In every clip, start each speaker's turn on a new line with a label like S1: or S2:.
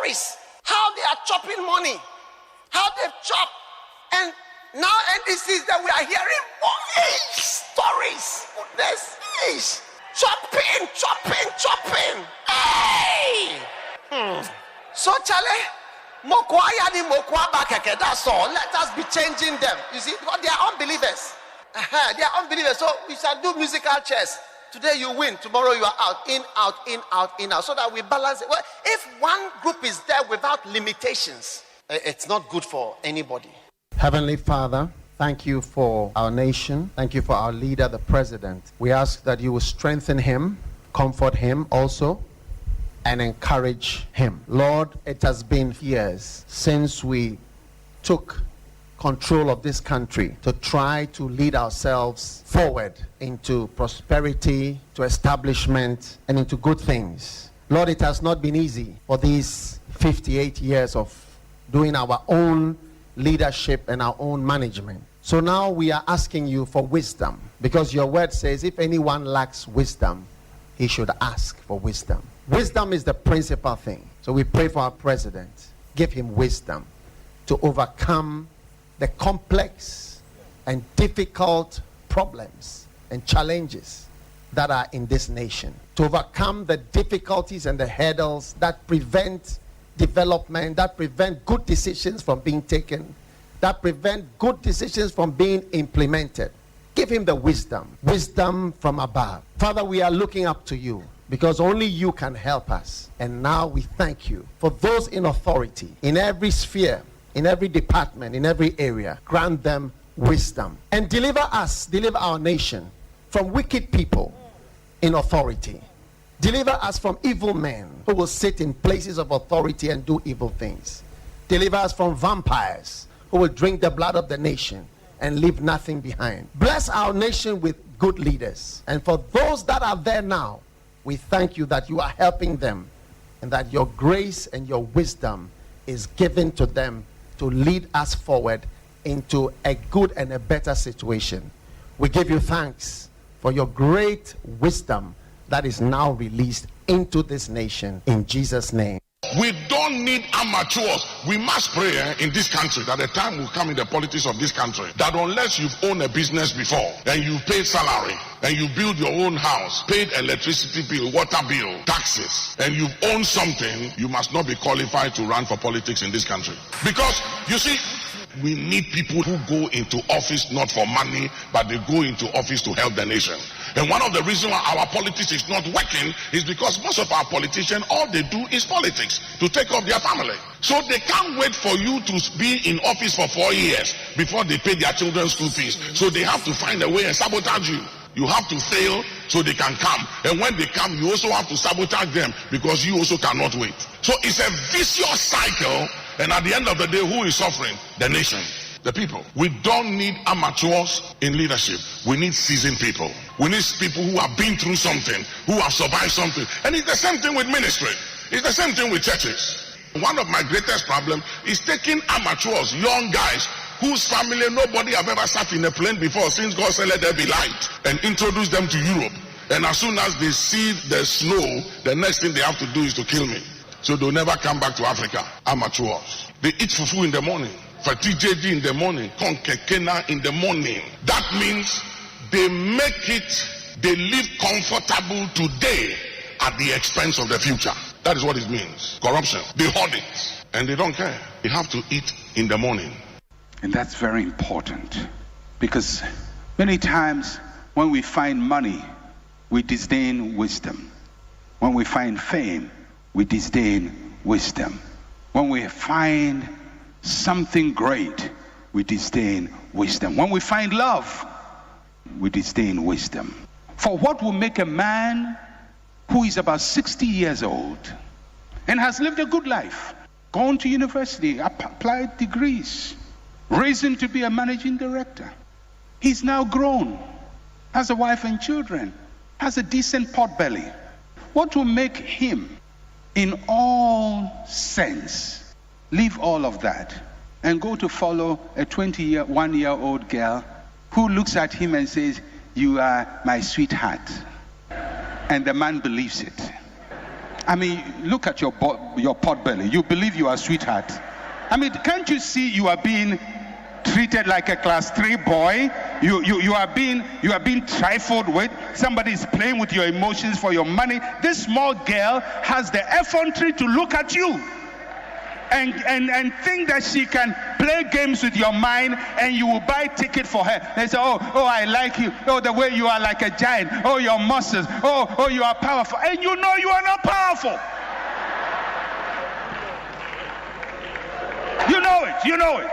S1: stories. How they are chopping money. How they've chopped. And now NDCs that we are hearing more stories. Goodness. Chopping. Hey! So Charlie, that's all. Let us be changing them. You see, because they are unbelievers. They are unbelievers. So we shall do musical chairs. Today you win, tomorrow you are out. In, out. So that we balance it. Well, if one group is there without limitations, it's not good for anybody.
S2: Heavenly Father, thank you for our nation. Thank you for our leader, the president. We ask that you will strengthen him, comfort him also, and encourage him. Lord, it has been years since we took control of this country to try to lead ourselves forward into prosperity, to establishment, and into good things. Lord, it has not been easy for these 58 years of doing our own leadership and our own management. So now we are asking you for wisdom, because your word says if anyone lacks wisdom, he should ask for wisdom. Wisdom is the principal thing. So we pray for our president. Give him wisdom to overcome the complex and difficult problems and challenges that are in this nation. To overcome the difficulties and the hurdles that prevent development, that prevent good decisions from being taken, that prevent good decisions from being implemented. Give him the wisdom from above. Father, we are looking up to you because only you can help us. And now we thank you for those in authority, in every sphere, in every department, in every area. Grant them wisdom and deliver our nation from wicked people in authority. Deliver us from evil men who will sit in places of authority and do evil things. Deliver us from vampires who will drink the blood of the nation and leave nothing behind. Bless our nation with good leaders. And for those that are there now, we thank you that you are helping them and that your grace and your wisdom is given to them to lead us forward into a good and a better situation. We give you thanks for your great wisdom that is now released into this nation. In Jesus' name.
S3: We don't need amateurs. We must pray in this country that the time will come in the politics of this country that unless you've owned a business before and you paid salary and you build your own house, paid electricity bill, water bill, taxes, and you've owned something, you must not be qualified to run for politics in this country. Because you see, we need people who go into office not for money, but they go into office to help the nation. And one of the reasons why our politics is not working is because most of our politicians, all they do is politics to take care of their family. So they can't wait for you to be in office for 4 years before they pay their children's school fees. So they have to find a way and sabotage you. You have to fail so they can come. And when they come, you also have to sabotage them because you also cannot wait. So it's a vicious cycle. And at the end of the day, who is suffering? The nation, the people. We don't need amateurs in leadership. We need seasoned people. We need people who have been through something, who have survived something. And it's the same thing with ministry. It's the same thing with churches. One of my greatest problems is taking amateurs, young guys, whose family nobody have ever sat in a plane before since God said let there be light, and introduce them to Europe. And as soon as they see the snow, the next thing they have to do is to kill me. So they'll never come back to Africa. Amateurs. They eat fufu in the morning, fatijedi in the morning, konkekena in the morning. That means they make it, they live comfortable today at the expense of the future. That is what it means. Corruption. They hoard it and they don't care. They have to eat in the morning.
S4: And that's very important, because many times when we find money, we disdain wisdom. When we find fame, we disdain wisdom. When we find something great, we disdain wisdom. When we find love, we disdain wisdom. For what will make a man who is about 60 years old and has lived a good life, gone to university, applied degrees, risen to be a managing director, he's now grown, has a wife and children, has a decent pot belly. What will make him, in all sense, leave all of that and go to follow a 21-year-old girl who looks at him and says, "You are my sweetheart," and the man believes it? I mean, look at your pot belly. You believe you are a sweetheart. I mean, can't you see you are being treated like a class 3 boy? You are being trifled with. Somebody is playing with your emotions for your money. This small girl has the effrontery to look at you and think that she can play games with your mind, and you will buy ticket for her. They say, oh, I like you. Oh, the way you are like a giant. Oh, your muscles. Oh, you are powerful. And you know you are not powerful. You know it.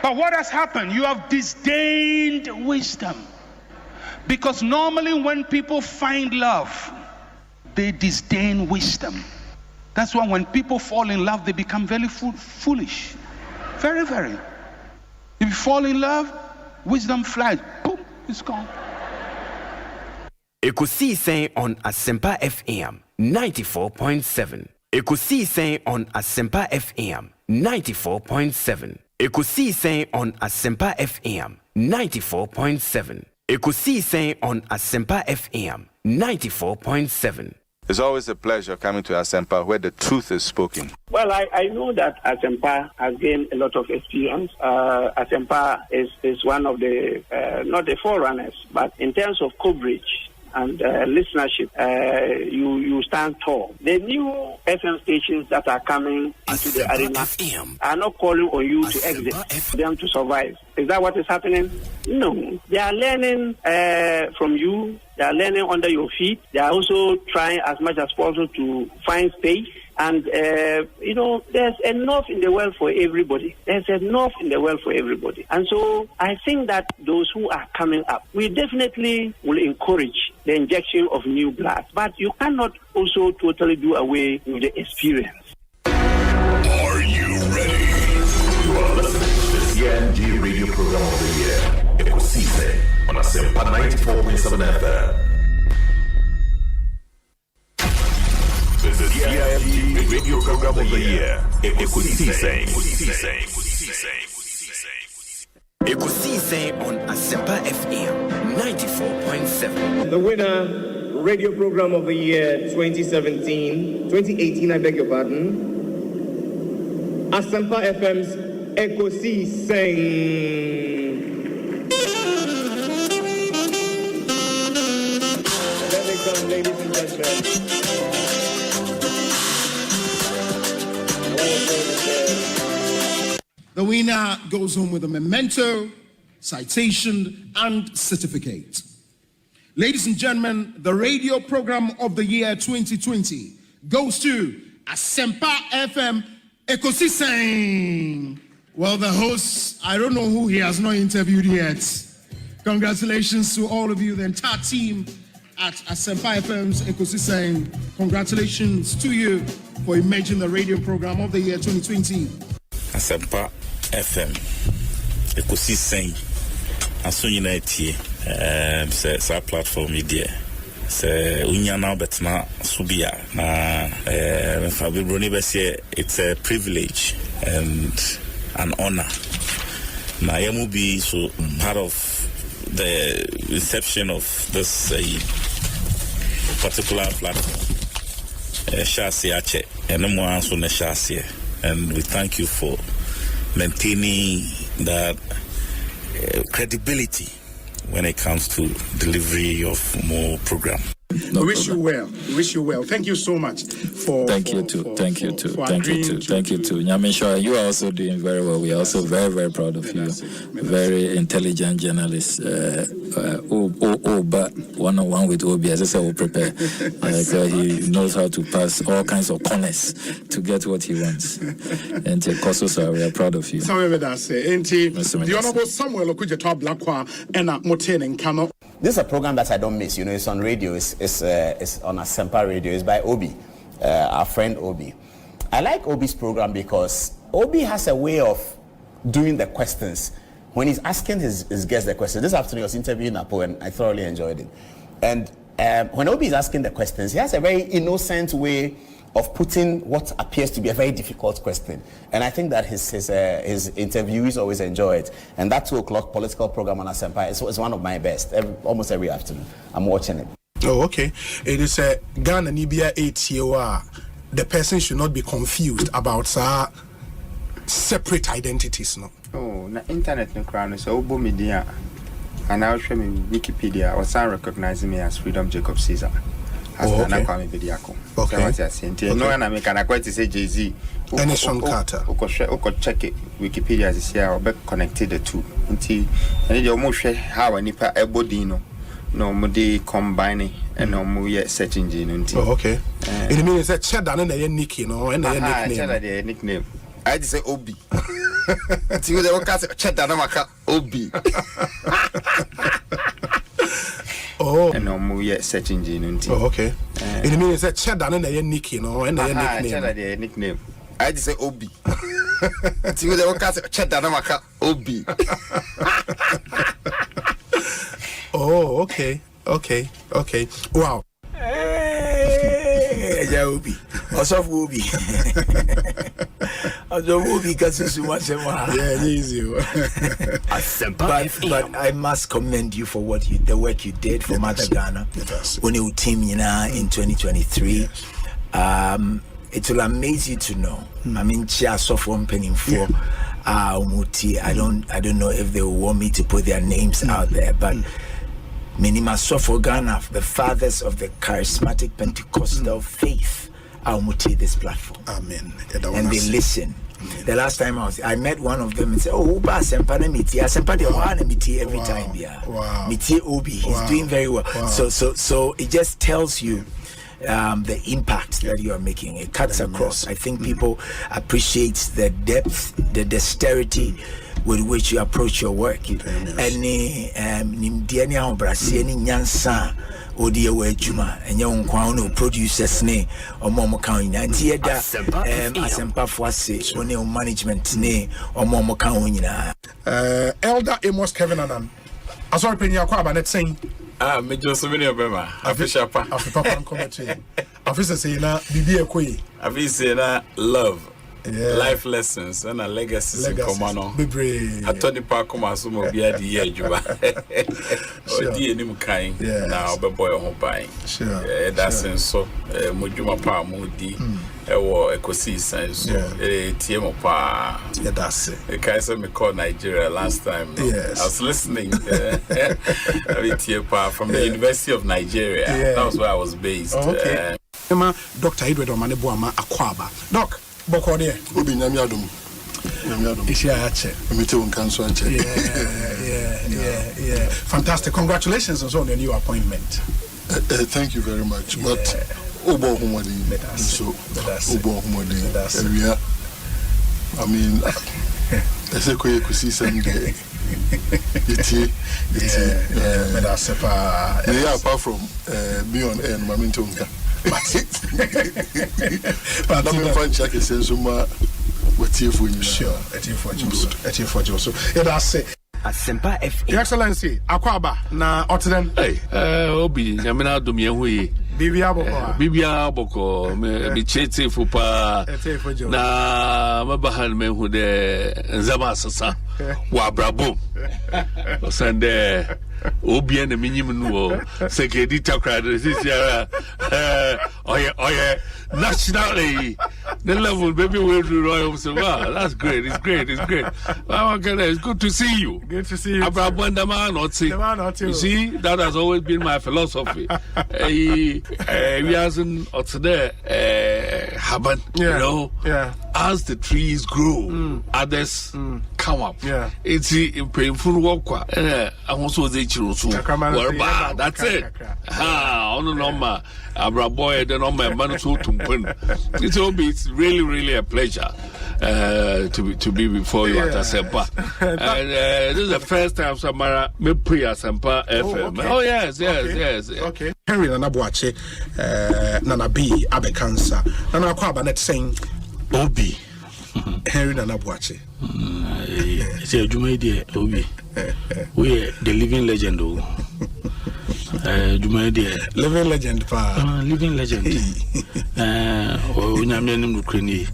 S4: But what has happened? You have disdained wisdom. Because normally when people find love, they disdain wisdom. That's why when people fall in love, they become very foolish. Very, very. If you fall in love, wisdom flies. Boom, it's gone.
S5: Ekosiisen on Asempa FM 94.7. Ekosiisen on Asempa FM 94.7. Ekosiisen on Asempa FM 94.7. Ekosiisen on Asempa FM 94.7.
S6: It's always a pleasure coming to Asempa where the truth is spoken.
S7: Well, I know that Asempa has gained a lot of experience. Asempa is one of the, not the forerunners, but in terms of coverage and listenership, you stand tall. The new FM stations that are coming into the arena are not calling on you to exit, them to survive. Is that what is happening? No. They are learning from you. They are learning under your feet. They are also trying as much as possible to find space. And, there's enough in the world for everybody. And so I think that those who are coming up, we definitely will encourage the injection of new blood. But you cannot also totally do away with the experience.
S8: Are you ready? You are listening to the CNG Radio Program of the Year, Ekosiisen on Asempa 94.7 FM. This is CNG Radio Program of the Year, Ekosiisen.
S5: Ekosiisen on Asempa FM 94.7.
S9: The winner, Radio Program of the Year 2018, I beg your pardon. Asempa FM's Ekosiisen. There they come, ladies and gentlemen.
S10: The winner goes home with a memento, citation, and certificate. Ladies and gentlemen, the Radio Program of the Year 2020 goes to Asempa FM Ekosiisen. Well, the host, I don't know who he has not interviewed yet. Congratulations to all of you, the entire team at Asempa FM's Ekosiisen. Congratulations to you for emerging the Radio Program of the Year 2020.
S11: Asempa FM Ekosiisen asonyina etie sa platform media se unya na betna subia na Fabibroni bese it's a privilege and an honor na yamu be so part of the inception of this particular platform shasi ache enemo anso na shasi, and we thank you for maintaining that credibility when it comes to delivery of more program.
S10: We wish you well. Thank you so much for.
S12: Thank you too. Nyamisha, you are also doing very well. We are also very, very proud of you. Very intelligent journalist. But one-on-one with Obi, as I said, will prepare. So he knows how to pass all kinds of corners to get what he wants. And Kososa, we are proud of you.
S10: The Honorable Samuel Okudjeto Blakwa and Moten and Kano.
S13: This is a program that I don't miss. It's on radio. It's on Asempa Radio. It's by Obi, our friend Obi. I like Obi's program because Obi has a way of doing the questions. When he's asking his guests the questions, this afternoon I was interviewing Napo and I thoroughly enjoyed it. And when Obi is asking the questions, he has a very innocent way of putting what appears to be a very difficult question. And I think that his interviewees always enjoy it. And that 2:00 political program on Asempa is one of my best, almost every afternoon. I'm watching it.
S10: Oh, okay. It is a Ghana Nibia 8 year. The person should not be confused about separate identities. No.
S14: Oh, na internet no crown so Obo media. And I'll show me Wikipedia or some recognize me as Freedom Jacob Caesar.
S10: Oh, okay.
S14: Okay. So what I say, no one I make an quite to say Jay-Z.
S10: And it's from Carter.
S14: Check it. Wikipedia is here or be connected the two. Until and you almost how a nipa ebodino. No mudi combining and no more yet search engine.
S10: Oh, okay. It means that Cheddar and a nickname, no, and a
S14: nickname. I just say Obi. See what they will cast Cheddar Namaka Obi.
S10: Oh,
S14: and no more yet search engine.
S10: Oh, okay. It means that Cheddar and a nickname, no, and a
S14: nickname. I just say Obi. See what they will cast Cheddar Namaka Obi.
S10: Oh, okay. Wow.
S15: Hey, Obi. Also, Obi. Obi because you want
S10: yeah, easy.
S15: But I must commend you for the work you did for Mother Ghana when you team in 2023. It will amaze you to know. I mean, Chia Sofon penning for Umuti. I don't know if they will want me to put their names out there, but Minima Sofo Ghana, the fathers of the charismatic Pentecostal faith, Umuti this platform.
S10: Amen.
S15: And they listen. The last time I met one of them and said, "Oh, Asempa na miti, Asempa de Omanhene miti every time, yeah.
S10: Wow.
S15: Miti Obi, he's doing very well."
S10: Wow.
S15: So it just tells you the impact that you are making. It cuts across. I think people appreciate the depth, the dexterity with which you approach your work. Any nimdiania obrasi any nyansa odi ewe juma enye nkwa no producers ne omo kan nyina nti eda Asempa Fuase one management ne omo kan nyina.
S10: Elder Amos Kevin Anan asori penya Kwabena net saying
S16: me just many obema afisha pa
S10: afipapa nkomeche afisa say na bibi ekoyi
S16: afisa na love. Yeah. Life lessons and a legacies in Komano. I told the park come as some of the idea, Juba. Oh, dear, new kind now, but boy, I'm buying. Sure. That's in so Mujuma Pa Moody, or Ekosiisen, so a TM Pa.
S10: Yeah, that's it.
S16: The Kaiser me called Nigeria last time.
S10: Yes.
S16: I was listening from the University of Nigeria. That was where I was based.
S10: Okay. Dr. Edward Omaneboama Akwaba. Doc. Bokode
S17: Obi Nyamiadum
S10: Ishiache
S17: Emite Unkanso Ache.
S10: Yeah. Fantastic. Congratulations on your new appointment.
S17: Thank you very much. But Obo Humadi so Obo Humadi area. I mean I say Ekosiisen yeah, apart from me on air Mamintonga. But I'm going to check it.
S10: Sure, so that's it.
S5: Asempa FM.
S10: Your Excellency, Akwaba na Otden.
S18: Hey, Obi, Yamina Dumia Bibia Boko, me chete fupa na mabahan me who de Zama Sasa Wabrabo. Sande Obi and the minimum secretary crowd this year. Oh yeah, nationally the level baby will do royal. So wow, that's great. It's great. It's good to see you.
S10: Good to see you.
S18: You see, that has always been my philosophy. We hasn't there happen, you know.
S10: Yeah.
S18: As the trees grow, others come up.
S10: Yeah.
S18: It's painful work. I also say that's it. On normal, Abra boy, the normal man so to it's really a pleasure to be before you at Asempa. And this is the first time Samara me pre Asempa FM.
S10: Okay.
S18: Oh yes.
S10: Okay. Henry Nanabuache, Nana B Abekansa, Nana Kwabena net saying
S18: Obi.
S10: Henry Nanabuache.
S18: It's a Jumaidi Obi. We are the living legend. Jumaidi
S10: living legend.
S18: Living legend. Unyamne Ukraine.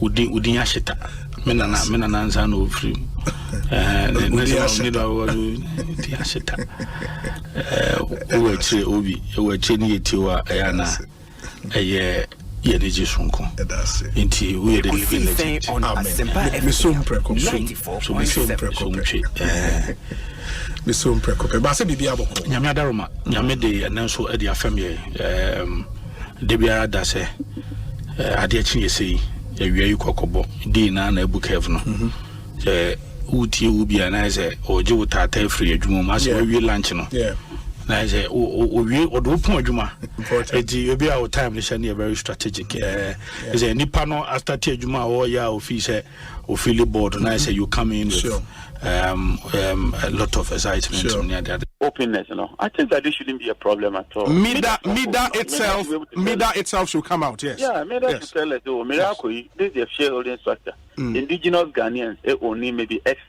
S18: Udin Ashita.
S19: Mena nansa no free. Obi ni etiwa ayana eye yedeji sunko inti we the living legend
S15: me so mpreko ba se bibia aboko
S19: nyame adaroma nyame de nanso e de afam ye de bia da se ade achi yesi ewie yi kokobo di na ebuka ev no uti ubi anaze oje utata free adwuma ma se we lunch no na say we odo pon adwuma edi obi our time ni share very strategic is a nipa no after ti adwuma o ya office o feel board na say you come in with a lot of excitement
S20: openness, I think that this shouldn't be a problem at all.
S21: Mida itself should come out, yes.
S20: Yeah, Mida should tell us, this is a shareholding structure. Indigenous Ghanaians only maybe X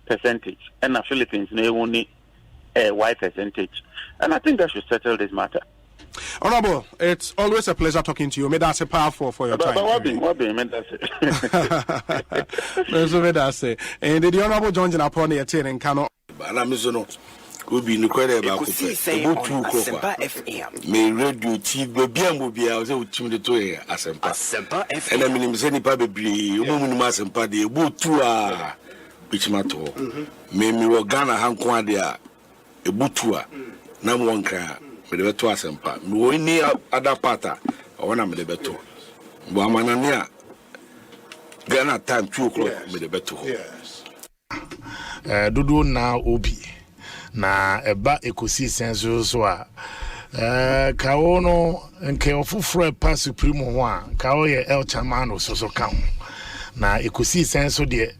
S20: percentage, and the Philippines they only Y percentage. And I think that should settle this matter.
S21: Honorable, it's always a pleasure talking to you. May that's a powerful for your time.
S20: What be,
S21: and the Honorable John Japon and Kano.
S22: Obi ni kwere ba ko fe obutu ko me radio ti gbabia mbobia o se utim de to e Asempa ena minim se nipa bebre o mu numa Asempa de obutu a bichimato me wo Ghana hanko ade a ebutu a na mo nka me de beto Asempa me wo ni ada pata o na me de beto bo amana ne a Ghana time 2 o'clock me de beto
S21: dudu na obi na eba Ekosiisen so a kawo no nke ofufro pa supreme ho a kawo ye el chamano so ka ho na Ekosiisen so de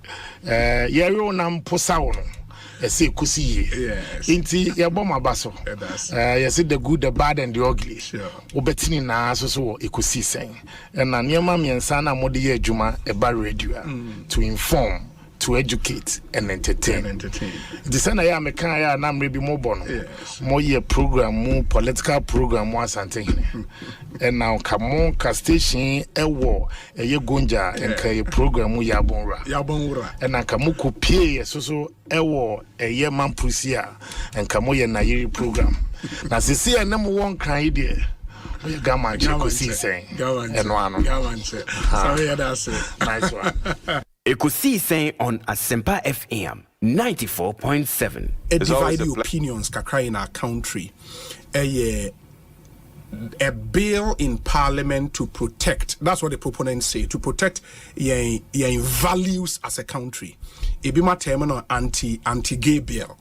S21: yero na mposa wo no ese Ekosi inti ye bom abaso ye say the good, the bad and the ugly obetini na so Ekosiisen na niema miensa na mode ye adwuma eba radio to inform, to educate and entertain. The sana ya meka ya na mrebi mo bono. Mo ye program, mo political program mo Asante. And now kamo ka station ewo ye gonja and ka ye program mo yabonra. And now kamo kopie so ewo ye mampusia and kamo ye na yiri program. Na sisi na mo won kan ide. Gama Ekosiisen.
S15: Sorry, that's it.
S21: Nice one.
S5: Ekosiisen on Asempa FM 94.7.
S15: Divided opinions kakra in our country. A bill in Parliament to protect, that's what the proponents say, to protect your values as a country. Ebima terminal anti-gay bill.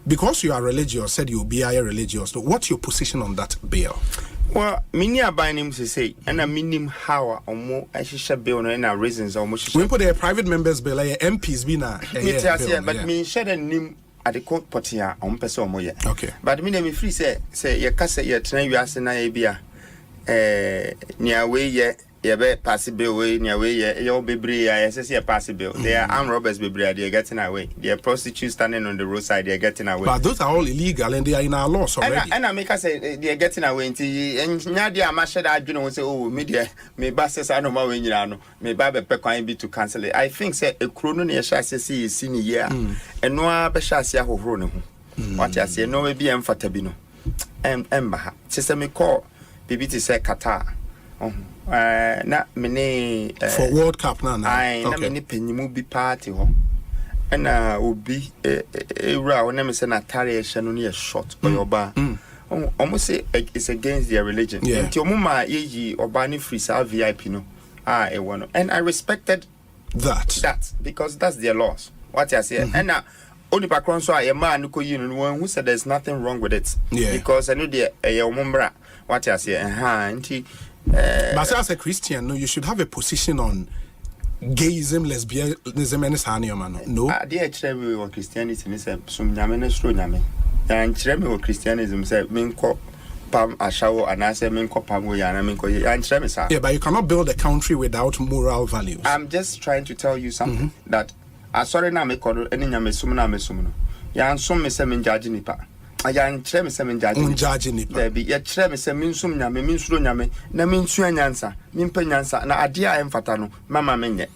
S15: Because you are religious, said you'll be religious. So what's your position on that bill?
S14: Well, many are buying him to say, and I mean him how or more I should be on any reasons almost.
S15: We put a private members bill, MPs be now.
S14: But me share the name at the court potia on person more.
S15: Okay.
S14: But me free say your cassette yet train you as an idea. Near way yet. Yeah, be possible way near way. Your baby, I say possible. They are armed robbers, baby. They are getting away. They are prostitutes standing on the roadside. They are getting away.
S15: But those are all illegal and they are in our laws already.
S14: And I make us say they are getting away. And now they are mashed out. You know, say, oh, media, me bosses are no more when you know. Me baby pecoin be to cancel it. I think say a chrono near chassis is seen year. And no other chassis who run. What I say, no, maybe I'm for Tabino. Emma, sister me call. PBT say Qatar. Na mene
S15: for World Cup na
S14: na mene penyimu bi party ho na obi ewura wona me say na tare e hye no na short oyoba almost say it's against their religion nti omuma yeji oba ni free sa VIP no e wono, and I respected that because that's their laws. What I say and na only background so a man ko yi no who said there's nothing wrong with it because I know the omumbra. What I say nti
S15: but as a Christian, no, you should have a position on gayism, lesbianism, and sanioma. No,
S14: dear Trevor or Christianity is some Yamenestro Yame. And Trevor or Christianism said, Minko Pam Ashawo, and I say Minko Pamoyana, Minko, and Tremisa.
S15: Yeah, but you cannot build a country without moral values.
S14: I'm just trying to tell you something that I sorry na me call any Yamesumna Mesumo. Yan some Messemin Jajinipa. I am Tremesemin
S15: Jajinipa.
S14: There be yet Tremesemin Sum Yame, Minsro Yame, Namin Suanyansa, Nimpenyansa, and Adia Emfatano, Mamma Mene.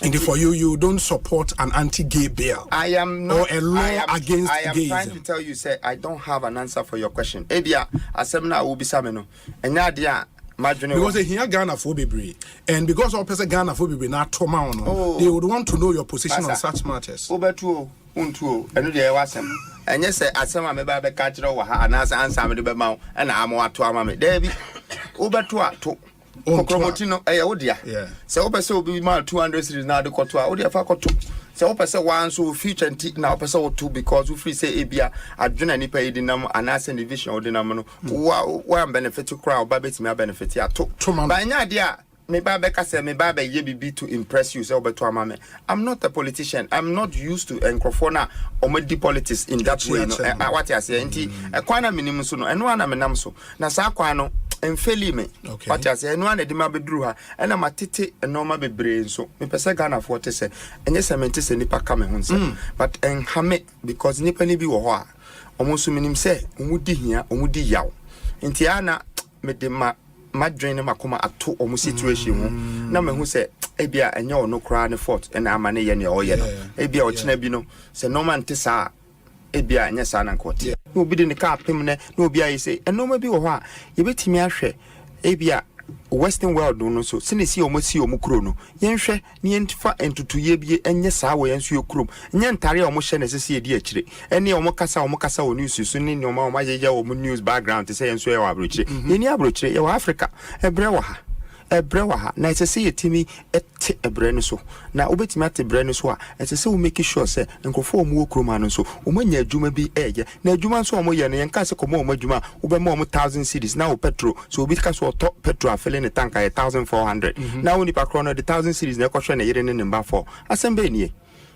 S1: And for you don't support an anti-gay bill.
S14: I am not.
S1: Or a law against
S14: I am
S1: gayism.
S14: trying to tell you, say I don't have an answer for your question. Ebia, asemna will be sameno. And nadia.
S1: Because they hear Ghana for Bibri, and because all person Ghana for Bibri not Tomao, they would want to know your position on such matters.
S14: Obetu, untu, and you wasem. And yes, Asema me babe catch over her, and as answer me the bemau, and I'm what to amame. Debbie, Obetua to. Okromotino odia se opese obi ma 200 series na de koto a odia fa koto se opese one so future antique na opese o two because we free say ebia adwena nipa yidi nam anase division odinam no wa benefit crowd ba betimi benefit ato ba nya de a me ba be kase me ba be ye bibi to impress you say obeto amame. I'm not a politician. I'm not used to encrophona omedi politics in that way no what I say enti ekwana minimum so no eno ana menam so na sa kwa no enfeli me what I say eno ana de ma bedru ha ena matete enoma bebre nso me pese Ghana for te se enye sementi se nipa ka me ho nse but enhame because nipa ni bi wo ho a omonso minim se omudi hia omudi yaw enti ana me de madwene makoma ato omo situation ho na me hu se ebia enye ono kra ne fort na amane ye ne oye no ebia ochina bi no se normal nte sa ebia enye sa na nkote no obi de ne ka pem ne no obi ayi se enoma bi wo ho a ye betimi ahwe ebia western world no so sinesi omo kro no yenhwe ne yentfa entutuye bi enye saa wo yenso yekrom nye ntare omo hye ne sese edi akire ene omo kasa wo news so ne omo ajeje omo news background te say yenso ye wa abrochire yeni abrochire ye wa Africa ebre wa ha na sese yetimi ete ebre no so na obetimi ate ebre no so a sese wo make sure say nkofo omo okrom anu so omo nya adwuma bi eje na adwuma so omo ye ne yenka se komo omo adwuma wo be mo 1000 cedis na wo petrol so obi ka so top petrol afele ne tank 1400 na wo nipa krono the 1000 cedis na ekohwe ne yere ne number 4 asembe nie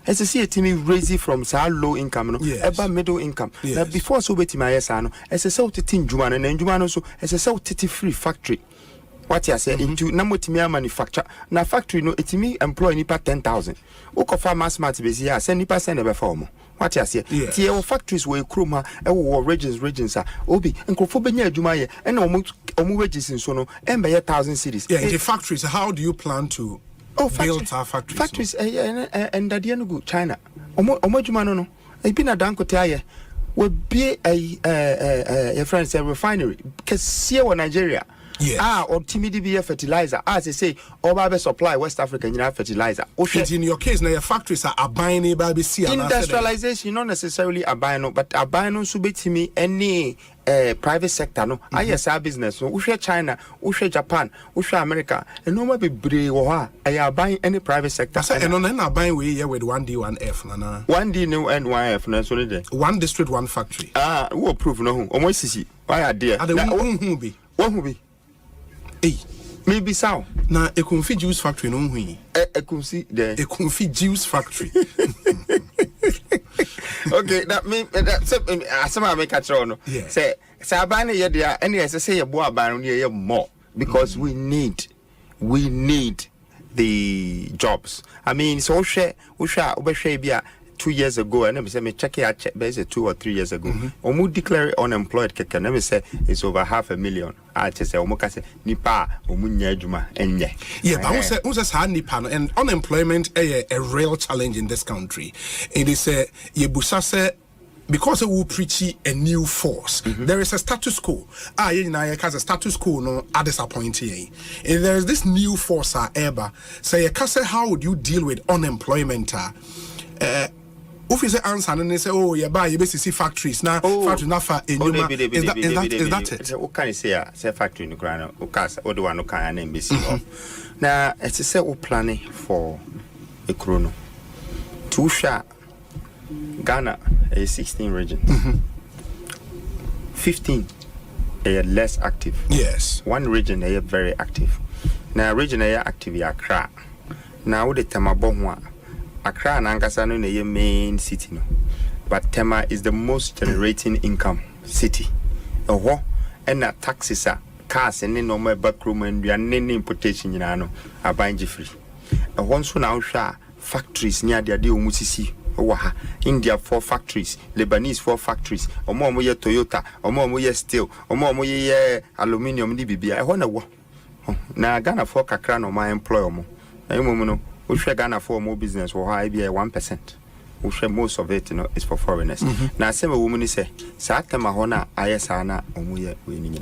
S14: SSC etimi raise from sa low income no eba middle income na before so betimi ayesa no SSC utiti njuma na njuma no so SSC utiti free factory what you say into namotimi manufacture na factory no etimi employ nipa 10,000 ukofa mass mart bezi ya send nipa send ebe for mo what you say tie o factories we kroma e wo regions a obi nkofo benya adwuma ye e na omo wages nso no embe ye 1,000 cities
S1: the factories how do you plan to build our factories
S14: and that no go China omo adwuma no ebi na dankote aye we be a friends a refinery because here in Nigeria or TMDB fertilizer as they say or supply West Africa fertilizer
S1: in your case now your factories are buying by
S14: industrialization not necessarily abino but abino so betimi any private sector no ISR business no we China we Japan we America and no be bre wo ha I buying any private sector
S1: and on buying we here with 1D 1F nana
S14: 1D no and 1F na so there
S1: one district one factory
S14: who approve no omo sisi why are there
S1: who be
S14: maybe so
S1: na Ekonfi juice factory no hui
S14: Ekonfi there
S1: Ekonfi juice factory
S14: okay that me asema make catch on say abane ye dia any say ye bo abane no ye more because we need the jobs. I mean so share obehwe bia 2 years ago and me check it base 2 or 3 years ago omu declare unemployed keke na me say it's over 500,000 I just say omu ka say nipa omu nya adwuma enye
S1: but who say nipa no and unemployment a real challenge in this country. It is ye busa say because we preach a new force there is a status quo you know a status quo no are disappointing and there is this new force ever say how would you deal with unemployment if you say answer and they say you buy you basically factories now factory na fa enyuma is that it
S14: what can you say factory no grana o kasa o do one no kan na mbesi na it say we planning for a chrono to sha Ghana is 16 regions 15 are less active
S1: yes
S14: one region are very active now region are active Accra now the Temabo ho Accra and Ankasa no na main city no but Tema is the most generating income city and na taxes are cars and no more backroom and we are importation no abanji free so now factories near the omusisi India 4 factories, Lebanese 4 factories, omo ye Toyota, omo ye steel, omo ye aluminium ni bibia. I wanna na Ghana 4 kakra no my employer mo. we share Ghana for more business or high be 1%. We share most of it, is for foreigners. Now, some woman say, Satama Hona, Ayasana, Omuya, winning.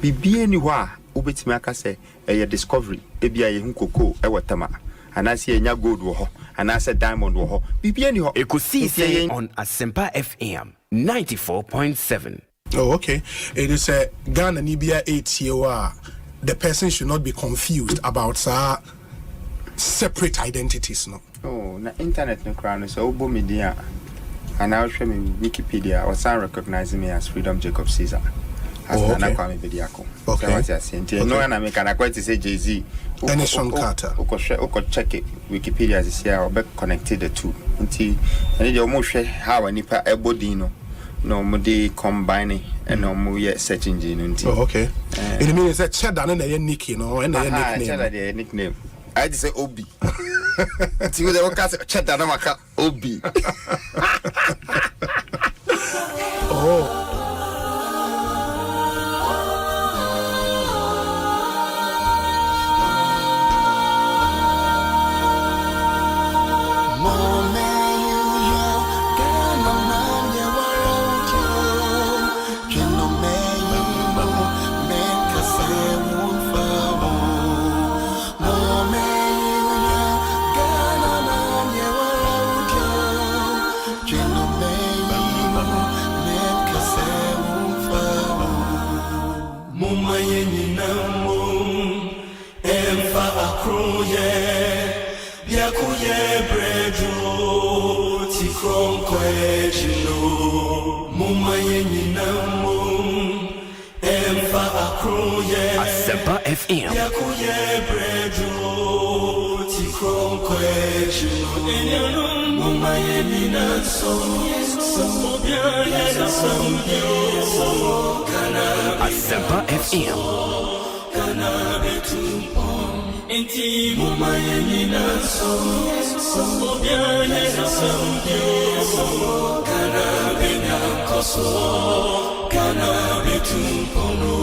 S14: Be anywhere, Ubitimaka say, a discovery, Ebi a Hunkoko, Ewatama, and I see a gold war, and I said diamond war. Be anywhere.
S5: Ekosiisen on Asempa FM 94.7.
S1: Oh, okay. It is a Ghana Nibia 8 year. The person should not be confused about separate identities, no.
S14: Oh, na internet no crown so obo media and I'll show me Wikipedia or some recognizing me as Freedom Jacob Caesar. As Nana Kwame Bediako. Okay. So what I say, no one I make an quite to say Jay-Z.
S1: And it's Sean Carter.
S14: Oko check it. Wikipedia is here or be connected the two. Until I need almost share how I nipa ebodino. No more combining and no more yet search engine until.
S1: Oh, okay. It means that Cheddar and a nick, and a nickname.
S14: Cheddar nickname. I just say Obi. See what they will cast Cheddar Namaka Obi.
S1: Oh.
S5: Asempa FM. Asempa FM.
S2: Inti mumayeni na so obiane so kana benya koso kana betumpono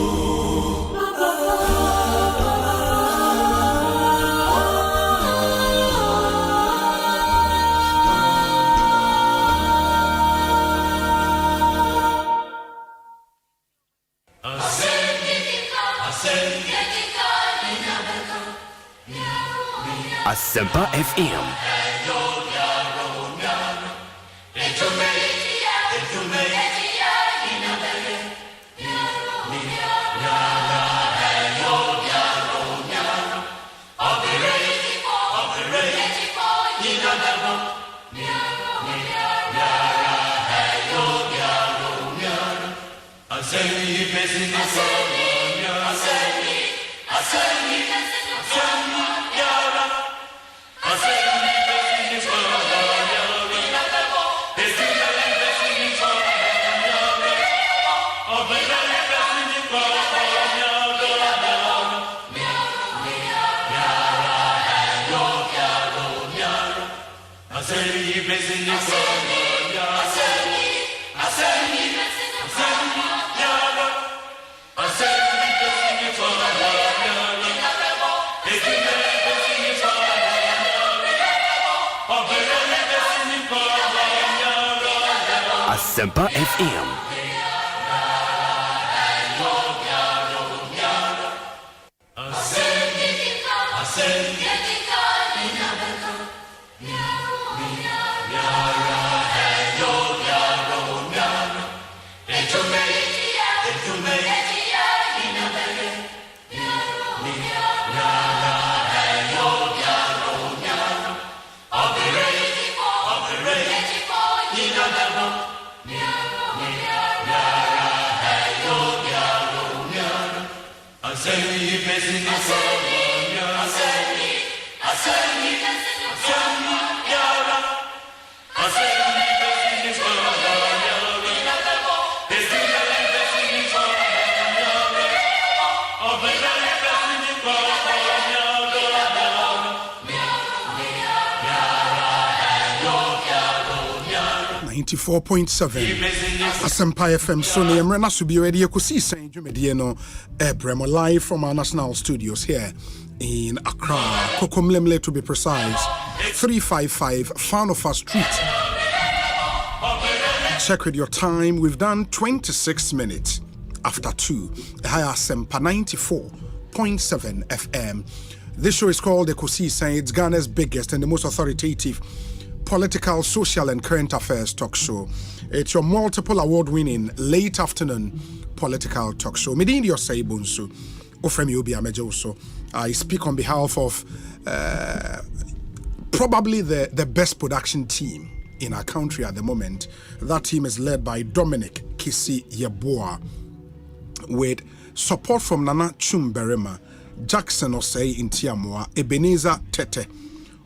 S5: Asempa FM. Asempa FM.
S1: Asempa FM. So Nemrena Subi ready Ekosiisen Jumedie no Bremo live from our national studios here in Accra, Kokomlemle to be precise, 355 Fanofa Street. Check with your time. We've done 26 minutes after 2. Asempa 94.7 FM. This show is called Ekosiise. It's Ghana's biggest and the most authoritative political, social, and current affairs talk show. It's your multiple award-winning late afternoon political talk show. Medindi Osei Bonsu, Ofremi Obi Amejoso. I speak on behalf of probably the best production team in our country at the moment. That team is led by Dominic Kisi Yeboah, with support from Nana Chumberema, Jackson Osei Intiamoa, Ebenezer Tete,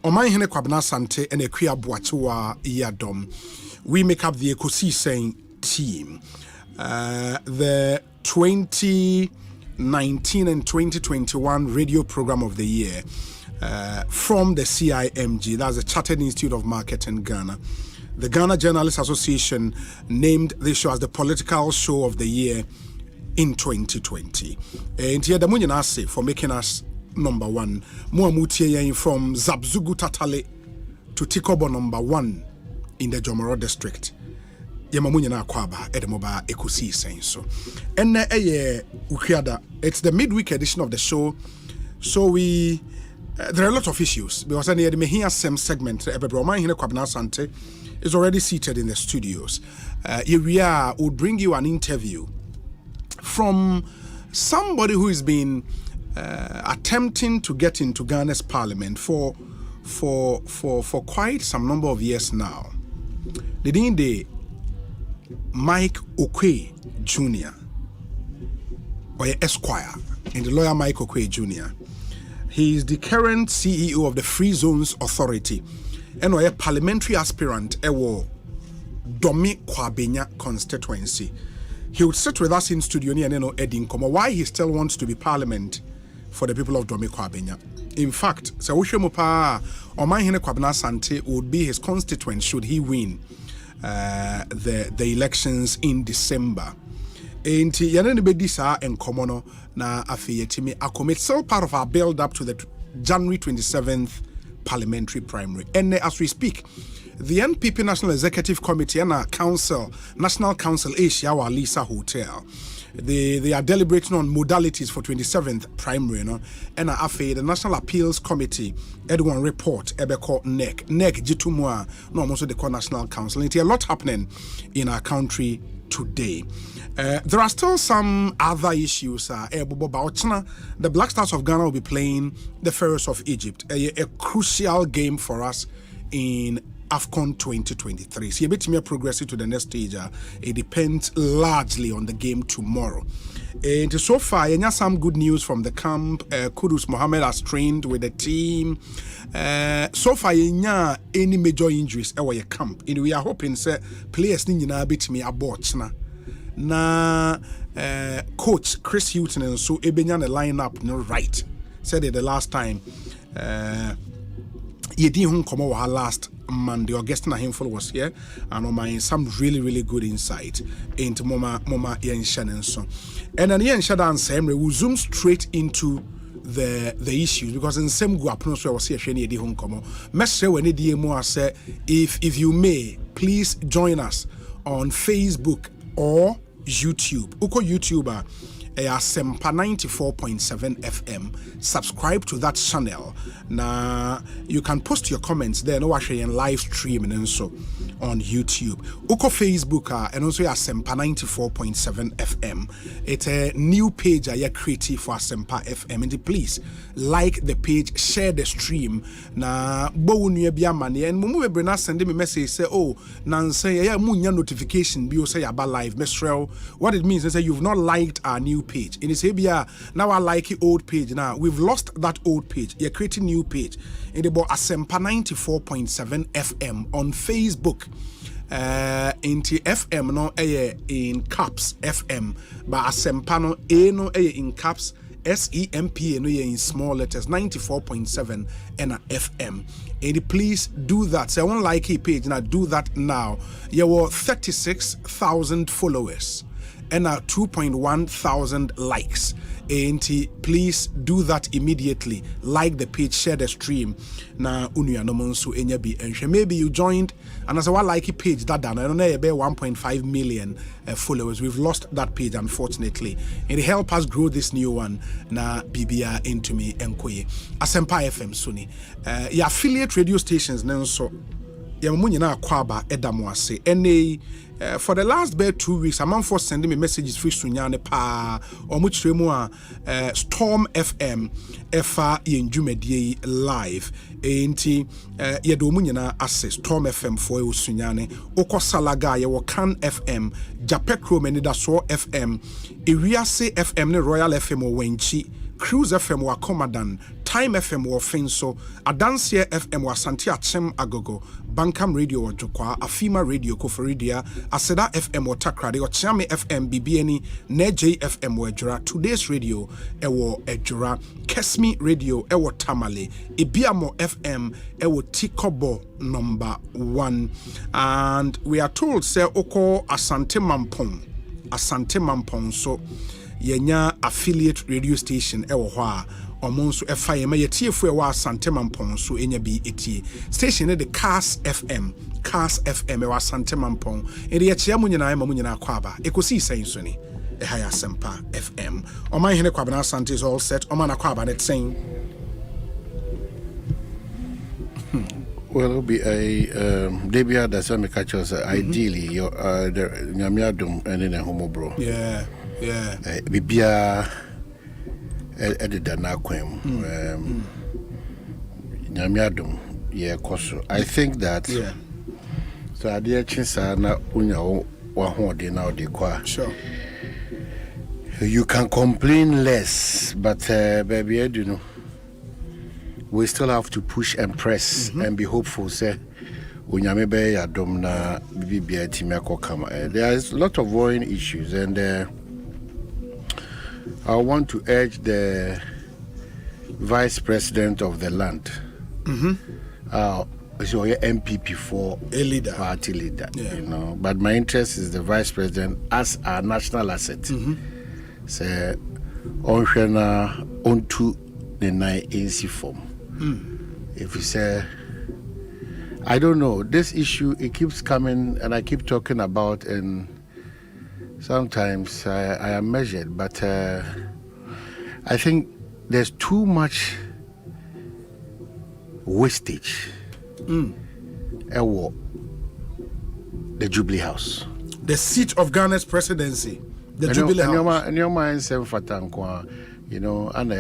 S1: Omanhene Kwabena Asante, and Ekwia Buatua Yadom. We make up the Ekosiise team. The 2019 and 2021 radio program of the year from the CIMG, that's the Chartered Institute of Marketing Ghana. The Ghana Journalists Association named this show as the political show of the year in 2020. And here the Munyanase for making us number one. Muamutie from Zabzugu Tatale to Tikobo number 1 in the Jomoro district. Yamamunyana Kwaba Edemoba Ekosiise so. And Ukiada, it's the midweek edition of the show. So we there are a lot of issues because I need me same segment. Omanhene Kwabena Asante is already seated in the studios. Here will bring you an interview from somebody who has been attempting to get into Ghana's parliament for quite some number of years now. The Mike Okwe Jr. or Esquire, and the lawyer Mike Okwe Jr. He is the current CEO of the Free Zones Authority and a parliamentary aspirant ewo Domi Kwabena constituency. He would sit with us in studio and Edin Komo why he still wants to be parliament for the people of Domi Kwabena. In fact, Omanhene Kwabena Asante would be his constituent should he win the elections in December. And Yanebedisa and Komono na Afiyetimi Akomit, still part of our build up to the January 27th parliamentary primary. And as we speak, the NPP National Executive Committee and our Council, National Council Asia, our Lisa Hotel, they are deliberating on modalities for 27th primary, you know, and the National Appeals Committee, Edwin report, Ebeko NEC Jitumua, no, also the National Council. It's a lot happening in our country today. There are still some other issues. The Black Stars of Ghana will be playing the Pharaohs of Egypt, a crucial game for us in AFCON 2023. So, a bit more progressive to the next stage. It depends largely on the game tomorrow. And so far, some good news from the camp. Kudus Mohammed has trained with the team. So far, any major injuries at your camp. And we are hoping that players need to bit me abort na coach Chris Houghton and so Ebenya the lineup no right. Said it the last time. Yedi hun komo wa last Monday. Augustine Ahimful was here and my some really good insight into Moma Yen Shannon so. And then Yen Shadan Semre will zoom straight into the issues because in same go approach was here Yedi hun komo. Message when the DMO say if you may please join us on Facebook or YouTube. Uko YouTuber Asempa 94.7 FM. Subscribe to that channel. Now you can post your comments there. No actually in live stream and so on YouTube. Uko Facebook and also Asempa 94.7 FM. It's a new page I created for Asempa FM. And please like the page, share the stream. Na bo nuye bia mane and mumu bebrena send me message say oh nanse ya munya notification bi o say about live mesrel. What it means is that you've not liked our new page. In Isabia, now I like old page. Now we've lost that old page. You're creating new page. In the Asempa 94.7 FM on Facebook. Into FM no in caps FM. But Asempa no no in caps. SEMPA no in small letters 94.7 and FM. And please do that. So I won't like a page now. Do that now. You were 36,000 followers. and 2.1 thousand likes. And please do that immediately. Like the page, share the stream. Na unuya no monsu enyabi enhwe. Maybe you joined and as a like page that done. I don't know about 1.5 million followers. We've lost that page unfortunately. And it help us grow this new one. Na bibia into me enkoye. Asempa FM Suni. Your affiliate radio stations nenso. Ya munyina Kwaba Edamwase. For the last 2 weeks, I'm for sending me messages free sunyane pa omuchiremu Storm FM efa yenjumedie live enti yedo munyina access Storm FM for sunyane okosalaga ye wo Can FM Japekro menida so FM Ewiase FM ne Royal FM wenchi Cruise FM wa Comadan, Time FM wa Finso, Adansia FM wa Asante Achem Agogo, Bankam Radio wa Jokwa, Afima Radio Koforidia, Aseda FM wa Takrade, Ochame FM BBNI, Neje FM wa Ejura, Today's Radio ewo Ejura, Kesmi Radio ewo Tamale, Ibiamo FM ewo Tikobo number 1. And we are told say oko Asante Mampong so yenya affiliate radio station ewo ho a omonso efa yema yetiefo ewo Asante Mampong so enya bi etie station ne the Cars FM ewo Asante Mampong eri ye chia munyina ma munyina Kwaba Ekosiisen so ni ehaya Asempa FM Omanhene Kwabena Asante is all set Omana Kwaba net saying
S3: well, it'll be a debut that's a catchers ideally your the nyamiadum and in a homo bro
S1: yeah
S3: bibia edida na kwem nyamiadum ye koso I think that so adia chinsa na unya wa ho de na de kwa
S1: sure
S3: you can complain less but baby you know we still have to push and press and be hopeful say unyame be adom na bibia timi akokama there is a lot of worrying issues and I want to urge the vice president of the land so your MPP for
S1: a leader
S3: party leader you know but my interest is the vice president as our national asset say onhwena onto the 9 AC form if you say I don't know this issue it keeps coming and I keep talking about and sometimes I am measured but I think there's too much wastage the Jubilee House
S1: the seat of Ghana's presidency the Jubilee House
S3: and your mind say you know, and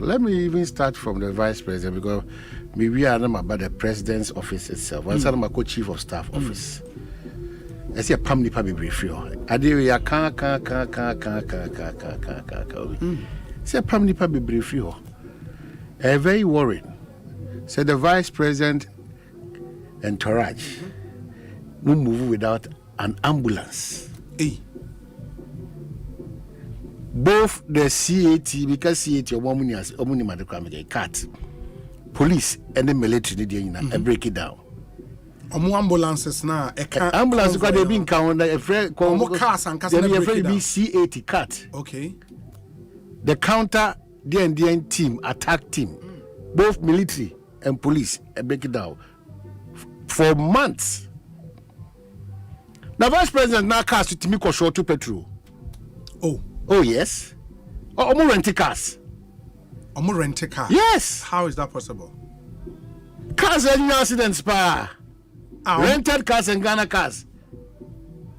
S3: let me even start from the vice president because maybe I know about the president's office itself. Once I'm a co-chief of staff office. I see a pam nipa be brief you. I do ya can. See a pam nipa be brief you. Very worried. Say the vice president entourage will move without an ambulance. Both the CAT because CAT omuni cat police and the military they break it down.
S1: Ambulances now
S3: ambulance because they been count a friend
S1: cars and cars
S3: CAT cat.
S1: Okay.
S3: The counter DNDN team attack team both military and police break it down for months. The vice president now cars to Timiko short to petrol. Oh yes. Omo renting cars.
S1: Omo renting cars.
S3: Yes.
S1: How is that possible?
S3: Cars and accidents pa. Rented cars and Ghana cars.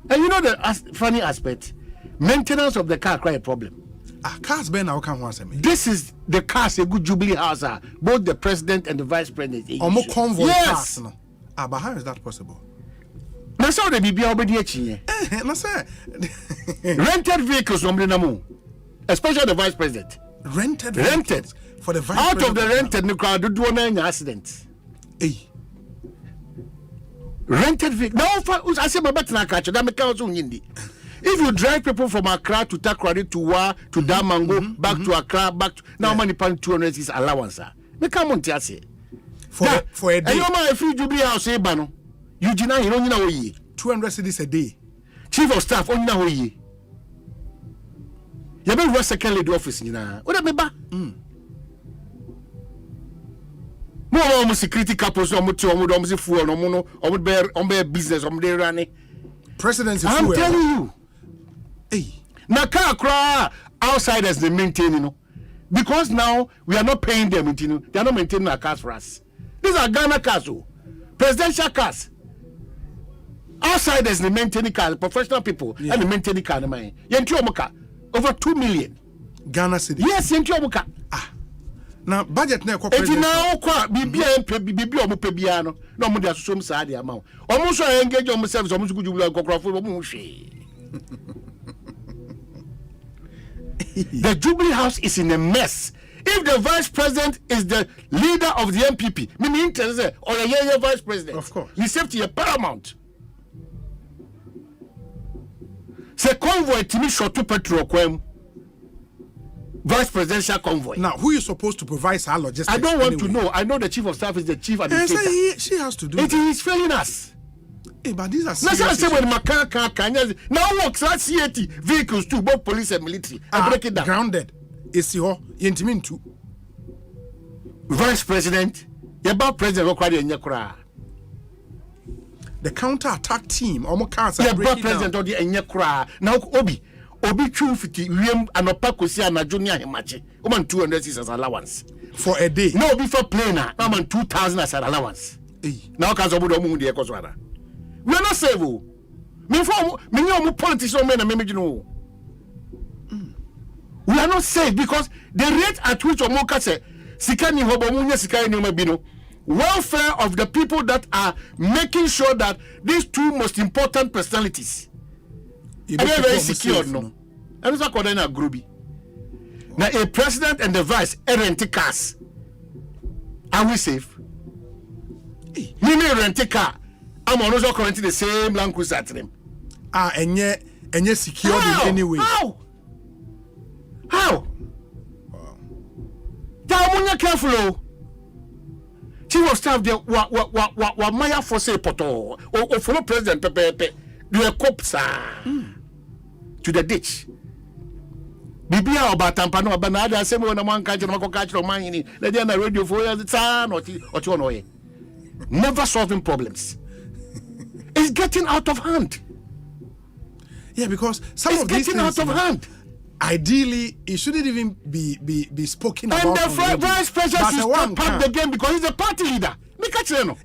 S3: And you know the funny aspect, maintenance of the car quite a problem.
S1: Cars ben now can once me.
S3: This is the cars a good Jubilee House both the president and the vice president.
S1: Omo convoy cars no. But how is that possible?
S3: That's how they be obedient. Rented vehicles, especially the vice president.
S1: Rented for the vice
S3: out
S1: president.
S3: Of the rented, no crowd do one accidents. Rented vehicle. Now, I say my better catch. That make us if you drive people from Accra to Takrady to Wa to Damango back to Accra back to now money pan 200 is allowance. Make come on to say
S1: for a day.
S3: And you my free Jubilee House bano. You know 200
S1: cedis a day.
S3: Chief of staff only. You be work second lady office nyina. What am ba? More security couples omo ti omo se fuel omo no omo be business omo dey run.
S1: Presidency
S3: I'm
S1: fuel.
S3: telling you. Hey, na car cry outsiders they maintain, you know. Because now we are not paying them, you know. They are not maintaining our cars for us. These are Ghana cars, presidential cars. Outsiders they maintain cars, professional people, and they maintain the car. Over 2 million
S1: Ghana city.
S3: Yes, Yentuomuka.
S1: Now budget na
S3: corporate. Eti na okwa bibi omo pebiano. No mo dia sosom sa dia ma. Omo so engage omo service omo so kujubula kokrofo omo hwe. The Jubilee House is in a mess. If the vice president is the leader of the MPP, meaning or a vice president,
S1: of course,
S3: the safety is paramount. Say convoy timi short to petrol kwem. Vice presidential convoy.
S1: Now, who is supposed to provide our logistics?
S3: I don't want to know. I know the chief of staff is the chief administrator.
S1: She has to do
S3: it. It is failing us.
S1: Hey, but these are
S3: serious issues. Now works last CAT vehicles too, both police and military. I break it down.
S1: Grounded. Is your intimintu.
S3: Vice President, about President Okwa.
S1: The counter-attack team,
S3: about President or the Enyakra. Now Obi 250 William and Opakosia and Junior Himachi. 200 is as allowance.
S1: For a day.
S3: No, before planer, 2,000 as an allowance. Now Kazobudo the Ekoswara. We are not safe. Me politicians men we are not safe because the rate at which Omoka say Sikani Hobomunya Sikani Mabino welfare of the people that are making sure that these two most important personalities are very secure. No, and it's according to Groby. Now a president and the vice rent cars. Are we safe? Me rent a car. I'm also currently the same Land Cruiser at them.
S1: And yet secure in any way.
S3: How? Wow. Careful. Chief of staff there wa Maya for say poto or follow president Pepe do a cop to the ditch. Bibia about Tampano Banada same when one catch and catch or mine the day on the radio for the town or Chonoe. Never solving problems. It's getting out of hand.
S1: Yeah, because some
S3: it's
S1: of these
S3: getting
S1: things
S3: out of hand.
S1: Ideally, it shouldn't even be spoken
S3: and
S1: about.
S3: And the vice president is not part of the game because he's a party leader.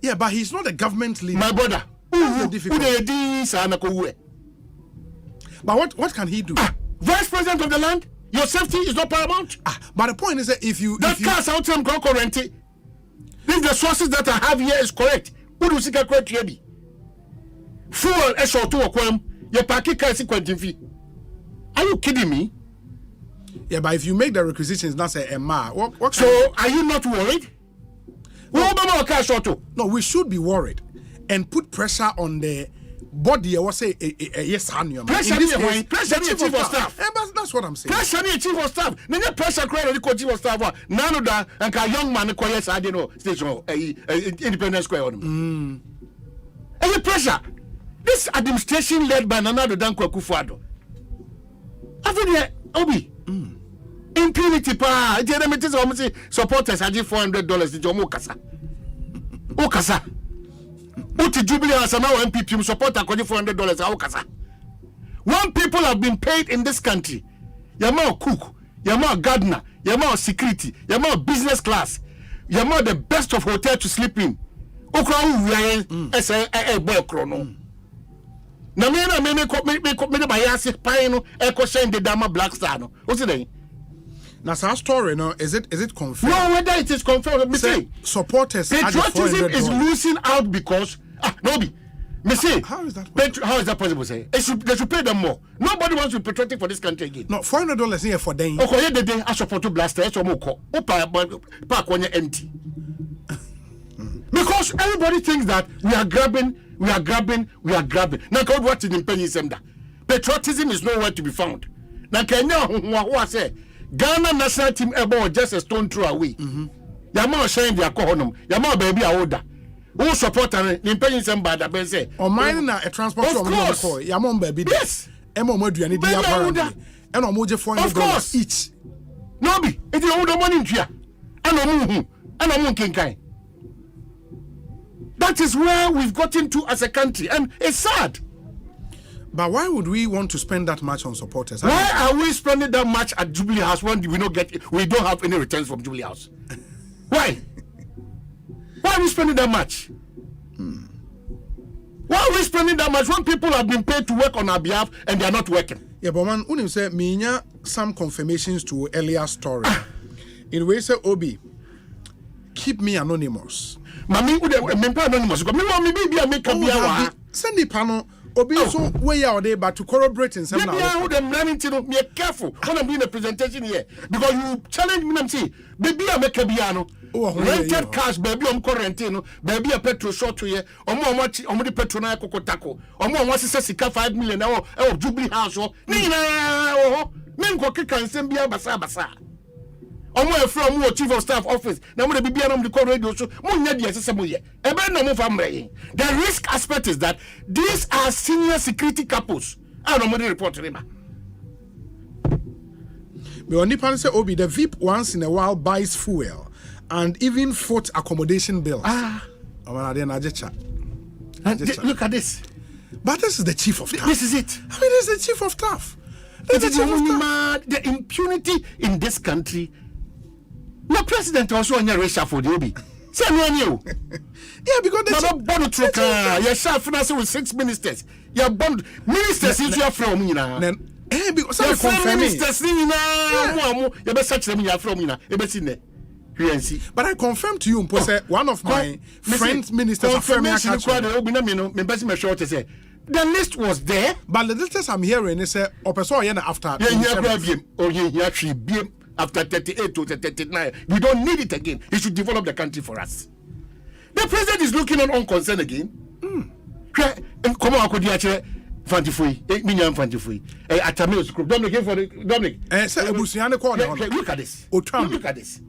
S1: Yeah, but he's not a government leader.
S3: My brother.
S1: But what can he do?
S3: Vice president of the land, your safety is not paramount.
S1: But the point is that if you
S3: cars out them currency, if the sources that I have here is correct, who do seek a correct ready? Fuel a short to a quam, your parking car is fee. Are you kidding me?
S1: Yeah, but if you make the requisitions, not say Emma, what
S3: so are you not worried?
S1: No, we should be worried and put pressure on the body. I was say yes,
S3: pressure the chief of staff.
S1: That's what I'm saying.
S3: Pressure the chief of staff. Then pressure the chief of staff. None of that and a young man yes, I don't know station Independence Square on him. Any pressure. This administration led by Nana Dankwa Kufuado. After the Obi. Impunity pa. The supporters had $400 to Jomo Kasa. Okasa. Uti Jubilee as now MPP supporter $400 Okasa. When people have been paid in this country, Yama cook, Yama gardener, Yama security, Yama business class, Yama the best of hotel to sleep in. Okra as a boy chrono. Na me bayasi paino Ekosiise the Dama Black Star no. What's it?
S1: Now, our story no is it confirmed?
S3: No, whether it is confirmed. Me say
S1: supporters.
S3: Patriotism is losing out because Nobi. Me say
S1: how is that?
S3: How is that possible? Say they should pay them more. Nobody wants to be patriotic for this country again.
S1: No, $400 here for them.
S3: Okay, the day I support to blaster. That's what ko. Park when you're empty. Because everybody thinks that we are grabbing. Now, God, what is in penny sender? Patriotism is nowhere to be found. Now, Kenya, who say Ghana national team about just a stone throw away. Yama sharing their cohonum. Yama baby older. Who support and in penny sender that say
S1: or mine a transport from Yama baby.
S3: Yes.
S1: Emo Modu and and omoje $400 each.
S21: No be, it's the older money in here. And that is where we've gotten to as a country, and it's sad.
S1: But why would we want to spend that much on supporters?
S21: Why are we spending that much at Jubilee House when we don't have any returns from Jubilee House? Why? Why are we spending that much? Why are we spending that much when people have been paid to work on our behalf and they are not working?
S1: Yeah, but man, when you say minya some confirmations to earlier story, in way say Obi, keep me anonymous.
S21: Mami, anonymous.
S1: Send the panel. Obi so way out there, but to corroborate in some.
S21: Maybe I would have learning to be careful when I'm doing a presentation here because you challenge me. I'm saying, baby, I make a piano. Rented cars, baby, I'm quarantine. Baby, a petrol short to you. I'm the petrol na kokotako. I'm sika 5 million. Oh, Jubilee House. Nina, men go kick and send me a basa. I'm from chief of staff office. Now I'm the BBM the radio show. The risk aspect is that these are senior security couples. I don't know report to them.
S1: But on the say Obi, the VIP once in a while buys fuel and even fought accommodation bills.
S21: Look at this.
S1: But this is the chief of staff.
S21: This is it.
S1: I mean, this is the chief of staff.
S21: The impunity in this country. No president also on your reshuffle, Obi. Say no you.
S1: Yeah, because
S21: the you're shuffling with 6 ministers. You're bond ministers is your from you now.
S1: Because
S21: ministers you best search them you from you now.
S1: But I confirm to you, one of my friends ministers
S21: the list was there,
S1: but the latest I'm hearing is after
S21: after 38 to 39. We don't need it again. He should develop the country for us. The president is looking on concern again. Come on, could you actually Fantifui, 8 million Fantifui. At a meal group. Dominic, look at this. Look at this.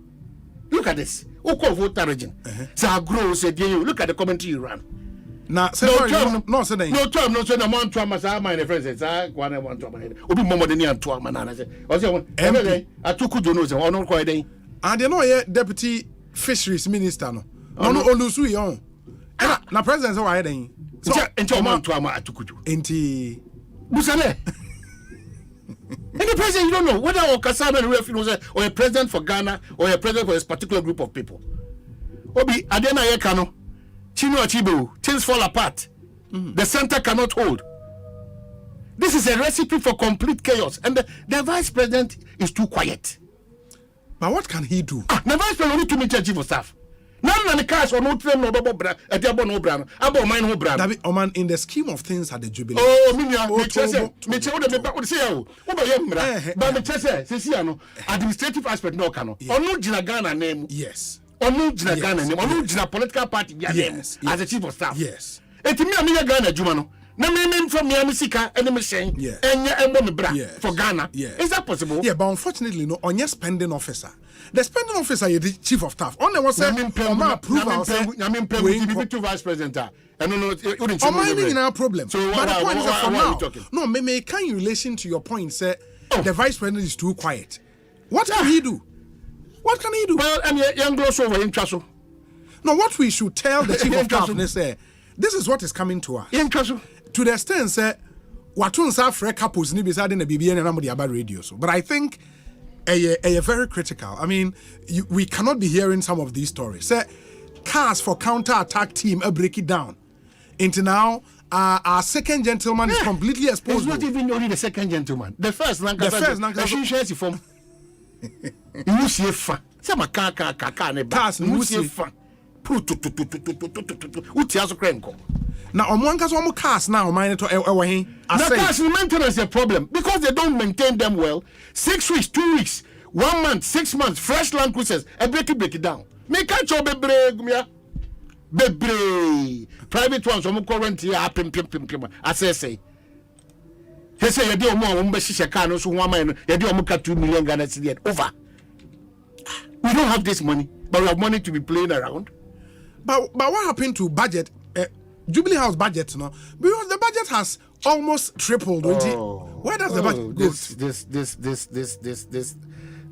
S21: Look at this. Who call voter region? So grow said you look at the commentary you ran.
S1: Now,
S21: no term, no amount to my friends. I want to Obi Momo than you to Manana. I took you know, or no quite day.
S1: And you know, deputy fisheries minister. No, Olusui on. Now, president, so I then. So,
S21: and your man to Ama took you.
S1: Inti
S21: Busale. And the president, you don't know whether or Kasana or a president for Ghana or a president for this particular group of people. Obi Adena Yekano. Chino Achibu, things fall apart. The center cannot hold. This is a recipe for complete chaos, and the vice president is too quiet.
S1: But what can he do?
S21: The vice president only to meet chief of staff. None of the cars or no train no brand. About mine no brand.
S1: David Oman, in the scheme of things at the Jubilee.
S21: Oh, administrative aspect no cano. Or no Ghana name.
S1: Yes.
S21: Ghana political party as a chief of staff.
S1: Yes.
S21: And to me, I'm Ghana Jumano. Na me from Yamisika and me saying, for Ghana. Is that possible?
S1: Yeah, but unfortunately, no, on your spending officer. The spending officer is the chief of staff. On the one side,
S21: two vice president.
S1: Problem.
S21: So
S1: but the point is that for now, no, me can in relation to your point, say the vice president is too quiet. What can he do? What can he do?
S21: Well, and young gloss over in Trasso.
S1: No, what we should tell the chief of staff is say, this is what is coming to us. To the extent, say, what one say for couples ni beside in the BBN and the about radio. So, but I think a very critical. I mean, we cannot be hearing some of these stories. Say, cars for counter-attack team break it down. Into now, our second gentleman is completely exposed.
S21: It's not even only the second gentleman. The first, she from. You see fa. Some car ne ba. You see fa.
S1: Now, on one case, one cars now, mine to
S21: the cars maintenance is a problem because they don't maintain them well. 6 weeks, 2 weeks, 1 month, 6 months, fresh land cruisers, break it down. Make catch your bebre. Private ones, some current here, as I say. He say, you do more, so 1 million, you do 2 million Ghana cedi over. We don't have this money, but we have money to be playing around.
S1: But what happened to budget? Jubilee House budget, no? Because the budget has almost tripled. Where does the budget go?
S3: This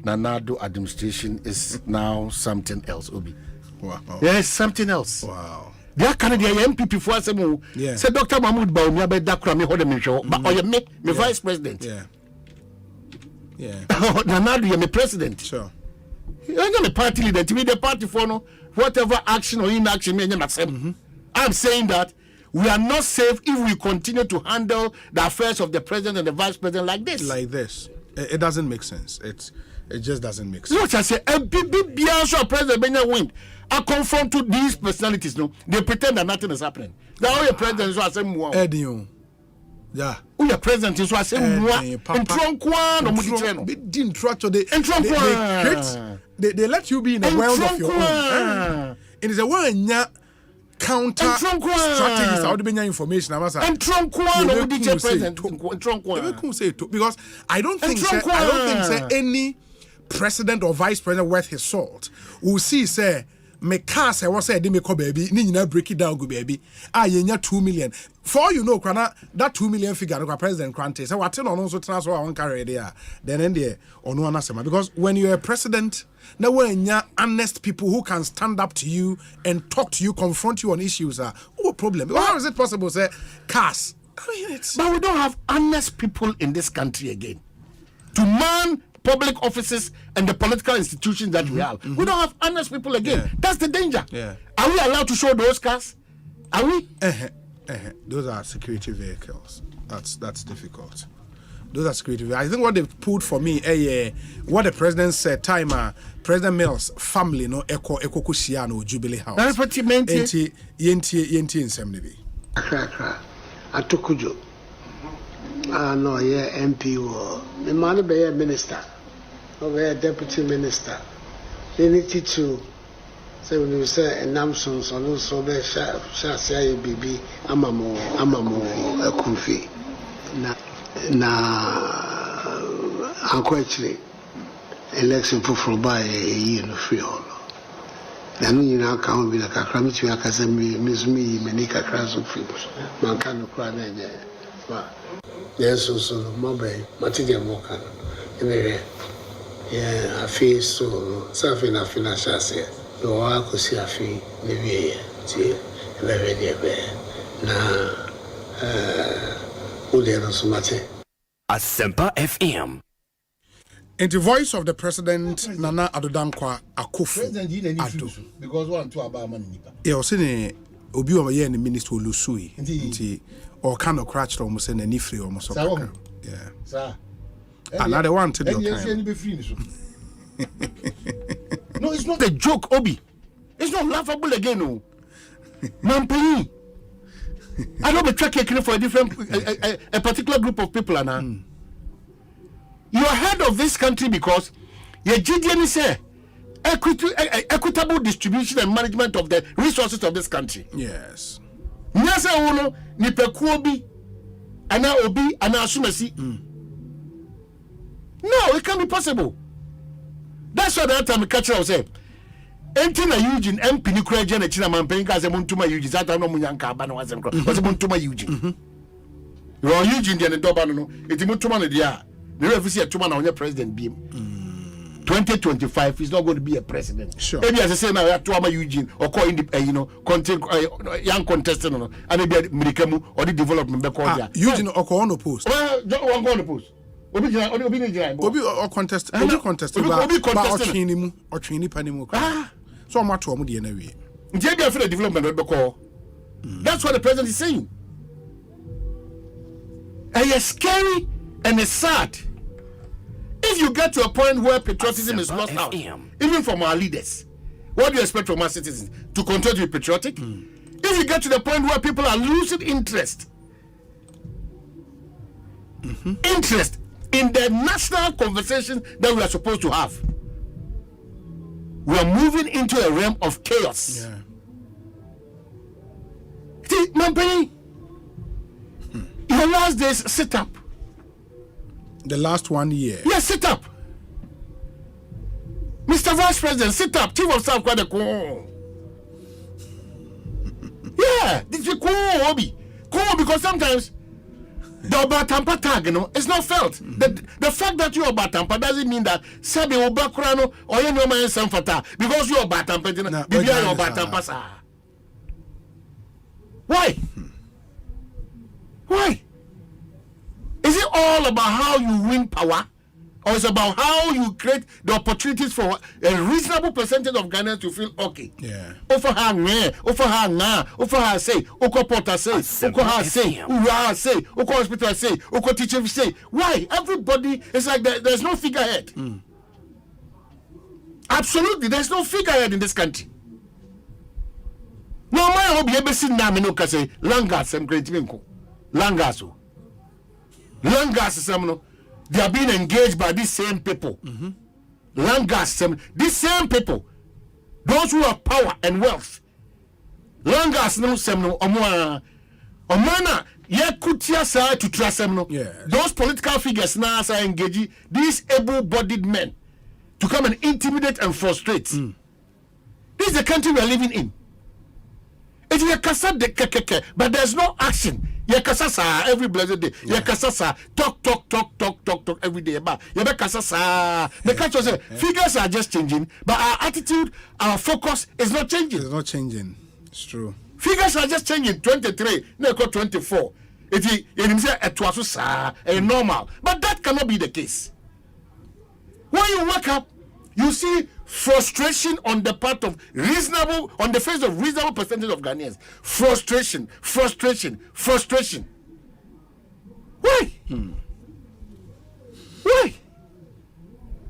S3: Nanado administration is now something else, Obi.
S1: Wow.
S3: Yes, something else.
S1: Wow.
S3: They are kind of the MPP for us. Say Dr. Mahmoud Baumia be dakra me hold me show. But or me vice president.
S1: Yeah.
S3: Nanado you me president.
S1: Sure.
S3: I'm not a party leader. To be the party for no whatever action or inaction me I'm saying that we are not safe if we continue to handle the affairs of the president and the vice president like this.
S1: It doesn't make sense. It just doesn't make sense.
S3: What I say, MPP President Benjamin win. I confront to these personalities. No, they pretend that nothing is happening. Now your president is saying more.
S1: Yeah.
S3: Who your president is saying more. In Tronkwan or Mudicheno.
S1: They let you be in the world of your own. It is a one counter strategies. How do you information?
S3: And Tronkwan or Mudicheno president.
S1: Because I don't think any president or vice president worth his salt will see say me car say what say me ko baby ni nyina break it down go baby yenya 2 million for you know krana that 2 million figure no president grant say what no so tena so I won carry there then end there ono anasema because when you're a president now when you honest people who can stand up to you and talk to you, confront you on issues no problem. How is it possible say cars?
S3: But we don't have honest people in this country again to man public offices and the political institutions that we have. We don't have honest people again. That's the danger. Are we allowed to show those cars? Are we?
S1: Those are security vehicles. That's difficult. Those are security vehicles. I think what they put for me, what the president said, President Mills' family, no Eko Kusiano Jubilee House.
S3: That's what he meant.
S1: Yenti in Semnibi.
S4: Atukujo. No, MP or the man be a minister. Over a deputy minister. They need to say when you say a Namson, so also be Shassia BB, Amamo, a Kufi. Uncle actually election for by a year no free hall. Then you now can't be like a cram to your cousin, Miss Me, Manika Crass of Films. Man can't cry. Yes, so mobile, material mocha. Yeah, I feel so. Something I feel as I say. No, I could see a fee, maybe see, very dear. Now,
S5: Asempa FM.
S1: In the voice of the president, Nana Adodankwa Akufo.
S3: President, because one to about money.
S1: Yeah, saying Obi over here in the minister Lusui. Or kind of cratched almost in any free almost. Yeah.
S3: Sir.
S1: Another one to do.
S3: No, it's not a joke, Obi. It's not laughable again, no. Mampini. I don't be tracking for a different, a particular group of people, now. You are head of this country because your GDN say equitable distribution and management of the resources of this country.
S1: Yes.
S3: Nyasa uno ni pekuobi ana obi ana asumasi. No, it can't be possible. That's why that time catcher was say. Enti na Eugene MP ni kura je na china mampen ka se montuma Eugene that time no munyanka aba na wasem kro. Was montuma Eugene. Ro Eugene de ne doba no eti montuma ne dia. The refuse atuma na onye president biem. 2025 is not going to be a president.
S1: Sure.
S3: Maybe as I say now, we have to Eugene or call in the young contestant, and maybe Mirikamu or the development.
S1: Eugene or on the post.
S3: Well, one go on the post. Obi
S1: or contest. Obi contest. Obi contest. Or Trini Panimu. So much to Omudi anyway.
S3: Maybe I feel a development. That's what the president is saying. And it's scary and it's sad. If you get to a point where patriotism is lost out, even from our leaders, what do you expect from our citizens? To continue to be patriotic? If you get to the point where people are losing interest in the national conversation that we are supposed to have, we are moving into a realm of chaos.
S1: Yeah.
S3: See, Mampeni, your last days, sit up.
S1: The last 1 year.
S3: Yes, sit up. Mr. Vice President, sit up. Chief of Staff, yeah, this is cool, Obi. Cool, because sometimes The Obatampa tag, it's not felt. The fact that you're Obatampa doesn't mean that Sabi Obakrano or you know my Sanfata because you're Obatampa. Why? Why? Is it all about how you win power? Or it's about how you create the opportunities for a reasonable percentage of Ghanaians to feel okay?
S1: Yeah.
S3: Over her say, Oko Porter say, Oko her say, Ura say, Oko hospital say, Oko teacher say. Why? Everybody is like there's no figurehead. Absolutely, there's no figurehead in this country. No, my hobby ever seen Namino say Langas and Great Minko. Langaso. Langas is they are being engaged by these same people. Langas, these same people, those who have power and wealth. Langas no semno omana ye kutia sa to trust them no. Those political figures now are engaging these able-bodied men to come and intimidate and frustrate. This is the country we are living in. It's a kasa de kekeke, but there's no action. Ye kasasa every blessed day. Ye kasasa talk every day. But ye be kasasa. The country say figures are just changing, but our attitude, our focus is not changing.
S1: It's not changing. It's true.
S3: Figures are just changing. 23, no 24. It's normal, but that cannot be the case. When you wake up, you see frustration on the part of on the face of reasonable percentage of Ghanaians. Frustration. Why? Why?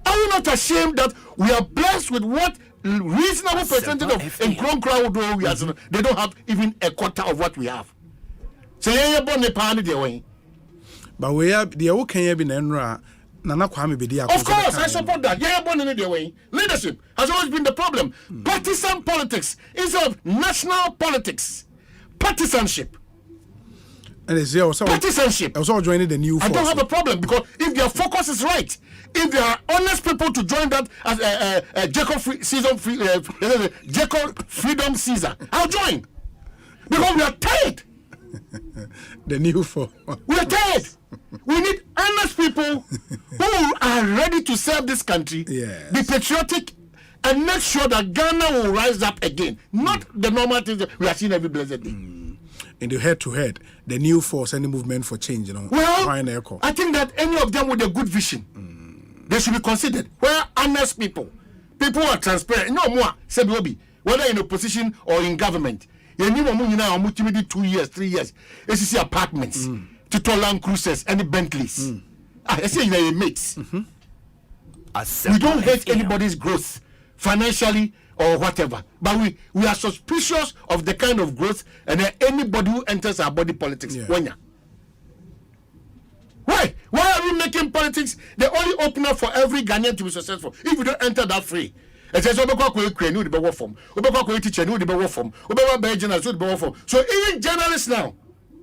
S3: Are you not ashamed that we are blessed with what reasonable percentage of in crowd they don't have even a quarter of what we have? So
S1: but we are the okay be Nana Kwame Bedia.
S3: Of course, I support that. Yeah, born in the way. Leadership has always been the problem. Partisan politics instead of national politics. Partisanship.
S1: And it's also
S3: partisanship.
S1: I was all joining the new force.
S3: I don't have a problem because if their focus is right, if there are honest people to join that as Jacob Freedom Caesar, I'll join. Because we are tired.
S1: The new force.
S3: We are tired. We need honest people who are ready to serve this country, be patriotic, and make sure that Ghana will rise up again. Not the normal things that we are seeing every blessed day.
S1: In the head-to-head, the new force and the movement for change,
S3: Well, I think that any of them with a good vision, they should be considered. Where honest people who are transparent, no more, whether in opposition or in government. You need 2 years, 3 years. SCC apartments, to Land Cruisers, and Bentleys. I say you're mates. We don't hate anybody's growth, financially or whatever. But we are suspicious of the kind of growth and anybody who enters our body politics. Why? Why are we making politics the only opener for every Ghanaian to be successful? If you don't enter that free. It says so even journalists now,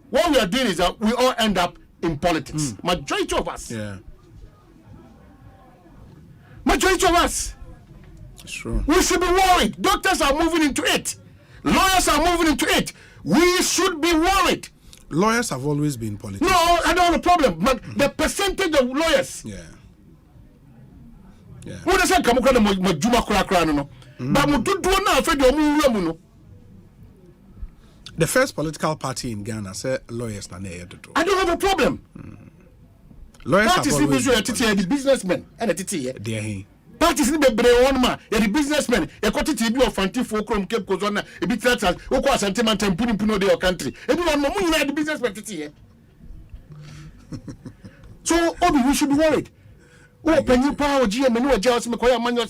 S3: what we are doing is that we all end up in politics. Majority of us. Majority of us.
S1: Sure.
S3: We should be worried. Doctors are moving into it. Lawyers are moving into it. We should be worried.
S1: Lawyers have always been politics.
S3: No, I don't have a problem. But the percentage of lawyers. What does that come across
S1: the first political party in Ghana said lawyers are I
S3: don't have a problem.
S1: Lawyers have
S3: always been the businessmen and the parties in the Breonma, the businessmen, a quantity of Fanti Fulcrum, Cape Cozona, a bit of Asante and Puno de your country. Everyone, the businessmen. So, we should be worried. Open you power, GM, and no jealous McCoy Manuel.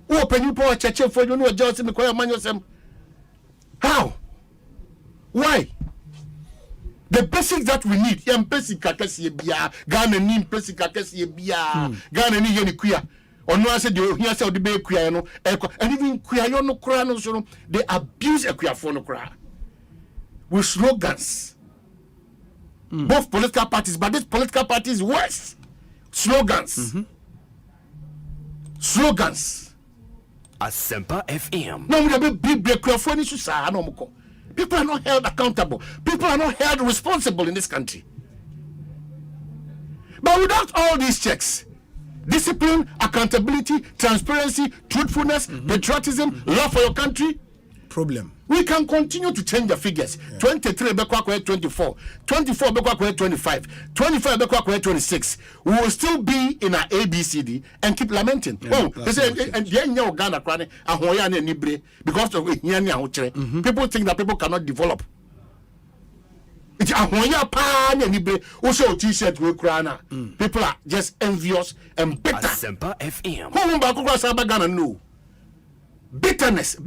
S3: Open you power, Church for you, no jealous McCoy Manuel. How? Why? The basics that we need, basic Kakasi Bia, Ghana need basic Kakasi Bia, Ghana need any queer. Or no, I said, you hear the baby queer, and even queer, no crown, they abuse a queer phone with slogans. Both political parties, but this political party is worse. Slogans. Slogans.
S5: Asempa FM.
S3: No, we have a big phone issues. People are not held accountable. People are not held responsible in this country. But without all these checks, discipline, accountability, transparency, truthfulness, patriotism, love for your country,
S1: problem.
S3: We can continue to change the figures. 23 bekwa 24, 24 bekwa 25, 25 bekwa 26. We will still be in our ABCD and keep lamenting. They say and the Ghana crane ahoya na nibre because of people think that people cannot develop. It's ahoya pa na nibre also t-shirt we krana. People are just envious and bitter.
S5: Asempa FM.
S3: Who ba ko Saba Ghana no. Bitterness.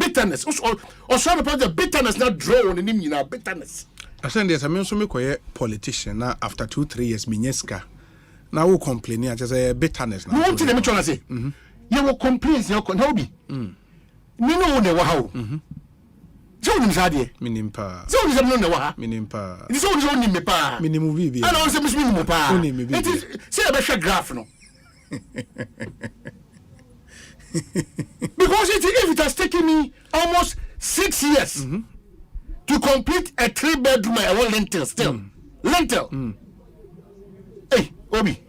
S3: Also the bitterness not drawn in him, bitterness.
S1: I said there's a man so make a politician now after 2-3 years minyeska. Now we complain here just a bitterness now.
S3: You want to let me try to say? You will complain you can help me. Me no ne wa how. So nim sade.
S1: Minimpa.
S3: So nim no ne wa.
S1: Minimpa.
S3: It is so nim me pa.
S1: Minimu bibi.
S3: I don't say minimum pa. It is say a better graph no. Because if it has taken me almost 6 years to complete a 3-bedroom and 1 lentil still. Lentil. Hey, Obi.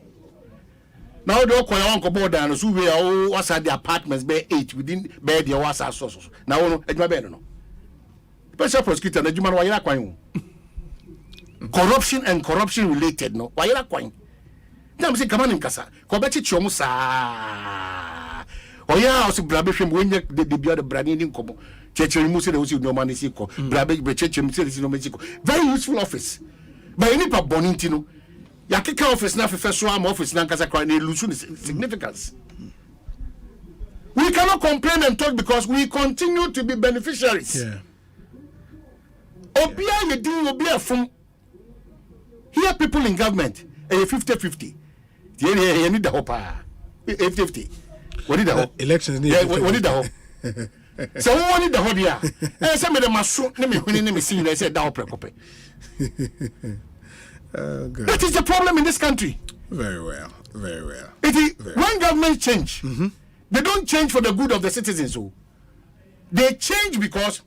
S3: Now the Okoya Uncle Bodan, so we are what's at the apartments by 8 within bed your was our sources. Now at my bed no. Special prosecutor, the Juman Wayla Quine. Corruption and corruption related, no. Wayla Quine. Now say come on in Casa. Kobechi Chomusa. Oh yeah, also Brabishim when the Branding in Cobo. Church Musi was no money seco. Brabish Church Musi no Mexico. Very useful office. By any pa Bonintino. Yakika office now first swam office Nankasa crying illusion significance. We cannot complain and talk because we continue to be beneficiaries.
S1: Yeah.
S3: Obia you do Obia from here people in government 50-50. You need the hope 50-50. What did the
S1: elections need?
S3: Yeah, what did the hope? So who wanted the whole year? And some of them are so let me see they said that preoccupy. That is the problem in this country.
S1: Very well.
S3: It is when government change, they don't change for the good of the citizens. So they change because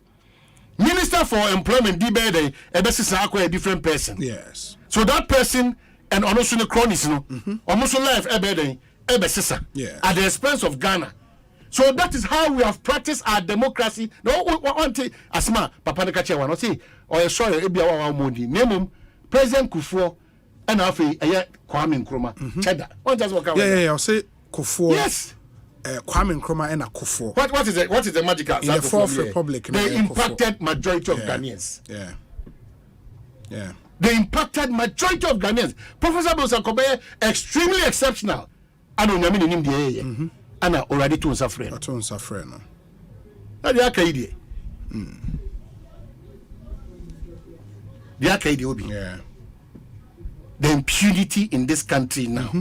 S3: Minister for Employment Dibede a different person.
S1: Yes.
S3: So that person and also the cronies, almost life
S1: yeah.
S3: At the expense of Ghana. So that is how we have practiced our democracy. No, one thing, Asma, Papa Nakache, one say, or sorry, Ebia Modi, name President Kufuor, and Afi, Kwame Nkrumah, Cheddar. What does what
S1: Yeah, I'll say Kufuor.
S3: Yes.
S1: Kwame Nkrumah and Kufuor.
S3: What is the magical?
S1: In the Fourth Republic,
S3: they impacted majority of Ghanaians.
S1: Yeah.
S3: They impacted majority of Ghanaians. Professor Bonsu extremely exceptional. I don't know in the area. And already to suffer.
S1: To suffer, no.
S3: They are Kaidi. They are Kaidi Obi.
S1: Yeah.
S3: The impunity in this country now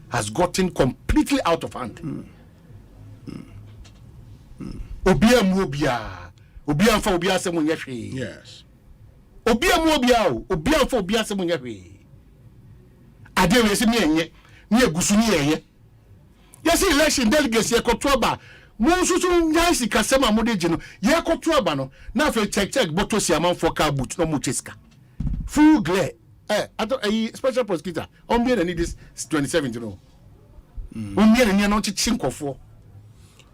S3: has gotten completely out of hand. Obia Mobia. Obia for Obia Semunyashi.
S1: Yes.
S3: Obia Mobia. Obia for Obia Semunyashi. I didn't see me near Gusuni. Yes, election delegates Yakotuaba. Monsu Yansi Kasema Modejino, Yakotuaba no. Now for check Botosi amount for car boot, no mucheska. Full glare. I thought a special prosecutor. On me and this 27, you know. On me and you're not chinko for.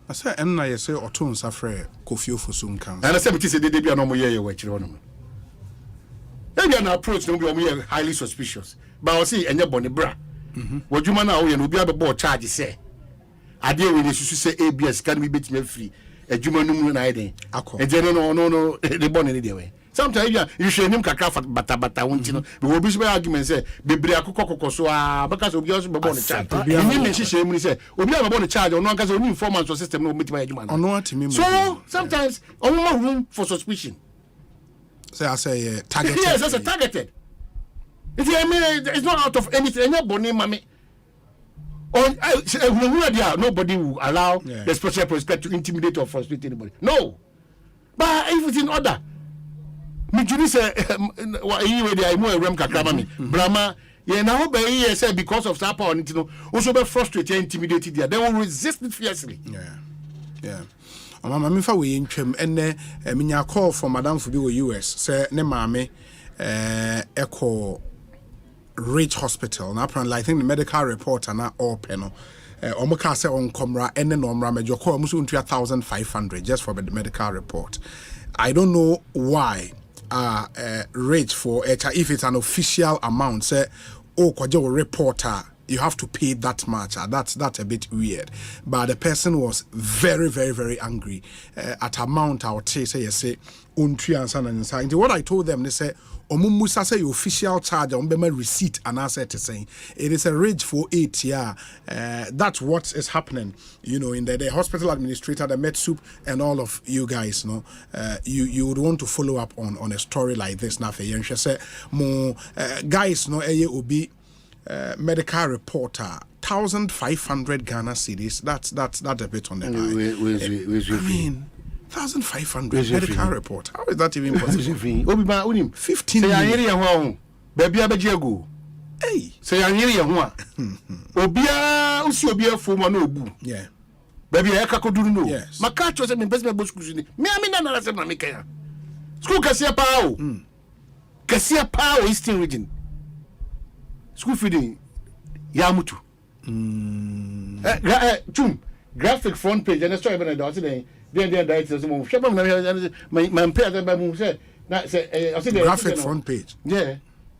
S1: I said, and I say, or tone suffer, Kofio for soon comes.
S3: And I said, it is a debut no more year, which you know. Maybe an approach no be highly suspicious. But I'll see, and your bonny bra. What you man now, you know, be able to charge, say. I deal with this, you say ABS can be bit me free. A Jumanum Nide. A general, no, the bonnet anyway. Sometimes you should name Kaka Bata, won't you know? The will argument say, Bibria Cococosoa, because of yours, but on the charge. She say, we have a charge or not because only 4 months or system no meet my human.
S1: Or not to me.
S3: So sometimes, only more room for suspicion.
S1: So I say, targeted.
S3: Yes, that's a targeted. It's not out of anything. Any bonnet, mammy. Nobody will allow the special prosecutor to intimidate or frustrate anybody. No. But if it's in order, me say, Brahma, say because of Sapa or anything, also be frustrated and intimidated there. They will resist it fiercely.
S1: Yeah. Mama, if we in Chem and a call from Madame Fubi US, say, ne mame, echo Ridge Hospital. Now, apparently, I think the medical report are not all panel. Omoka say on Comra and then Omra Major call 1,500 just for the medical report. I don't know why Ridge for if it's an official amount, say, oh, Kwajo reporter. You have to pay that much. That's a bit weird. But the person was very, very, very angry at amount I would say yes, and what I told them, they said, Omumusa say your official charge on my receipt and asset is saying it is a Ridge for 8 years. That's what is happening, in the hospital administrator, the med soup, and all of you guys, you would want to follow up on a story like this. Now, you say more guys, will be. Medical reporter 1,500 Ghana cedis. That's a bit on the high. I mean, 1,500 medical reporter. How is that even possible? 15 million. Hey,
S21: say I hear you. Obia, Obia for Manobu.
S1: Yeah,
S21: baby, I can't do no.
S1: Yes,
S21: my cat was in business book. Me, I mean, school Cassia Pao. Cassia Pao Eastern region. School feeding Yamutu. Graphic front page, and I saw even a today. Then died my employer by Moon said,
S1: graphic front page.
S21: Yeah,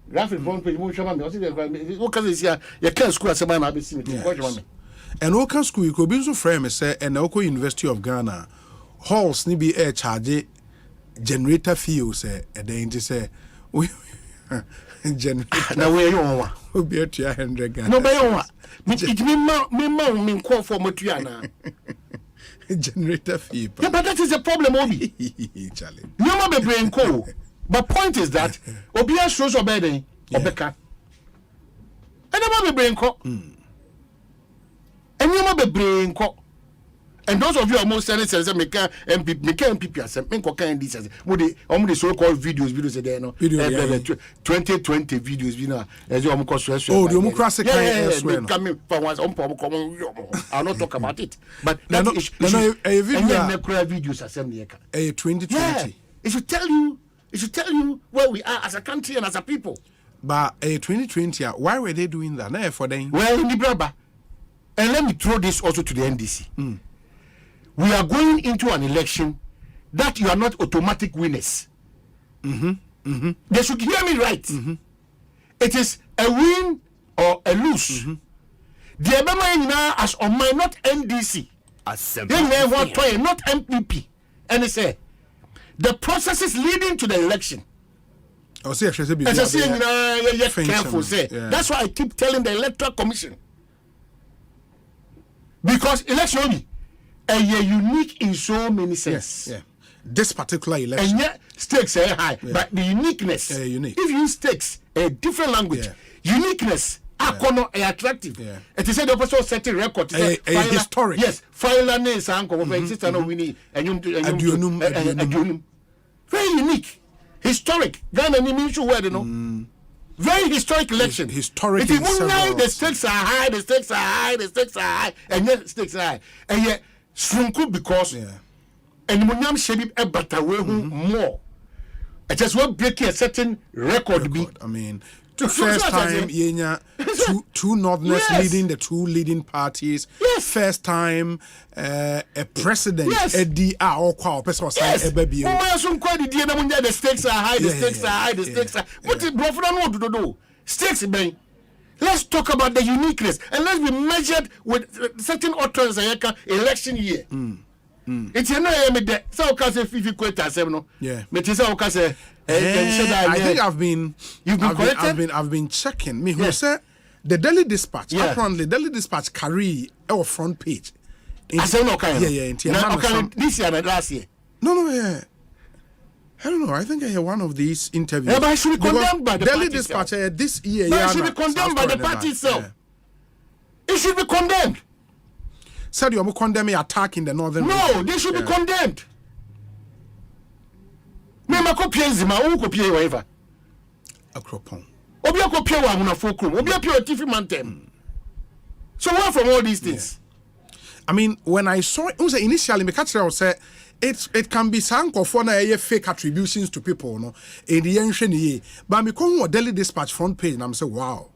S21: graphic front page. What can this year? You can't school as a man. I'll be seeing it.
S1: And Oka school, you could be so frame, say, and Oko University of Ghana halls, nibi air charge generator fee, say, and then they say, we. Generator.
S21: Now where you are?
S1: Will be at 100 Ghana.
S21: No, but me call for Motiana.
S1: Generator fee.
S21: Yeah, but that is the problem, Obi.
S1: Charlie.
S21: You might be brain cool. But point is that Obia shows your bedding or Becca. And I might be brain cool. And you might be brain cool. And those of you are most senators and make MPP as make this as would the so-called videos there no 2020 videos as you almost
S1: oh the democracy
S21: coming for once I'll not talk about it but
S1: no
S21: videos assembly
S1: 2020
S21: it should tell you where we are as a country and as a people.
S1: But 2020 why were they doing that for them?
S21: Well, in the brother, and let me throw this also to the NDC. We are going into an election that you are not automatic winners. They should hear me right. It is a win or a lose. The Obama now as on my not NDC. Not MPP. And they say the processes leading to the election.
S1: Careful.
S21: Say that's why I keep telling the Electoral Commission. Because election a unique in so many sense.
S1: Yeah. This particular election.
S21: And yet stakes are high, but the uniqueness.
S1: Unique.
S21: If you stakes a different language, uniqueness, attractive. It is the person setting record.
S1: A historic.
S21: Yes, filer names uncle of existence of winning and very unique, historic. Ghana means you word, very historic election.
S1: Historic.
S21: It is the stakes are high, the stakes are high, and yet stakes are high, and yet. Shrunku because and Munyam Shebib Ebatawe more. It just will break a certain record.
S1: I mean, first time two Northerners leading the two leading parties. First time a president Eddie
S21: the stakes are high, the stakes are high, the stakes are what is want to do? Stakes bang. Let's talk about the uniqueness and let's be measured with certain utterance election year. It's a no so can say 50 quotas, no?
S1: Yeah.
S21: But it's all can say
S1: I think I've been checking. Me who said the Daily Dispatch, apparently Daily Dispatch carry our front page.
S21: I say no kind.
S1: This
S21: year and last year.
S1: No, I don't know. I think I heard one of these interviews.
S21: Yeah, but I should be condemned by the
S1: Daily
S21: party
S1: Dispatch this year.
S21: But it should be condemned by the party itself. It should be condemned.
S1: Said you are condemning attacking the northern.
S21: No, they should be condemned. Me ma copy Zima, who copy whatever.
S1: Akropon.
S21: Obi copy wa muna fokrum. Obi copy Tifi Mantem. So what from all these things?
S1: I mean, when I saw it was initially me catch I said it can be sank for na fake attributions to people, no. In the ancient year, but me come Daily Dispatch front page, and I'm saying, wow.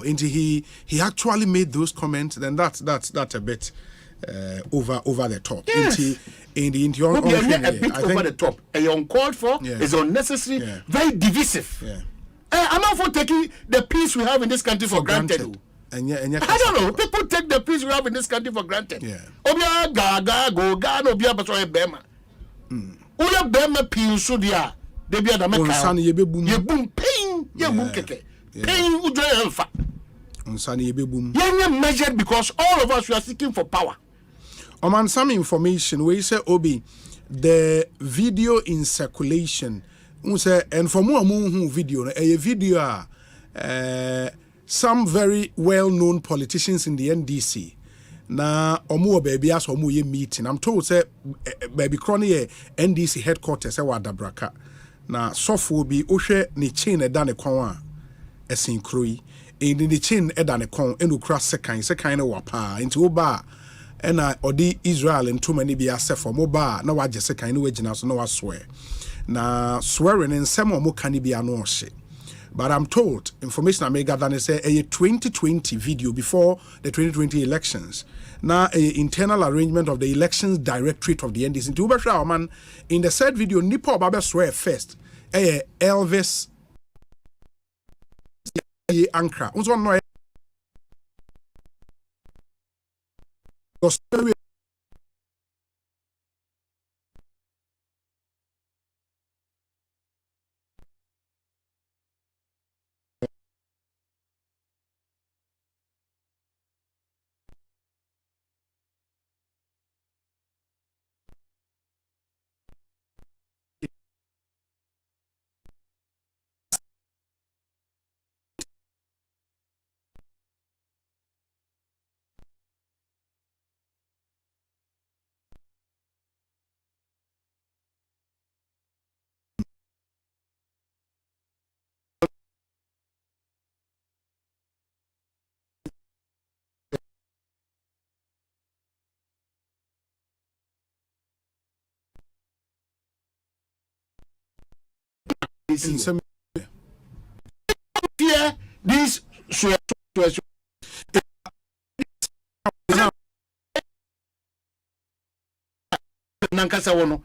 S1: And he actually made those comments. Then that's a bit over the top.
S21: Yes.
S1: In the
S21: a bit over the top. Uncalled for. It's unnecessary. Very divisive. I'm not for taking the peace we have in this country for granted.
S1: And
S21: I don't know. People take the peace we have in this country for granted. Obia gaga go ga no bia beso e bema. Oya bema pinsu dia. De bia da meka. Ye boom pain. Ye boom keke. Pain ujo elfa.
S1: Unsani ye boom.
S21: Ye measured because all of us we are seeking for power.
S1: On some information we say Obi the video in circulation and for more video a video some very well-known politicians in the NDC na omo baby as omo ye meeting. I'm told say baby crony NDC headquarters e wadabraka na sofo bi ohwe ne chain eda ne kon a esin kroi in the chain eda ne kon enu kra sekan na wapa into oba ena odi Israel into many bi asefo moba na waje sekan na wagina so na waswear na swearing in some omo kan bi ano ohye. But I'm told, information I may gather, they say a 2020 video before the 2020 elections. Now, a internal arrangement of the elections directorate of the NDC. Into Ubasha, man, in the said video, Nipo Baba swear first. Elvis Ankara. Also, no.
S21: In some here, this Nankasa wono.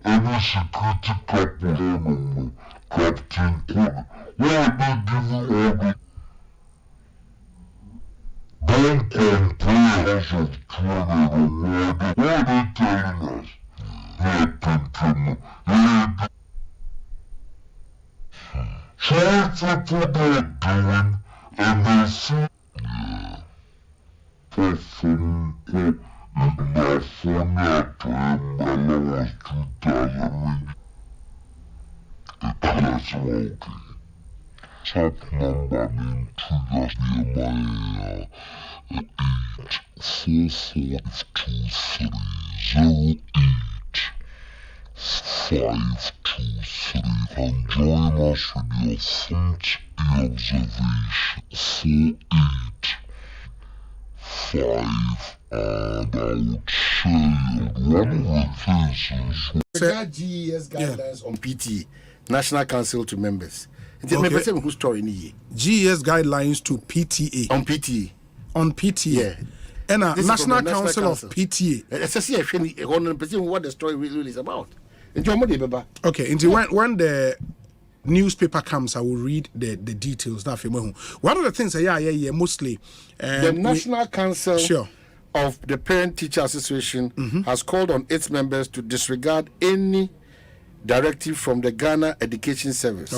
S6: Any security couple, Captain Cook, why they give you all the... Don't complain as of Twitter or what are they telling us? So that's what they're doing, and they see... Perform Cook. California Umbrella was 2000. That's okay. Top number name triggers near my 84423. 0853. Can join us with your thoughts and observation. 48 and I would say one of the things is
S3: that GES guidelines on PTA, National Council to Members.
S1: Okay.
S3: Who's story
S1: GES guidelines to PTA.
S3: On PTA.
S1: On PTA.
S3: Yeah.
S1: And National Council of PTA.
S3: What the story really is about.
S1: Okay, when the newspaper comes, I will read the details. One of the things mostly
S3: the National Council of the Parent Teacher Association has called on its members to disregard any directive from the Ghana Education Service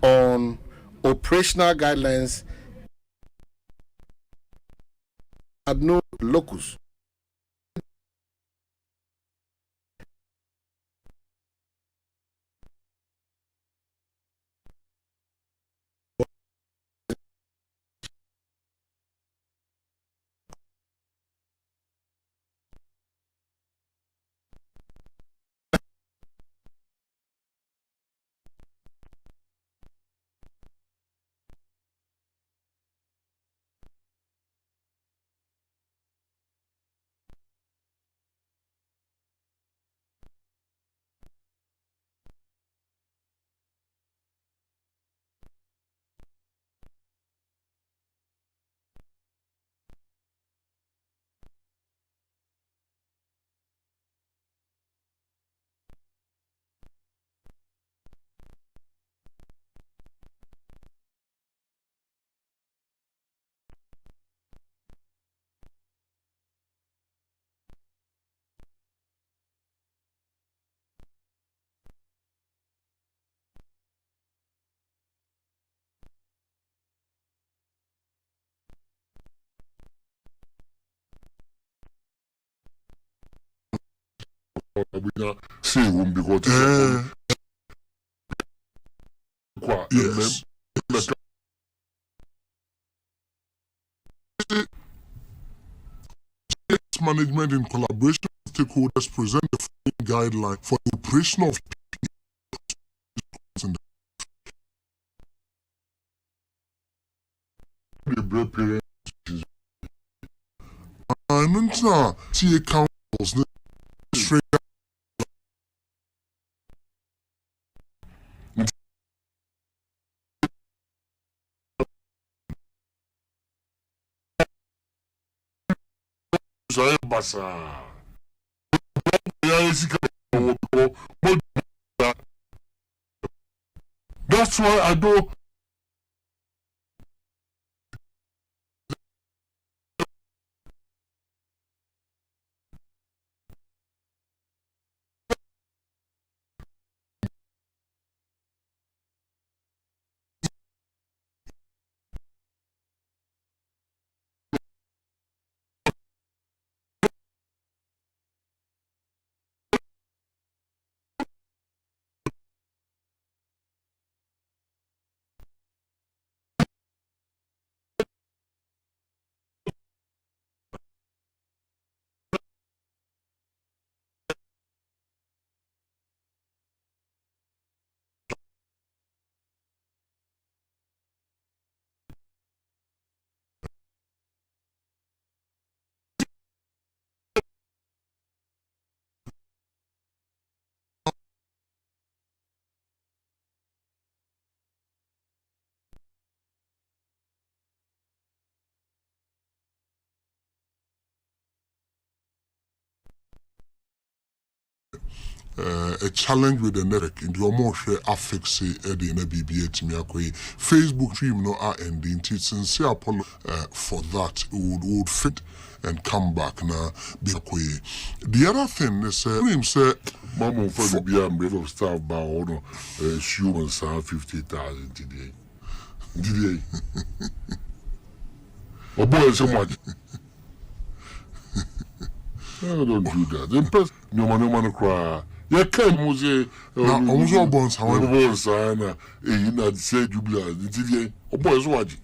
S3: on operational guidelines ad no locus.
S6: Yes. Management in collaboration with stakeholders present the following guideline for the operation of councils that's why I don't. A challenge with the network in the Omanhene affix Eddie and BBA Timiakwe Facebook stream no are ending. Sincere apology for that. It would fit and come back now. The other thing is him say Mama for the BM brave of staff by order humans are 50,000 today. Today. Oh boy, so much. No, don't do that. Impress no man cry. You can't move. Now, also bonds, however, say jubilant. Oh boy, so much.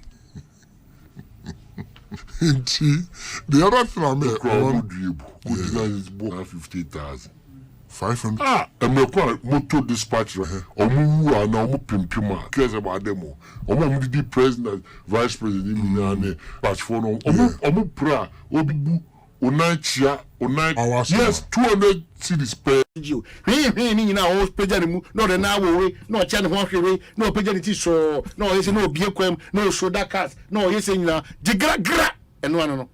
S6: The other thing I mean, is book 50,000. 500. And me quite motor dispatch omu are now pimpima cares about them. Omu the president, vice president, patch for no omu pra obibu onachia onach. Yes, 200 cities per
S21: you. Ni na o pejani mu no the na we no cha ne ho hwere no pejani ti so no yesi no biekwam no shoulder cast no yesi nyina jigra no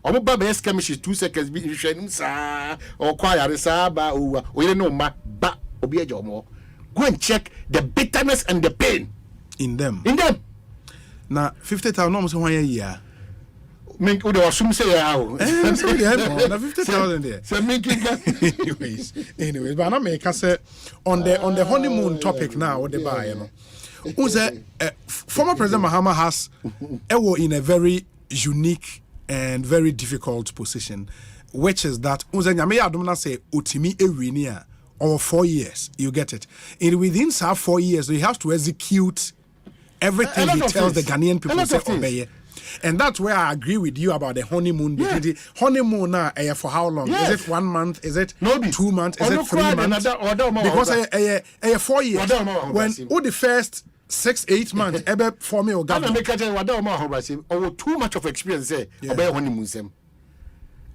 S21: omo ba be skirmish 2 seconds bi hwehwe saa o kwa yare saa ba owa oyere no ma ba obi eje omo go and check the bitterness and the pain
S1: in them
S21: na
S1: 50,000 no mo so hwan ya
S21: make we assume say ya o
S1: na 50,000 there
S21: so make
S1: anyways but na make say on the honeymoon topic now what the buy you know who say former President Mahama has in a very unique and very difficult position, which is that say utimi ewinia or 4 years, you get it. And within 4 years, he has to execute everything he tells the Ghanaian people say obey. And that's where I agree with you about the honeymoon. Yeah. The honeymoon now, for how long? Yes. Is it 1 month? Is it 2 months? Is it 3 months? Because 4 years. When all the first 6-8 months, ebe for me or government.
S21: Too much of experience there. Obey honeymoon sem.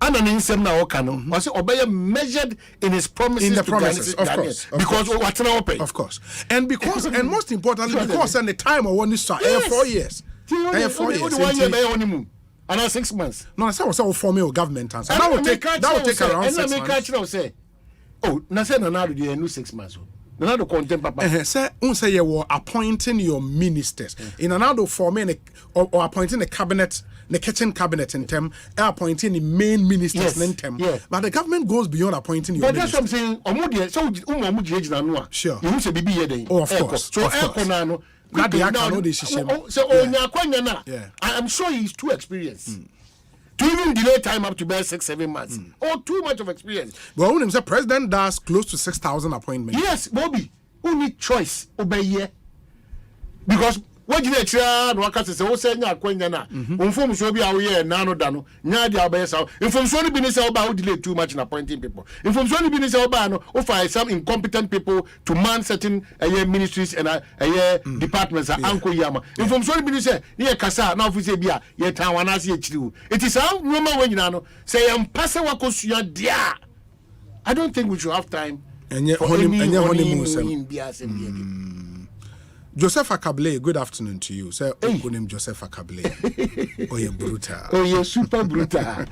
S21: And an insem na okano. Was obey measured in his promises.
S1: In the promises, of course.
S21: Because what's now open.
S1: Of course. And because and most importantly, because and the time of one is 4 years. 4 years.
S21: 1 year by honeymoon. And 6 months.
S1: No, I said was for me or government answer. That will take around 6 months.
S21: And I make say, oh, na say na now do new 6 months. Another content, Papa.
S1: Say you were appointing your ministers in another forming or appointing a cabinet, the kitchen cabinet in term, appointing the main ministers in term. But the government goes beyond appointing your ministers.
S21: But that's what I'm saying. So,
S1: sure.
S21: You say BB.
S1: Oh, of course.
S21: So, I'm sure he's too experienced. To even delay time up to about 6-7 months. Too much of experience.
S1: But when the president does close to 6,000 appointments.
S21: Yes, Bobby. Only choice obey. Because what you try no aka say o say nya akwanya na unfom so bi awoye na no da no nya dia obey say infom so ni bi ni say oba wo delay too much in appointing people. Infom so ni bi ni say oba no o find some incompetent people to man certain ministries and departments anko yama. Infom so ni bi ni say ye kasa na office bi a ye tan wana se ye chiriwo. It is how normal when you know say em pass wakosua dia. I don't think we should have time.
S1: Honeymoon. Joseph Akable, good afternoon to you. Say, good name Joseph Akable. Oh, you're brutal.
S21: Oh, you're super brutal.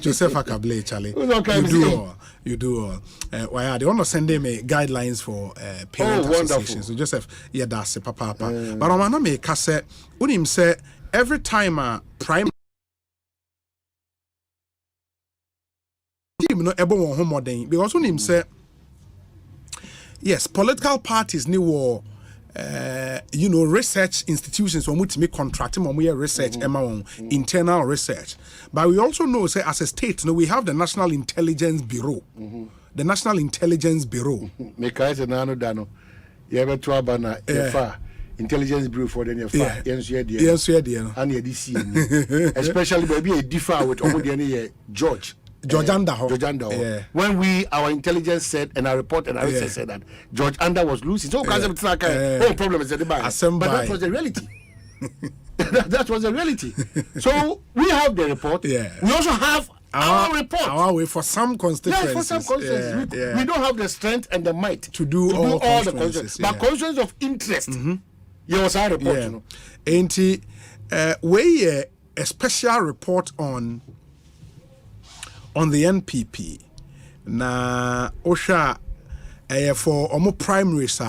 S1: Joseph Akable, Charlie. You do all. Why they want to send them guidelines for parent associations. So Joseph, yeah, that's a papa. But I'm gonna make a say. Unim say every time a prime. No, ebo home more than because unim say yes, political parties need war. Research institutions when we contract when we research internal research. But we also know, say, as a state, we have the National Intelligence Bureau. The National Intelligence Bureau.
S21: Intelligence Bureau for the especially baby a differ with George Under. When our intelligence said and our report and our research said that George Under was losing. So problem is that but that was the reality. that was the reality. So we have the report. We also have our report.
S1: Our way for some constituencies.
S21: For some constituencies. We don't have the strength and the might
S1: to do all the constituencies.
S21: But constituencies of interest. You also have a report.
S1: Ain't we a special report on the NPP na osha for omo primaries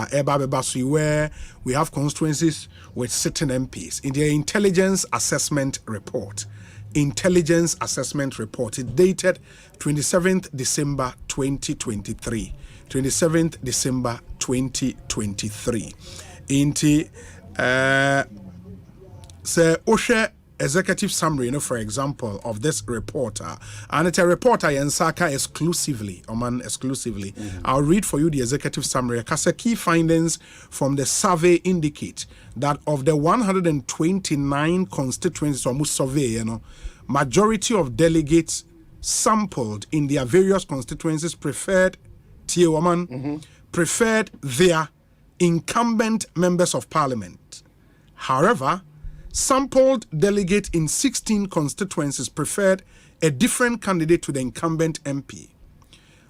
S1: where we have constituencies with sitting MPs in their intelligence assessment report. Intelligence assessment report. It dated 27th December 2023. 27th December 2023. Inti se osha executive summary, for example, of this reporter, and it's a reporter in Saka exclusively, Oman exclusively. I'll read for you the executive summary. Key findings from the survey indicate that of the 129 constituencies, almost survey, majority of delegates sampled in their various constituencies preferred their incumbent members of parliament. However, sampled delegate in 16 constituencies preferred a different candidate to the incumbent MP.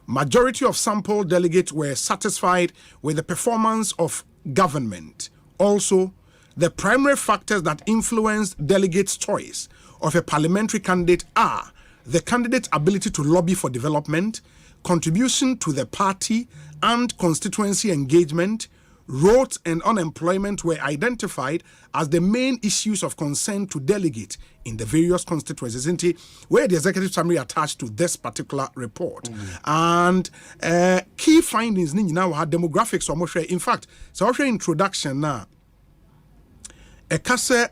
S1: Majority of sampled delegates were satisfied with the performance of government. Also, the primary factors that influenced delegates' choice of a parliamentary candidate are the candidate's ability to lobby for development, contribution to the party and constituency engagement. Roads and unemployment were identified as the main issues of concern to delegate in the various constituencies, where the executive summary attached to this particular report. And key findings now had demographics. In fact, so our introduction now. A kase,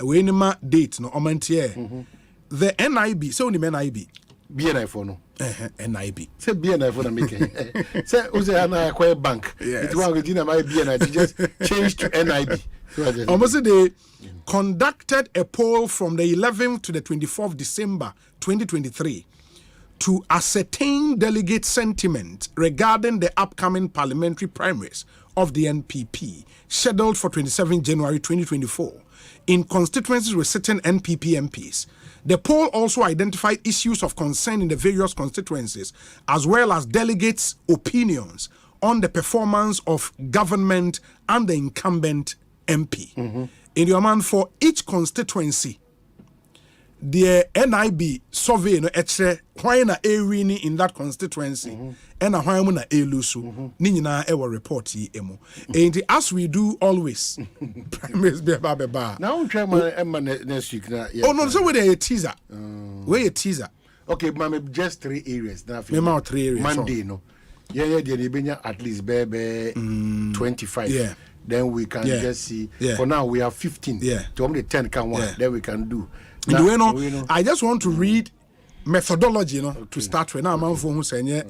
S1: we name date no omantie. The NIB, so only NIB.
S3: BNI for no.
S1: NIB.
S3: Say BNI for the making. Say Osei and acquire bank.
S1: Yes.
S3: It was within my BNI to just change to NIB.
S1: Almost they conducted a poll from the 11th to the 24th December 2023 to ascertain delegate sentiment regarding the upcoming parliamentary primaries of the NPP, scheduled for 27 January 2024, in constituencies with certain NPP MPs. The poll also identified issues of concern in the various constituencies, as well as delegates' opinions on the performance of government and the incumbent MP. In the Oman, for each constituency, the NIB survey why na ewini in that constituency and why na elusu ni nyina e report yi emu. And as we do always, primaries be ba
S3: now try my next week na.
S1: Oh no, so we a teaser. We a teaser.
S3: Okay, mama, just 3 areas now.
S1: Me 3 areas.
S3: Monday no. Yeah, the at least 25.
S1: Yeah.
S3: Then we can just see.
S1: Yeah.
S3: For now we have 15.
S1: Yeah.
S3: To only 10 can one. Then we can do.
S1: Now, I just want to read methodology, to start with. Now, I'm for who say,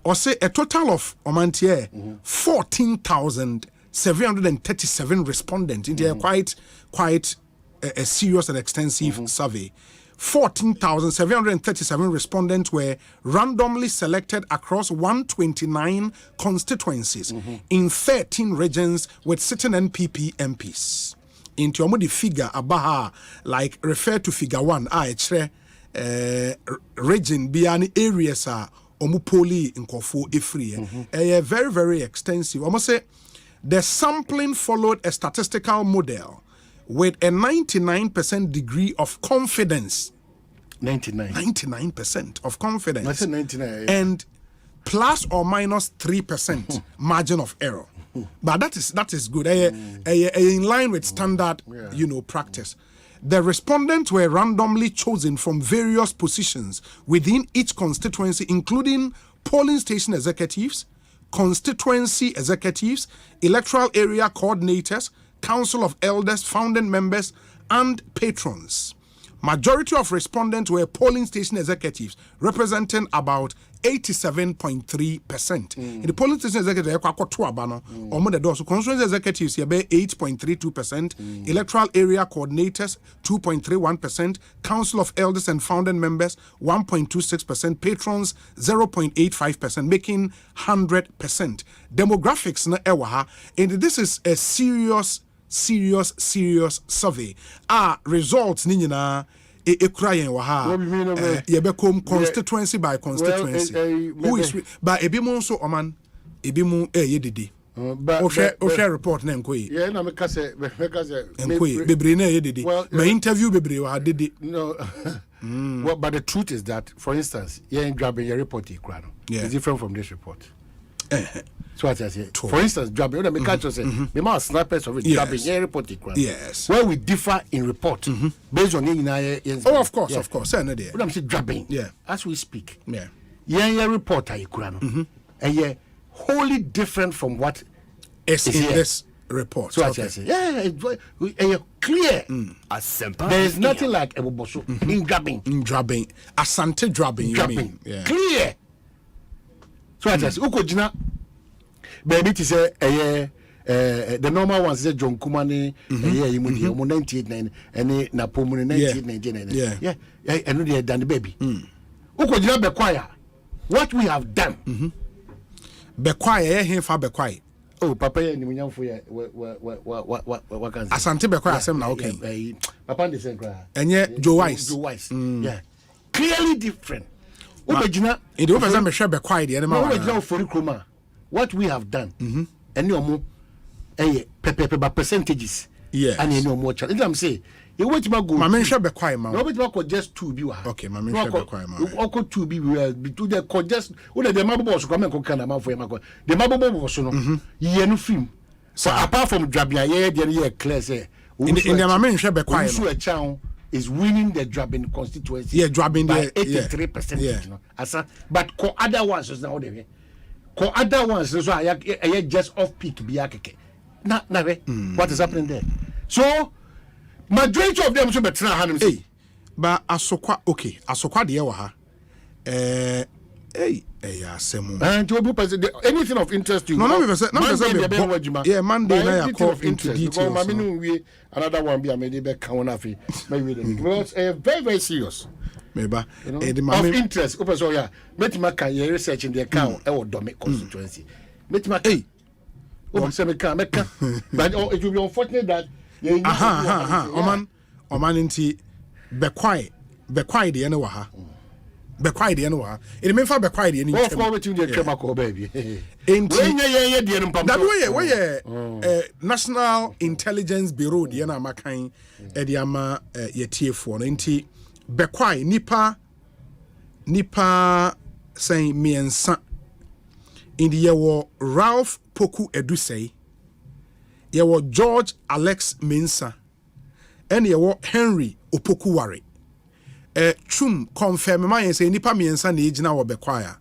S1: or say a total of Omantie 14,737 respondents. It's quite a serious and extensive survey. 14,737 respondents were randomly selected across 129 constituencies in 13 regions with certain NPP MPs. Into the figure abaha, like refer to figure 1, region beyond areas are omupoli in Kofu Ifri. Very, very extensive. Almost say the sampling followed a statistical model with a 99% degree of confidence. 99% of confidence.
S3: I said 99.
S1: And plus or minus 3% margin of error. But that is good. In line with standard, practice. The respondents were randomly chosen from various positions within each constituency, including polling station executives, constituency executives, electoral area coordinators, council of elders, founding members, and patrons. Majority of respondents were polling station executives, representing about 87.3%. In the polling station executives, constituency executives here 8.32%, electoral area coordinators 2.31%, council of elders and founding members 1.26%, patrons 0.85%, making 100%. Demographics na ewaha, and this is a serious survey. Results ni nyina ekurayen wa ha. Yebekom constituency by constituency. Who is but ebimu nso oman ebimu yedidi. O share report na nkoyi.
S3: Yeah, na meka se
S1: nkoyi bebre na yedidi. My interview bebre wa didi.
S3: No. Well, but the truth is that, for instance, you're grabbing your report is different from this report. So what I say, for instance, grabbing, we can't just say, we must snipers of it, grabbing your report.
S1: Yes.
S3: Where we differ in report based on
S1: oh, of course. What
S3: I'm saying, grabbing.
S1: Yeah.
S3: As we speak.
S1: Yeah.
S3: Your report, and you're wholly different from what
S1: is in this report.
S3: So I say, clear. There is nothing like Bonsu in
S1: drubbing. Asante drubbing. Yeah.
S3: Clear. So I say, Ukojina, baby, to say, the normal ones say John Kumani, 98.9, and Napomuni 1999. Yeah, I know they had done the baby. Ukojina Bequire, what we have done.
S1: Bequire, here for Bequire.
S3: Oh, Papa, and we know for what can
S1: Asante Bequire, some now, okay.
S3: Papa, the same cry.
S1: And yet, Joe Weiss.
S3: Yeah. Clearly different. Ukojina,
S1: it was a share Bequire, the animal
S3: for Kroma. What we have done, and no more. Percentages, and you know more challenge. I'm saying, you wait my go.
S1: My men shall be quiet, man.
S3: Nobody will just 2 be.
S1: Okay, my men shall be quiet, man.
S3: You 2 be between the just. What the mabble boss come and cook and for him. The mabble boss, no, no film. So apart from Drabia, yeah, clear say.
S1: In the my men shall be quiet.
S3: So a child is winning the Drabin constituency.
S1: Yeah, Drabin
S3: by 83%. Yeah, but other ones is now there. Other ones, so I just off peak be akeke. What is happening there? So, majority of them should be trying to say,
S1: but Asokwa, okay, Asokwa de Ewaha.
S3: Anything of interest to you?
S1: No, yeah, Monday
S3: night I call into details. Another one be a maybe back on afi. Maybe because very very serious.
S1: Maybe
S3: of interest. Open so yeah. Make my career research in the account. Our dominant constituency. Make my but it will be unfortunate that
S1: Oman inti be quiet the anywhere. Be quiet the anywhere. It mean for be quiet the anywhere.
S3: Of course, you get chemical baby.
S1: That way, National Intelligence Bureau the na makan ediama yetie no inti be quiet nipa saying miensa in the year Ralph Poku Edusei, ye were George Alex Mensah, and ye were Henry Opokuware. Chum confirm my say nipa miensa ni ejina wo bekwaya.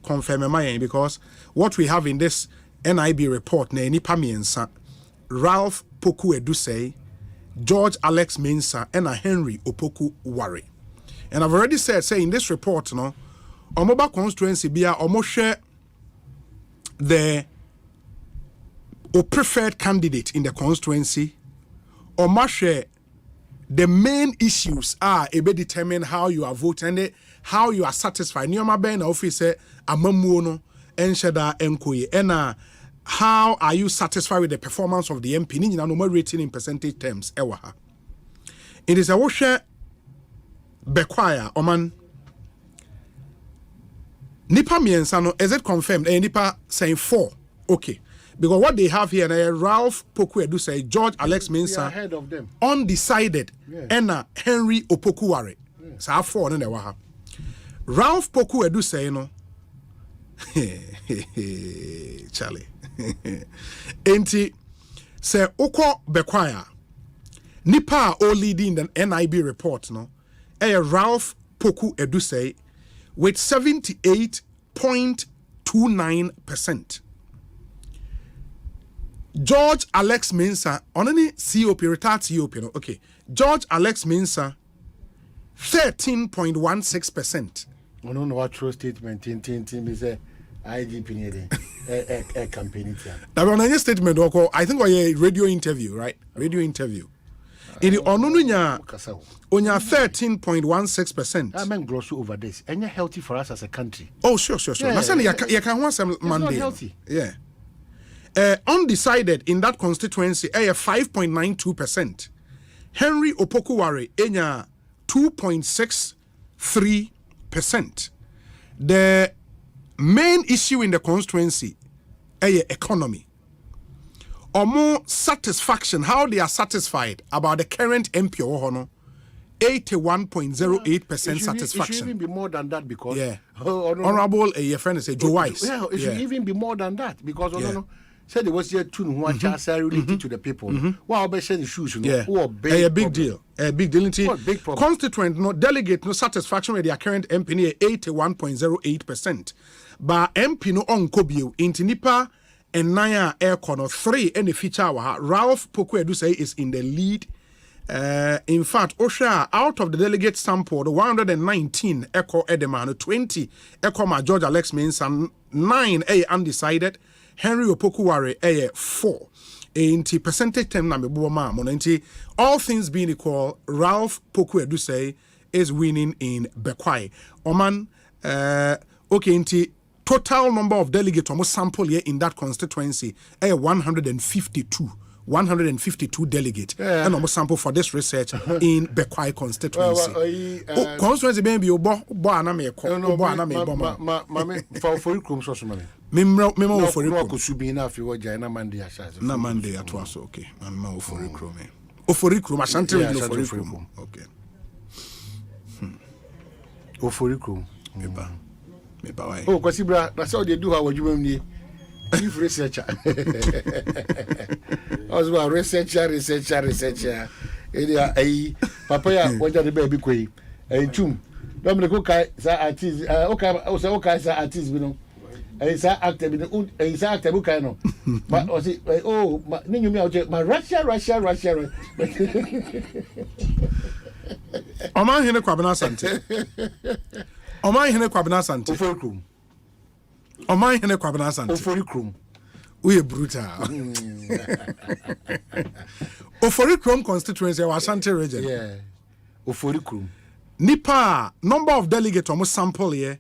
S1: Confirm my because what we have in this NIB report na nipa miensa Ralph Poku Edusei, George Alex Mensah, and Henry Opokuware. And I've already said say in this report no Omoba constituency bia omo share the preferred candidate in the constituency or share the main issues are able determine how you are voting and how you are satisfied. Nyoma ben officer amamuono ensheda enkoye and how are you satisfied with the performance of the MP? Ni no more rating in percentage terms ewa. It is a share bekwaya oman nipa miensa no is it confirmed nipa saying 4 okay because what they have here Ralph Poku Edusei, George Alex Mensah
S3: ahead of them
S1: undecided and Henry Opokuware so 4 no dey ha Ralph Poku Edusei no Charlie enti say ukọ bekwaya nipa o leading the NIB report no Ralph Poku Edusei with 78.29%. George Alex Mensah on any COP retired COP no okay. George Alex Mensah 13.16%.
S3: I don't know what true statement in say IGP near a campaign.
S1: Now on any statement I think a radio interview, right? Radio interview. In the onunya 13.16%.
S3: I mean gross over this. And you're healthy for us as a country.
S1: Oh sure. Yeah, you can want some Monday.
S3: It's not healthy.
S1: Yeah. Undecided in that constituency, 5.92%. Henry Opokuware, 2.63%. The main issue in the constituency, economy. Or more satisfaction, how they are satisfied about the current MP or 81.08% satisfaction. It should
S3: even be more than that because
S1: Honorable your friend is Joe Weiss.
S3: Yeah, it should even be more than that because said there was here two who are related to the people. Wow, but the shoes,
S1: a big deal. A big deal.
S3: Big problem.
S1: Constituent no delegate no satisfaction with their current MP 81.08%. But MP no on Kobio into nipa and Naya Air Corner 3 and the feature Ralph Poku say is in the lead. In fact, Osha out of the delegate sample, the 119 Echo Edemano, 20 Echo Ma George Alex Minsan, 9 undecided, Henry Opokuware 4. Inti percentage term na meboma monenti all things being equal, Ralph Poku say is winning in Bekwai. Oman okay inti total number of delegates almost sample here in that constituency 152 delegates and almost sample for this research in Bekwai constituency. Constituency be obo ana me ko obo ana me boma
S3: mame for ikrom so money
S1: memo for
S3: ikrom ko subi na afi woja na mande ashaze
S1: na mande ato so okay mama for ikrom for ikrom Asante for ikrom okay
S3: for ikrom
S1: meba why
S3: oh kwasi bra na say they do how wadwuma mnie chief researcher also researcher area ai papa ya woja de baby koi chum dominic kai sa artist okay sa artist bi no sa actor bi no sa actor bu kai no but o si oh ni nyumi a o ma Russia
S1: Omanhene Kwabena Asante Omanhene Kwabena Asante
S3: Oforikrum
S1: Omanhene Kwabena Asante
S3: Oforikrum
S1: we brutal Oforikrum constituency wa Asante region
S3: yeah Oforikrum
S1: nipa number of delegates almost sample here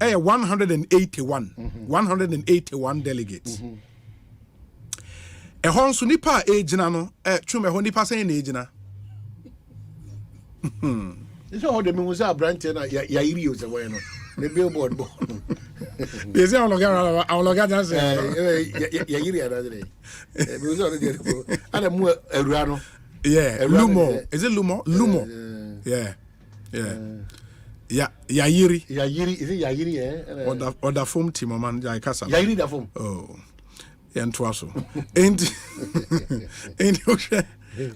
S1: 181 delegates ehonso nipa ejina no twum ehon nipa sen na ejina
S3: so how the music branch na ya iri o se we no the billboard bo
S1: Is it on loga just
S3: ya iri ada dey music on dey bo ana mu ewura no
S1: yeah lumo is it lumo yeah yiri
S3: is it yiri
S1: or the form team man ja kasa
S3: yiri da form
S1: oh yentwa so and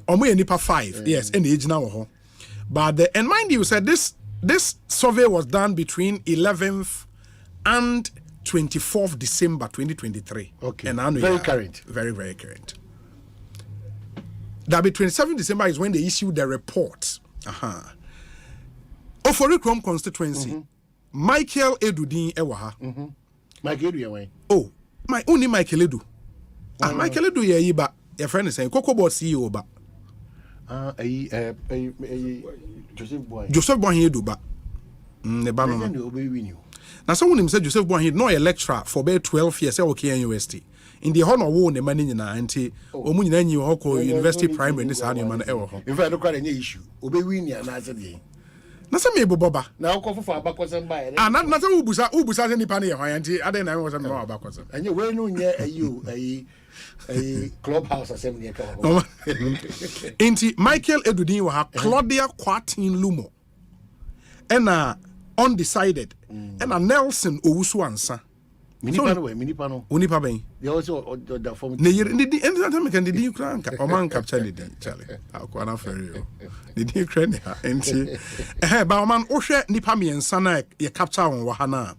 S1: omo nipa 5 yes and age na wo ho. But and mind you, said this survey was done between 11th and 24th December 2023.
S3: Okay.
S1: And
S3: very current.
S1: Very, very current. That between 27th December is when they issued the report. Oforikrom constituency. Michael Edudin Ewaha.
S3: Michael Edu away.
S1: Oh, my only Michael Edu. Michael Edu ye ba your friend is saying Coco Board CEO ba. Joseph Boahen do ba ne ba no na so wonim say Joseph Boahen no a lecturer for about 12 years at Okaya University in the honor wo ne mani nyina anti omu nyina nyi ho ko university primary ne sa ne ma na e wo ho
S3: in fact no kware nye issue obewin ya na ase de
S1: na se me boboba
S3: na akofofo abakosem ba ere
S1: na se ubusa se nipa ne ye ho anti ade na wo se no abakosem
S3: anye we no nye ayi a clubhouse assembly
S1: Inti Michael Edudin wa Claudia Kwatin Lumo ena undecided ena Nelson Owusu ansa
S3: minipa no
S1: unipa ben
S3: they also the form
S1: ne yiri ndi anytime can the Ukraine o man capture the Charlie akwana ferry the Ukraine enti ba o man ohwe nipa miensa na ye capture won wa hana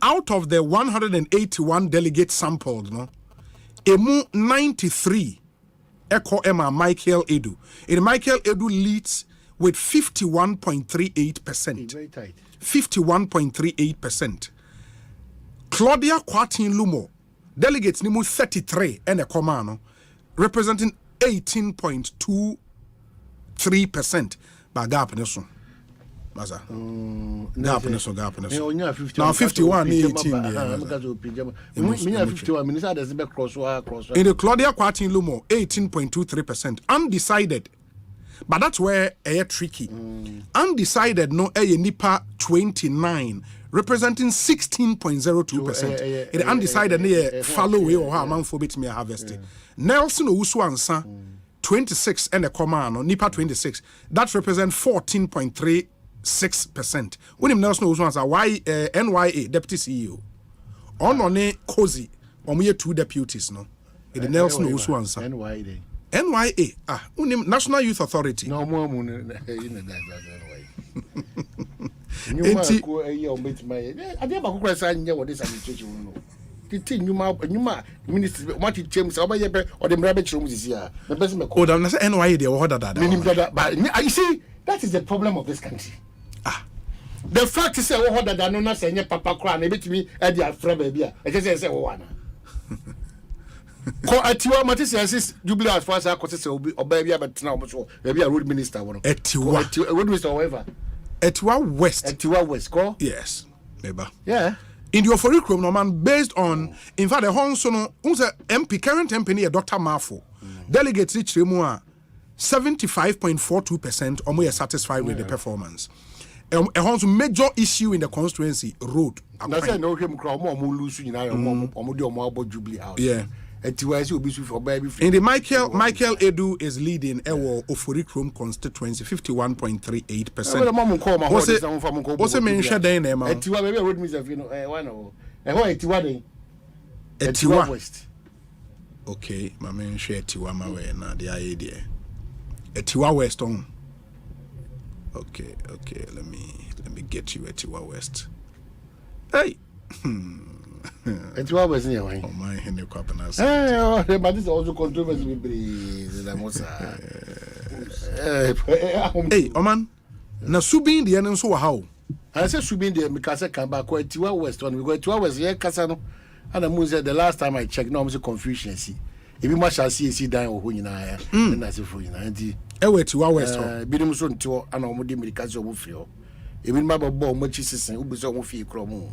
S1: out of the 181 delegates sampled no emu 93 echo Emma Michael Edu. And Michael Edu leads with 51.38%.
S3: Very tight.
S1: 51.38%. Claudia Kwatin Lumo delegates nimu 33 and a comano representing 18.23%. By gap neso. Maza. Gap neso. Now 51 18. In the Claudia Kwatin Lumo 18.23%. Undecided. But that's where tricky. Undecided no nipa 29 representing 16.02%. It undecided near follow way or how man for bit me harvesting. Nelson Owusu ansa 26 and a command nipa 26. That represents 14.36%. When him Nelson Owusu ansa NYA deputy CEO. On Cozy on 2 deputies no. It Nelson Owusu ansa. NYA unim National Youth Authority.
S3: No more moon the Numa minister, what it James over here or the rabbit room is here. The best me.
S1: Oh, that's NY they were that.
S3: But you see, that is the problem of this country. The fact is, I order that no one say Papa Kran, a bit to me at the friend baby. I just say, one. Call at you, Matis, Jubilee as far as I could say, or baby, but now, maybe a road minister. Etiwa, road minister, however.
S1: Etiwa
S3: West, call?
S1: Yes, neighbor.
S3: Yeah.
S1: In the Ofori no man, based on, in fact, the Honsono, who's a MP, current MP, Dr. Marfo, delegates each remua 75.42%, or we are satisfied with the performance. A major issue in the constituency road.
S3: That's why no him crowd more lose in our Jubilee House.
S1: Yeah. In the Michael Edu is leading Ofori Chrome constituency 51.38%. What's the mention there name?
S3: Etiwa maybe road music you know Etiwa West.
S1: Okay, my man share Etiwa my way na the idea. Etiwa West on. Okay, let me get you Etiwa West. Hey.
S3: Etiwa West near why?
S1: Omanhene Kwabena.
S3: But this also controversy
S1: Hey, Oman. Na subin the enen so how?
S3: I say subin the because I come back Etiwa West one we go Etiwa West here kasa no. And I must say the last time I checked no was confusion see. If you must see down or who you know, and that's for you know.
S1: Etiwa West.
S3: Bidim so nto ana omo de medication omo fio. Ebi ma babo omo chisisen obi so omo fi kromo.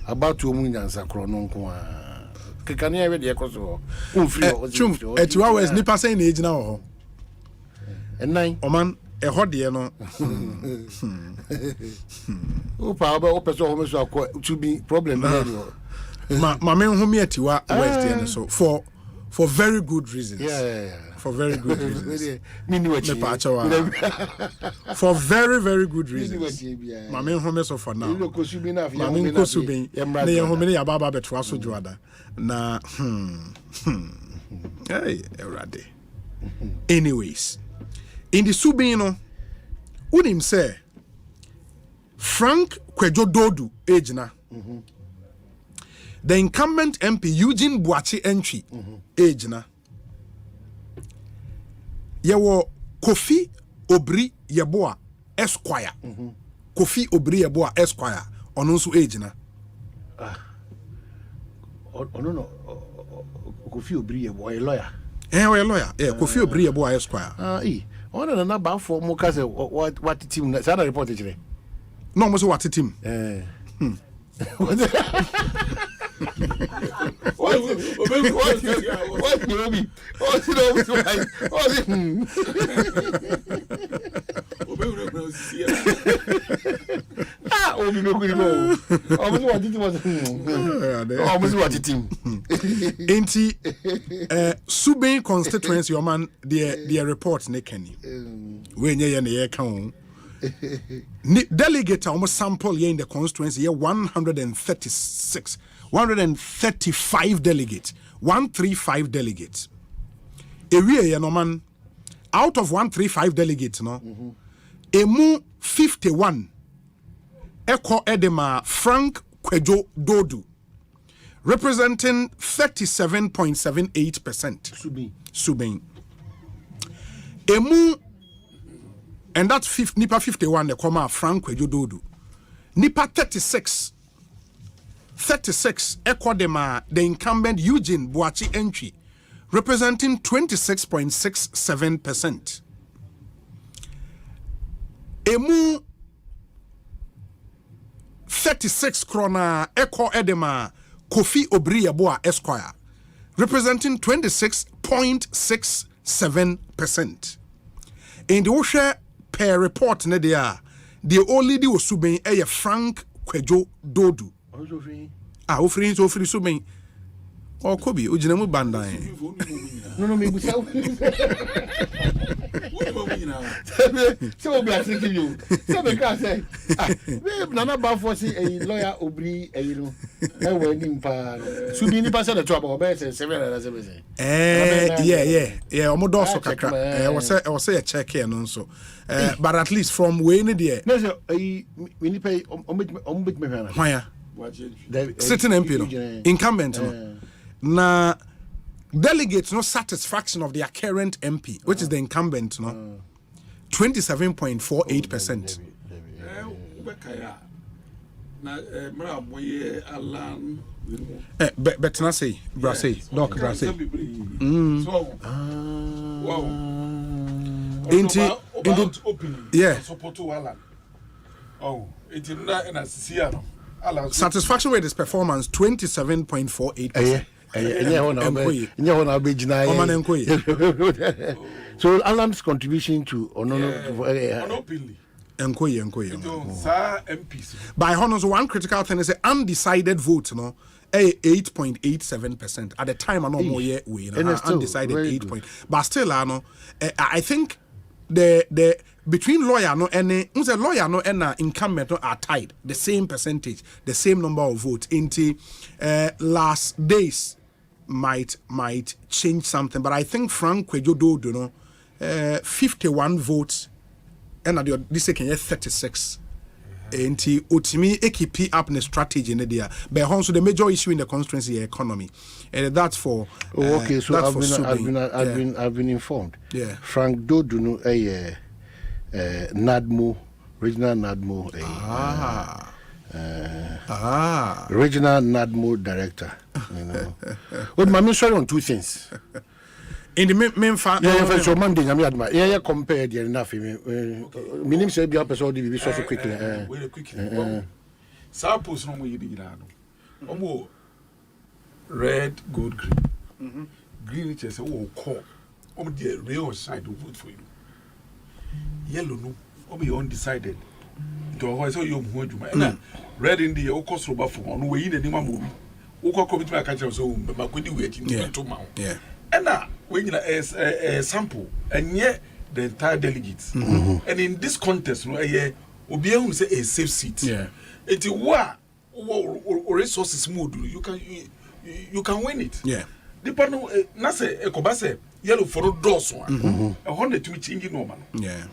S3: About to omo nyansa krono nko a. Kekane ya we de ekoso. Omfio.
S1: Etiwa West nipa say na ejina ho.
S3: Enan
S1: oman eho de no.
S3: Opa opa so omo so akọ to be problem there.
S1: Ma men hu me Etiwa West and so for very good reasons.
S3: Yeah.
S1: For very good reasons. For very, very good reasons. My main home is for now. My main Kosubin, the home ya baba betwaso juada. Na hey, erade. Anyways, in the Subino, unim say Frank Kwejo Dodu age na. The incumbent MP Eugene Buachi entry age na. Yewo Kofi Obri Yeboa Esquire. Kofi Obri Yeboa Esquire. Onunsu age na.
S3: No. Kofi Obri Yeboa a lawyer.
S1: A lawyer. Yeah, Kofi Obri Yeboa Esquire.
S3: On an about for Mokase what team that's a report today.
S1: No, most what team.
S3: What
S1: Subin constituency your man the report ne kenny when ye na ye kan delegate almost sample here in the constituency here 135 delegates 135 delegates area no man out of 135 delegates no emu 51 Eko Edema Frank Kwejo Dodu representing 37.78%. Subin. Emu and that's Nipa 51 the comma Frank Kwejo Dodu. Nipa 36 Eko Edema the incumbent Eugene Buachi entry representing 26.67%. Emu 36 krona Eko Edema Kofi Obri Yeboa Esquire representing 26.67%. In the Osha per report nedia the only di Osubin eye Frank Kwejo Dodu. Ofri so ofri Subin. O Kobi ojina mu bandan.
S3: No me busa. So be asking you. So me can say, nana ba for say a lawyer Obri e no. E we nim pa. Subin ni pa say the trouble be say 700.
S1: Yeah. Omo do so kakra. We say a check here no so. But at least from we ni there.
S3: No so we ni pay ombit me hwana.
S1: Why? sitting MP no incumbent no na delegates no satisfaction of their current MP which is the incumbent no 27.48%. But na say Brasey doc Brasey yeah satisfaction with his performance 27.48%.
S3: So Alan's contribution to
S1: by honors, one critical thing is undecided vote, no, 8.87% at the time. I know more yet we undecided 8 point, but still, I think the between lawyer no and lawyer no and incumbent no are tied the same percentage, the same number of votes. Into last days might change something, but I think Frank Kwejodo do no 51 votes. And this second year 36. And Otimi ekipi up in strategy in the but also the major issue in the constituency economy. And that's for
S3: okay, so I've been informed.
S1: Yeah.
S3: Frank Doduno NADMO, regional NADMO regional NADMO director. You know. But I'm sorry on two things.
S1: In the main fact,
S3: so Monday, I'm compared enough. Minim say be episode be so quickly.
S16: Very quickly. Suppose no we did no. Red, gold, green. Green is just call. The real side to vote for you. Yellow no. Be undecided. To avoid so you red in the cost roba for on we in the movie. Oko commit my catch so makwedi waiting to mount.
S1: Yeah.
S16: And now, when you a sample, and yet the entire delegates, and in this contest, no, will be able to say a safe seat.
S1: Yeah,
S16: it's what resources mood you can win it.
S1: Yeah,
S16: the partner, Nase Ekobase, yellow for doors one, 100 to change normal.
S1: Yeah,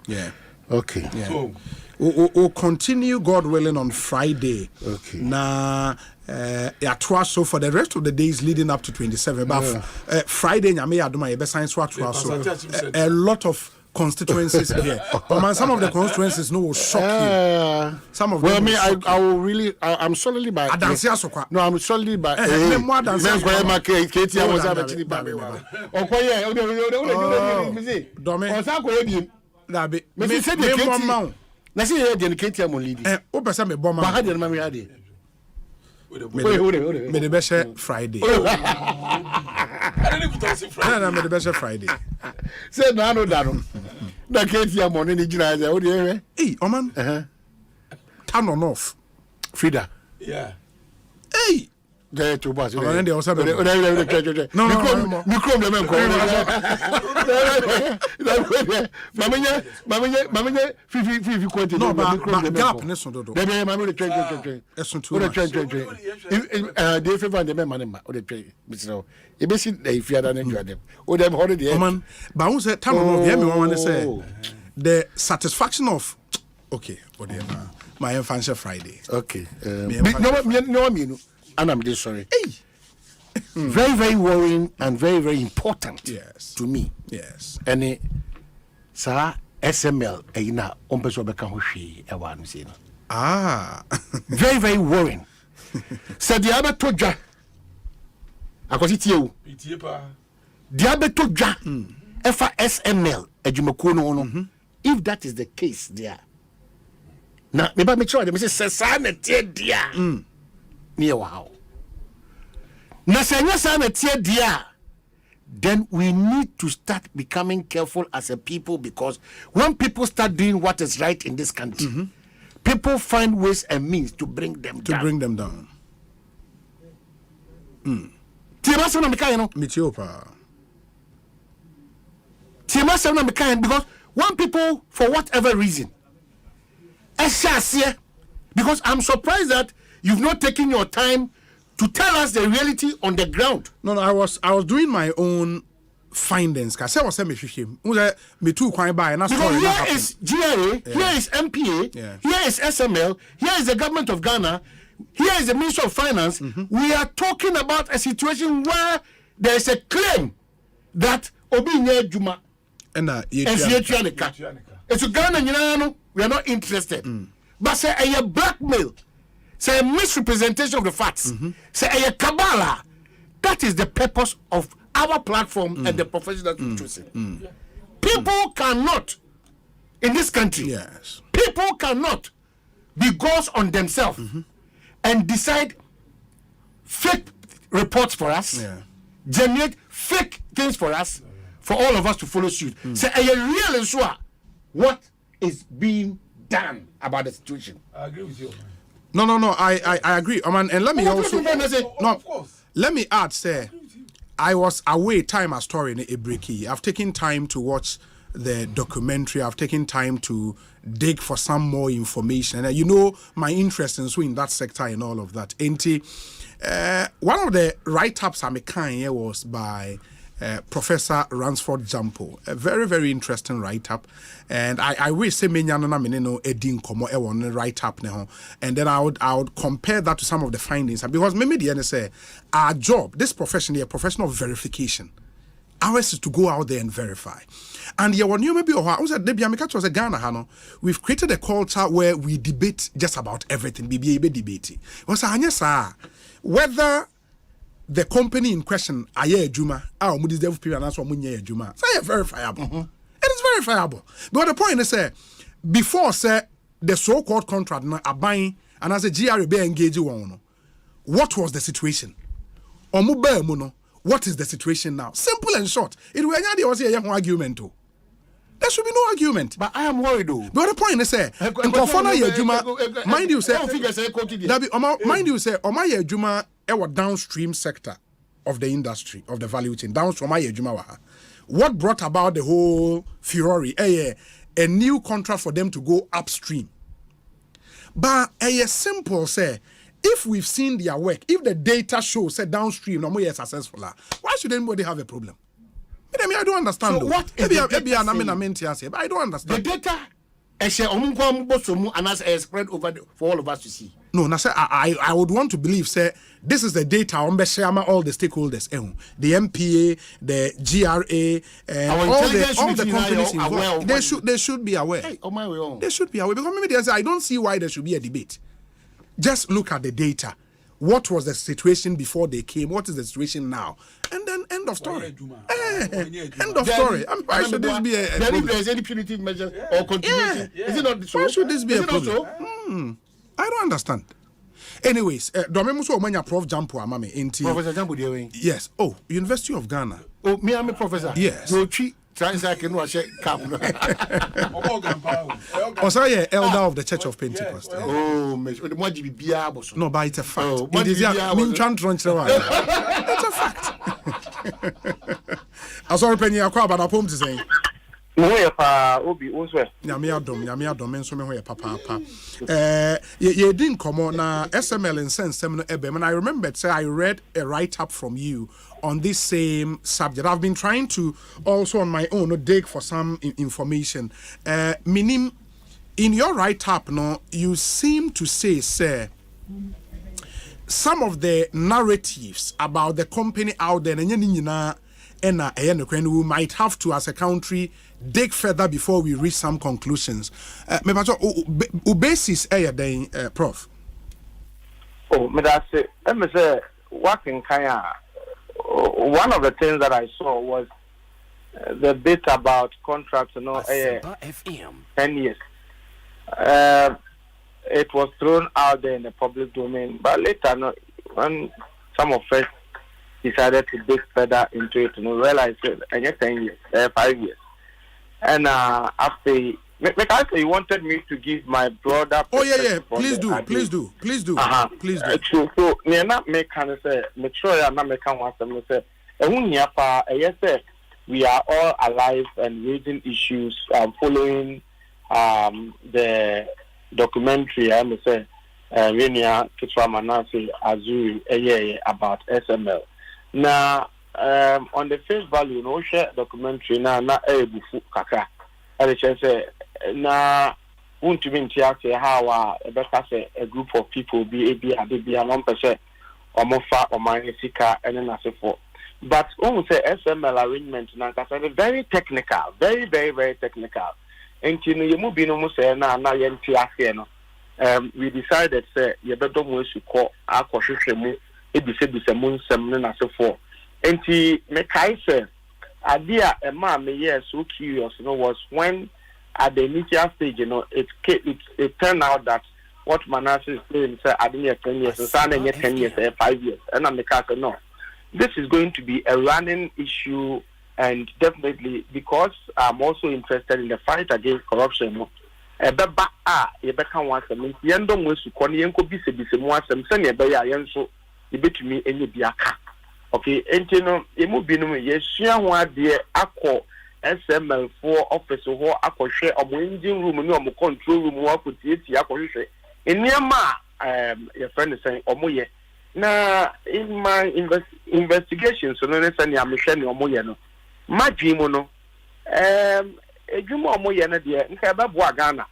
S1: yeah,
S3: okay.
S1: Yeah. So we'll continue, God willing, on Friday.
S3: Okay.
S1: Now. So for the rest of the days leading up to 27, but Friday, a lot of constituencies here. Some of the constituencies will shock you. Some of them.
S3: Well, I will really. I'm solidly by. No, I'm solidly by.
S1: May the best Friday. May the best Friday.
S3: Say no. That can't hear money.
S1: Hey, Oman. Turn on off.
S3: Frida.
S16: Yeah.
S1: Hey.
S3: There to boss.
S1: No. The satisfaction of okay, whatever. My fancy Friday.
S3: Okay. No, and I'm just sorry. Hey. Very, very worrying and very, very important.
S1: Yes.
S3: To me.
S1: Yes.
S3: And sa SML ina ompeso beka ho hwe e wa no say no. Very, very worrying. Said the other toja. Akosi tie o.
S16: Tie pa.
S3: The other toja. Efa SML adwumakuo no. If that is the case there. Na me ba me try them say sa na tie dia. Near wow. Then we need to start becoming careful as a people, because when people start doing what is right in this country, people find ways and means to bring them down. Because when people, for whatever reason, because I'm surprised that you've not taken your time to tell us the reality on the ground.
S1: No, I was doing my own findings. Because I was saying me too quite by. Because
S3: here is GRA, here is MPA, here is SML, here is the government of Ghana.
S21: here is the Minister of Finance. We are talking about a situation where there is a claim that Obi Nye Juma and it's to Ghana, we are not interested. But say a blackmail, say a misrepresentation of the facts, say a Kabbalah. That is the purpose of our platform and the profession that we're choosing. People cannot, in this country, people cannot be gods on themselves and decide fake reports for us, generate fake things for us, for all of us to follow suit. Say, are you really sure what is being done about the situation?
S1: I agree with you. No, I agree. And let me also let me add, say, I was away time a story in a breaky. I've taken time to watch the documentary. I've taken time to dig for some more information. And you know my interest in that sector and all of that. One of the write-ups I'm here was by Professor Ransford Jampo, a very, very interesting write-up, and I wish say many edin komo e won write-up now, and then I would compare that to some of the findings, because maybe the say our job, this profession, a profession of verification. Ours is to go out there and verify. And we've created a culture where we debate just about everything. Whether the company in question aye juma our mudi dev period and so munye juma say verifiable. It is verifiable. But the point is before say the so-called contract na aban and as a GRA be engage one, what was the situation? What is the situation now? Simple and short. It will was a young argument too. There should be no argument. But I am worried though. But the point is mind you say Omaya Juma our downstream sector of the industry, of the value chain, downstream what brought about the whole furore? A new contract for them to go upstream. But a simple say, if we've seen their work, if the data shows say downstream no more successful, why should anybody have a problem? I mean, I don't understand. So what is the data? But I don't understand. The data and spread over for all of us to see. No, I would want to believe, say, this is the data on all the stakeholders, the MPA, the GRA, all the companies involved. They should be aware. Hey, they should be aware, because maybe I don't see why there should be a debate. Just look at the data. What was the situation before they came? What is the situation now? And then end of story. End of story. Why should this be a problem? If there's any punitive measure or continuity, is it not so? Why should this be a problem? I don't understand. Anyways, Domemuso Omanya Prof Jampo Amame inti. Professor Jampo Dewe. Yes. Oh, University of Ghana. Oh, me I'm a professor. Yes. You Osei, elder of the Church of Pentecost. Oh, no, but it's a fact. It's a fact. I'm sorry, Penny. I quite about a poem to say. You didn't come on SML and sense seminar ebem, and I remembered say I read a write-up from you on this same subject. I've been trying to also on my own dig for some information. Minim, in your write-up, no, you seem to say, sir, some of the narratives about the company out there, we might have to, as a country, dig further before we reach some conclusions. Basis, Prof.
S7: Oh, one of the things that I saw was the bit about contracts, 10 years. It was thrown out there in the public domain, but later, when some of us decided to dig further into it, realized it, 10 years, 5 years. And after, you wanted me to give my broader. Oh yeah. Please do. So, me not make kind say. Make sure I'm not making one. Say, we are all alive and raising issues, following the documentary. I'm say, Renia Kitwamanasi Azuri about SML. Now, on the face value, no share documentary na bufu kaka. And it say na won't to mean to how a group of people be a 1% or more far or minus sika and then as for. But almost say SML arrangement now that's very technical, very, very, very technical. And you move in almost say now we decided say you better move to call our constitution it be said be some moon some and so forth. And the say idea a man yes so curious was when at the initial stage it turned out that what Manasseh is saying say I didn't 10 years and Sunday 10 years 5 years and I'm the say no. This is going to be a running issue, and definitely because I'm also interested in the fight against corruption. Okay, and you know, it would be no SML for office or I share a engine room no control room work with it. In Myanmar, your friend is saying, Omoye. Now, in my investigations, so necessarily I'm sharing Omoyano. My dream, no, a dream Omoyana, dear, in Ghana.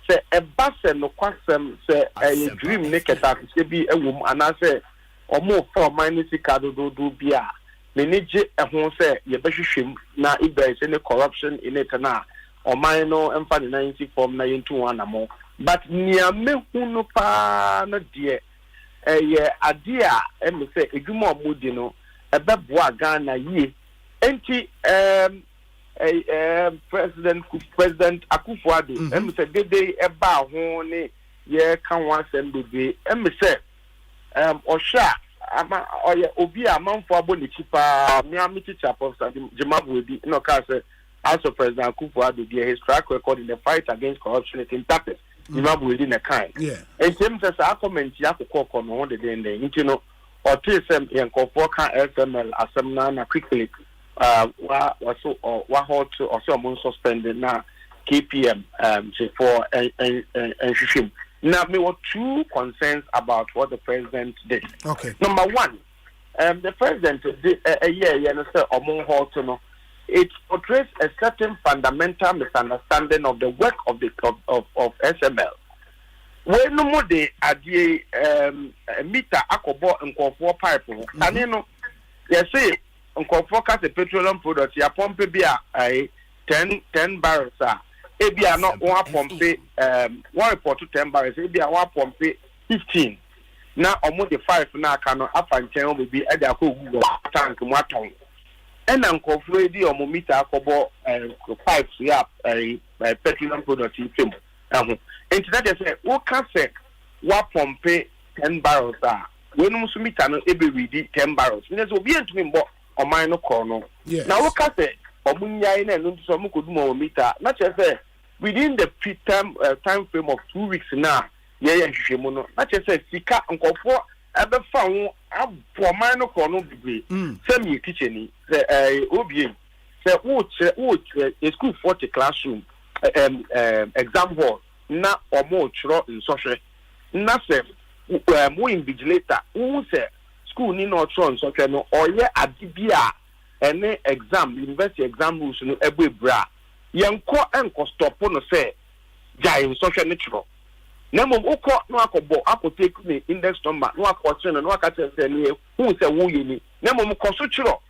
S7: Say a bus and no question, say a dream naked that to be a woman, and I say, or more for minus card do beer. Manage a home say, your bashim, now if there is any corruption in it now, or minor and funny 90 from 921 more. But near me, who no pa, no dear. Idea, and say a more mudino, a babwa Ghana ye, anti President Akufo-Addo, and say they about one ye can once and be, and say, Osha, or Obi a month for Bonichipa, Miami Chapel, Jimabu, no case, also President Akufo-Addo, his track record in the fight against corruption in Tapes. Within a kind. Yeah. And James as a comment, Yako on one day in the you or TSM and Kofoka SML Asemna quickly what hot or someone suspended now KPM for and Shishim. Now me were two concerns about what the president did. Okay. Number one, the president did a year among Horton. It portrays a certain fundamental misunderstanding of the work of the of SML. When no more they are the meter akobo and for pipe. And you know, they say the petroleum products ya pump be a 10 barrels. Ebi are not one pump one report to 10 barrels. Ebi are one pump 15. Now almost the 5 now cannot up and channel will be at the Google tank more tongue. And Uncle Freddy or Momita Kobo pipes, yeah, a petroleum product in film. And that is a what can say, what pump 10 barrels are. When Musumita no ever read 10 barrels. And there's a weird to me, but or minor corner. Now, what can say, or Munya and some could more meter, not just within the time frame of 2 weeks now. Yeah, Shimono, not just say, Sika, Uncle for. Ever found for minor corner degree, semi kitchen, OBA, say, a school 40 classroom, exam hall, not or more in social. Nothing, more invigilator, who say, school need not run social, or yeah, at DBA, any exam, university exam rules, no, every bra. Young co and stop on the say, giant social natural. Nemo oko no akobo akotake me index number no akotse no akate se ne hu se wo yini nemo mo koso chiro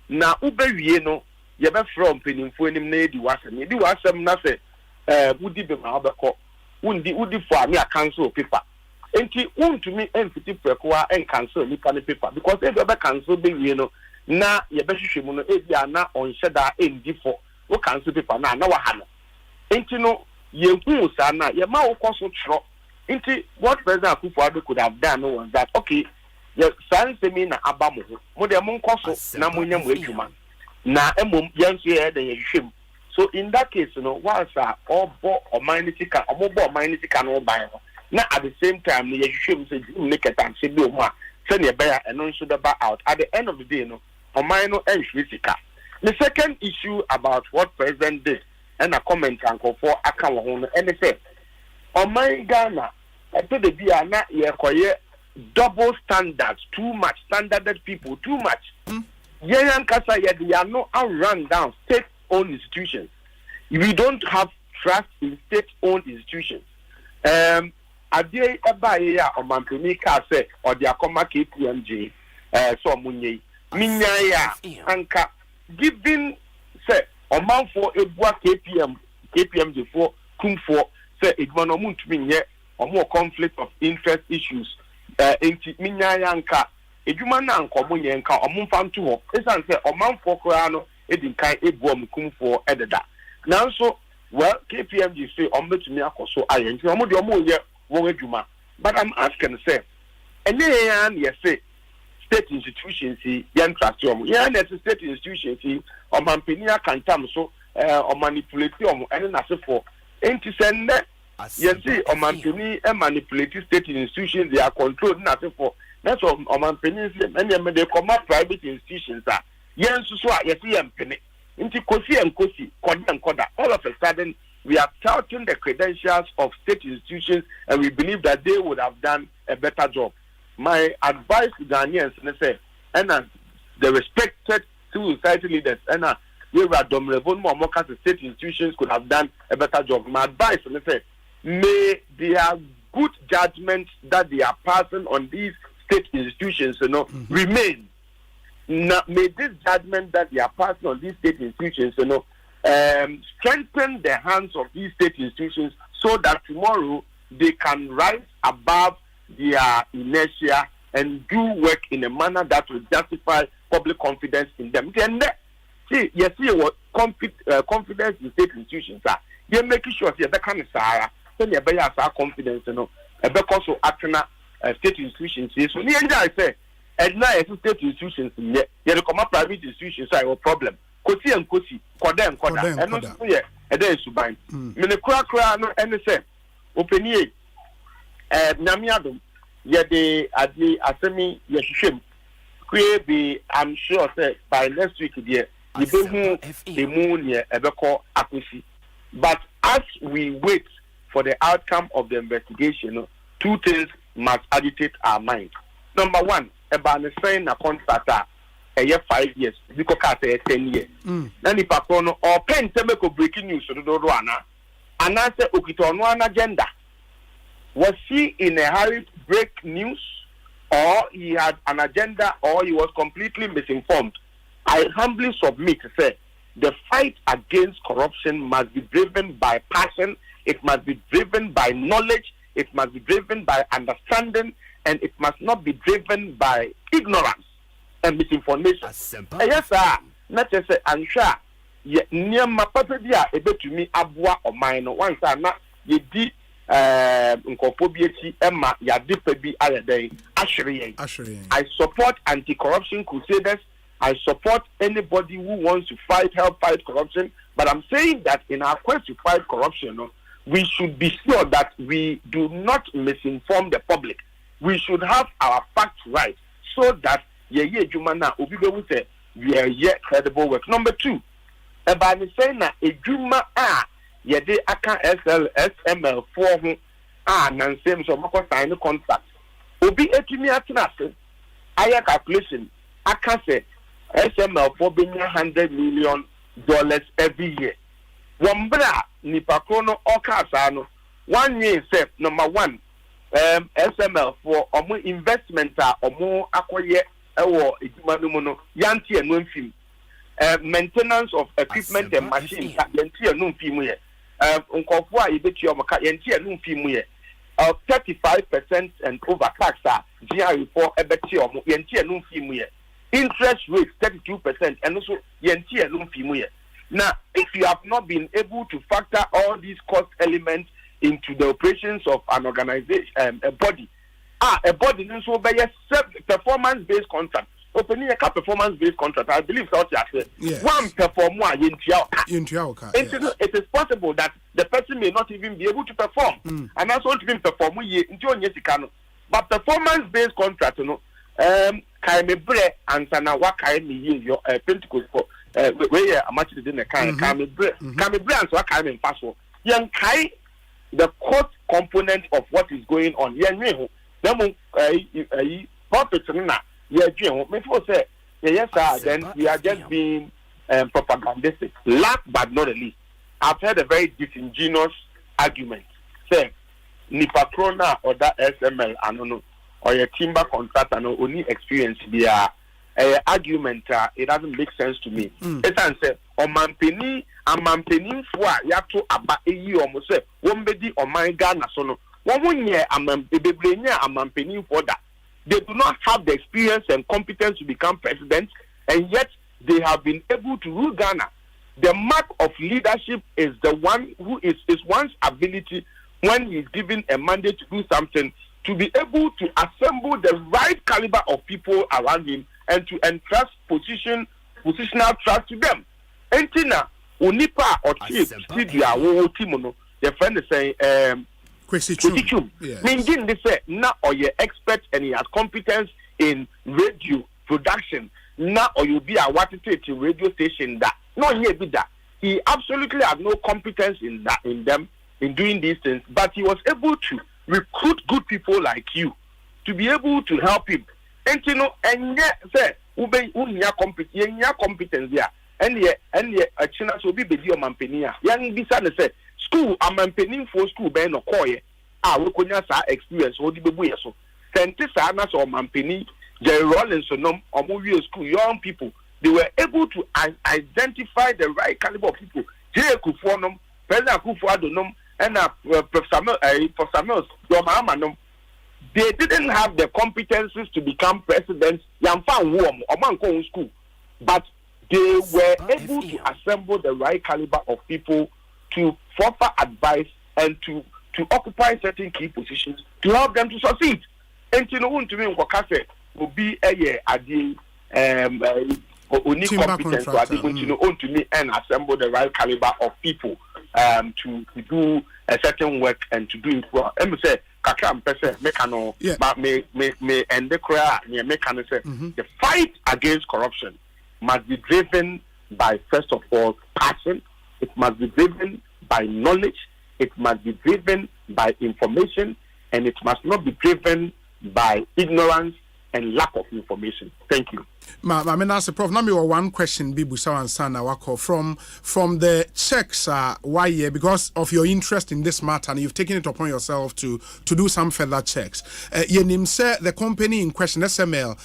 S7: na ubewie no ye be from penimfo enim na edi wasem na se wudi be ma obeko wudi for me a cancel paper enti untumi enfiti prekoa en cancel ni paper because e be cancel be wie no na ye be hwehwemu no e bia na on sheda endi for wo cancel paper na wa ha no enti no Yehu sana, ye ma okoso chro. Inti what President Akufo-Addo could have done was that okay, ye san semi na abamu. Mo de mo nkoso na mo nyam adwuma. Na emom yanso ye de ye hwem. So in that case, you know, whilst obo humanity can obo humanity can no buy. Na at the same time, ye hwem say make a time say bi o ma. Say ne be ya eno nso de ba out. At the end of the day, no, omano enhwesika. The second issue about what President did and a comment uncle for account and they say, oh my Ghana, I told the beer not ye double standards, too much standarded people, too much. Yan Kasa, they are no run down state owned institutions. We don't have trust in state-owned institutions. Adie ebaye ya omampeni ka se odi akoma KPMG so munye minya ya anka given say omanfo ebua KPMG for kumfo say eduma no muntumi nye omo conflict of interest issues enti minya ya anka eduma na anka omonye nka omumfa nto ho esan say omanfo kora no edinkan ebua mkumfo ededa nanso well KPMG say ombetumi akoso ayenti omo de omo ye but I'm asking, say, and yes, say, state institutions, young trust you, state institutions, or Mampinia can come so, or manipulate you, and as for, ain't to send that, yes, see, or Mampini and manipulate state institutions, they are controlled, nothing for, that's all, or Mampini, and they come up private institutions are, yes, so, yes, and penny, into Kosi and Kosi, Koda and Koda, all of a sudden. We are touting the credentials of state institutions, and we believe that they would have done a better job. My advice to Ghanaians, and the respected civil society leaders, and we were the state institutions could have done a better job. My advice, may their good judgment that they are passing on these state institutions, remain. Now, may this judgment that they are passing on these state institutions, strengthen the hands of these state institutions so that tomorrow they can rise above their inertia and do work in a manner that will justify public confidence in them. See, you see what confidence in state institutions are. You're making sure that they can say, then you better have confidence, because of acting state institutions. So, I say, and now state institutions, you come up private institutions, so I have a problem. Kosi and Kosi, Koda and Koda, and also here, and there is Subai. Minekura no, and say, Openie, Namiadum, Yade, Adi, Asemi, Yashim, be, I'm sure, say, by next week, dear, the moon, Ebeko, Akusi. But as we wait for the outcome of the investigation, two things must agitate our mind. Number one, about the saying a contractor. 5 years, because 10 years. Then if I call or pen to breaking news to the Rwana, and I said, Okitono agenda. Was he in a hurry to break news, or he had an agenda, or he was completely misinformed? I humbly submit to say the fight against corruption must be driven by passion, it must be driven by knowledge, it must be driven by understanding, and it must not be driven by ignorance and misinformation. Yes, sir. Not just say, I'm sure. Near my papa, dear, a bit to me, Abwa or mine, once I not ye did incorporate Emma, ya dipebi other day. Ashray. I support anti-corruption crusaders. I support anybody who wants to help fight corruption. But I'm saying that in our quest to fight corruption, we should be sure that we do not misinform the public. We should have our facts right so that Jumana Ubibe will say we are yet credible work. Number two, about the saying that a Juma Yede Aka SML 4 and same so Mako sign the contract. Ubi etimi atinase aya calculation aka say SML 4 being $100 million every year. Wambra Nipakrono Okasano 1 year say number one SML for omo investment omo akoye ewo ejumanu yanti enu mfim maintenance of equipment and machines yanti enu mfim ye nkofo a yebeti omoka yanti enu mfim ye 35% and over tax GR4 ebeti omo yanti enu mfim ye interest rate 32% and also yanti enu mfim ye. Now if you have not been able to factor all these cost elements into the operations of an organization, a body so by a performance-based contract. Opening a performance-based contract, I believe so. One performer it is possible that the person may not even be able to perform, and that's what been performing but performance-based contract, Kaimebre and Sanawa Kaimi, your Pentecost for where a match in the Kaimebre and so Kaimi Paso. Young Kai. The cost component of what is going on. Yes, sir. Then we are just being propagandistic. Last but not the least, I've heard a very disingenuous argument. Say, Nipa Krona or that SML, I don't know, or your timber contractor, no only experience the argument. It doesn't make sense to me. It's answer on Mampeni and Mampeni for Yato Aba Eyi almost say one bedi on my Ghana sono. 1 year a Mampeni for that. They do not have the experience and competence to become president, and yet they have been able to rule Ghana. The mark of leadership is the one who is one's ability when he's given a mandate to do something, to be able to assemble the right caliber of people around him and to entrust positional trust to them. Entina Unipa or Chief Sidia wo Timono, your friend is saying Kwesichum. Meaning they say now or you're expert and he has competence in radio production. Now or you'll be a water radio station that no here be that. He absolutely has no competence in them in doing these things, but he was able to recruit good people like you to be able to help him. And you know, and yet say competence there. And a china so be your mampenia. Young Bissan said, school, I'm mampeni for school, Ben or Koye. We could experience what the baby so. Sentis Anas or Mampeni, Jerry Rollins or movie school, young people, they were able to identify the right caliber of people. Jerry Kufonum, President Kufuadonum, and Professor Mills, your mama. They didn't have the competencies to become presidents, Yamfan Warm or Manko school, but they were able to assemble the right caliber of people to offer advice and to occupy certain key positions to help them to succeed. And you know, to me, Wakase will be only competence to me and assemble the right caliber of people to do a certain work and to do it well. Let me say, Kakam Pese, Mekano, but me and the cry near Mekano say the fight against corruption must be driven by, first of all, passion. It must be driven by knowledge. It must be driven by information, and it must not be driven by ignorance and lack of information. Thank you.
S1: I mean, as a prof, now me one question, Bibusa and Sana Wako from the checks. Why? Yeah, because of your interest in this matter, and you've taken it upon yourself to do some further checks. Yenim say the company in question, SML,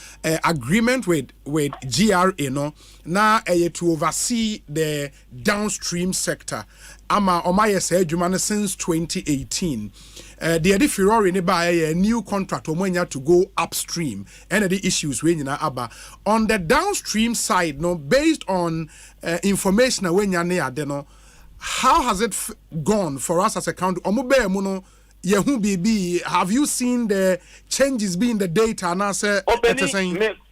S1: agreement with GRA, no, now to oversee the downstream sector. Ama Omaya said Jumana since 2018. The Edifirori nearby a new contract omwenya to go upstream and the issues when you aba on the downstream side, no, based on information when you near deno, how has it gone for us as a country? Omube muno yehu bibi, have you seen the changes being the data and answer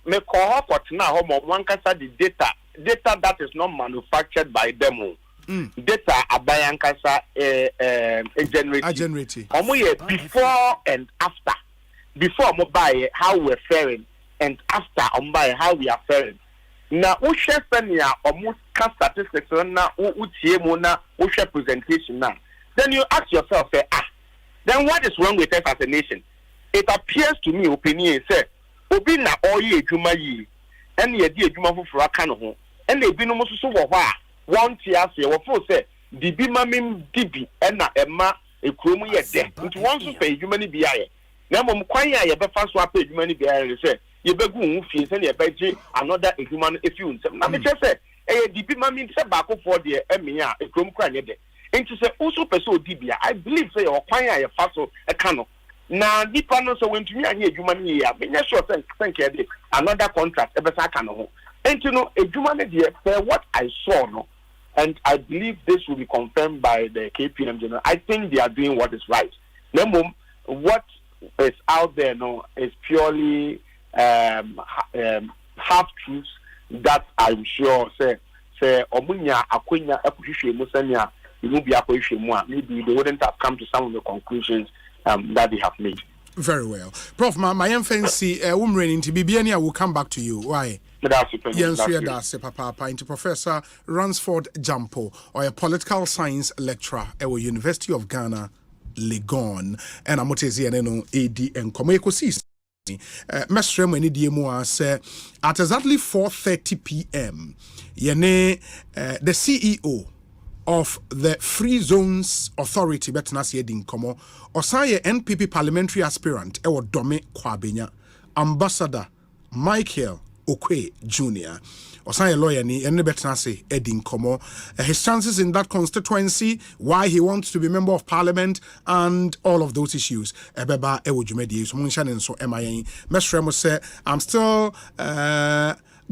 S7: me call now one kasa the data that is not manufactured by them. Data abayankasa generated. Before and after. Before mobile how we're faring, and after mobile how we are faring. Now we share almost statistics na we share presentation now. Then you ask yourself, then what is wrong with us as a nation? It appears to me, opinion say, obi na oye ejuma yi, and ye di ejuma for akano ho, and they be no so one tear say, or for say, the bimamim dibi, and na emma a chromo ye de, into one to pay human be I. Now, Kwaya, you better swap it, money be I say, you better go fees and you better another human if you now, me just say, the bimamim say back for the emia, a chromo cry de. And to say, also, pursue dibia, I believe say, or Kwaya, a faso, a cano. Now, the panel so went to me and here, human here, but yes, sure, thank you, another contract, ever cano. And you know, a human idea, what I saw, no. And I believe this will be confirmed by the KPM General. I think they are doing what is right. Number what is out there now is purely half truths that I'm sure say Omunya Akwenya Ekushishe Musanya maybe they wouldn't have come to some of the conclusions that they have made.
S1: Very well. Prof, my emphasis into Bibiania will come back to you. Why? Yes, Papa, into Professor Ransford Jampo, or a political science lecturer at the University of Ghana, Legon, and Amotezi and AD and Ekosiisen. Mestre mweni diemo say at exactly 4:30 p.m. Yene the CEO of the Free Zones Authority, Betnasi Edin Komo, Osei NPP Parliamentary aspirant, Ewo Dome Kwabena, Ambassador Michael Okwe Jr., Osei lawyer ni ene Betnasi Edin Komo, his chances in that constituency, why he wants to be member of parliament, and all of those issues. Ebeba Ewo Jumedi, so Munshan so MIA. Mesremo say, I'm still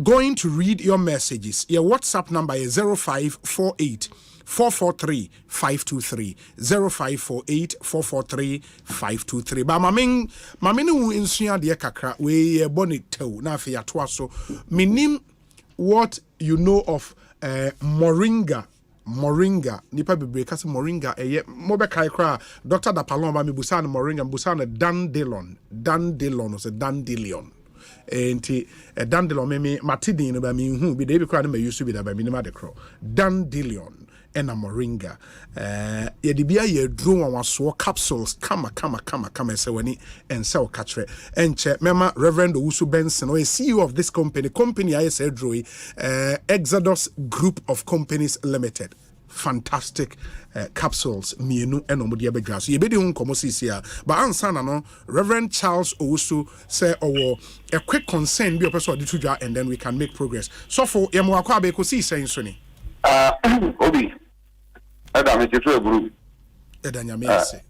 S1: going to read your messages. Your WhatsApp number is 0548 443 523 0548 443 523. But mamin who insua de kakra we bonnet toe na fe atoa so minim what you know of moringa nipa bebre kase moringa mobe kai kra Dr. Dapalon ba mi busa na moringa busa na dandelion or say dandelion enti dandelion me matidin no ba mi hu bi de bi kra na me use bi da ba mi ma de kro dandelion ena moringa yedibia ye drum waso capsules kama se wani ensel katre enche mema Reverend Owusu Benson or CEO of this company I said Droy Exodus Group of Companies Limited. Fantastic capsules mienu enomodi abedwa so yebedi hu nkomo sisia but ansa na no Reverend Charles Owusu say owo a quick concern bi opeso odi tudwa and then we can make progress so for yemo akwa be ko si sen so ni
S8: Obi Adam Chetu Eburu
S1: Edanyamese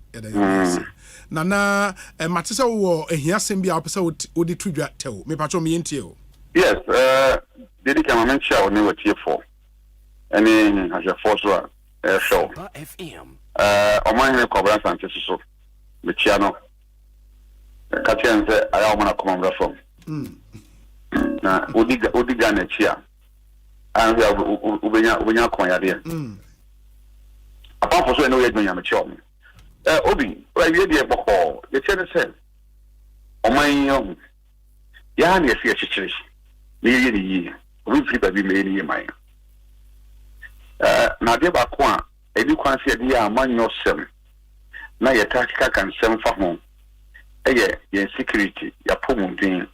S1: Nana matisa wo ehia sem bia opesa odi tudwa tew me pacho me yentie o.
S8: Yes, dedi kama mentia oni wetie for any as a force show FM Omanhene Kwabena Asante so me chia no katia nse aya omana komanda from na odi Ghana chia and we have ubenya konya there apart from so no yet me chia Obi right here dey boko the chene say oman ya na efi echichiri me yi we free baby me ni mai na de ba ko a ebi kwan se de ya amanyo sem na ye takika kan sem fa ho eye ye security ya pomundin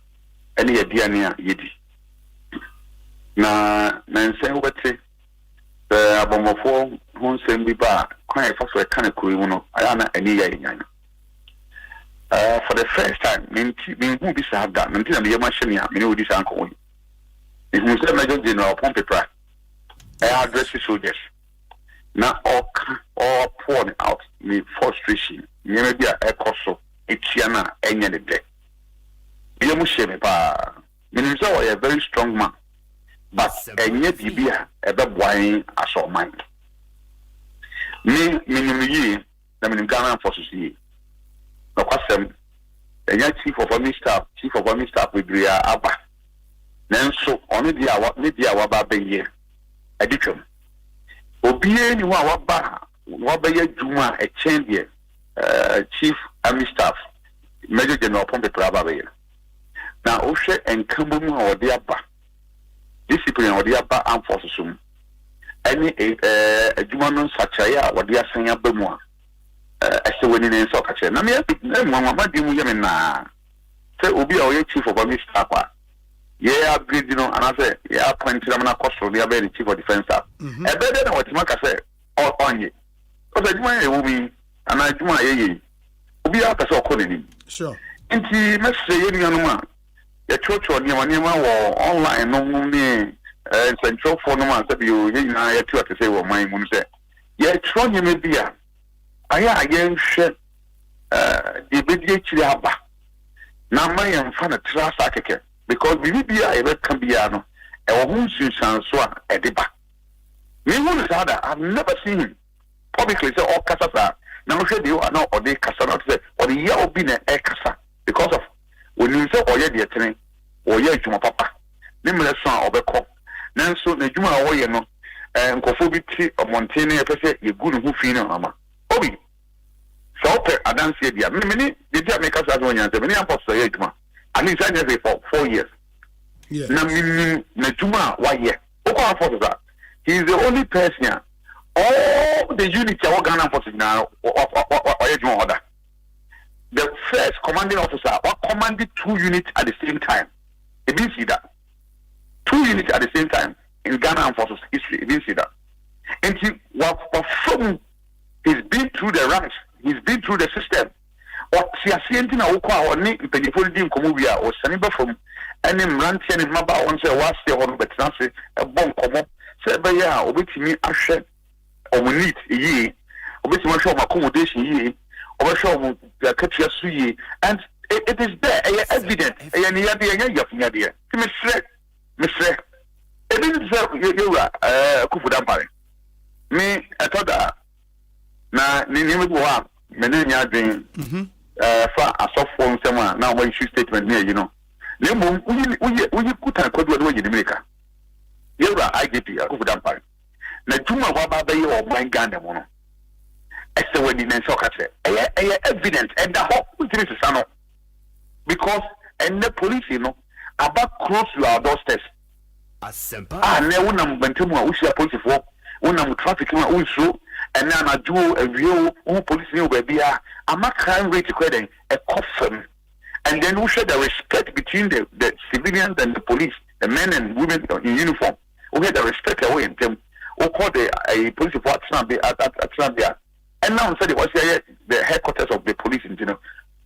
S8: ene ye diane a yedi na nse ubete abomofo hun sem bi ba kwan e fa so e kan kuri mu no aya na eni ya nyan for the first time me hu bi sa da me na me machine a me odi sa anko we hu se Major General Pompepra address soldiers na all pouring out me frustration nyeme bia ekoso etia na enye de de bi mu sheme pa me nso a very strong man but enye bibia ebe boan aso mind me yi na me Ghana forces yi no kwasem enye chief of army staff we bria aba nanso oni dia wa ba be addiction obie ni wa ba ye juma e chen die chief army staff Major General Pompepra ba be na o hwe enkambo mu a ode aba discipline ode aba armed forces sum any adwuma no sachaye a ode asan aba mu a ese woni ne nso kache na me mama di mu ye me na se obi a o ye chief of army staff a yeah, upgrade, you know, and I say, yeah, appointed them na cost for the very chief of defense staff. A better than what Maka say, or on ye. Because I do my woman, and I do my ye. Ubi out as a colony.
S1: Sure.
S8: And he must say, you know, your church or Niama or online, no me, and central for no man, said you, you know, I to say what my mum said. Yeah, Tron, you may be a. I again shed the BDH Abba. Now, my and fan a trust architect. Because Bibia ever can be ano, a woman Sanswa Ediba. Me one is other, I've never seen him publicly say all Casasa. Now say you are not or they Casana say or the year of being a Casa because of when you say or the attorney or ye Juma Papa. Name son of a cop. Nanso the Juma away no and Kofobiti or Montaigne say you good who feel Mama. Obi. So I don't see the many did make us as one answer many apostle Juma. And he's been for 4 years.
S1: Yes.
S8: Najuma, why yeah? He is the only person. All the units are Ghana forces now, order. The first commanding officer commanded 2 units at the same time. He didn't see that. 2 units at the same time in Ghana forces history. He didn't see that. And from he's been through the ranks, he's been through the system. Or see a scientist now or need peniful dim comubia or saniba from any rantian in Maba on say what's the one but Nancy a bomb come up. Say by ya or with me a shed or we need ye or with my show accommodation ye or show the catcher ye and it is there evident and yadia Mr. It didn't say you are Kufudampari. Me, I thought that na Nini Boa, Menenia Dream, for a soft form someone now when she statement here, you know. Nemo, we put a code in America. You are IGP, Kufudampari. Natuma Waba or my Gandamono. As the wedding and soccer, evident and the hope with Mrs. Sano. Because, and the police, you know, about close to our doorsteps.
S5: Asempa.
S8: Ne wonam bantam a wohia police for wonam traffic ma wonso and na na do avio police ne obia ama crime rate kweden a coffin and then we should the respect between the civilians and the police, the men and women in uniform. We had the respect away in them. We call the police for Asante and now said it was the headquarters of the police in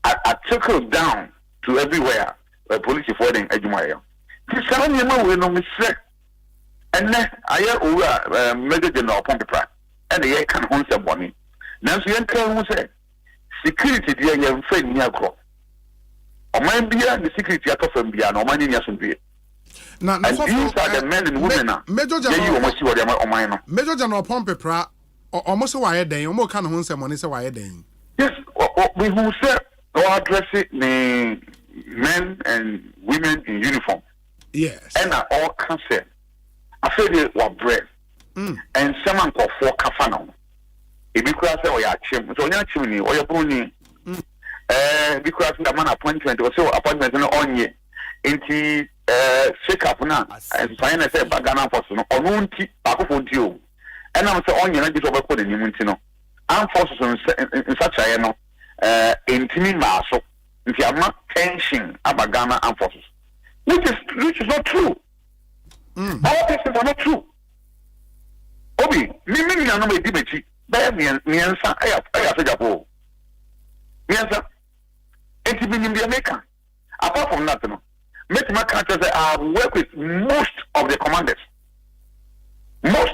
S8: I trickled down to everywhere police for them Ejumaya. This we no mistake. And then I hear Major General Pompey and the can hold some money. Now, so you can say security, dear, your friend near crop. Or mind be the security at of Bian or money near some beer. Now, these are the men and women. Major
S1: General Pompey or almost a wire day, or more can hold some money, so why day.
S8: Yes, we who say or address it the men and women in uniform.
S1: Yes.
S8: And I all cancer. I feel they were bread. And someone called for Kafano. If you could say, oh, yeah, chim, so you're chimney, or you're pony. Because the man appointment or so appointment on ye. Into shake up now and sign a bagana person or no tea, Paco you. And I'm so on your just over the Nimutino. Armed forces in such a no intimi maso. If you are not tension about Ghana armed forces. Which is not true. All these things are not true. Obi, me no me dibechi. Ba me ansa aya so japo. Me ansa. Enti bi nim America. Apart from that, no. Make my country say I work with most of the commanders. Most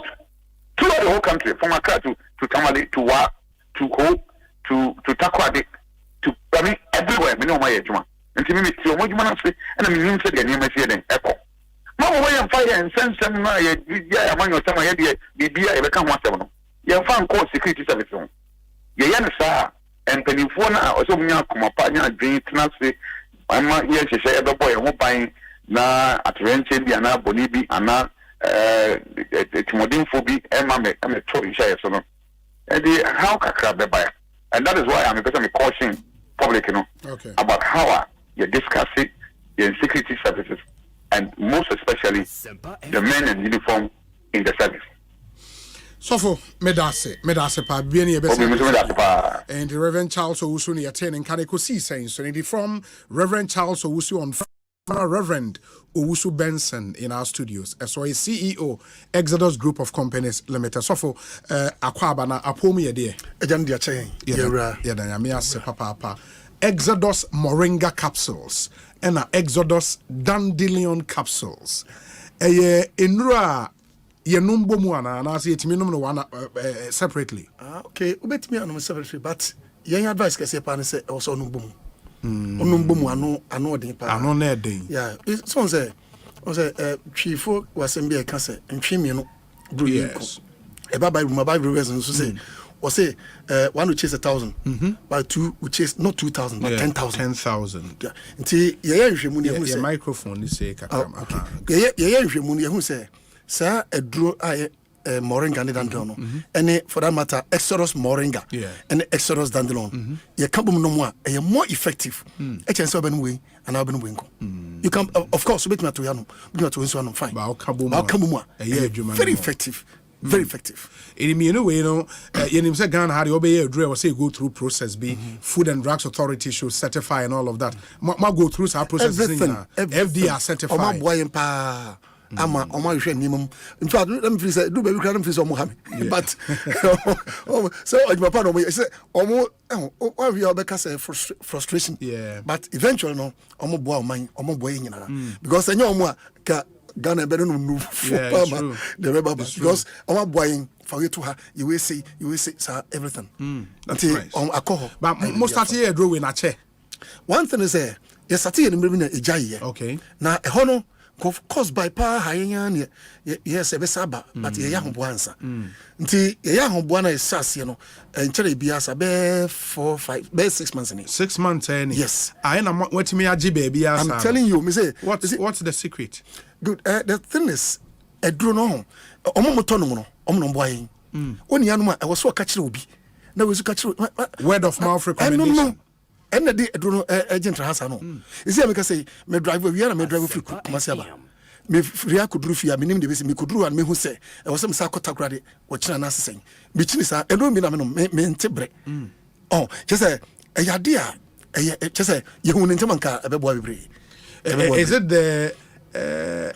S8: throughout the whole country, from Accra to Tamale to Wa to Ho to Takoradi to I mean everywhere. Me know my ejuma. And me see what you want to say, and I mean, say the name is here. Echo. Mama, why am fire and send some among your summer idea? Be I become one seven. You found called security service. You understand? And Penifona or some young Kumapanya, drink, transfer. I'm not here to say, the boy, who buying na at Renchen, Diana, Bonibi, and now Timodin Phobi, and I'm a Tory share. So, and how can crab the buyer? And that is why I'm a caution public, about how you discuss it in security services, and most especially the men in uniform in the service.
S1: So for medase pa bieni and the Reverend Charles Owusu ni attending Ekosiisen so in from Reverend Charles Owusu on Reverend Owusu Benson in our studios as well as CEO Exodus Group of Companies Limited. So for Kwabena apomi ye
S21: ejam dia chen yewra
S1: ya dan me ase papa Exodus Moringa capsules and Exodus Dandelion capsules enura ye numbo mu ana na say etimi num no one separately.
S21: Okay, ubetimi anum separately but yen advice kese pa ne say also numbo mu onumbo mu ano odin pa
S1: ano na edin.
S21: Yeah, so say twifo wasem ka say ntwimi no bru yes e baba room Bible version so say or say one will chase 1,000 but two will chase not 2,000 but 10,000. Yeah, nti ye nhwemu ne hu say
S1: microphone ni say kakama.
S21: Okay, ye nhwemu ne hu say sa edro aye moringa ne dandelion and for that matter Exodus moringa and Exodus dandelion ye can bum no mo e more effective e chen so ben we and abenu we nko you can of course bit me to yano bit me to so no fine
S1: ba kabomu
S21: very effective. Very effective.
S1: In me anyway, you say Ghana had obey a drill or say go through process be Food and Drugs Authority should certify and all of that. Ma go through our process
S21: everything.
S1: FDA certified.
S9: ama omo hwe nimum in fact let me say do baby cry say omo ha me but so ojumapa no mo say omo why we obeka say frustration but eventually no omo boa oman omo boa nyina because enye omo ka Ghana better no the rebel because omo boa for you to her you will say sir everything until alcohol
S1: but most start here draw in a chair.
S9: One thing is yes start here in a jay
S1: okay
S9: now a hono caused by power high yes a besaba but ye yaho boansa until ye yaho boana is sas you know and chere biasa be 6 months in it
S1: 6 months
S9: yes
S1: I am what me aji baby
S9: I'm telling you me say
S1: what's the secret
S9: good the thing is a draw no omo moto no no boy oni anu I was so catch obi na we so catch
S1: word of mouth recommendation
S9: and the day agent has no you see me say me drive we are me drive free Kumasiaba me free akudru fi a me nim de be me kudru and me hu say e was me sa kotakrade wo kina na sesen me kini sa e no mi na me ntebre oh just say e yade a just say ye hu ntema nka e be boa bebre
S1: is it the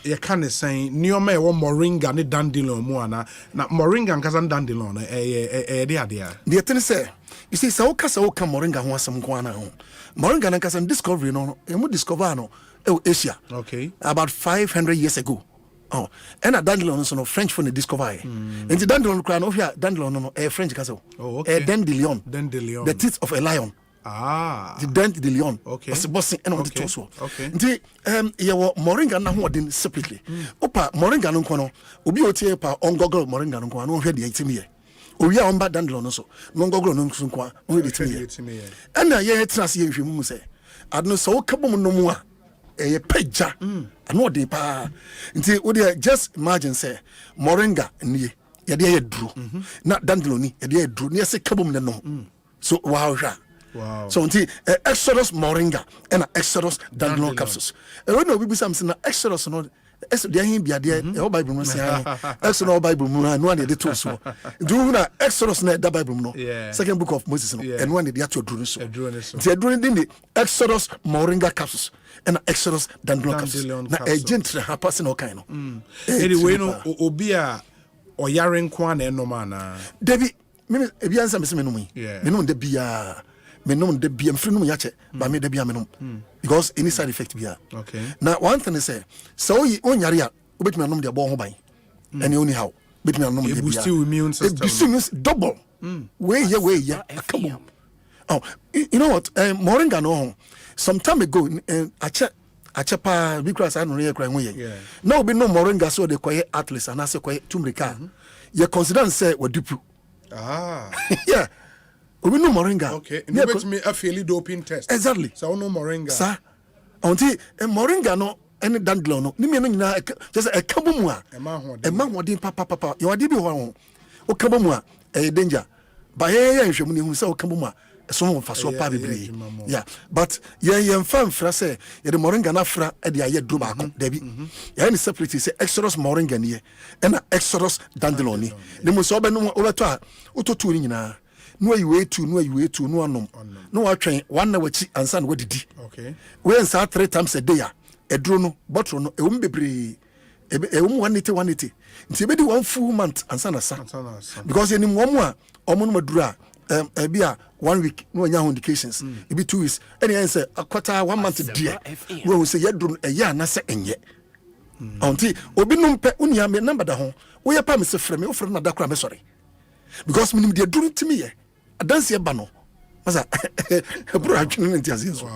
S1: you can say nioma e wo moringa ne dandelion mu ana na moringa nkasa dandelion
S9: the thing say you see so kasa o ka moringa ho asem ko ana ho moringa na kasa discovery no emu discover no Asia
S1: okay
S9: about 500 years ago oh and a dandelion so no French for the discover and the dandelion kra no hia dandelion no French kasa dandelion the teeth of a lion the dandelion
S1: okay
S9: was bossing and on the torso
S1: okay
S9: nti your moringa na ho odin separately opa moringa no nko no obi otie pa on Google moringa no nko no hwe de yitimi owi a omba dandelion no so no Google no nko nko no hwe de yitimi and na ye trans ye hwe mu say adno so kabom no mu a e pagya ano odin pa nti wo de just imagine say moringa nie ye de ye duru na dandelion ni ye de ye duru ne se kabom ne no so wow. So until Exodus moringa and Exodus dandelion capsules. And when we be something Exodus no there him be there e Bible no say Exodus Bible no one dey to so. Do na Exodus na that Bible no. Second book of Moses no and one dey actually do so. The drone the Exodus moringa capsules and Exodus dandelion capsules. Na agent na person no kind no.
S1: Anyway no obi a oyare nko na enoma na.
S9: David me ebi ansa me se me no mu. Me no de bia me no de bia mfiri no yache ba me de bia me no because any side effect bia
S1: okay
S9: now one thing is say so onyare a obetumi anom de bo ho ban and only how betumi anom de bia
S1: boost your immune system
S9: double way yeah come on oh you know what moringa no some time ago achepa because I no ye kra ho ye now obi no moringa so de koye atlas and ase koye tumrika you consider say wadipu yeah. We no moringa.
S1: Okay. And you me a fairly doping test.
S9: Exactly.
S1: So no moringa.
S9: Sir. Until moringa no any dandelion no. Ni me no nyina just a kabomu a. E ma hodin papa. You ade bi ho. O kabomu a e danger. Ba ye nhwemu ni hu say o kabomu a so no fa so pa bebre. Yeah. But ye mfa mfra say ye de moringa na fra e de aye dro ba ko. Da bi. Ye ni separate say Exodus moringa ni e na Exodus dandelion ni. Ni mo so be no obeto a ototu ni nyina. No you wait to no anom no atwen one hour chi ansa na wadidi
S1: okay
S9: we nsa 3 times a day a dro no bottle no e wum bebre e wum 180 nti be di 1 full month ansa na sa because enim wom a omo no madura e bia 1 week no nya indications e be 2 weeks any answer a quarter 1 month dia we say ye dro e ya na se enye onti obi no mpe unia me number da ho wo ye pa me se frɛ me wo frɛ na da kra me sorry because minim de dro ntimi ye dance eba no masa bro atwene ntiase so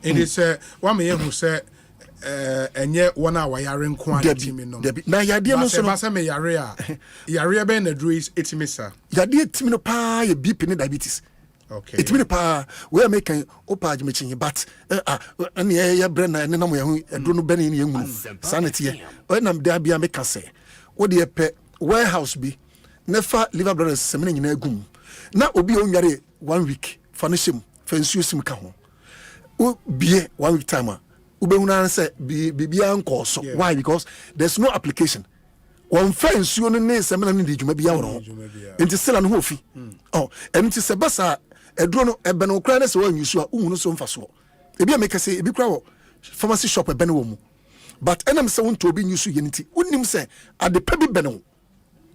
S1: it is one me who say enye wona wayare nko an timi no
S9: na yade no so no
S1: ba me yare be na dru is etimi sa
S9: yade etimi no pa ye BP ne diabetes
S1: okay
S9: etimi no pa we are making opage mechin but an ye bre na ne na mo ye hu edro no be ne ye hu sanity ye o na da bia me ka say wo de pe warehouse bi nefa liver brothers semene nyina agum na obi onware 1 week fanishem fansuo sim ka ho o bie 1 week time a ubehuna say bibia nko so why because there's no application one fansuo no ne semena ne de djuma bia woro enti sela no ho fi oh enti se basa edro no ebe no kra na se wa nyusu a uhunu so mfa so ebi ameka say ebi kra wo pharmacy shop ebe no wo mu but enam say won to obi nyusu yeniti wonim say ade pebi beno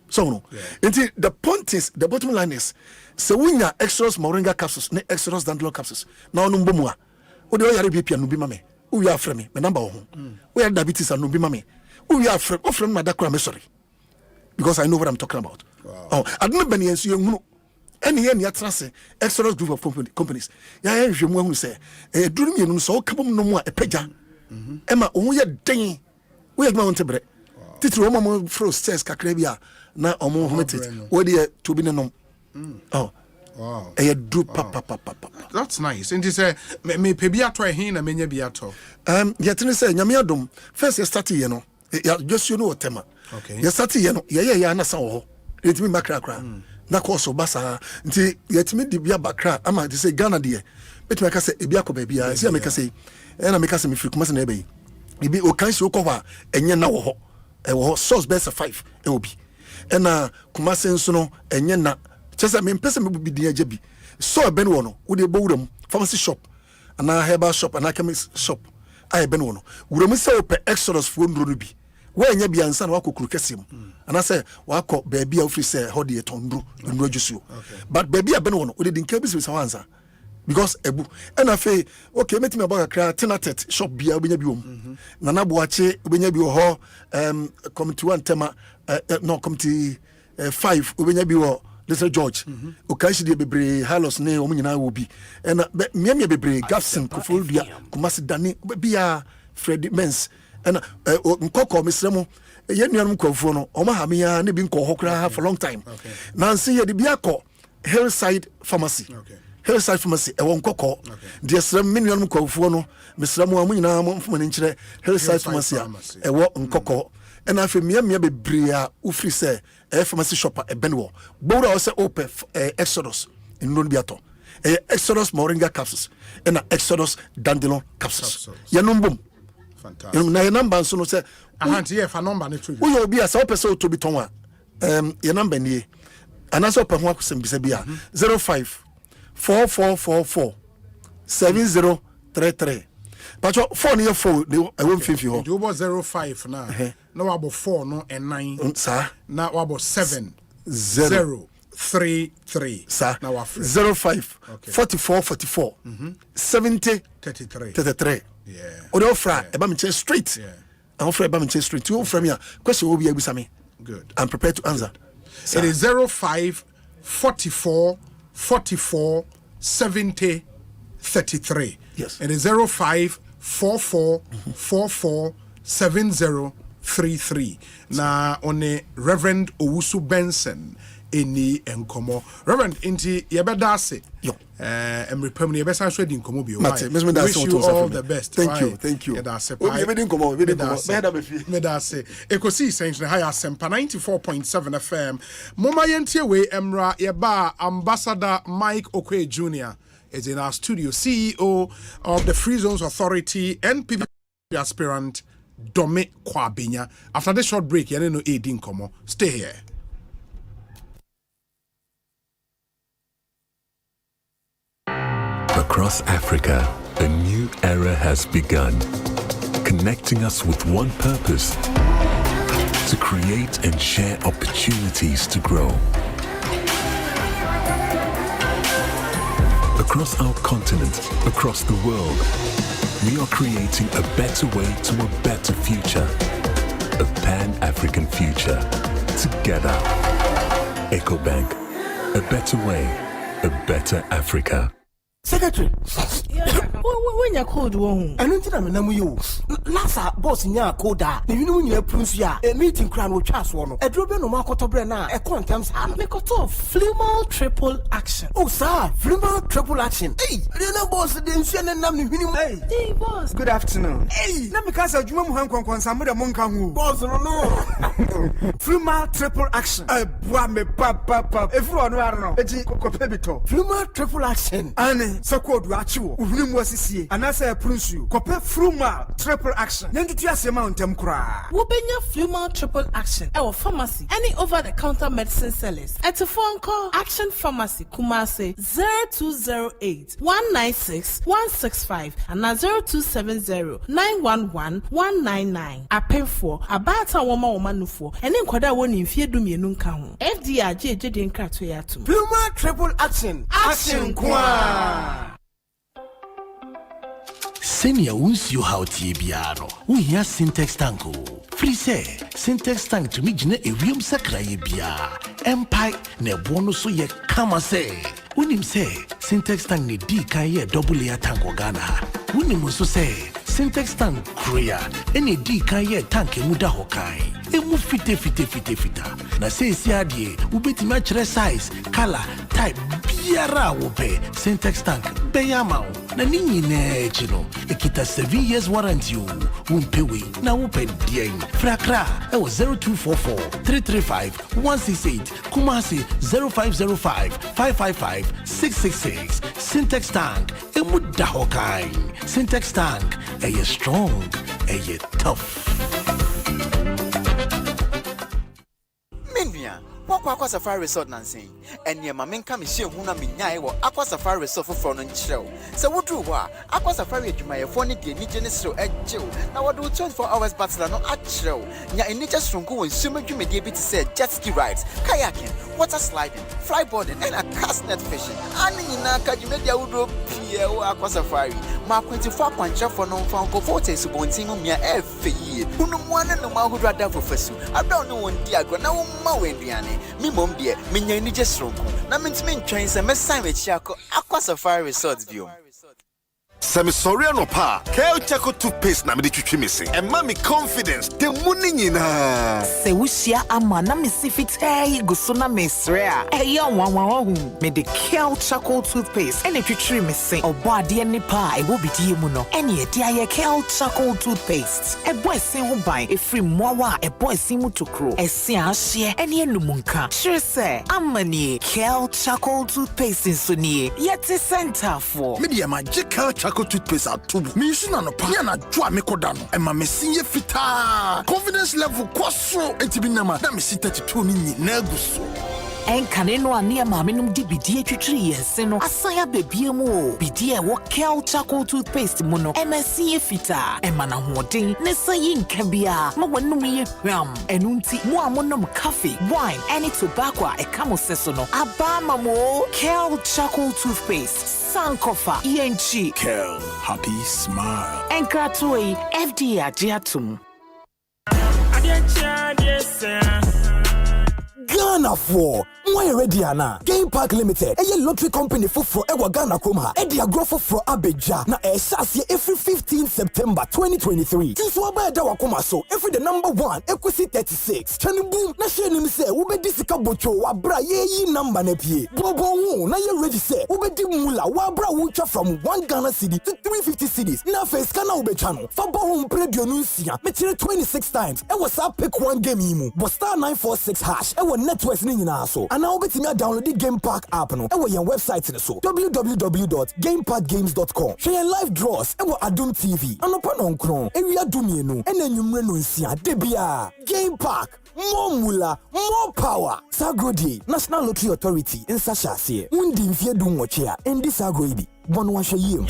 S9: so no the point is the bottom line is say wunya extras moringa capsules ne extras dandelion capsules na onu mbomu a wo de oyare bia no bi ma me wo ya afre me number ho wo ya diabetes no bi ma me wo ya afre ofre me da kra me sorry because I know what I'm talking about. Oh, I don't know Benny and you know any trust exodus group of companies. Yeah, you who say, do me so come no more a peja. Emma, we are dang. We are going to break. Titru Omo frost says Cacrebia, now Omo Hometit, where they to be no. Oh, wow.
S1: That's nice. And you say, me pebia try hin and many beato.
S9: Yet say, Yamiadum, first you start, you know, just you know, Tema. Okay. You start, you know, yeah, na saw. Let me back crack. Na koso basa nti yetimi di bia bakra ama they say Ghana de bet me ka say ebia ko baby a say me ka say na me ka say me free kuma say na ebe ibi o kan si o ko wa enye na wo ho source best 5 e obi na kuma say nso no enye na chese me pese me bi di agya bi so ebe no no wo de bowuram pharmacy shop ana herbal shop ana chemist shop ai ebe no no wuram say o pe exodus fo ndro bi wanya bia nsa na wakokuru kesem ana say wako baby a ofri say ho de tondro ndro jusu but baby a be no we dey nka bi say wansa because ebu na fe okay metime about kra tenatet shop bia obenya bi wom na na boache obenya bi ho committee 1 tema no committee 5 obenya bi wo Little George okashi de bebre halos ne omunyina wo bi na miamia bebre Gafson Kofodia Kumasi Dani bia Freddy Mens and nkoko misremo ye nuanum kwafo no o ma ha me ya ne bi nko hokra for long time nansi ye de bi akọ Hillside Pharmacy Hillside Pharmacy e won nkoko de srem me nuanum kwafo no misremo amunyina mo mfumane nkyere Hillside Pharmacy e wo nkoko and afi mia bebre a ufri se pharmacy shop e benwo bowra o se open Exodus in no biato Exodus moringa capsules and Exodus dandelion capsules ya numbum fantastic na your number so no say
S1: ahanti ye fa number ne true
S9: wo yo bia say o pese o to bi ton a your number nie anaso pe ho akusem bisa bia 05 4444 7033 Pacho phone your phone I won't feel you.
S1: You about 05 now. No about 4 no and 9.
S9: Sir.
S1: Now about 7 0 3 3.
S9: Sir.
S1: Now
S9: 05 44 44 70 33.
S1: Yeah.
S9: Or offer eba me straight. Yeah. I offer eba me straight. You from here. Question will be abusame.
S1: Good.
S9: I'm prepared to answer.
S1: Sir. It is 05 44 44 70 33.
S9: Yes.
S1: It is 05 44 44 7033. Na one Reverend Owusu Benson eni enkomo. Reverend inti yebeda ase.
S9: Yo.
S1: Emrepam ni yebesa so di enkomo bi o.
S9: Wish
S1: you all the best.
S9: Thank you.
S1: Yeda ase.
S9: Yebedi enkomo.
S1: Meda ase. Ekosiisen high Asempa 94.7 FM. Moma yentie we emra yeba Ambassador Mike Okwe Jr. is in our studio, CEO of the Free Zones Authority and PP aspirant Dome Kwabena. After this short break, you know Edin Komo. Stay here.
S11: Across Africa, a new era has begun, connecting us with one purpose: to create and share opportunities to grow. Across our continent, across the world, we are creating a better way to a better future. A Pan-African future. Together. EcoBank. A better way, a better Africa.
S12: Secretary, when you called one, I don't know you. Lassa boss in your coda, the union Prusia, a meeting crown with Charles one, a drop no Marco Tobrena, a quantum hand, make a top Flumal triple action. Oh, sir, Flumal triple action. Hey, the boss didn't send a name minimum. Hey, boss. Good afternoon. Hey, let me cast a Jum Hong some of the Monkamu. Boss, no. Flumal triple action. A Buame Papa, everyone, I don't know. A Jacobito. Flumal triple action. Anne. So called Rachu, whom was
S13: sisie anase prunsu kope fruma triple action nentutu asema ontem kra
S12: Wobenya Fluma Triple Action our pharmacy any over the counter medicine sellers at a phone call Action Pharmacy Kumase 0208 196 165 and 0270 911 199 apefo abata woma nufo ene nkwada woni mfie dumienu nka ho FDA jeje nkrato ya tum
S13: Fluma Triple Action kwa
S17: Senior unsio how tie biaro. We hear syntax tank o. Free say syntax tank to me jine ewiem sakra ye bia. Empire ne bono so ye kama say. Unim say syntax tank ne di kan ye double layer tank Ghana. Unim so say syntax tank korea ene di kan ye tank emuda hokai. Emu fite. Na say si adie ubetimi a chere size, color, type biara wo be syntax tank be yama. Na ninyi ne chino ekita 7 years warranty o umpewe na open dien frakra e was 0244 335 168 Kumasi 0505 555 666 Syntax tank e muda hokai Syntax tank e strong e tough
S23: Menua Aqua Safari Resort Nancy, and your mamma come see Huna Minya or Aqua Safari Resort for Fron and Show. So, what do Aqua Safari to my phone, the indigenous show at Joe. Now, what do 24 hours bachelor no at show? Ya in nature from go and swim you may be able to say jet ski rides, kayaking, water sliding, flyboarding, and a cast net fishing. And in Naka, you made your wood Pierre Aqua Safari. Mark 24 point for non found go fortes upon Tingo Mia every year. Who no one and no man who rather for Fesu. I don't know one diagram now, Mawendiane. Me mom dear, me nyani just wrong. Na means me trains and me sign with Chako Aqua Safari Resort view.
S24: Semi sorry no pa. Kale Chako toothpaste na me de missing. And mommy confidence the money na.
S25: Se wushia ama na me sifit go so na me srea. E yo wan me de Kale Chako toothpaste and twitwi missing. Obo ade ni pa e wo bidie mu no. Ene e dia ye Kale Chako toothpaste. E boy sin ho ban e free mowa e boy sin mu tokro. E si ahye ene enumunka. Sure say amani Kale Chako toothpaste so nie. Yet center for.
S9: Media magical Chako toothpaste at tubu. Me shina no pa na dwa me kodano. E ma me sinye fita. Confidence level kwaso etibinama na me si 32 ni na aguso.
S25: Enkane no ane maame num di bidie twitwiri yense no asaya bebie mu o bidie wo Kale Chako toothpaste mu no MSC fita emana hoden ne sayi nka bia ma wanum ye hwam enunti mu amonom coffee wine any tobacco e kamo seso no abama mo Kale Chako toothpaste sankofa yenchi
S9: Kale happy smile
S25: enkratoi FDA agiatum
S26: Ghana for why ready ana Game Park Limited a lottery company for Ewa Ghana Kroma e dia grow for Abeja na e sase every 15 September 2023 so aba da wakoma so every the number 1 Equity 36 chani boom na share nim say wo be disika bocho wa bra ye number na pie bobo hu na ye ready say wo be di mula wa bra wo twa from 1 Ghana cedi to 350 cedis na face kana wo be twa no fa bo hu predio no nsia me tire 26 times e was up pick one game imu but star 946 hash e networks ni nyina so ana obetimi download the Game Park app no e wo yen website ni so www.gameparkgames.com share your live draws e wo Adum TV anopa no nkron ewia dumienu e na nwumre no nsia de bia Game Park more mula more power Sagrodi National Lottery Authority in Sashase undi mfie du nwoche a endi sagro ibi bono wa hweyem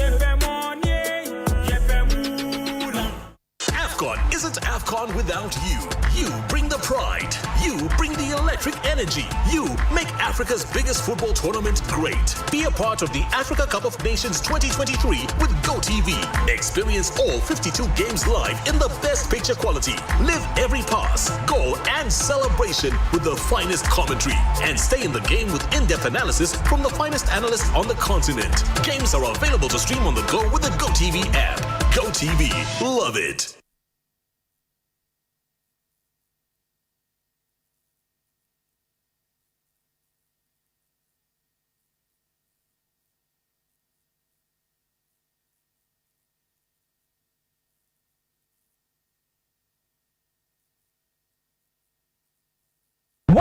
S11: AFCON isn't AFCON without you. You bring the pride. You bring the electric energy. You make Africa's biggest football tournament great. Be a part of the Africa Cup of Nations 2023 with GoTV. Experience all 52 games live in the best picture quality. Live every pass, goal, and celebration with the finest commentary. And stay in the game with in-depth analysis from the finest analysts on the continent. Games are available to stream on the go with the GoTV app. GoTV. Love it.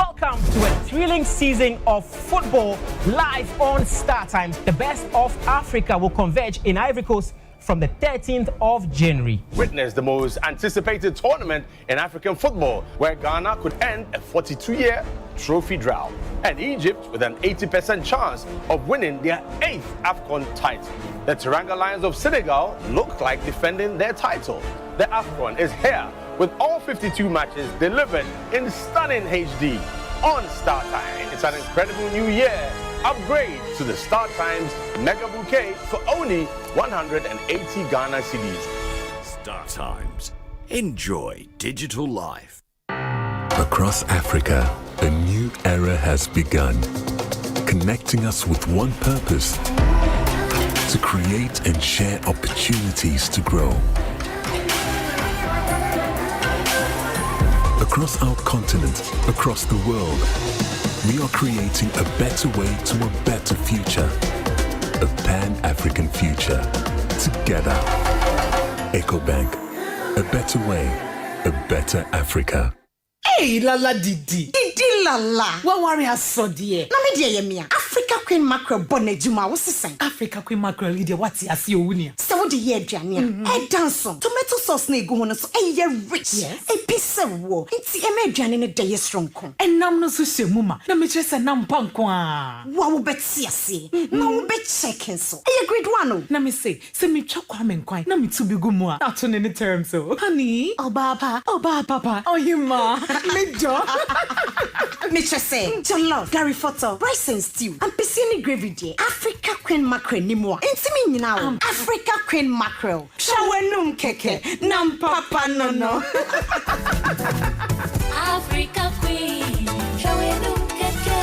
S10: Welcome to a thrilling season of football live on Star Times. The best of Africa will converge in Ivory Coast from the 13th of January.
S15: Witness the most anticipated tournament in African football, where Ghana could end a 42-year trophy drought, and Egypt with an 80% chance of winning their 8th AFCON title. The Teranga Lions of Senegal look like defending their title. The AFCON is here with all 52 matches delivered in stunning HD on Star Times. It's an incredible new year. Upgrade to the Star Times Mega Bouquet for only 180 Ghana cedis.
S5: Star Times. Enjoy digital life.
S11: Across Africa, a new era has begun, connecting us with one purpose: to create and share opportunities to grow. Across our continent, across the world, we are creating a better way to a better future. A Pan-African future. Together. EcoBank. A better way. A better Africa.
S18: Hey, Lala Didi. Didi Lala. What worry has so dear? Na me dear yemia. Africa Queen Mackerel bonnet juma was the same. Africa Queen Mackerel leader what's ya see unia. So the year jania. Hey danson. Tomato sauce ne go on so hey rich. Yes. A piece of war. It's a median in a day strong con. And nam no so muma. Na me just a nam pankwa. Wow bet see. No bet checking so. Hey agreed one. Na me say me chokwam kwai. Na me to be good more. Not on any terms so. Honey. Oh papa. Oh you ma. Major. Mitcha say, your love, Gary Photo, rice and stew, and piscine gravy day. Africa Queen Mackerel ni more. Inti me now. Africa Queen Mackerel. Shawenum keke. Nam papa no.
S2: Africa Queen. Shawenum keke.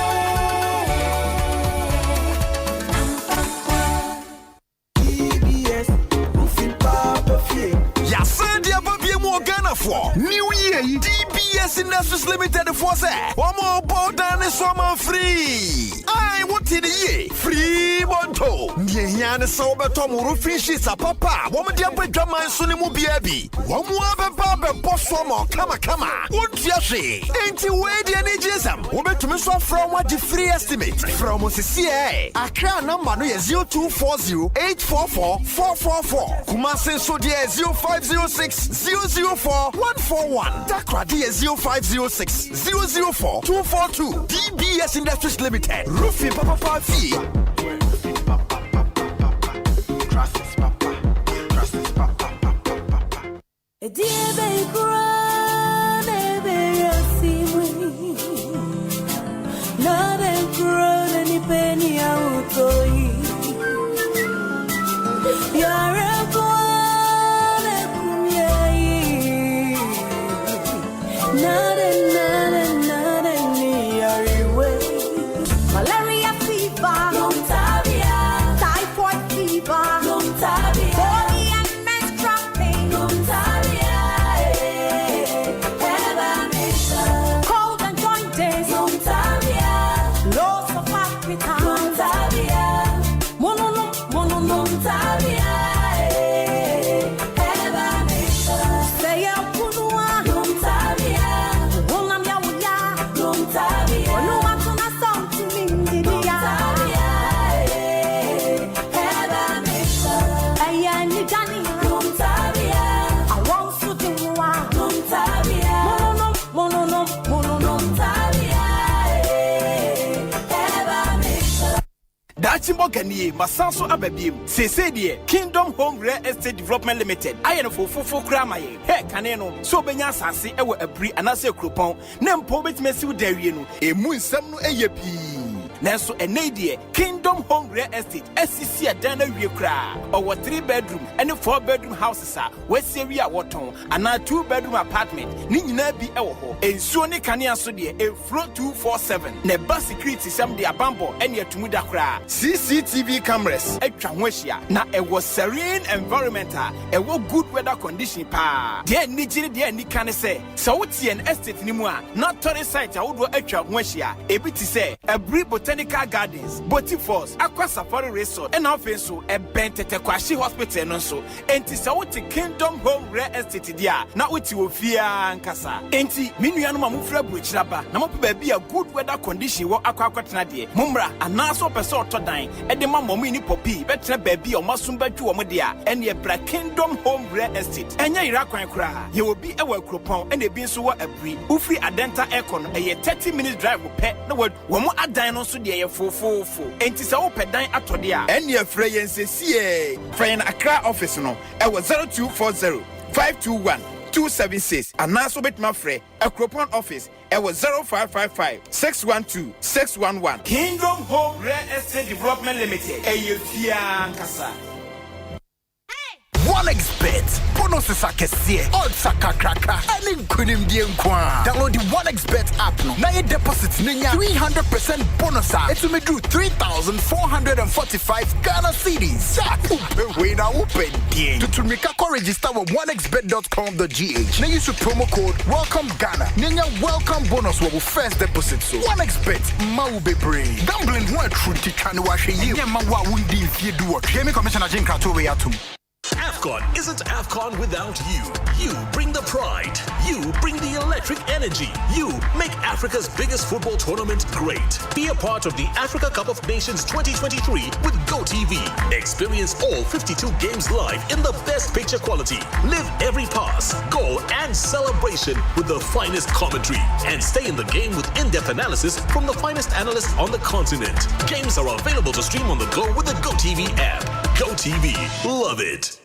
S24: EBS. Roofing Papa Fee. Yasen dia babie mo Ghana for. New Year DBS Industries Limited for say. One more border is summer free. I want in the year free bonto. Ndiye so beto mo roofing sheets papa. Woman dia be drama suni mu biabi. One more be boss mo kama. What ya say? Ain't we dia ni jesam. We betumi so from what the free estimate. From CCA. Accra number no 0240-844-444. Kumasi so dia 0506-004-141. Takradi 0506-004-242. DBS Industries Limited. Roofing Papa Fee.
S2: Malaria fever, typhoid fever, body and menstrual pain, cold and joints, loss of appetite, mono.
S19: Achimbo Gani, Masanso Ababim, Sese Kingdom Home Real Estate Development Limited. I am for Kramaye, He Caneno, so Benya Sasi, Ewa Abri, and Ase Crupon, Nem Pobet Messu Deriano, a moon Samno Ayapi. Nanso Enadie, Kingdom Home Real Estate, SCC Adana Riokra, or 3-bedroom and a 4-bedroom houses are West Area Waton, and a 2-bedroom apartment, Nina be Ewo, and Sony Kania Sodi, a floor 247, Neba security some de Abambo, and yet Mudakra, CCTV cameras, extra Westia, na a was serene environmental, a good weather condition pa. Dear Nijiri, dear Nikane say, so what's an estate anymore, not 30 site, I would extra Westia, a bit to say, a brief Botanical Gardens, Boti Falls, Aqua Safari Resort, and also a Bentete Kwashi Hospital and so. Enti sa wuti Kingdom Home Real Estate dia na wuti ofia nkasa. Enti minu ma mufra buchiraba na mo be a good weather condition wo akwa de. Mumra anaso person otodan e de ma momu ni popi betre baabi o masum badwu o mo dia ene bra Kingdom Home Real Estate. Enya ira kwan kra. Ye obi e wa Kropon ene bi nso wa Abri. Ufri Adenta Econ e 30 minutes drive pe na wo mo adan no so de ye fofofo. Enti sa wo pedan atode a ene afre yensesie. Friend Accra office no e was 0240 521 276 and now so bit my friend a Kropon office it was 0555 612 611 Kingdom Home Real Estate Development Limited Kasa.
S24: One expert, bonuses are kesiye, odds are kakraka, and kunim dienkwa. Download the One Expert app no. Now your deposits ninya 300% bonus. It will do 3,445 Ghana cedis. Jack, wait now open day. To make a register with oneexpert.com.gh. Now use promo code Welcome Ghana. Ninya welcome bonus will first deposit. So One Expert, mau be brave. Gambling one truth can wash you. Yeah, ma wa wundi if you do what. Gaming Commissioner Jim Krato we atum.
S4: AFCON isn't AFCON without you. You bring the pride. You bring the electric energy. You make Africa's biggest football tournament great. Be a part of the Africa Cup of Nations 2023 with GoTV. Experience all 52 games live in the best picture quality. Live every pass, goal, and celebration with the finest commentary. And stay in the game with in-depth analysis from the finest analysts on the continent. Games are available to stream on the go with the GoTV app. GoTV. Love it.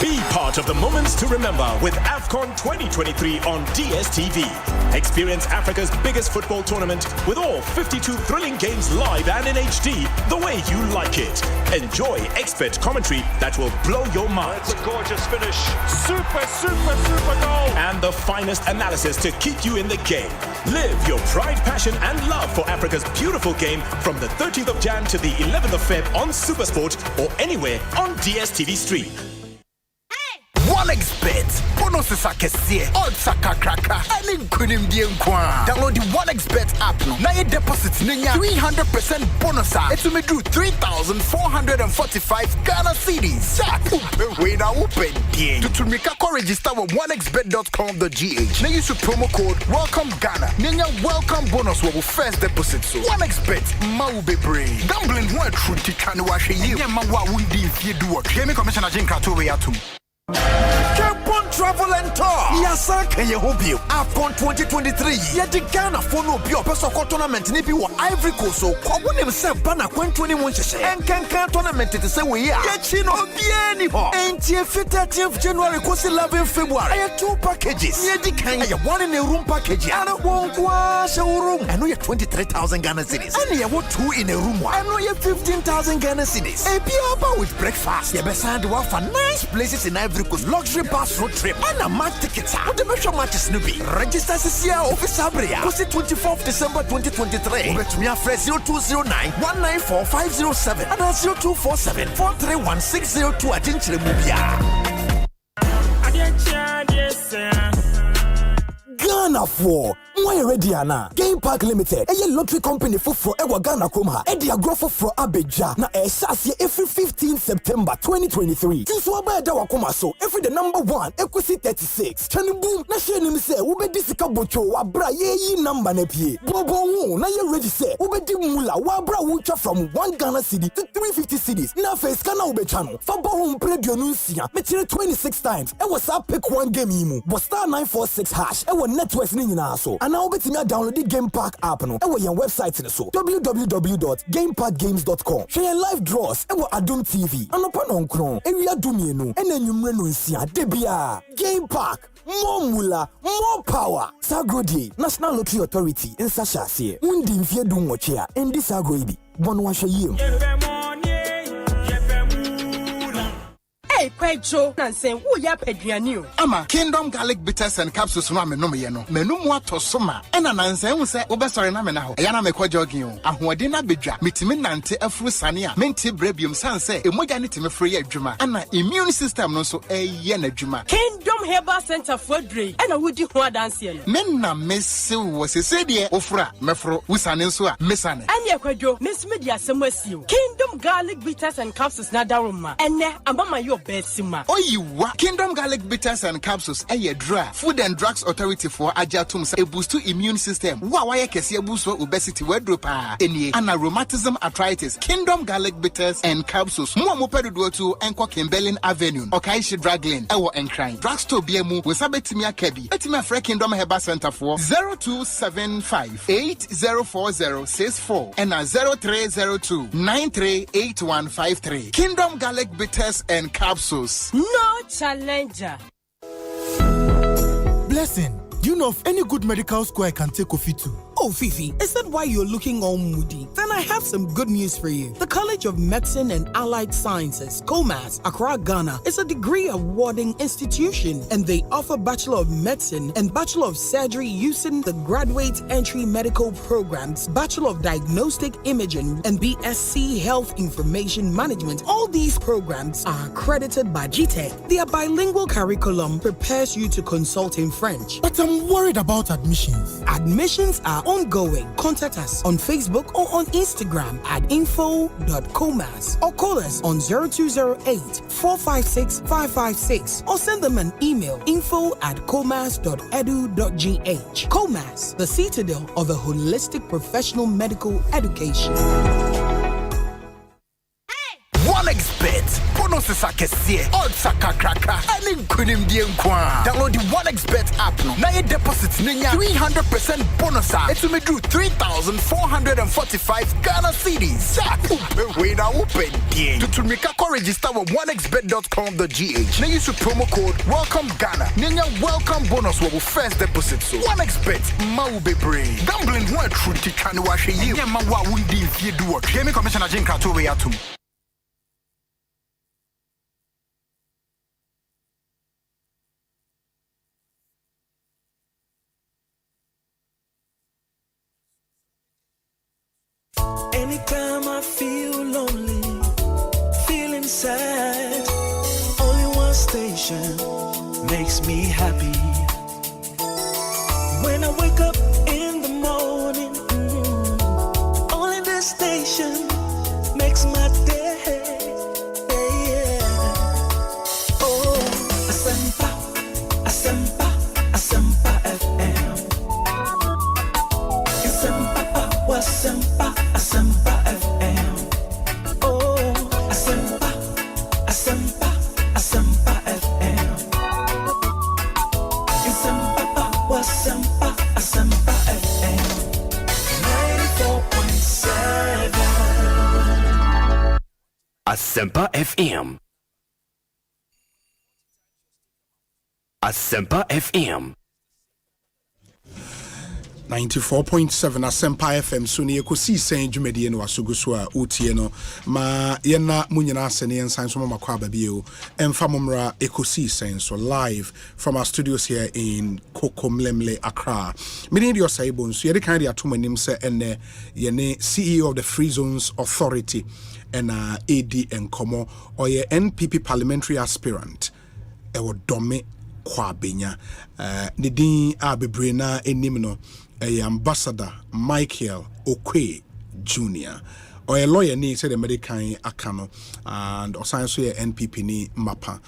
S4: Be part of the moments to remember with AFCON 2023 on DSTV. Experience Africa's biggest football tournament with all 52 thrilling games live and in HD the way you like it. Enjoy expert commentary that will blow your mind.
S6: It's a gorgeous finish. Super goal.
S4: And the finest analysis to keep you in the game. Live your pride, passion, and love for Africa's beautiful game from the 13th of Jan to the 11th of Feb on Supersport or anywhere on DSTV Stream.
S24: One Expert, bonuses are kesiye, odds are kakraka, and kunim dienkwa. Download the One Expert app no. Now your deposits ninya 300% bonus. It will do 3,445 Ghana cedis. Jack, wait now open day. To make a register with oneexpert.com.gh. Now use the promo code Welcome Ghana. Ninya welcome bonus will first deposit. So One Expert, mau be brave. Gambling one truth can wash you. Yeah, ma wa wundi if you do what. Gaming Commissioner Jim Krato we atum. Capon Travel and Tour. Yasa can you hope you? AFCON 2023. Yet the Ghana for no pure personal tournament. Nipi wa Ivory Coast. So Kwabena himself bana 21 sheshe. And can tournament to say we are. Yet you know bieni ho. Ain't you 30th January course 11 February. I have 2 packages. Yet the can you one in a room package. And a one room. I know you 23,000 Ghana cedis. And you have 2 in a room. I know you 15,000 Ghana cedis. A piaba with breakfast. You beside one for nice places in Ivory Coast. Luxury bus road trip and a match tickets. What the measure matches Snoopy? Register this year office Abria. Was it 24th December 2023? Over to me after 0209 194 507 and 0247 431 602 at Inchimubia.
S26: Ghana for why ready ana Game Park Limited a lottery company for Ewa Ghana Kroma e dia grow for Abeja na e sase every 15 September 2023 so aba da wakoma so every the number 1 Ekosiisen 36 chani boom na share nim say wo be disika bocho wa bra ye number na pie bobo hu na ye ready say wo be di mula wa bra wo twa from 1 Ghana cedi to 350 cedis na face kana wo be channel fa bo hu predio no nsia me tire 26 times e was up pick one game yimu but star 946 hash e networks ni nyina so and now betimi download the Game Park app no e your website so www.gameparkgames.com share your live draws e Adom TV anopa no nkron e wi adumie no e na nwumre no nsia de bia Game Park more mula more power Sagrodi National Lottery Authority in Sashase undi mfie du nwoche a endi Sagrodi bono wa hweyem.
S12: Hey, Pedro, Nansen, who ya peduani?
S14: Ama Kingdom Garlic Bitters and Capsules no me no me no. Menu mu atosoma. E na Nansen hu se obesori na me na ho. E ya na me kwa jogging o. Ahode na bedwa. Metimi nante afuru sane a. Menti brebium sanse. Emoja ne timi free adwuma. Ana immune system no so eye na adwuma.
S12: Kingdom Kingdom Herbal Center for Dre. And I would do one dance here.
S14: Menna Miss was a said, Ofra, Mefro, Wisanesua, Missane.
S12: And Yakwajo, Miss Media Samuel. Kingdom Garlic Bitters and Capsules Nadaruma. And ne Abama your best sima.
S14: Oh, you what? Kingdom Garlic Bitters and Capsules, a dry. Food and Drugs Authority for Ajatum, a boost to immune system. Why can boost for obesity, wardrobe, any rheumatism, arthritis. Kingdom Garlic Bitters and Capsules. More Mopedu to Enqua Kimberlin Avenue. Okaishi Draglin, Ewa and Crime. Drugstore BMU with Sabetimia Kebi. Etima Free Kingdom Herbal Center for 0275 804064 and 0302 938153. Kingdom Garlic Bitters and Capsules.
S12: No challenger.
S3: Blessing. Do you know of any good medical school I can take Kofi to?
S7: Oh, Fifi, is that why you're looking all moody? Then I have some good news for you. The College of Medicine and Allied Sciences, COMAS, Accra, Ghana, is a degree-awarding institution, and they offer Bachelor of Medicine and Bachelor of Surgery using the Graduate Entry Medical Programs, Bachelor of Diagnostic Imaging, and BSc Health Information Management. All these programs are accredited by GTEC. Their bilingual curriculum prepares you to consult in French.
S3: But I'm worried about admissions.
S7: Admissions are ongoing. Contact us on Facebook or on Instagram at info.comas or call us on 0208-456-556 or send them an email info@comas.edu.gh. COMAS, the citadel of a holistic professional medical education.
S24: OneXBet. Bonuses are kesiye. Odds are kakraka. Ani kunim die nkwa. Download the OneXBet app no. Na ye deposit ninya 300% bonus. It may do 3,445 Ghana cedis. Jack. Wait now open die. To make a register with onexbet.com.gh. Na use promo code Welcome Ghana. Ninya welcome bonus wo first deposit so. OneXBet ma wo bebre. Gambling ho atru ti kan wa hwe yi. Nya ma wa wundi fie do what. Gaming Commissioner Jinka to we atum.
S2: Anytime I feel lonely, feeling sad, only one station makes me happy. When I wake up in the morning, only this station makes my day. Yeah. Oh, Asempa, Asempa, Asempa FM. Asempa, Asempa. Asempa FM. Oh, Asempa, Asempa, Asempa FM. Asempa, Asempa FM. 94.7.
S5: Asempa FM. Asempa FM.
S1: 94.7 Asempa FM so ne Ekosiisen dwumadi no asogo so a otie no ma yena munyina asene ensan so makwa babie emfa momra Ekosiisen so live from our studios here in Kokomlemle, Accra. Many your say Bonsu ye kan dey atomanim se ene yene CEO of the Free Zones Authority and AD Nkomo or ye NPP Parliamentary aspirant e wo dome Kwabena ne din a bebre na enim no Ambassador Michael Okwe Jr. or a lawyer ni said the American Akano and Osei so NPP ni mapa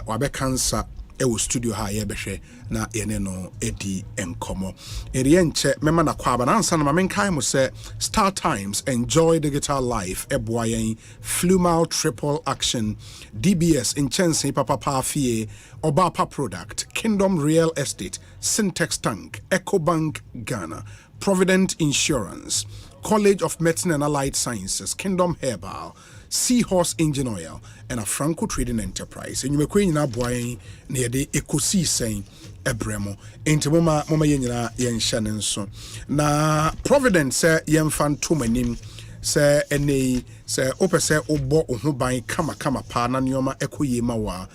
S1: wabe cancer ewo studio ha ye behwe na yene no edi enkomo erienche mema na kwaba na ansa na mamenkai mo se Star Times enjoy digital life eboyen flumal triple action DBS inchense papa fie Obapa product Kingdom Real Estate Syntex Tank Ecobank Ghana Provident Insurance College of Medicine and Allied Sciences Kingdom Herbal Seahorse Engine Oil and a Franco Trading Enterprise. And you may queen na boy near the Ekosiisen Ebremo. Into mama yenina yen shannon so. Na Providence yen fan too many say any say ope say obo ohuban kama pa na nyoma ekoyema wa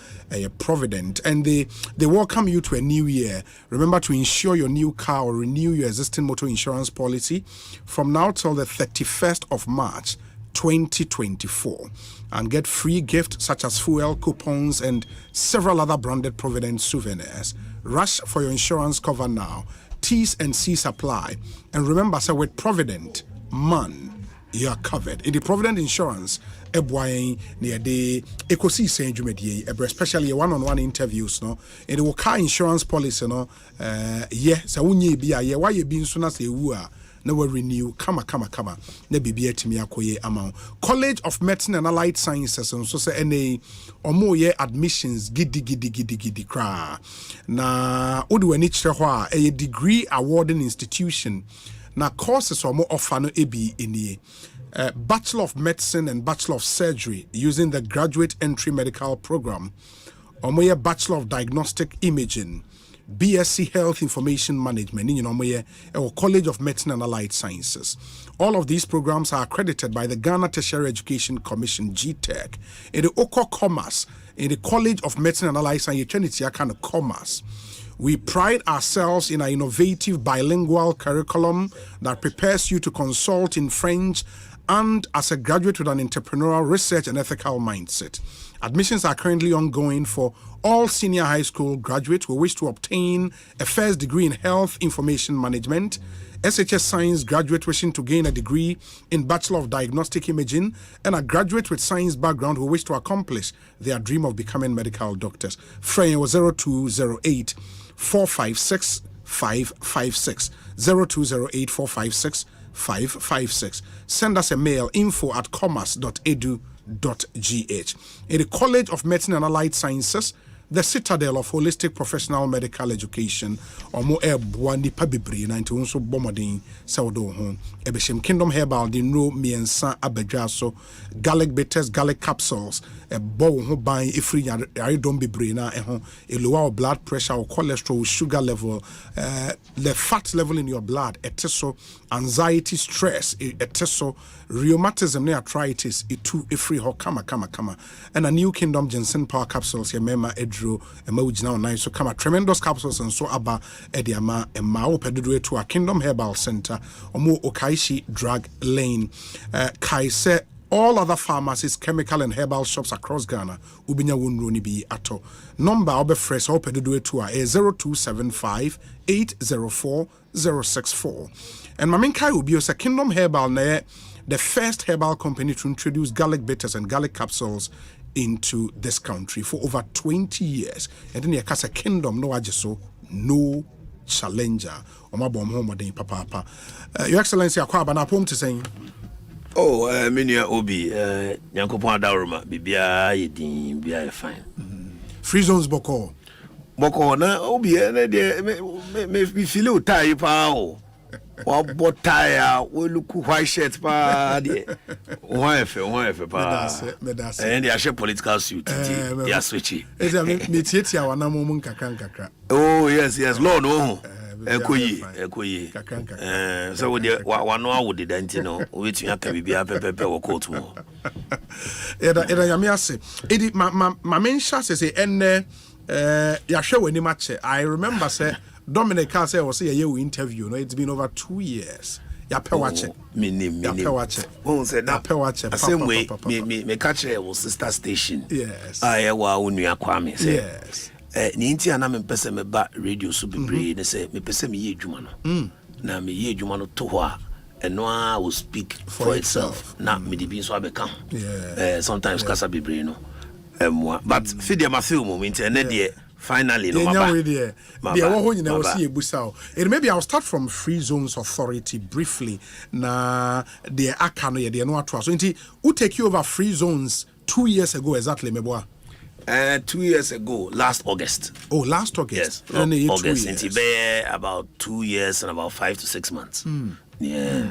S1: Provident, and they welcome you to a new year. Remember to insure your new car or renew your existing motor insurance policy from now till the 31st of March 2024 and get free gifts such as fuel coupons and several other branded Provident souvenirs. Rush for your insurance cover now. T's and C's apply. And remember, so with Provident, man, you are covered. In the Provident Insurance, near the Ekosiisen, especially one-on-one interviews, no. In the car insurance policy, no. So why you being soon as you are. No renew, kama. Ne bibi etimi akoye amount. College of Medicine and Allied Sciences and so say NA omo ye admissions gidi kra. Na odu ani chire a degree awarding institution. Na courses omo offer no ebi enie. Bachelor of Medicine and Bachelor of Surgery using the Graduate Entry Medical Program. Omo ye Bachelor of Diagnostic Imaging. BSc Health Information Management in College of Medicine and Allied Sciences. All of these programs are accredited by the Ghana Tertiary Education Commission, GTEC. In the Oko Commerce, in the College of Medicine and Allied Sciences, kind of commerce. We pride ourselves in our innovative bilingual curriculum that prepares you to consult in French and as a graduate with an entrepreneurial, research and ethical mindset. Admissions are currently ongoing for all senior high school graduates who wish to obtain a first degree in health information management, SHS science graduate wishing to gain a degree in Bachelor of Diagnostic Imaging, and a graduate with science background who wish to accomplish their dream of becoming medical doctors. Frame was 0208 456 556 0208 456 556. Send us a mail info@commerce.edu.gh. In the College of Medicine and Allied Sciences, the citadel of holistic professional medical education, or more Bwandi Pabibri, 91 so Bomodin, Saudo home, Ebeshim Kingdom Herbal, the no miensa abejaso, garlic bitters, garlic capsules, a bow who buy a free don't be brainer, a lower blood pressure or cholesterol, sugar level, the fat level in your blood, so anxiety, stress, so rheumatism, arthritis, a free ho kama, and a new Kingdom Jensen Power capsules, your mema edro, a mojina nice so kama tremendous capsules and so aba ediama, a mao pedue to a Kingdom Herbal Center, or more Okaishi Drug Lane, Kaise. All other pharmacies, chemical and herbal shops across Ghana, Ubinya Wunruni be ato. Number obe fresh or pedue to a 0275 804 064. And Maminkai will be a Kingdom Herbal ne the first herbal company to introduce garlic bitters and garlic capsules into this country for over 20 years. And then Yakasa Kingdom no ajeso, no challenger. Omabom home papa. Your Excellency Kwabena pom to saying.
S8: Oh, Minia Obi, Yankopon Daruma, Bibia, Yedin, Bia fine.
S1: Free zones Boko.
S8: Boko, na Obi, me feel tired, pal. What tire, we look white shirt, pa. Why, pa. And they are share political suit. They are switchy. Oh, yes, Lord, oh. Ekoyi. So we one hour with the dentino, which you have to be a pepe or coat more.
S1: My main shot say, and ya show any match. I remember say Dominic Casse was a year interview. No, it's been over 2 years. Ya pe watch it.
S8: Who said that? The same way, me catch it was sister station.
S1: Yes.
S8: I wa Kwame.
S1: Yes.
S8: Ni nti ana me pese me ba radio so bebre ne say me pese me ye adwuma no na me ye adwuma no to ho a eno a will speak for itself na me de bi so abeka sometimes kasa bebre no but feed my film moment and there finally no
S1: maybe I'll start from Free Zones Authority briefly na the aka no ye de no ato so nti who take you over Free Zones 2 years ago exactly meboa
S8: 2 years ago, last August.
S1: Oh, last August.
S8: Yes, August. It's about 2 years and about 5 to 6 months. Yeah.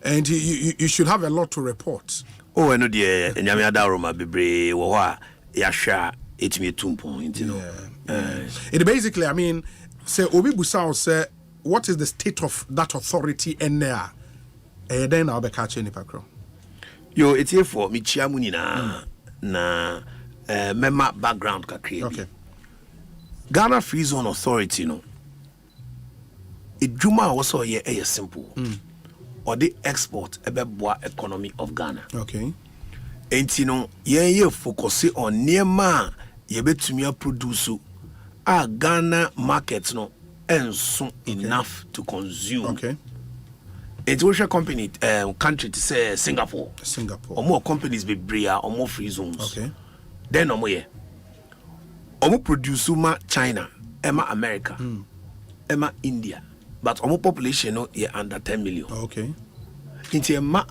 S1: And you should have a lot to report.
S8: Oh, I know the Nyame Adaroma Bibre Wawa Yasha Etimi Tumpo, you know.
S1: It basically, I mean, say Obi Busao say, what is the state of that authority in there? And then I'll be catching Nipakro.
S8: Yo, it's here for Michiamuni na mema background ka create.
S1: Okay.
S8: Ghana Free Zone Authority no. Ejuma also ye simple. or the export ebeboa economy of Ghana.
S1: Okay.
S8: And you know, ye focus on near ma ye betumi produce Ghana market no and so enough to consume.
S1: Okay.
S8: It's a company country to say Singapore. Or more companies be bria or more free zones.
S1: Okay.
S8: Then or more produce China, Emma America, Emma India. But our population no ye under 10 million.
S1: Okay.
S8: Into a man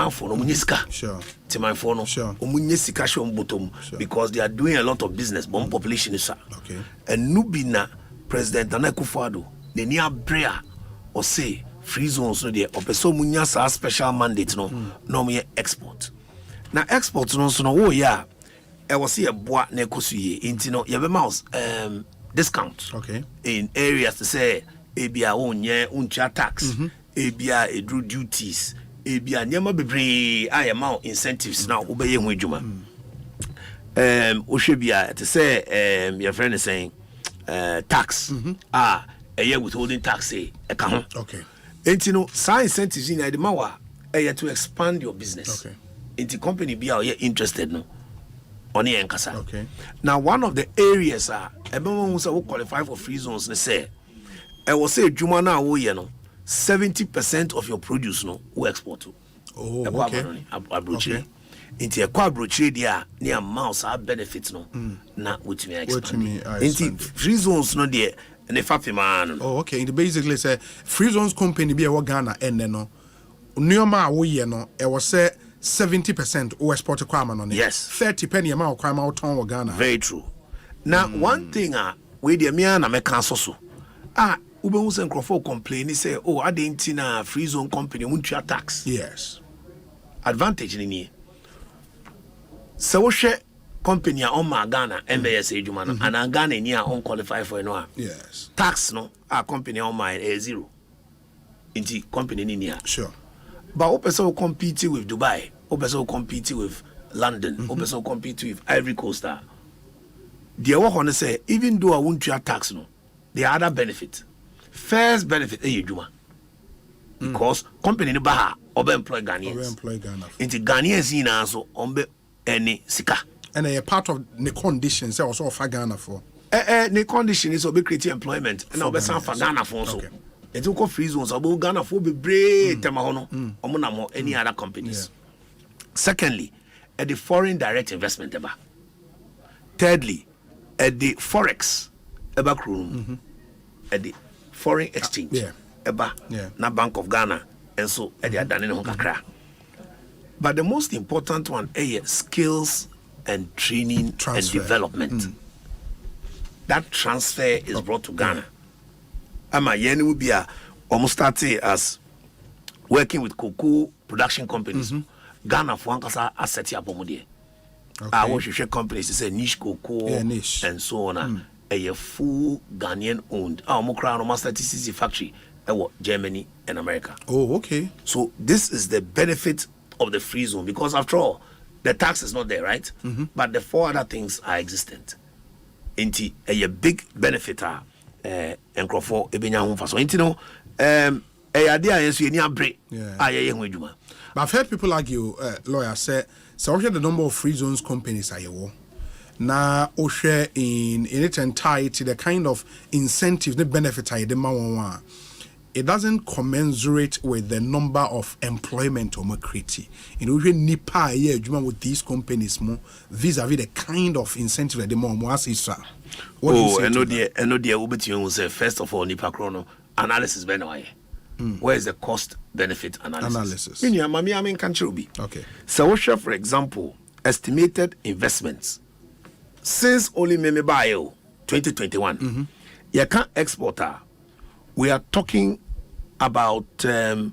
S8: for no munisika.
S1: Sure.
S8: To my phone no.
S1: Sure.
S8: Munisika show bottom because they are doing a lot of business. But population is
S1: okay.
S8: And Nubina President Anakufo-Addo the near brea or say free zones no there. Opeso munya sa special mandate no no me export. Now export no so no oh yeah. I was see a boa na ekosu ye. Into no ye be mouse discount.
S1: Okay.
S8: In areas to say ebia onye uncha tax ebia edru duties ebia nyama bebre ayama incentives now obeye ho adwuma ohwebia to say your friend is saying tax eye withholding tax eka ho
S1: okay
S8: enti no sign incentives in the mawa to expand your business
S1: okay
S8: enti company bia you interested no on the enkasa
S1: okay
S8: now one of the areas ebema who say we qualify for free zones they say I will say Juma na wo ye no 70% of your produce no we export to.
S1: Oh, okay.
S8: Abrochire. Into a quabrochire dia near mouse our benefits no. Na with me expand. Into free zones no there and the fafi man.
S1: Oh, okay. In the basically say free zones company be a Ghana and no. Nyoma wo ye no e was say 70% we export to kwama no.
S8: Yes.
S1: 30 penny amount kwama out on Ghana.
S8: Very true. Now one thing we the me na make so. Ube who Crawford complain, he say, oh, I didn't in a free zone company, won't you tax?
S1: Yes.
S8: Advantage in here. So, share company on my Ghana, MBS Jumana, and Ghana near unqualified for no.
S1: Yes.
S8: Tax no, our company on my zero. Into company in here.
S1: Sure.
S8: But also competing with Dubai, also competing with London, also competing with Ivory Coast. The other say, even though I won't you tax no, the other benefit. First benefit Juma. Because company ni baha obe employ Ghanaians. Into Ghanaians in also ombe any sika.
S1: And a part of the conditions also for Ghana for.
S8: The condition is obe create employment and obe san for Ghana for also. It will free zones obe Ghana for be brave temahono omuna mo any other companies. Secondly, at the foreign direct investment eba. Thirdly, at the forex eba krum. At the foreign exchange eba na Bank of Ghana and so they are done in kakra. But the most important one is skills and training transfer. And development. That transfer is brought to Ghana. Ama yeni will be almost started as working with cocoa production companies. Ghana for ankasa asset ya bomodie. I watch share companies to say niche cocoa and so on. A full Ghanaian owned. Our Mokrano Master TCC factory, Germany and America.
S1: Oh, okay.
S8: So this is the benefit of the free zone because after all, the tax is not there, right? But the four other things are existent. Inti a big benefit and Crawford Ebenya Humfa. So inti no a idea is you need break. But
S1: I've heard people argue, lawyers say, so the number of free zones companies are you. Na o share in its entirety the kind of incentives the benefit I the it doesn't commensurate with the number of employment or create. You know, we nipa yeah with these companies more vis-a-vis the kind of incentive that the more as is.
S8: Oh, I know the will say first of all nipa chrono analysis benway. Where is the cost benefit analysis?
S1: Okay.
S8: So share for example estimated investments. Since only Bio 2021, you can't exporter. We are talking about over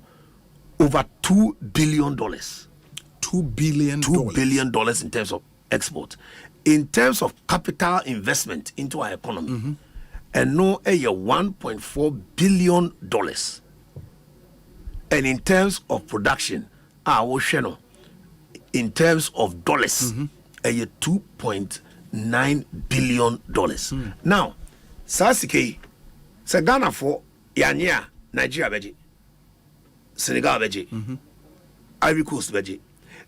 S8: $2 billion.
S1: $2 billion.
S8: $2 billion in terms of export. In terms of capital investment into our economy, and no a $1.4 billion. And in terms of production, our channel, in terms of dollars, a $2.9 billion. Now, Sasike, Ghana for Yanya, Nigeria, Beji. Senegal beje. Ivory Coast beje.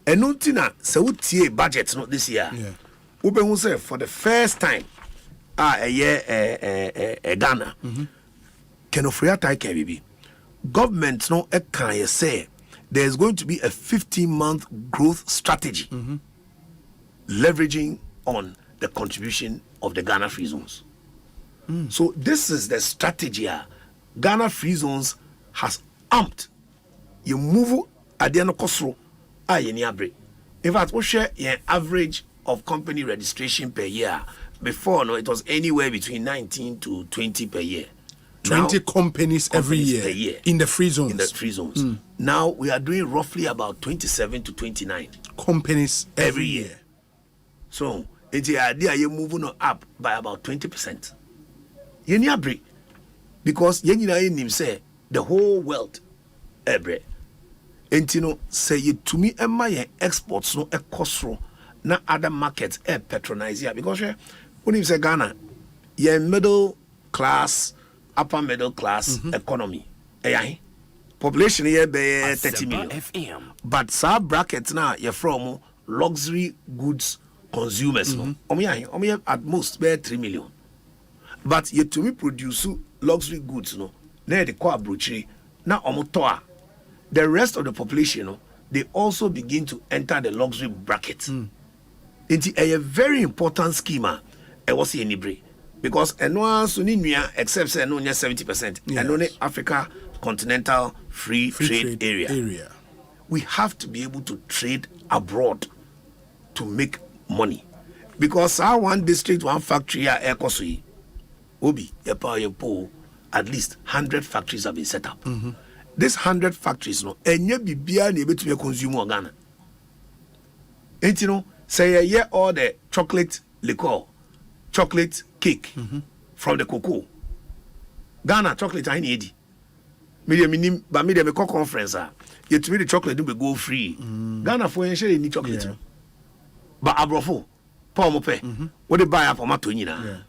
S8: Eno ntina se wotie budget no this year.
S1: Yeah.
S8: Wobɛhu sɛ for the first time Ghana. Kenofria tai ka bibi. Government no can say there's going to be a 15-month growth strategy leveraging on the contribution of the Ghana Free Zones. So this is the strategy. Ghana Free Zones has amped. You move at the end of Kosro, in fact, we share an average of company registration per year. Before, no, it was anywhere between 19 to 20 per year.
S1: 20 companies every year,
S8: per year
S1: in the free zones.
S8: In the free zones. Now we are doing roughly about 27 to 29
S1: companies every year.
S8: So it's the idea you're moving up by about 20%. You need a break because you need say the whole world every. And you know, say you to me, and my exports no a cost na other markets patronize here because when you say Ghana, you're middle class, upper middle class economy. Population here be 30 million. FM. But sub brackets now you're from luxury goods consumers. At most be 3 million. But you to me produce luxury goods no. Now the core brochure now omotoa. The rest of the population they also begin to enter the luxury bracket. It's a very important schema. I was in Ibre because no Suninia except say no 70%. And only Africa continental free trade area. We have to be able to trade abroad to make money. Because our one district, one factory at Ekosiise, Obi, at least 100 factories have been set up. These 100 factories, no, and you be able to consume Ghana. And you know, say all the chocolate liquor, chocolate cake from the cocoa. Ghana chocolate I need. Medium conference. Yet to me the chocolate do be go free. Ghana for any chocolate. But abrofo, Paul Mope, what they buy up for Matonina.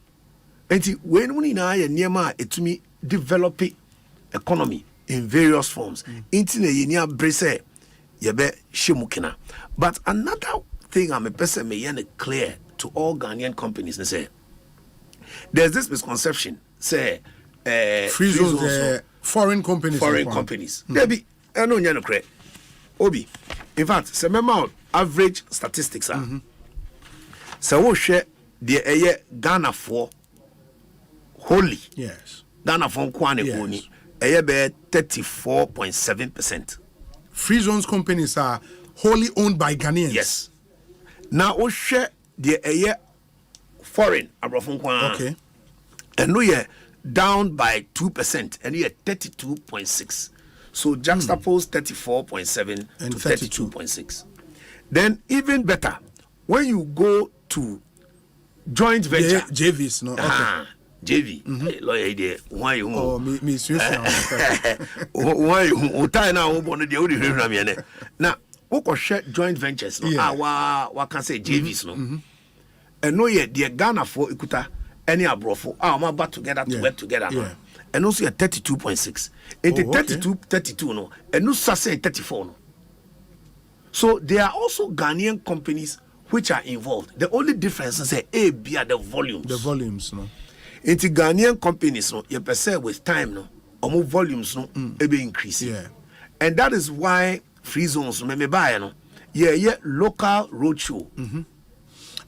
S8: And when we now near my it to me develop economy in various forms. Intine yenia brese yebe shimukina. But another thing I'm a person may clear to all Ghanaian companies and say there's this misconception say
S1: free zones foreign companies. Maybe I know you correct. Obi. In fact, say member average statistics are so we share the Ghana for wholly.
S8: Yes. Ghana for Kwane Koni. 34.7%.
S1: Free zones companies are wholly owned by Ghanaians.
S8: Yes. Now we share the foreign
S1: okay.
S8: And we are down by 2%, and we are 32.6. So juxtapose 34.7
S1: and
S8: to 32.6. Then even better, when you go to joint venture,
S1: JVs, no. Okay.
S8: JV, lawyer idea. Why you?
S1: Oh, me
S8: why you? Tie now. Now, we share joint ventures. No, what can say JVs no. And no yet the Ghana for Ikuta any abrofo. My back together to work together. No. And also at 32.6. It is 32 no. And no say 34 no. So there are also Ghanaian companies which are involved. The only difference is say A, B are the volumes.
S1: The volumes, no.
S8: Into Ghanaian companies, no, you per se with time, no, or more volumes, no, be increasing.
S1: Yeah.
S8: And that is why free zones, me buy, no, local roadshow.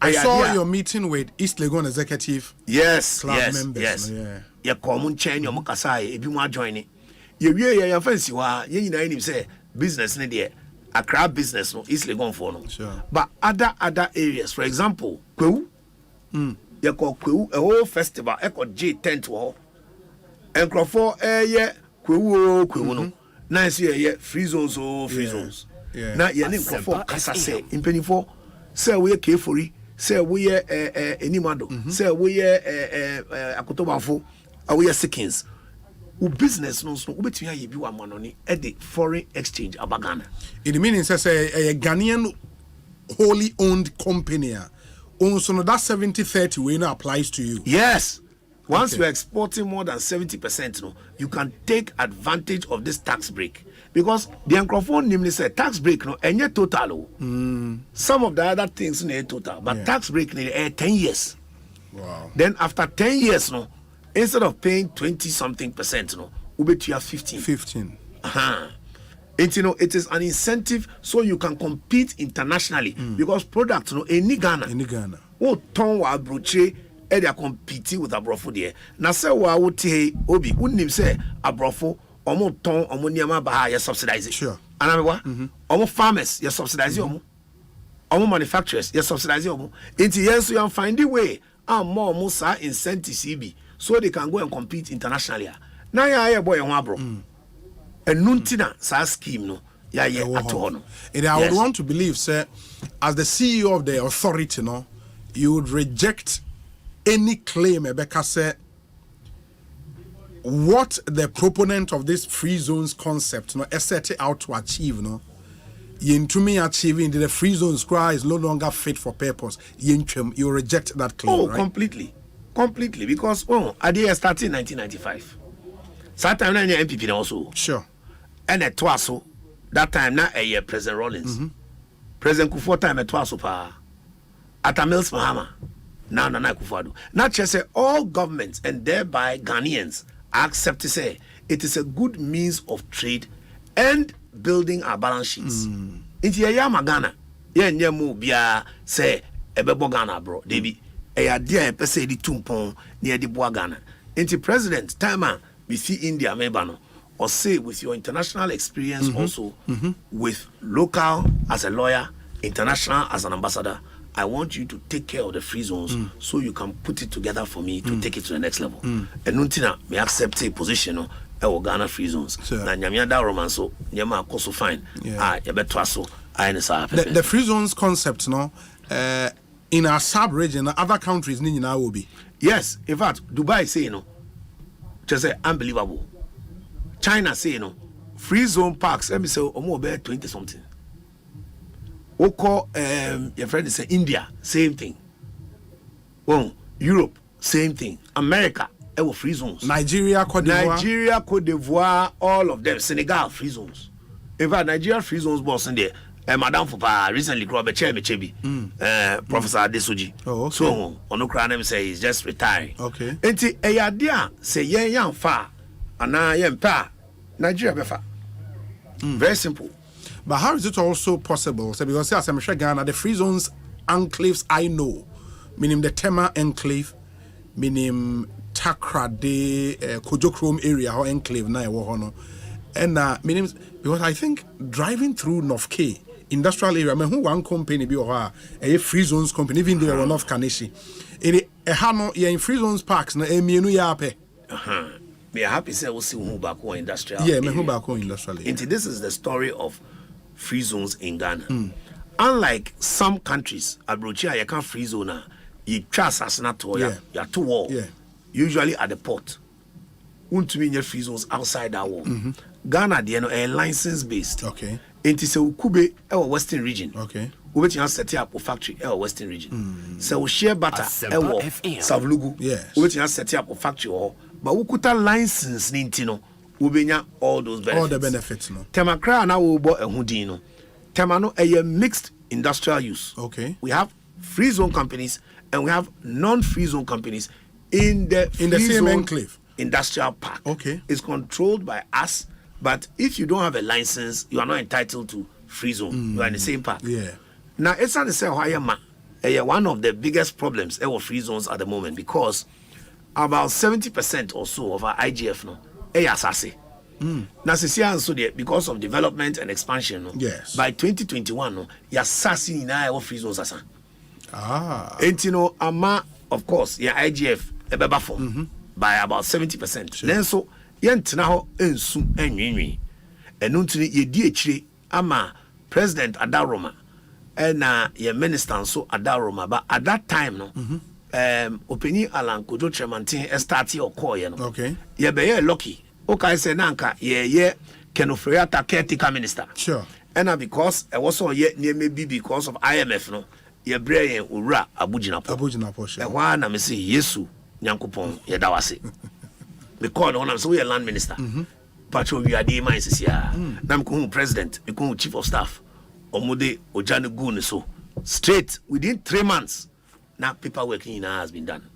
S1: I saw your meeting with East Legon Executive.
S8: Club
S1: members.
S8: Yes. No, yeah. Common chain, your Mokasai, if you want to join it. You fancy, you say business, Accra business, no, East Legon for no.
S1: Sure.
S8: But other areas, for example, Kwewu. A whole festival, J10 to all. And Crawford, Kwewu no. Nice year, free zones, free zones. Now, you're in Crawford, as I say, in Penny 4, say we are K4, say we are Animado, say we are Akotobafo, we are Sickins. Who business knows no between you be one money at the foreign exchange abagana.
S1: In the meaning says a Ghanaian wholly owned company. Also, no, that 70-30 way now applies to you.
S8: Yes. Once you're exporting more than 70%, no, you can take advantage of this tax break. because the microphone namely said tax break no any total. Some of the other things no total, but tax break no 10 years.
S1: Wow.
S8: Then after 10 years no, instead of paying 20-something% no, we bet you have 15.
S1: 15.
S8: It, you know, it is an incentive so you can compete internationally because products no any Ghana. Oh, ton wa broche e they are competing with abrofo there. Na say wa wo tie obi unim say abrofo omo ton omo niama ba ya subsidize.
S1: Sure.
S8: Anamewa omo farmers ya subsidize omo manufacturers ya subsidize omo. Inti yes you find the way and more musa incentives CB so they can go and compete internationally. Na ya boy ho abro. And nuntina sa scheme no ya ye ato no.
S1: And I would want to believe sir as the CEO of the authority no you would reject any claim because say what the proponent of this free zones concept no set out to achieve no yintumi achieving the free zones cry is no longer fit for purpose you reject that claim. Right?
S8: completely because idea started in 1995 that time na MPP also
S1: sure
S8: and it was so that time na President Rawlings President Kufuor time it was so pa Atamils Mahama now Nana Akufo-Addo. Not just say all governments and thereby Ghanaians accept to say it is a good means of trade and building our balance sheets. Inti ya Ghana ye nyemu bia say ebebo Ghana bro debi e dia pese di tumpon near di boa Ghana. Inti president time we see India mebano or say with your international experience also with local as a lawyer, international as an ambassador, I want you to take care of the free zones so you can put it together for me to take it to the next level. And Nuntina may accept a position of Ghana free zones. Na nyamia da romanso nyama akoso fine. Yebetwaso
S1: the free zones concept no in our sub region other countries ni nyina will be.
S8: Yes, in fact Dubai say just say unbelievable. China say free zone parks let me say omo be 20 something. Oko your friend say India same thing. Europe same thing. America free zones.
S1: Nigeria, Cote
S8: d'Ivoire, all of them. Senegal free zones. In fact, Nigeria free zones boss in there. Madame Fupa recently grew up a Chebi, Professor Adesoji.
S1: Oh, okay.
S8: So on name say he's just retiring.
S1: Okay.
S8: Enti eyadia say young far and yen pa Nigeria befa. Very simple.
S1: But how is it also possible? So because as I'm sure Ghana, the free zones enclaves I know, meaning the Tema enclave, meaning Takrade, Kojokrom area, or enclave na ewo and meaning because I think driving through North K industrial area, I mean who one company be or a free zones company, even though they're North Kaneshi. In free zones parks na emienu yape.
S8: We are happy say we see who back on industrial.
S1: Yeah, me who back on industrial.
S8: Into this is the story of free zones in Ghana. Unlike some countries, Abrochia you can free zone you trust as not to you are too wall. Usually at the port. Won't be in your free zones outside that wall. Ghana the a license based.
S1: Okay.
S8: Into say Ukube our western region.
S1: Okay.
S8: We bet you set up a factory our western region. So we share butter our Savlugu.
S1: Yes.
S8: We bet you set up a factory or but we could license nintino. We benya all those benefits.
S1: All the benefits no.
S8: Temakra na we bought a hoodino. Temano a mixed industrial use.
S1: Okay.
S8: We have free zone companies and we have non-free zone companies in the
S1: same enclave
S8: industrial park.
S1: Okay.
S8: It's controlled by us, but if you don't have a license, you are not entitled to free zone. You are in the same park.
S1: Yeah.
S8: Now it's not the same one of the biggest problems our free zones at the moment because about 70% or so of our IGF no assassin. Now so because of development and expansion no,
S1: yes.
S8: by 2021 no ya assassin in our free zones asa. And of course your IGF ebeba form by about 70%. Then so yentena ho ensu enwenwen enu ntini ye di akire ama President Adaroma and your minister so Adaroma but at that time no opini Alan Kojo Tremantin start your call no.
S1: Okay.
S8: Ye be lucky. Okay say nanka ye Kenofriata caretaker minister.
S1: Sure.
S8: And because I was so yet near maybe because of IMF no ye brain ura Abujinapo.
S1: Sure.
S8: Why na me say Yesu Nyankopon ye dawase. Because on am so we land minister. Patrol we are the minds here. Now I'm president, I'm chief of staff. Omode Ojane Gun so straight within 3 months. Now paperwork has been done.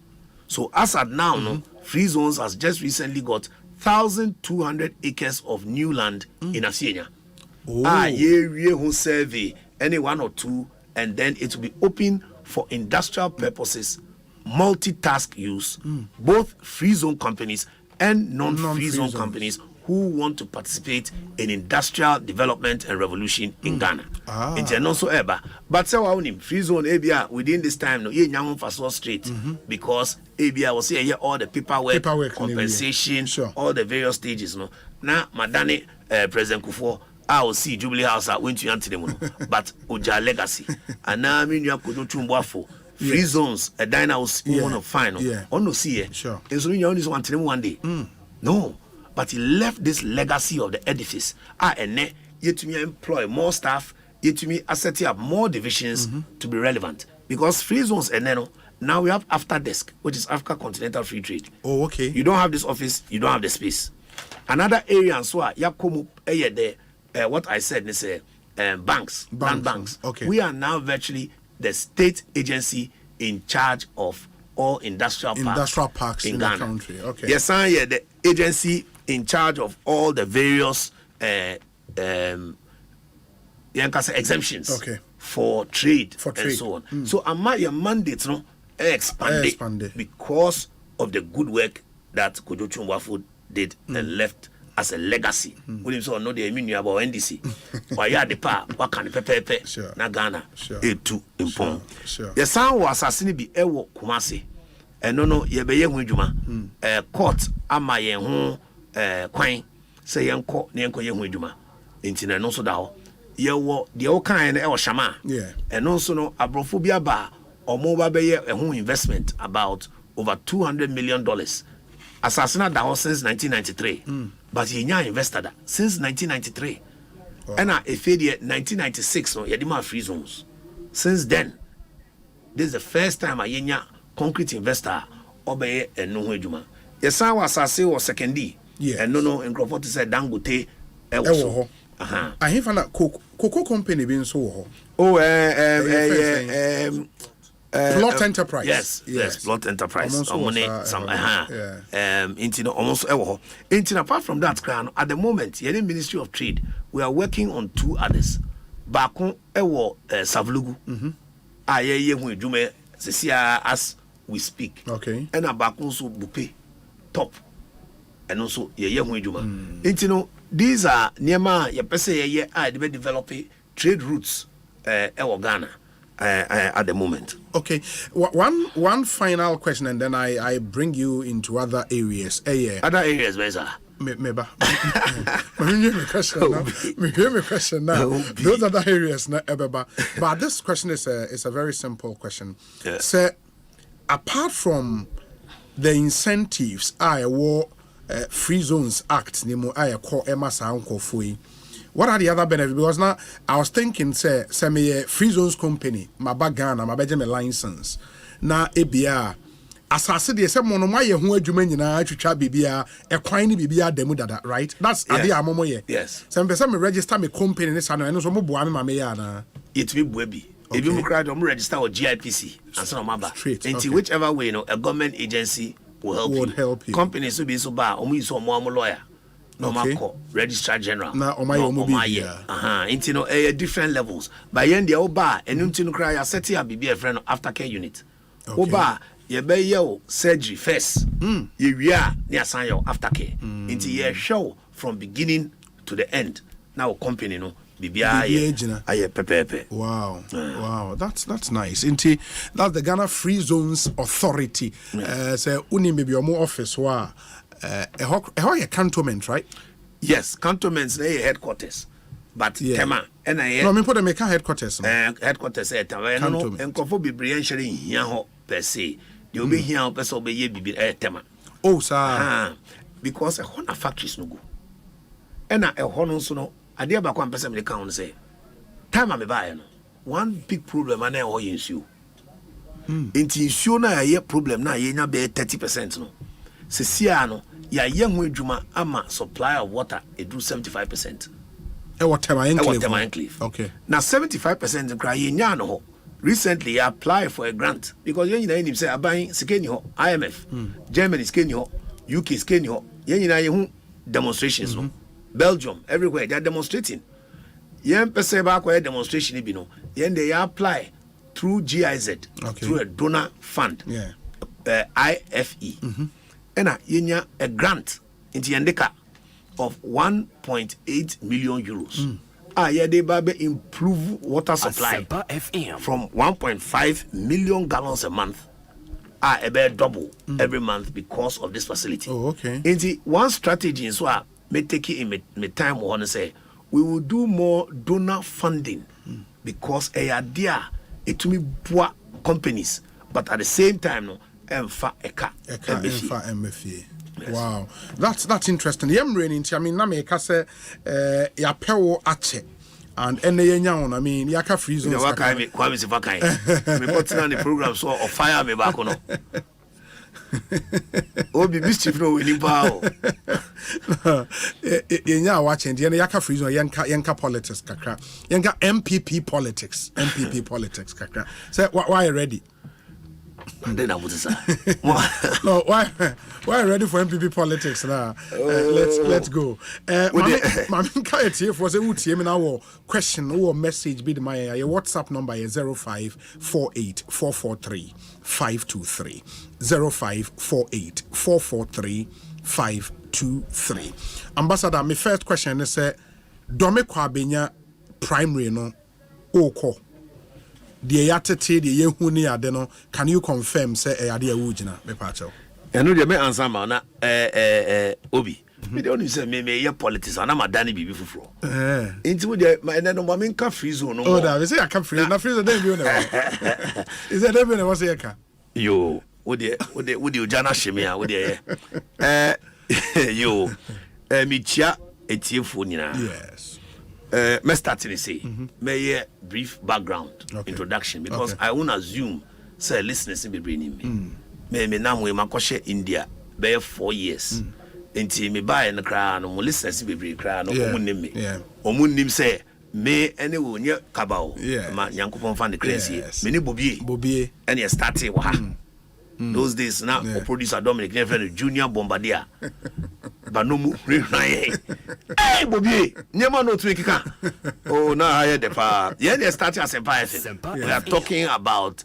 S8: So as at now, no, Free Zones has just recently got 1,200 acres of new land in Asenia. Who survey any 1 or 2, and then it will be open for industrial purposes, multitask use, both free zone companies and non-free zone companies who want to participate in industrial development and revolution in Ghana. But so free zone ABA within this time no young for so straight because ABA was here all the paperwork compensation, all the various stages no. Now Madani President Kufo I will see Jubilee House went to Yantinemuno, but Oja legacy. And now I mean you have to do free zones, a diner was one of final. On no see it. Sure. And so you only want to one day. No. But he left this legacy of the edifice. And yet to me employ more staff, yet to me set up more divisions to be relevant. Because free zones and now we have after desk, which is Africa Continental Free Trade. Oh, okay. You don't have this office, you don't have the space. Another area and so Yakomu there. What I said is banks, land banks. Okay. We are now virtually the state agency in charge of all industrial parks in Ghana. The country. Okay. Yes, I am the agency in charge of all the various exemptions for trade and so on. So your mandate no expanded because of the good work that Kojo Chumwafo did and left as a legacy. We didn't know the meaning about NDC. Why you the power? What can the pepe? Na Ghana. A2 impon. The sound was assassinated be Ewo Kumasi. And no, ye be young Juma. Court ama ye home quine. Say young court, Nianko young Juma. Intina no so dao. Ye wo the old kind of shama. Yeah. And also no abrophobia bar or mobile be a home investment about over $200 million. Assassinate that was since 1993. But he now invested that since 1993. Wow. And if it 1996, no, you free zones. Since then, this is the first time a concrete investor obey and no juma. Yes, I was or second D. Yeah. And no, and Crawford said Dangote. I have a cocoa company being so.
S1: Plot Enterprise.
S8: Yes, Plot Enterprise. Almost apart from that, at the moment, the Ministry of Trade, we are working on 2 others. Bakun ewo Savlugu. As we speak. Okay. And a Bakun so Bupe top. And also Juma. These are Niama Yapese I develop trade routes ewo Ghana. At the moment.
S1: Okay, one final question, and then I bring you into other areas.
S8: Other areas, where's that?
S1: Maybe. question now. Those other areas, but this question is a very simple question. Yes. So, apart from the incentives, Free Zones Act, I call Emma Sanko. What are the other benefits? Because now I was thinking, say me Free Zones company, my bagana, my bedroom license. Now ABR, as I said, there's some one my who adwuma nyina atwitwa bibia ekwan ni bibia demu dada, right? That's ade amomo ye. Yes. Some person me register me company ne sano eno so mo boa me ma me ya na.
S8: It be boabi. If you register with GIPC and so maba. Until whichever way, a government agency will help you. Companies will be so bad, use more lawyer. No Marco, Registrar General.
S1: Na
S8: Intino different levels. By end the Oba and Untino cry set up be a friend of aftercare unit. Oba, ye be yo surgery first. You are near sign your aftercare. Into ye show from beginning to the end. Now company no BBI pepe.
S1: Wow. Wow. That's nice. Into that's the Ghana Free Zones Authority. Say uni maybe your more office wa a cantonment, right?
S8: Yes, cantonments they headquarters. But Tema and I
S1: no me put them make headquarters.
S8: Headquarters at no and Kofo be branching here per se. You'll be here person be Tema.
S1: Oh sir.
S8: Because a Honda factories no go. And a Honda so no idea about 1% the count say. Time I'm buying. One big problem and I owe you. Into issue na a problem na ye na be 30% no. Sesiano ya yɛho adwuma ama supply of water it do 75%.
S1: What Tema
S8: Enclave.
S1: Okay.
S8: Now 75% cry yenya no ho. Recently I applied for a grant because you know say buying skeni ho IMF, Germany skeni ho, UK skeni ho. You know demonstrations no. Belgium everywhere they are demonstrating. Yen pese ba kwa demonstration bi no. Yen they apply through GIZ, through a donor fund.
S1: Yeah.
S8: IFE. And yenya a grant into yendeka of 1.8 million euros. Yeah, they improve water supply from 1.5 million gallons a month. About double every month because of this facility.
S1: Oh, okay.
S8: And one strategy is what may take it in my time. I want to say we will do more donor funding because a idea it to me poor companies, but at the same time no emfa MFA.
S1: Yes. Wow, that's interesting. I mean, na me kase ya pewo ache and enya I mean, yaka free zones.
S8: You waka me Kwame Sifakai. Me put on the program so of fire me back no. Obi mischief no winning power.
S1: Yenya watching the yaka free zone yanka politics kakra. Yanka MPP politics kakra. Say why ready?
S8: And then I would say,
S1: no, why ready for MPP politics now? Let's go. For the question or message be my WhatsApp number is 0548443523 0548443523. Ambassador, my first question is Dome Kwabena primary no oko. The yatete the yehuni adeno, can you confirm say ade awujina me pacho?
S8: Eno de me answer ma na obi. Me de only say me ye politics and am adani bibi fufuro. Inti we de ma ene no ma me ka free zone no.
S1: Oh da we say I can free na free zone dey bi o na. Is that dey bi na what say ka?
S8: Yo, wo de ojana hweme a wo de yo me chia etiefo nyina.
S1: Yes.
S8: Me start to say, may brief background introduction because I won't assume say listeners will be bringing me. Me now we makoshe India be 4 years. Until me buy the crown, no listeners will be crown no omunim me. Omunim say me anyway near Kabao. Ma Yankupon fan the crazy. Me ni Bobie. And you started wa. Those days now producer Dominic friend Junior Bombardier. But no more. Hey, Bobby, never know to kika. Oh, now I heard the far. Yeah, they started Asempa FM. We are talking about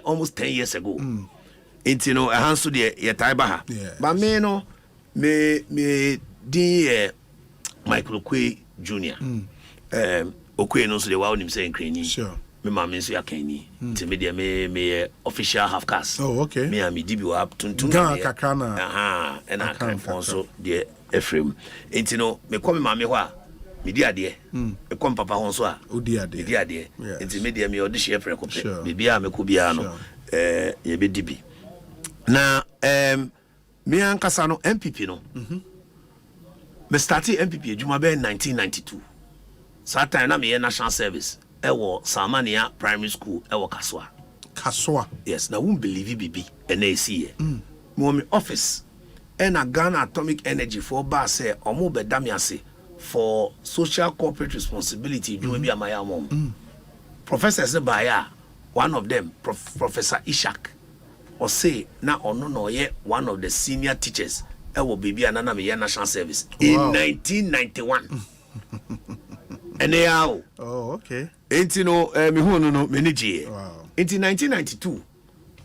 S8: almost 10 years ago. It's a hands to the Yataibaha. But me no, me Michael Okwe Jr. Okwe no so the wow him saying Cranny. Sure. Me mama so yakani. It's me official half cast.
S1: Oh, okay.
S8: Me and me DB up tuntun.
S1: Kakana.
S8: And I can also the Ephraim. It's me come mama ho a me di ade. Me come papa ho so a
S1: odi ade.
S8: Di ade. It's me me audition Ephraim ko pe. Me bia me ko bia no. Ye be DB. Na me ankasa no MPP no. Me started MPP adwuma be 1992. So time na me national service. Ewo Samania Primary School, Ewo Kaswa. Yes, now won't believe it, BB, and AC. Mommy office, and a Ghana Atomic Energy for Basse, or more Bedamiase for social corporate responsibility. Do be a my mom. Professor Zebaya, one of them, Professor Ishak, Osei, now or no, yet one of the senior teachers, Ewo BB and Anna National Service in 1991. And they are.
S1: Oh, okay.
S8: Ain't no manage. Wow. In 1992,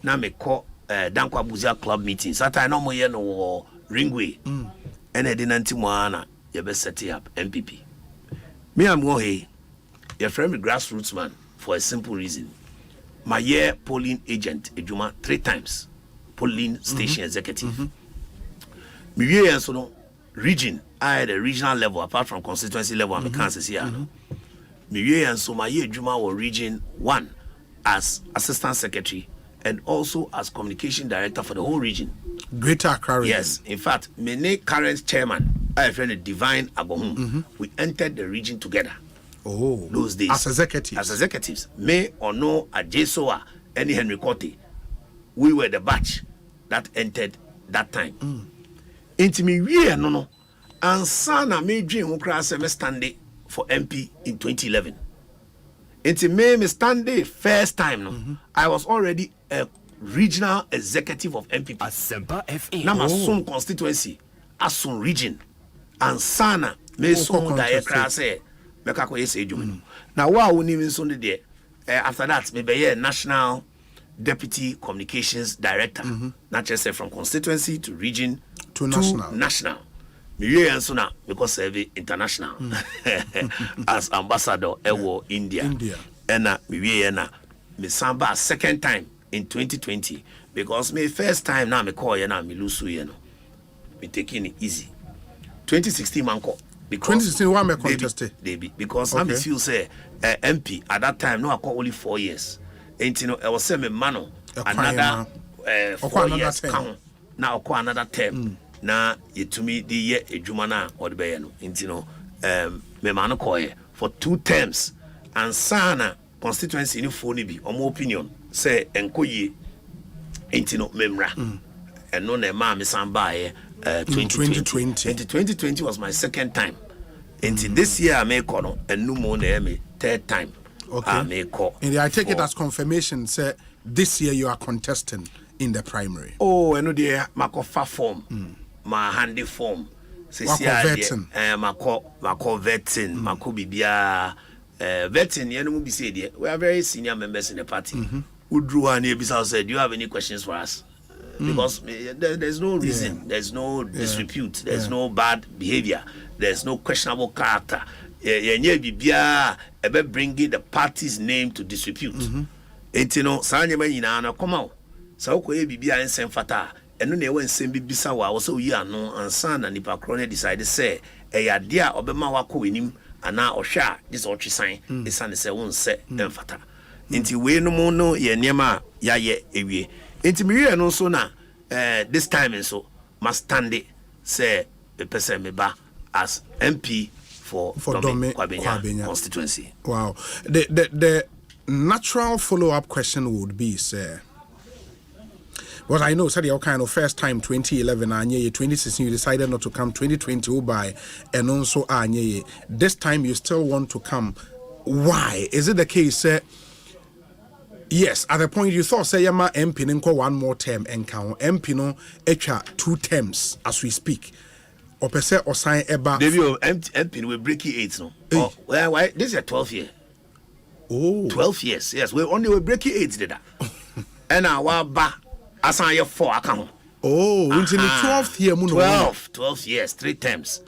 S8: na me call Dankwa Buzia club meetings. That I no more no Ringway. And I didn't moana. You best set up MPP. Me am go hey. Your friend me grassroots man for a simple reason. My year polling agent ejuma 3 times. Polling station executive. Me year so no region. I at a regional level, apart from constituency level, I'm a Kansas here. Me and so my year Juma was region 1 as assistant secretary and also as communication director for the whole region.
S1: Greater Accra region.
S8: Yes, in fact, my current chairman, I friend Divine Abohum, we entered the region together.
S1: Oh,
S8: those days
S1: as executives.
S8: As executives, me or no Ajesoa, any Henry Cote, we were the batch that entered that time. Enti me wie no ansa na me dwen ho kra se me stande for MP in 2011. Enti me stande first time no. I was already a regional executive of MPP.
S5: Asempa FM.
S8: Na masom constituency asom region ansa na me so da kra se me ka ko yese edwuma. Na wa woni me so de after that me be national deputy communications director. Not just from constituency to region to national. Me and so na because serve international as ambassador ewo India. And me na me samba second time in 2020 because me first time now me call you now me lose you know. Me taking it easy. 2016 manko because 2016 why me contested because I feel say MP at that time no I call only 4 years. And you know I was say me mano another 4 years count now call another term. Na yetumi the year edwuma na odebe no nti no me ma no koye for 2 terms and sana constituency ni fo ni bi omo opinion say enkoye nti no memra eno na ma me san bae 2020 was my second time nti this year me ko no enu mo na me third time me ko
S1: and I take it as confirmation say this year you are contesting in the primary.
S8: Oh eno dey makofa form my handy form mako vetting mako bibia vetting you know be say there we are very senior members in the party udru and ebisa said do you have any questions for us because there's no reason there's no disrepute there's no bad behavior there's no questionable character yenye bibia ebe bringing the party's name to disrepute etino sanye manyina na come out sa okoye bibia ensem fata eno na ewe nsem bibisa wa wo so yi ano ansa na nipa kro na decide say eya de a obema wako wenim ana ohwa this otwisan esane se won se emfata nti we no mo no ye niema ya ye ewie nti miwie no so na this time so must stand it say the person me ba as MP for Kwabena constituency.
S1: Wow. The natural follow-up question would be say what I know, said your kind of first time 2011 and 2016 you decided not to come 2020 by and also this time you still want to come. Why? Is it the case? Yes, at the point you thought say Yama MP nko one more term and count MP no extra 2 terms as we speak. Or per se or sign eba.
S8: MP will break 8 no. Oh, why this is a 12 year.
S1: Oh,
S8: 12 years. Yes, we only will break 8 did that. And our ba Asante 4 account.
S1: Oh, into the 12th year,
S8: 12 years, 3 terms.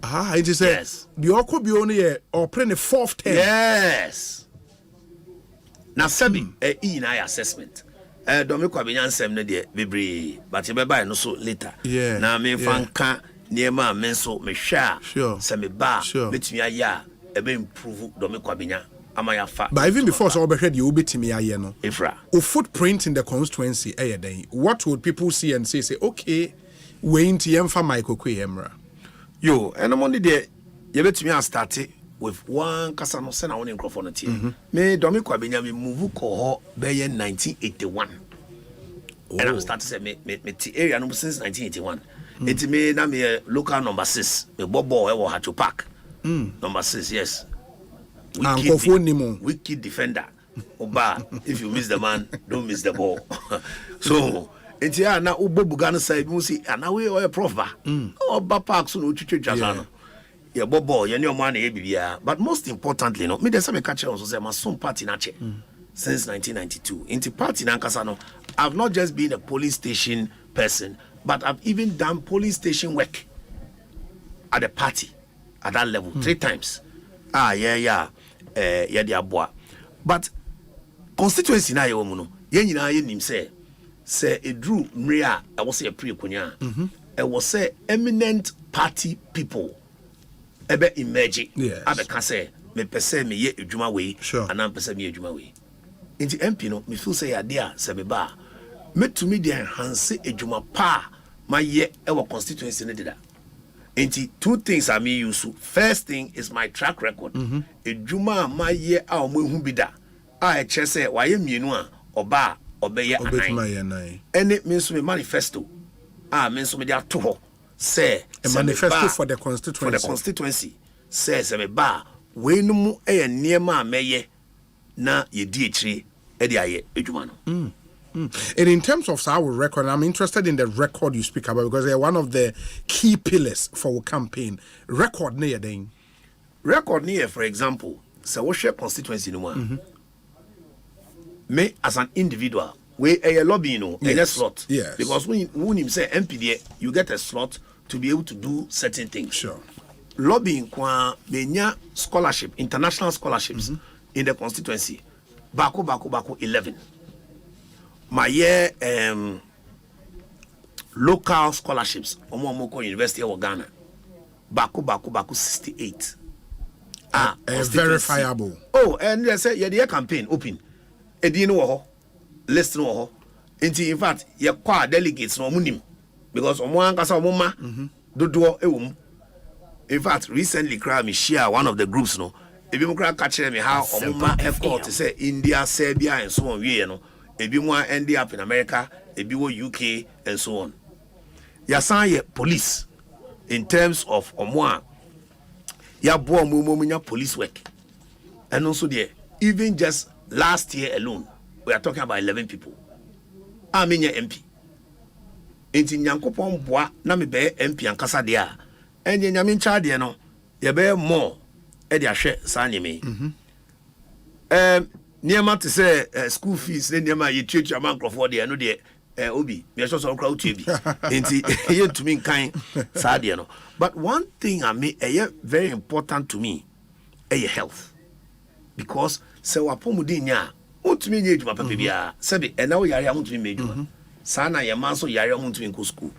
S1: It is yes. The Oko be only or playing the 4th term.
S8: Yes. Now, Sabi, in our assessment. Don't Kwabena ansem no de bebre, but you buy no so later.
S1: Yeah.
S8: Now me fanka near ma menso me sha.
S1: Sure.
S8: Se me ba. Let me aya ebe improve don't Kwabena.
S1: But even before so overhead you be to me no.
S8: Ifra.
S1: O footprint in the constituency what would people see and say okay, we into yemfa Michael Kwemra.
S8: Yo, and I'm only there you bet me start with one kasano send on microphone me Domi Kwabena me move ko be 1981. And I'm starting say me area no since 1981. It me na me local number 6 me bobo e wo Hacho Park. Number 6 yes. Wicked defender. Oba, if you miss the man, don't miss the ball. So, it's here now. Ubo Bugano side, you see, and now we are a prof. Oba Park soon, Uchichi Jazano. Yeah, Bobo, you know, money, but most importantly, no, me, there's some catcher also say, my son party nache since 1992. Into party Nankasano, I've not just been a police station person, but I've even done police station work at the party at that level 3 times. Yeah, the aboa. But constituency na yewo mu no, ye nyina ye nim say it drew mria I was a pre-kunya. It was say eminent party people ebe emerge.
S1: Yes.
S8: Abeka say me pese me ye adwuma we and am pese me adwuma we. Inti MP no me feel say ade se me ba metumi de enhance adwuma pa my ye ewo constituency ne dida. Inti 2 things are me use. First thing is my track record. Ejuma my year a omo hu bida. I say why mienu a oba obeye anai. And it means me manifesto. Means me dey ato ho. say
S1: a manifesto for the constituency.
S8: Says a bar we no mu e niema meye na ye di echire e di aye edwuma no.
S1: And in terms of our record, I'm interested in the record you speak about because they're one of the key pillars for our campaign. Record near then.
S8: Record near, for example, so we share constituency no one. Me as an individual, we a lobby a slot.
S1: Yes.
S8: Because when you say MPD, you get a slot to be able to do certain things.
S1: Sure.
S8: Lobbying kwa benya scholarship, international scholarships in the constituency. Bako 11. My year local scholarships Omomoko University of Ghana. Bako 68.
S1: Verifiable.
S8: Oh, and they say the campaign open. Edino wo list no ho. In fact, ye kwa delegates no munim because omo ankasa omoma dodo ewum. In fact, recently me share one of the groups no. Ebi mo kra catch me how omoma effort to say India, Serbia and so on we no. Ebi mo end up in America, ebi wo UK and so on. Yasan ye police in terms of omo ya bo munya police work. And also there even just last year alone we are talking about 11 people. I mean your MP. Enti nyankopon boa na me be MP ankasa de a enye nyame ncha de no ye be more e de ahwe sa nyeme. Niema to say school fees ne niema ye tuatua mankrofo de no de obi me so so kra utu bi. Enti ye ntumi nkan sa de no. But one thing I mean very important to me health. Because se wapomu di nya utumi nye edwuma papa bia sebe ena wo yare amutumi medwuma sana ye man so yare amutumi nko school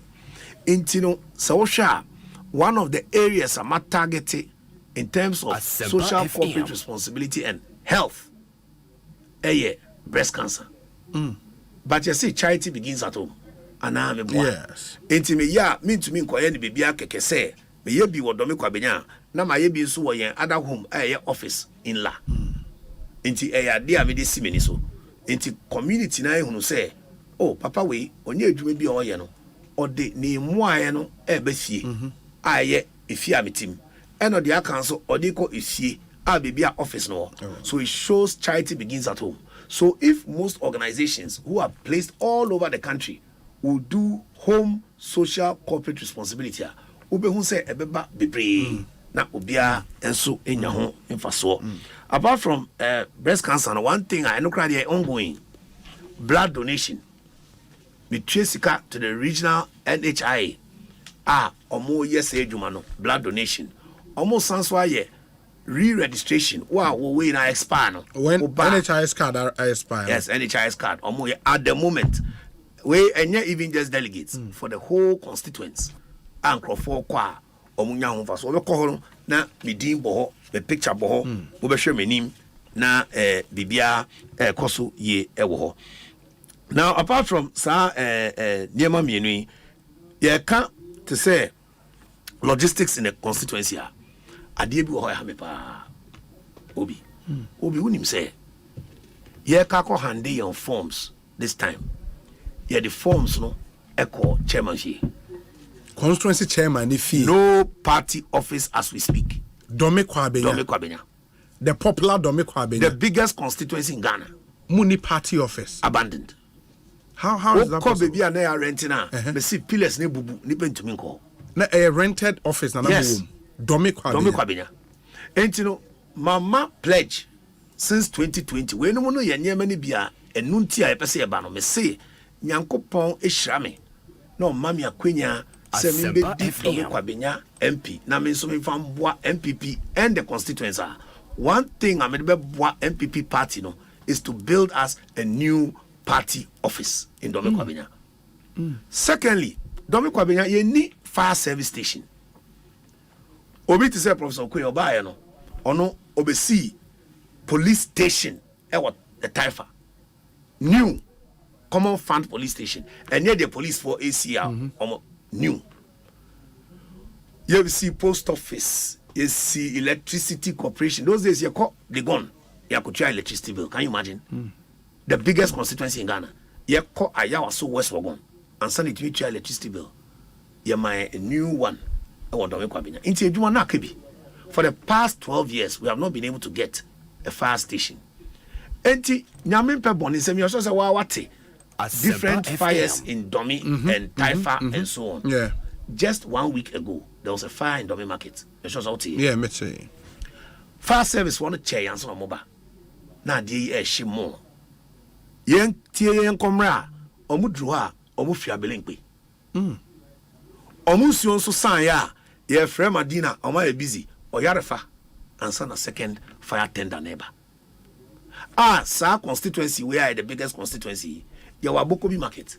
S8: intino se wo hwa one of the areas I'm targeting in terms of Asempa social corporate responsibility and health breast cancer. But you see charity begins at home ana me boa yes intime ya me ntumi nkoye ne bibia keke se me ye bi wo do me Kwabena na ma ye bi nso wo yen other home office in la inti de a me de simeni so inti community na ehunu say oh papa we onye adwuma bi o ye no ode ne muaye no be fie aye efie ametim eno de aka so ode ko efie a bibia office no. So it shows charity begins at home. So if most organizations who are placed all over the country will do home social corporate responsibility ubehun say ebeba bebre na obia enso enya ho mfaso. Apart from breast cancer, one thing I know currently ongoing blood donation. We trace to the regional NHI. Omo yes ejuma blood donation. Almost sounds why re-registration. Wow, we na expire no.
S1: When NHIS card are expire.
S8: Yes, NHIS card. Omo at the moment we even just delegates for the whole constituents. And for kwa omunya ho fa so we ko na medin bo the picture bo wo be hwe menim na bibia koso ye ewo ho. Now apart from sa niema mienu ye ka to say logistics in the constituency adie bi wo ha me pa obi unim say ye ka ko hande your forms this time ye the forms no echo chairmanship
S1: constituency chairman if
S8: no party office as we speak.
S1: Dome Kwabena. The popular Dome Kwabena.
S8: The biggest constituency in Ghana.
S1: Muni party office.
S8: Abandoned.
S1: How is that possible?
S8: Baby are renting now. Me see pillars ne bubu ni pentumi nko.
S1: Na a rented office na
S8: yes.
S1: Dome
S8: Kwabena. Entino mama pledge since 2020. We no ye nyema ni bia enu nti a pese ye ba no me see Nyankopon ehira me. No mama akwenya Asempa Kwabena MP na me so me fam boa MPP and the constituency. One thing I'm be boa MPP party no is to build us a new party office in Dome Kwabena. Secondly, Dome Kwabena ye need fire service station. Obi to say Professor Kwe Obaye no ono obesi police station what the Taifa new common fund police station and near the police for ACR new. You see post office, you see electricity corporation. Those days you call they gone. You could try electricity bill. Can you imagine? The biggest constituency in Ghana. You call Ayawa so West Wagon and send it to try electricity bill. my new one. I want to make Kwabena. Into a Juma Nakibi. For the past 12 years, we have not been able to get a fire station. Enti Nyamin Pebon is a different fires in Domi and Taifa and so on.
S1: Yeah.
S8: Just 1 week ago, there was a fire in Domi Market.
S1: Yeah, me say.
S8: Fire service want to chair and so on. Now, dear Shimo. Yen Tia Yen Comra, Omudrua, Omufia Belinkwe. Omusion so san ya, ye frame Madina, Oma busy, or Yarefa, and son a second fire tender neighbor. Sa constituency, we are the biggest constituency. Your Bokobi market,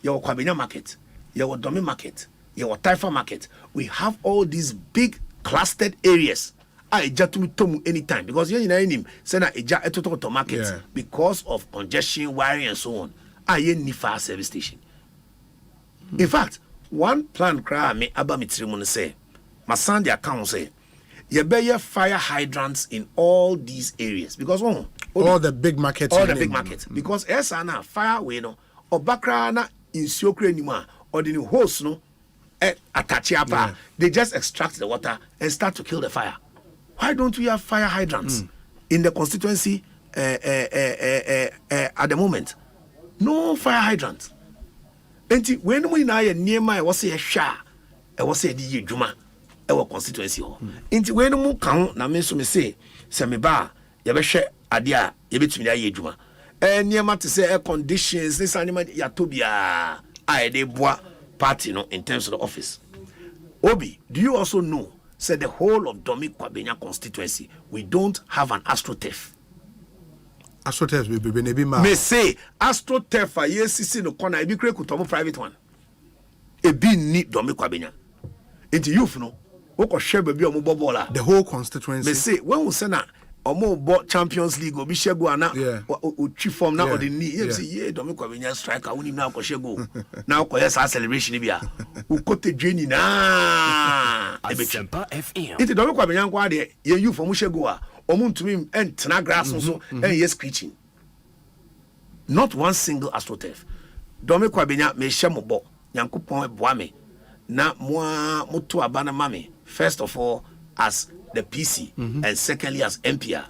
S8: your Kwabena market, your Domi market, your Taifa market. We have all these big clustered areas. I jatumi tomu anytime because you know him send a ja to market because of congestion, wiring, and so on. I need fire service station. In fact, one plan cry me abamitrimun say, Masandi account say, you better fire hydrants in all these areas because
S1: all the big markets.
S8: All the big markets. Because esana fire we no or bakrana in Siokre anymore or the host no attach they just extract the water and start to kill the fire. Why don't we have fire hydrants in the constituency at the moment? No fire hydrants. And when we now near my was a sha, I was a di juma, our constituency. And when we count, na me so me say, Samiba, Yabeshe Adia, Yabetuna Yejuma. And near to say conditions, this animal Yatobia, I de bois party no in terms of the office. Obi, do you also know? Said the whole of Domi Kwabena constituency, we don't have an AstroTurf.
S1: AstroTurf will be
S8: may say AstroTurf yes no corner e be create kutomo private one. E be need Domi Kwabena. Into youth no, we ko share baby omo bobola.
S1: The whole constituency.
S8: May say when we say na omo bo Champions League obi shego ana o chief form na or the knee. You say Domi Kwabena striker we na ko shego. Now ko yes celebration bia. We kote journey na
S5: Asempa FM.
S8: It don't kwa benyan kwa de ye you for mushego a omuntumi entena grass so and yes screeching. Not one single AstroTurf. Domi kwa benya me shemobo Nyankopon eboa me na moa moto abana mame. First of all as the PC and secondly as MPR,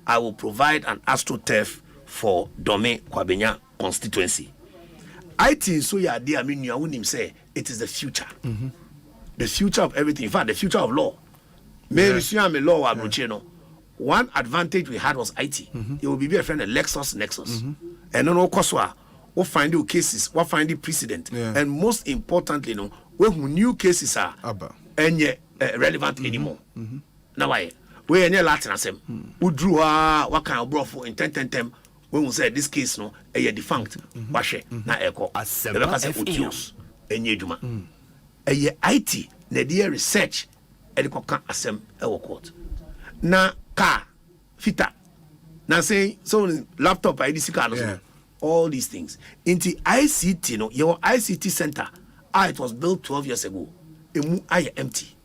S8: I will provide an AstroTurf for Domi Kwabena constituency. I think so ya dey I mean you wouldn't say it is the future. The future of everything. In fact, the future of law. One advantage we had was IT. It will be a friend of Lexus Nexus. And no Koswa, we'll find the cases, we'll find the precedent. And most importantly, when new cases are and yet relevant anymore. Now why? We are near Latin asem. We drew what kind of brought for in 10 when we said this case no a defunct. Washe na echo. Asempa FM. A IT, the dear research, Edikoka Asem Ewo Court. Na car, fita, na say so laptop, IDC card, all these things. Into ICT, no, your ICT center, it was built 12 years ago. I empty.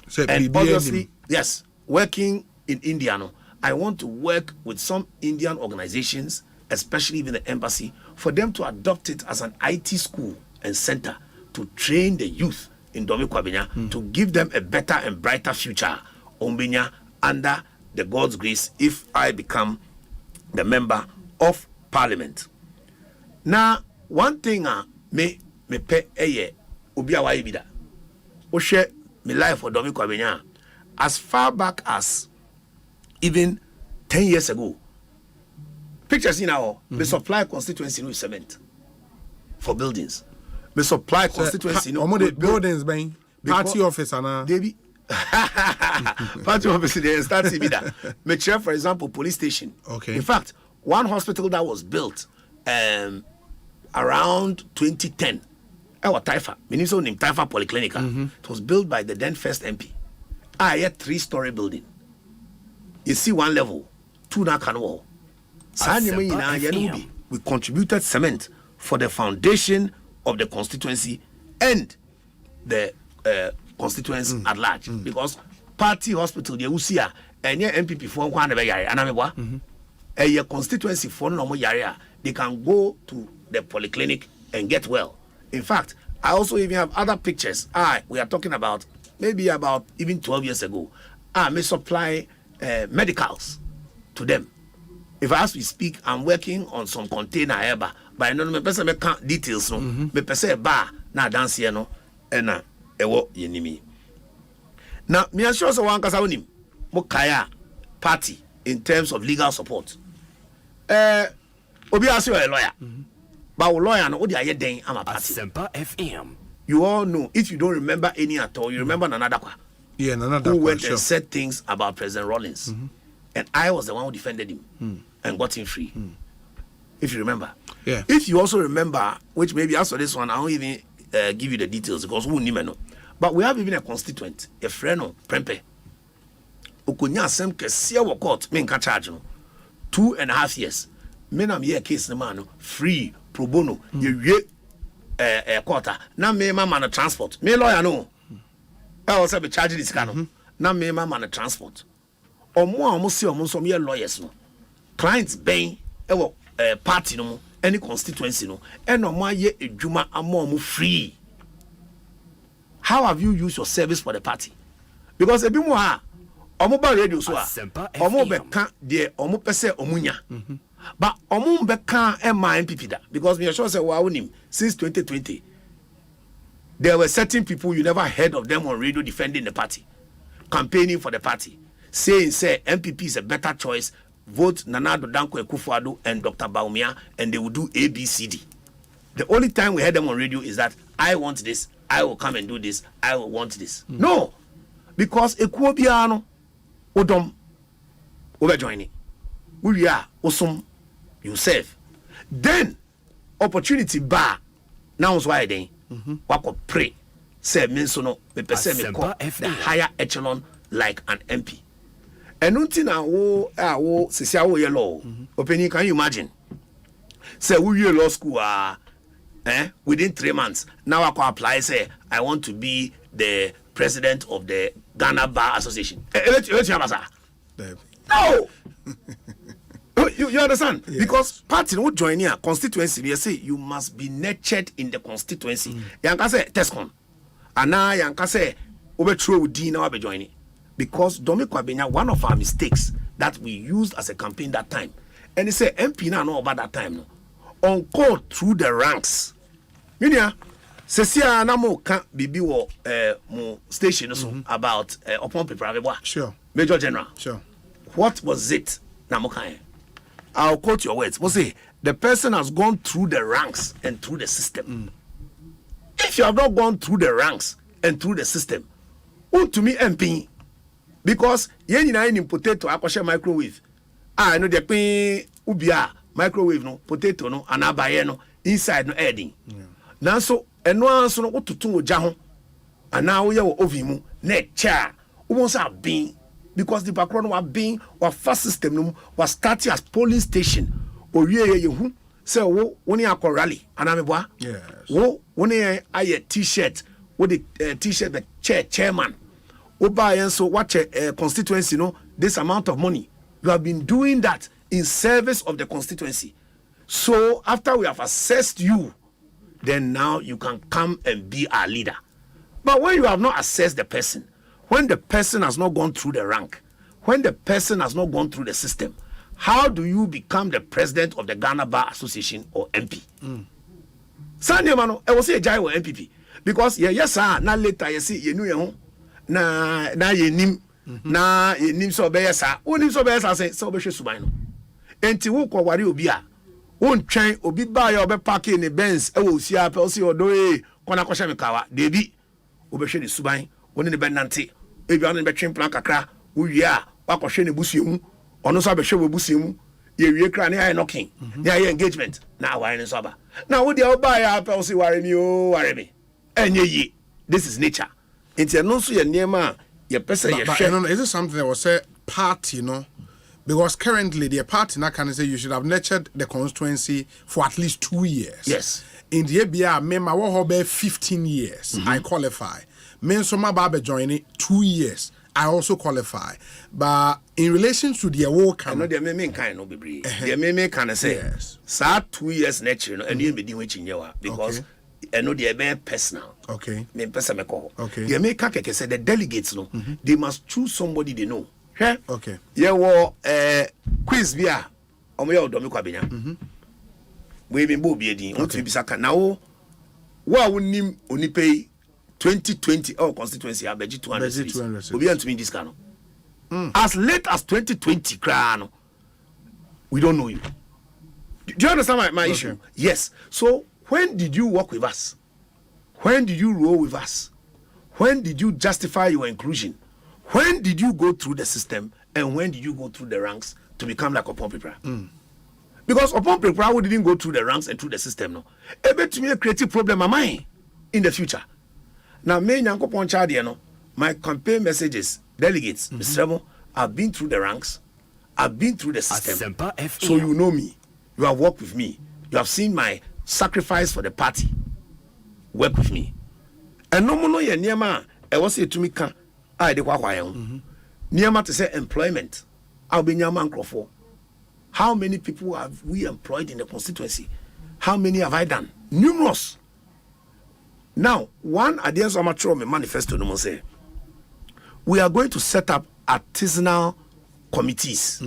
S1: So
S8: and obviously, yes, working in India, no, I want to work with some Indian organizations, especially even the embassy, for them to adopt it as an IT school and center. To train the youth in Domi Kwabena to give them a better and brighter future Ombenya under the God's grace if I become the member of Parliament. Now, one thing me pe obi awaye bida. O share my life for Domi Kwabena as far back as even 10 years ago. Pictures in our we supply constituency with cement for buildings. We supply constituency
S1: buildings being party office and
S8: Debbie party office they start to be that. Me chair, for example, police station.
S1: Okay.
S8: In fact, one hospital that was built around 2010. Our Taifa, Minister named Taifa Polyclinica. It was built by the then first MP. I had 3-story building. You see one level, 2 na can wall. We contributed cement for the foundation of the constituency and the constituency at large because party hospital the Usia and your MPP for one and a constituency for no yarea they can go to the polyclinic and get well. In fact, I also even have other pictures. We are talking about maybe about even 12 years ago. I may supply medicals to them. If as we speak, I'm working on some container ever, but I know me person me count details no. Me person bar na dance here no, and ewo yenimi. Now me assure so one kasa unim mo kaya party in terms of legal support. Obi asio a lawyer. But lawyer no odi aye den am a party.
S5: Asempa FM.
S8: You all know, if you don't remember any at all, you remember Nanadakwa.
S1: Yeah, Nanadakwa.
S8: Who went and said things about President Rawlings. And I was the one who defended him and got him free. If you remember.
S1: Yeah.
S8: If you also remember, which maybe after this one, I won't even give you the details because who knew know. But we have even a constituent, a friend of Prempe. Ukunya Asempa Siawa court, me nka charge no. 2.5 years. Me na me case no man free pro bono. Ye quarter. Na me mama na transport. Me lawyer no. I also be charging this kind. Na me mama na transport. Omo see omo some ye lawyers no. Clients ben party no any constituency no. And omo ye edwuma amo free. How have you used your service for the party? Because ebi mo ha omo ba radio so a omo be kan de omo pese omunya. But omo be kan MPP da because me sure say wa wonim since 2020 there were certain people you never heard of them on radio defending the party, campaigning for the party, saying say MPP is a better choice, vote Nana Addo Dankwa Akufo-Addo and Dr. Bawumia and they will do ABCD. The only time we heard them on radio is that I want this, I will come and do this, I will want this. No, because Ekwobiano Odom over joining. We are awesome, you serve. Then opportunity bar now is why then wako pray say mensono me pese me call the higher echelon like an MP. And until now wo sisi wo yellow opening, can you imagine? Say we law school within 3 months now I can apply say I want to be the president of the Ghana Bar Association. No. You understand? Yes. Because party no join here constituency they say you must be nurtured in the constituency. Yanka say Tescon. Ana yanka say obetro udi na be joining. Because Kwabena, one of our mistakes that we used as a campaign that time. And they say MP na know about that time no. On call through the ranks. Minia sesia na mo kan bibi wo mo station so about upon people.
S1: Sure.
S8: Major General.
S1: Sure.
S8: What was it na mo kan? I'll quote your words. We'll say the person has gone through the ranks and through the system. If you have not gone through the ranks and through the system, to me MP, because yen in potato akoshe microwave. I know the pin ubia microwave no potato no anabaye no inside no adding. Now so eno anso no otutu oja ho ana wo ye wo oven mu na cha wo sa bin. Because the background was being was first system was starting as polling station. Or you say wo woni akọ rally anameboa.
S1: Yes.
S8: Wo woni aye t-shirt with the t-shirt the chairman. Wo buy and so watch a constituency no this amount of money. You have been doing that in service of the constituency. So after we have assessed you, then now you can come and be our leader. But when you have not assessed the person, when the person has not gone through the rank, when the person has not gone through the system, how do you become the president of the Ghana Bar Association or MP? Sunday mano, I will say a jai or MPP because yes sir, na later you see you know na ye nim na ye nim so be sir, nim so be sir say so be suban no. Enti wo ko ware obi a won twen obi ba ya obe park in the Benz e wo sia pe o si odo kona ko me kawa debi obehwe ni suban woni ne benante ebi anu be twen plan kakra wo wi a wakɔhwe ne busuemu ɔno so abɛhwe wo busuemu ye wie kra ne ayi knocking ne ayi engagement na aware ne so aba na wo dia oba ya apɛ o si ware ni o ware me enye yi. This is nature. It's no so ye niema ye pese ye hwe.
S1: Is it something that was say party no? Because currently the party now can say you should have nurtured the constituency for at least 2 years.
S8: Yes.
S1: In the ABA, member wo 15 years. I qualify. Men so my babe joining 2 years. I also qualify. But in relation to the work,
S8: I know the men kind no be. The men can say yes. Sa 2 years nature no and you be doing which in your because and no they personal.
S1: Okay.
S8: Me personal call.
S1: Okay.
S8: You make kake say the delegates no, they must choose somebody they know. Yeah.
S1: Okay.
S8: Yeah, quiz bia. Omo ya odomi Kwabena. We be bo bi edin. Okay. Bisaka na wo wonim onipei 2020 constituency abeji 200. Obi antumi this kind. As late as 2020 krano. We don't know you. Do you understand my issue? Yes. So when did you work with us? When did you roll with us? When did you justify your inclusion? When did you go through the system? And when did you go through the ranks to become like Upon Prepra? Because Upon Prepra who didn't go through the ranks and through the system, no. Ebe to me a creative problem am I in the future. Now me nyanko poncha no. My campaign messages, delegates, Mr. Remo, I've been through the ranks, I've been through the system. So you know me. You have worked with me. You have seen my sacrifice for the party. Work with me. And no more ye niema e was say to me ka I de kwa niema to say employment. I'll be niama nkrofo. How many people have we employed in the constituency? How many have I done? Numerous. Now, one ideas amateur me manifesto no say we are going to set up artisanal committees.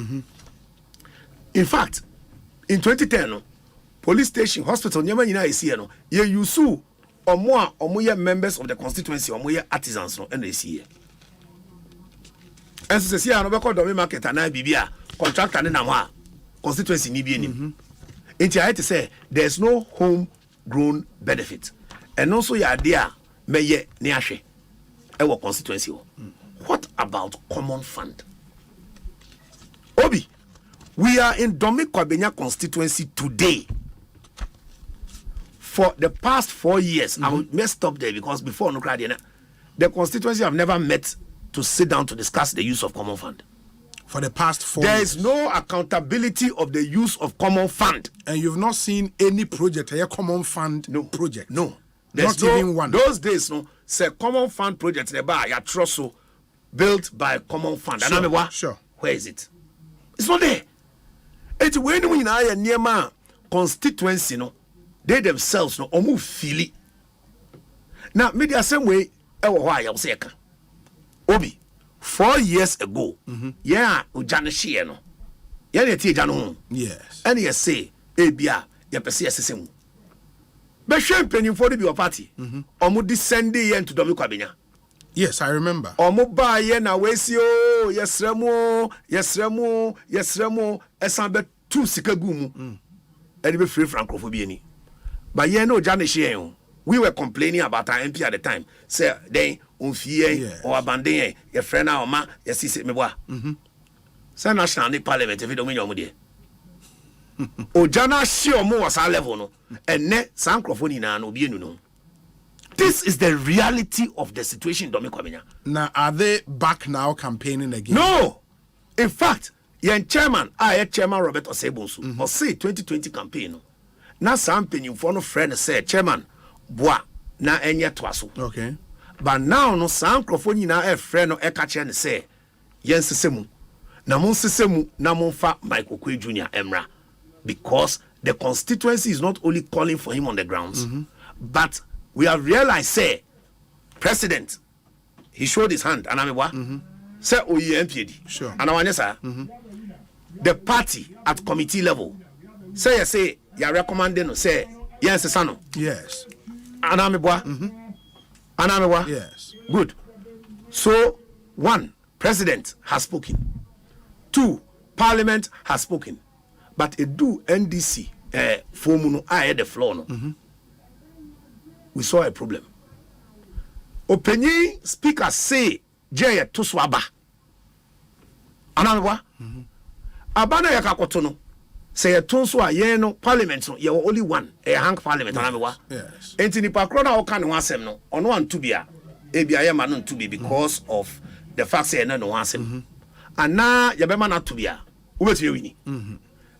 S8: In fact, in 2010, no, police station, hospital, nyama nyina esi no, ye yusu omo ye members of the constituency, omo ye artisans no, and esi. And so say no be call domi market na bibia, contractor ne na ho constituency ni bi enim. Enti I to say there's no homegrown benefit. And also your idea meye ne ahwe e constituency. What about common fund? Obi, we are in Kwabena constituency today. For the past 4 years, I will stop there because before the constituency have never met to sit down to discuss the use of common fund.
S1: For the past 4
S8: there
S1: years.
S8: Is no accountability of the use of common fund.
S1: And you've not seen any project, a common fund project?
S8: No.
S1: There's not even one.
S8: Those days, no, say common fund project, built by common fund.
S1: Sure,
S8: and what?
S1: Sure.
S8: Where is it? It's not there. It's when we are near my constituency, no, they themselves no move feel it. Now, maybe the same way, why I was saying, Obi, 4 years ago, yeah, Ujana Shieno, yeah,
S1: yes,
S8: and you say, Abia, you perceive system. But champagne for the party, omu descend into Kwabena.
S1: Yes, I remember.
S8: Omu ba ye na wesio, yes remo, esambe tu sikagumu. And be free francophobia ni. But ye no Janish, we were complaining about our MP at the time. Say, then, unfie, or abandon, your friend, or ma, yes, he said, me wa. Say, national parliament, if you don't mean your muddy. Ojana sure more was our level, no, and net Sankrofoni na no be no. This is the reality of the situation in Kwabena.
S1: Now, are they back now campaigning again?
S8: No! In fact, your chairman, Chairman Robert Osei Bonsu, Osei 2020 campaign. No. Now, something you follow friend said, Chairman, bois, na enya twaso.
S1: Okay.
S8: But now, no, Sankrofoni na a friend no ekache and say, Yen sisemu, na mon sisemu, na mon fa Michael Kwe Jr. Emra. Because the constituency is not only calling for him on the grounds, but we have realized, say, President, he showed his hand, and I'm say, oh, you MPD.
S1: Sure.
S8: And I want to say, the party at committee level, say, you're recommending, say, yes, son.
S1: Yes.
S8: And I'm
S1: yes.
S8: Good. So, 1, President has spoken. 2, Parliament has spoken. But it do NDC formuno I had the floor no. We saw a problem. Opinion speaker say Jay to swaba. Ananwa? Abana yakakoto no. Say tonso a ye no parliament no ye only one a hang parliament ananwa.
S1: Yes.
S8: Enti ni pakrona o kan no asem no. Ono an to bia. Ebia ye ma no to be because of the fact say no asem. Ana ye be ma na to bia. Ubeti wini.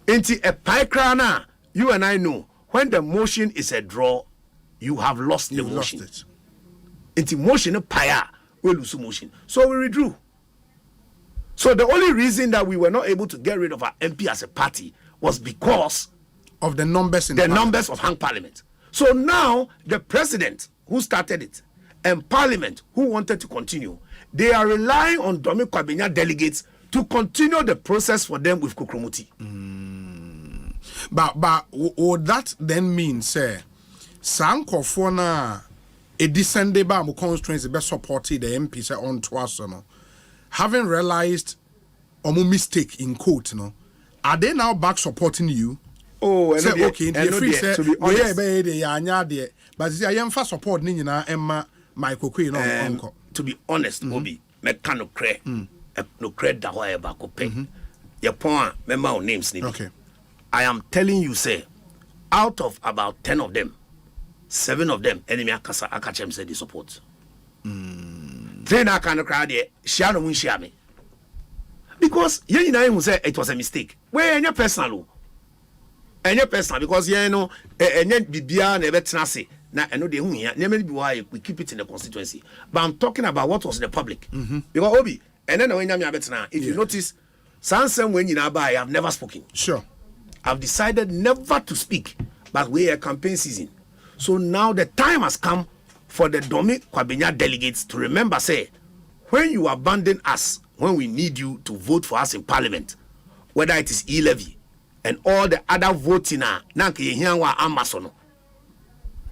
S8: Into a pie you and I know when the motion is a draw, you have lost the motion. Into motion a pie, we lose motion. So we withdrew. So the only reason that we were not able to get rid of our MP as a party was because
S1: of the numbers in
S8: the numbers of hang parliament. So now the president who started it and parliament who wanted to continue, they are relying on Domi Kwabena delegates to continue the process for them with Kukrumuti.
S1: But would that then mean, say, Sankofona a descended by constituency best supported the MP say on Twasono, having realized omu mistake in court, no, are they now back supporting you?
S8: Oh,
S1: say okay,
S8: to be honest,
S1: but I am for support Nina Emma Michael Queen uncle.
S8: To be honest, Obi, me can no credit that way back pay. Your point, remember names,
S1: okay.
S8: I am telling you, say, out of about 10 of them, 7 of them, enemy Akachem said they support. 3 now kind of crowd there, Shiano won't share me. Because you know who said it was a mistake. Where any personal, because you know, and then Bibia never trust. Now I know they never be why we keep it in the constituency. But I'm talking about what was in the public. Because Obi, and then when you if you notice, Sansen when you buy, I have never spoken.
S1: Sure.
S8: I've decided never to speak, but we are campaign season. So now the time has come for the Domi Kwabena delegates to remember, say, when you abandon us, when we need you to vote for us in parliament, whether it is e-levy and all the other voting, nanke yehianwa amasono.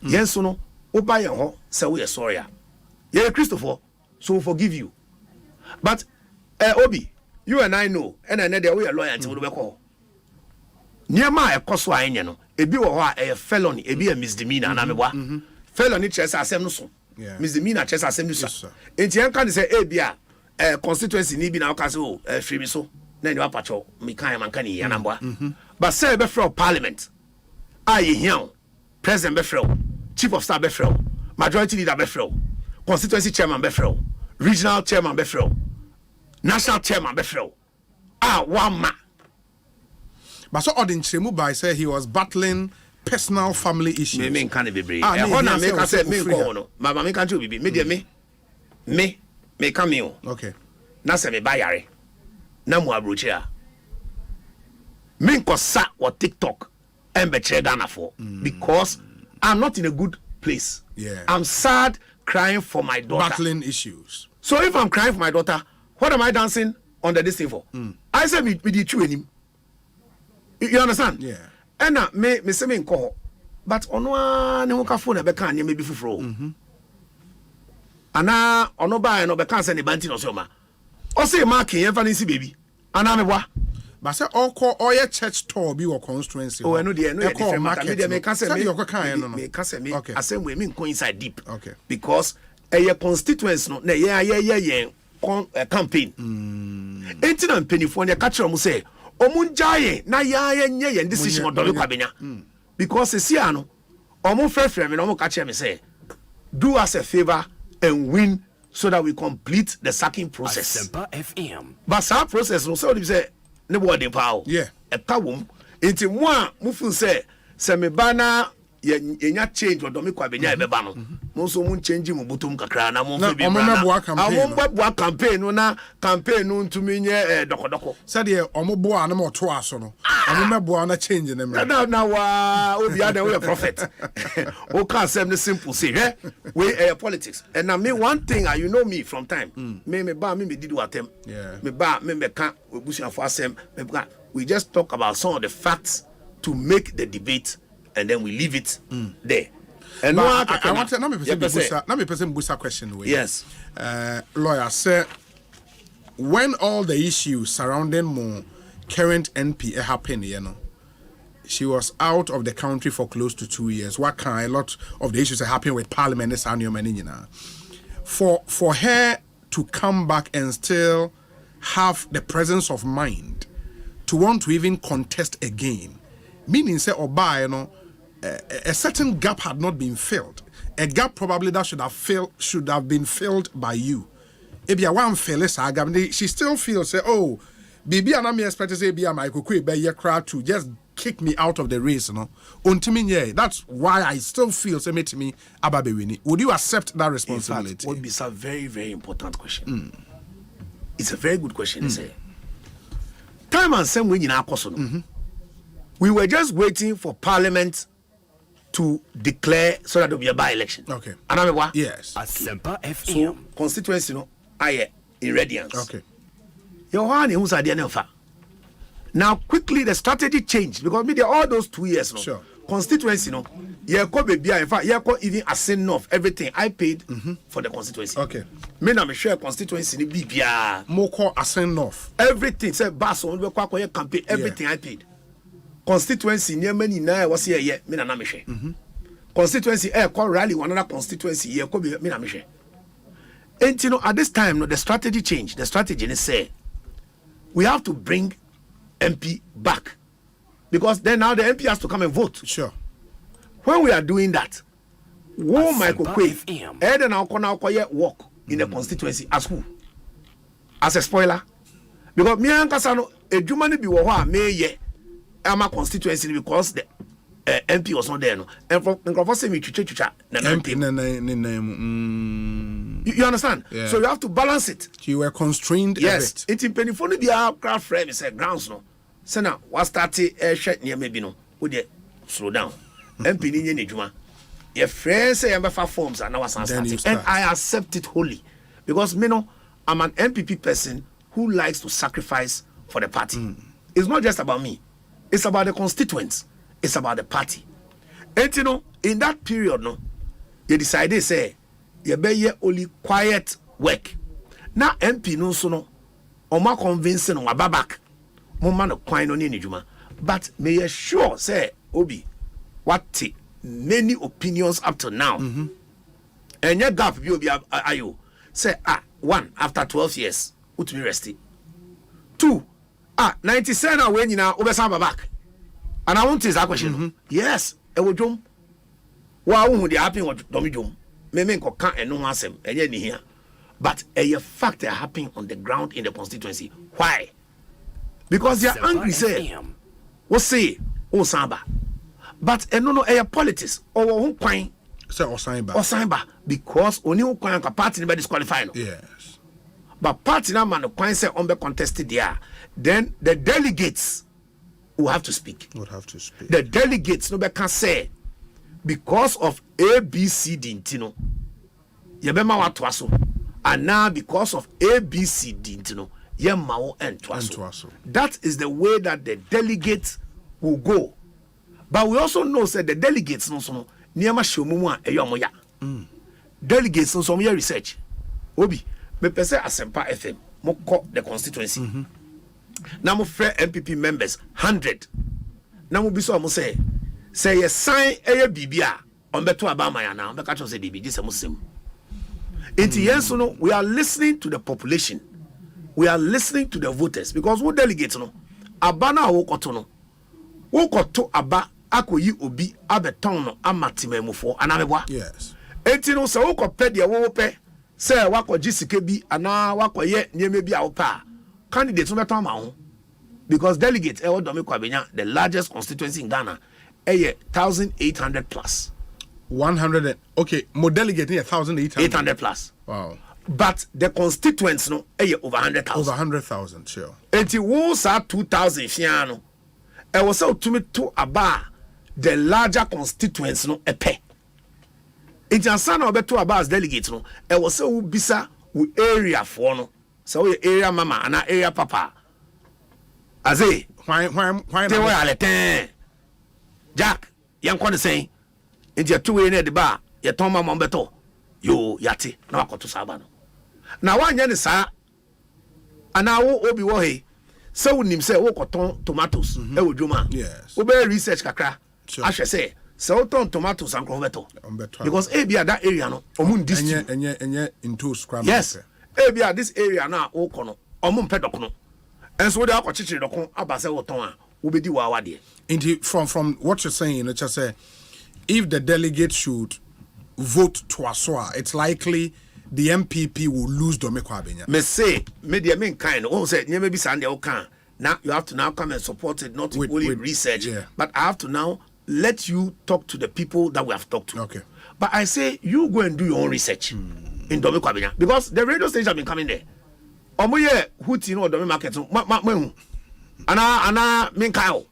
S8: Yensono, oba yeho, say we are sorry. Yeah, Christopher, so we forgive you. But, Obi, you and I know, and I know that we are lawyer until we call. Niema ekoso anya no ebi wo ho a felony ebi a misdemeanor na mewa felony chess asem no so misdemeanor chess asem no so enti en kan say ebi a constituency ni bi na ka so free me so na ni apacho me kan man kan ya na mboa but say be from parliament aye hian president be from chief of staff be from majority leader be from constituency chairman be from regional chairman be from national chairman be from one man.
S1: But so Odin Chemu by say he was battling personal family issues.
S8: Me can be brave. Hona me ka say me ko no. Mama me kan be me me come me.
S1: Okay.
S8: Na say me ba yare. Na mu abrochi a. Me ko sa or TikTok and be che Ghana for because I'm not in a good place.
S1: Yeah.
S8: I'm sad crying for my daughter.
S1: Battling issues.
S8: So if I'm crying for my daughter, what am I dancing on this thing for? I said we did you him. You understand?
S1: Yeah.
S8: And me say me nko. But ono ne ho ka phone e be kan anya me bi fufuro. Ana ono ba no be kan say ne banti no so ma. O say mark yen fa nsi baby. Ana me wa.
S1: But say all your church tour be or constituency.
S8: Oh, no different matter. Me can say me
S1: me
S8: can say me. I say we me nko inside deep.
S1: Okay.
S8: Because your constituency no na yeah campaign. Enti na penifo ne ka kire mo say omunjaye na ya nye yen decision of Domi Kwabena because see ano omun frefre me no mo ka kire me say do us a favor and win so that we complete the sacking process.
S5: Asempa FM.
S8: But that process no say ne boarding power.
S1: Yeah.
S8: E ka wom enti mo a mo feel say me bana yenya change or Domi Kwabena e beba no mo so mun change mo butum kakra na mo fe bi bra campaign no na campaign no ntumi nye dokodoko
S1: said ye omoboa na mo to aso no omemeboa na change na me
S8: na wa obi ada we prophet o can say the simple say we politics and now me one thing you know me from time me did watem me can obusiafo asem we just talk about some of the facts to make the debate and then we leave it there. And
S1: I want to let me person busa question away.
S8: Yes.
S1: Lawyer said when all the issues surrounding more current NP happened, you know, she was out of the country for close to 2 years. What kind? A lot of the issues are happening with Parliament, for her to come back and still have the presence of mind to want to even contest again, meaning say Oba, you know, a certain gap had not been filled. A gap probably that should have been filled by you. Maybe one fellas she still feels say, oh, baby, and I'm expecting say be my crowd to just kick me out of the race, you know. That's why I still feel say to me Ababewini. Would you accept that responsibility?
S8: In fact, would be a very, very important question. It's a very good question. Say. Time and same way in our person. We were just waiting for Parliament to declare so that there will be a by-election.
S1: Okay.
S8: Another
S1: yes.
S5: Asempa FM.
S8: So constituency no aye irradiance.
S1: Okay.
S8: Your one who's idea never. Now quickly the strategy changed because media all those 2 years no.
S1: Sure.
S8: Constituency no. Yeah, in fact, yeah, even a sin of everything I paid for the constituency.
S1: Okay.
S8: Me na me share constituency ni bibia.
S1: Moko asen off.
S8: Everything say bass on we kwa campaign everything I paid. Constituency near many na was here yeah me na me share. Constituency call rally one another constituency yeah ko me na me share. And you know at this time no the strategy changed. The strategy is say we have to bring MP back because then now the MP has to come and vote.
S1: Sure.
S8: When we are doing that, Michael Quave, Eden now work in the constituency as who? As a spoiler. Because me and Kasano, a Jumani be wa me ye ama constituency because the MP was not there. No. And for say me chucha MP. You understand?
S1: Yeah.
S8: So you have to balance it.
S1: You were constrained.
S8: Yes. It's in penifoni be our craft frame is a grounds no. So now what started shirt near maybe no. Would slow down. MP ni nye juma. Your friends say MFA forms and now starting. And I accept it wholly. Because me know I'm an MPP person who likes to sacrifice for the party. It's not just about me. It's about the constituents. It's about the party. And you know, in that period, no, you decided say you be only quiet work. Now MP no so no, oma convincing on babak. Mo man no kwine no ni juma. But may you sure say Obi what many opinions up to now. And your gap you be ayo say 1 after 12 years what me resty 2 97 when you now obesa back and I want to that question yes e wo dwom wa wo hu dey happen what domi dwom me nko kan eno ho asem enye ni here but a fact that happen on the ground in the constituency. Why? Because they are angry say what say samba. But no air politics or who kwan
S1: say
S8: Osanba because only who kwan party be disqualify no.
S1: Yes.
S8: But party na man kwan say on be contested there. Then the delegates will have to speak. The delegates no be can say because of ABCD intino. Ye be ma wato aso. And now because of ABCD intino ye ma wo ento aso. That is the way that the delegates will go. But we also know that the delegates no so niama shomumu a eyomoya. Delegates no so me research. Obi, me pese Asempa FM mo call the constituency. Na mo free MPP members 100. Na mo bi so mo say you sign eye bibia on beto abama ya na, on be catch say DB say mo sem. Enti yes no we are listening to the population. We are listening to the voters because we delegates no abana wo koto no. Wo koto aba akoyi obi abeton no amatimemufo anamebwa.
S1: Yes.
S8: Enti no se wo kopɛ de wo pɛ se wakɔgye sike bi ana wakɔyɛ nieme bi a wo pa candidate no beton ma ho because delegate e wo do me Kwabena the largest constituency in Ghana 1,800 plus
S1: 100 okay mo delegate 1,800
S8: plus.
S1: Wow.
S8: But the constituents no over
S1: 100,000 sure.
S8: Enti wo sa 2,000 fiano e was so to me to aba the larger constituents no epe. Enti ansana obeto aba as delegates no e was so bisa we area for no. So we area mama and area papa. Aze
S1: why
S8: they were alete. Jack, yan kwon say enti to we na de ba ye ton mama beto. Yo yate na wakoto saba no. Na wanya ne sa ana wo obi wo he so nim say wo koton tomatoes e wo dwuma.
S1: Yes.
S8: Wo be research kakra. Sure. Ahwe say so ton tomatoes and beto. Because ebia that area no omun district
S1: enye into scramble.
S8: Yes. Ebia this area na wo kono omun pedok no. And so they are chichiri dokon abase wo ton a wo bedi wa wade.
S1: Indeed from what you're saying let's just say if the delegate should vote Twaswa, it's likely the MPP will lose Kwabena.
S8: Me say, media mean kind. Oh, say, you may be Sunday or can. Now you have to now come and support it, not only research, but I have to now let you talk to the people that we have talked to.
S1: Okay.
S8: But I say, you go and do your own research in Kwabena because the radio station have been coming there. Omoye huti no Dome market. Ana mean Kyle.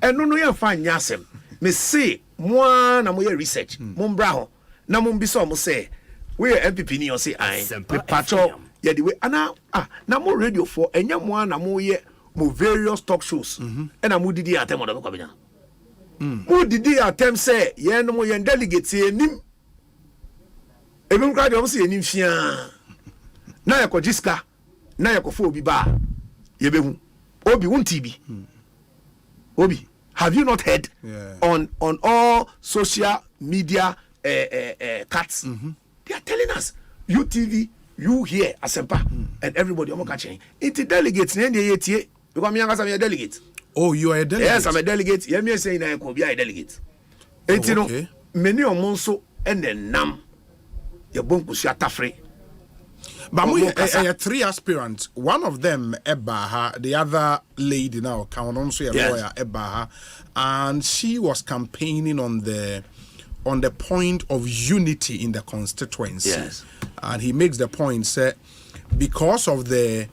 S8: And no, you find yasem. Me say, Moi na mo research. Mon bra ho. Na mo mbiso mo say we MPP ni o say ai. Me pacho ye the way ana na mo radio for enya mo na mo ye mo various talk shows. And mo didi atem odo Kwabena. Mo didi atem say ye no mo ye delegate enim. Ebim kwa de mo say enim fia. Na ye ko jiska. Na ye ko fo obi ba. Ye behu. Obi won't be. Obi, have you not heard on all social media cuts? They are telling us, you TV, you here, Asempa, and everybody, I'm catching. It's delegates, because I'm a delegate.
S1: Oh, you are a delegate?
S8: Yes, I'm a delegate. You are saying I could be a delegate. It's you know, many of Monso and then Nam, your bonku shata
S1: But we have 3 aspirants. One of them, Ebaha, the other lady now, also a lawyer, Ebaha, and she was campaigning on the point of unity in the constituency.
S8: Yes.
S1: And he makes the point, say, because of the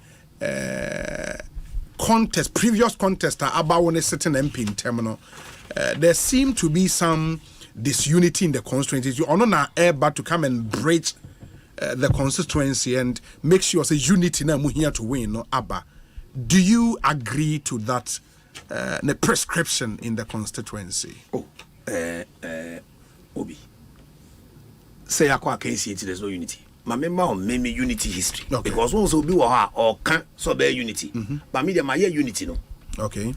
S1: previous contest about when a certain MP in terminal, there seemed to be some disunity in the constituency. You are not able to come and bridge the constituency and make sure say unity na mu here to win no Abba. Do you agree to that the prescription in the constituency?
S8: Obi say akwa KCT there's no unity. My member on maybe unity history because also be or can so be unity. But me my unity no.
S1: Okay.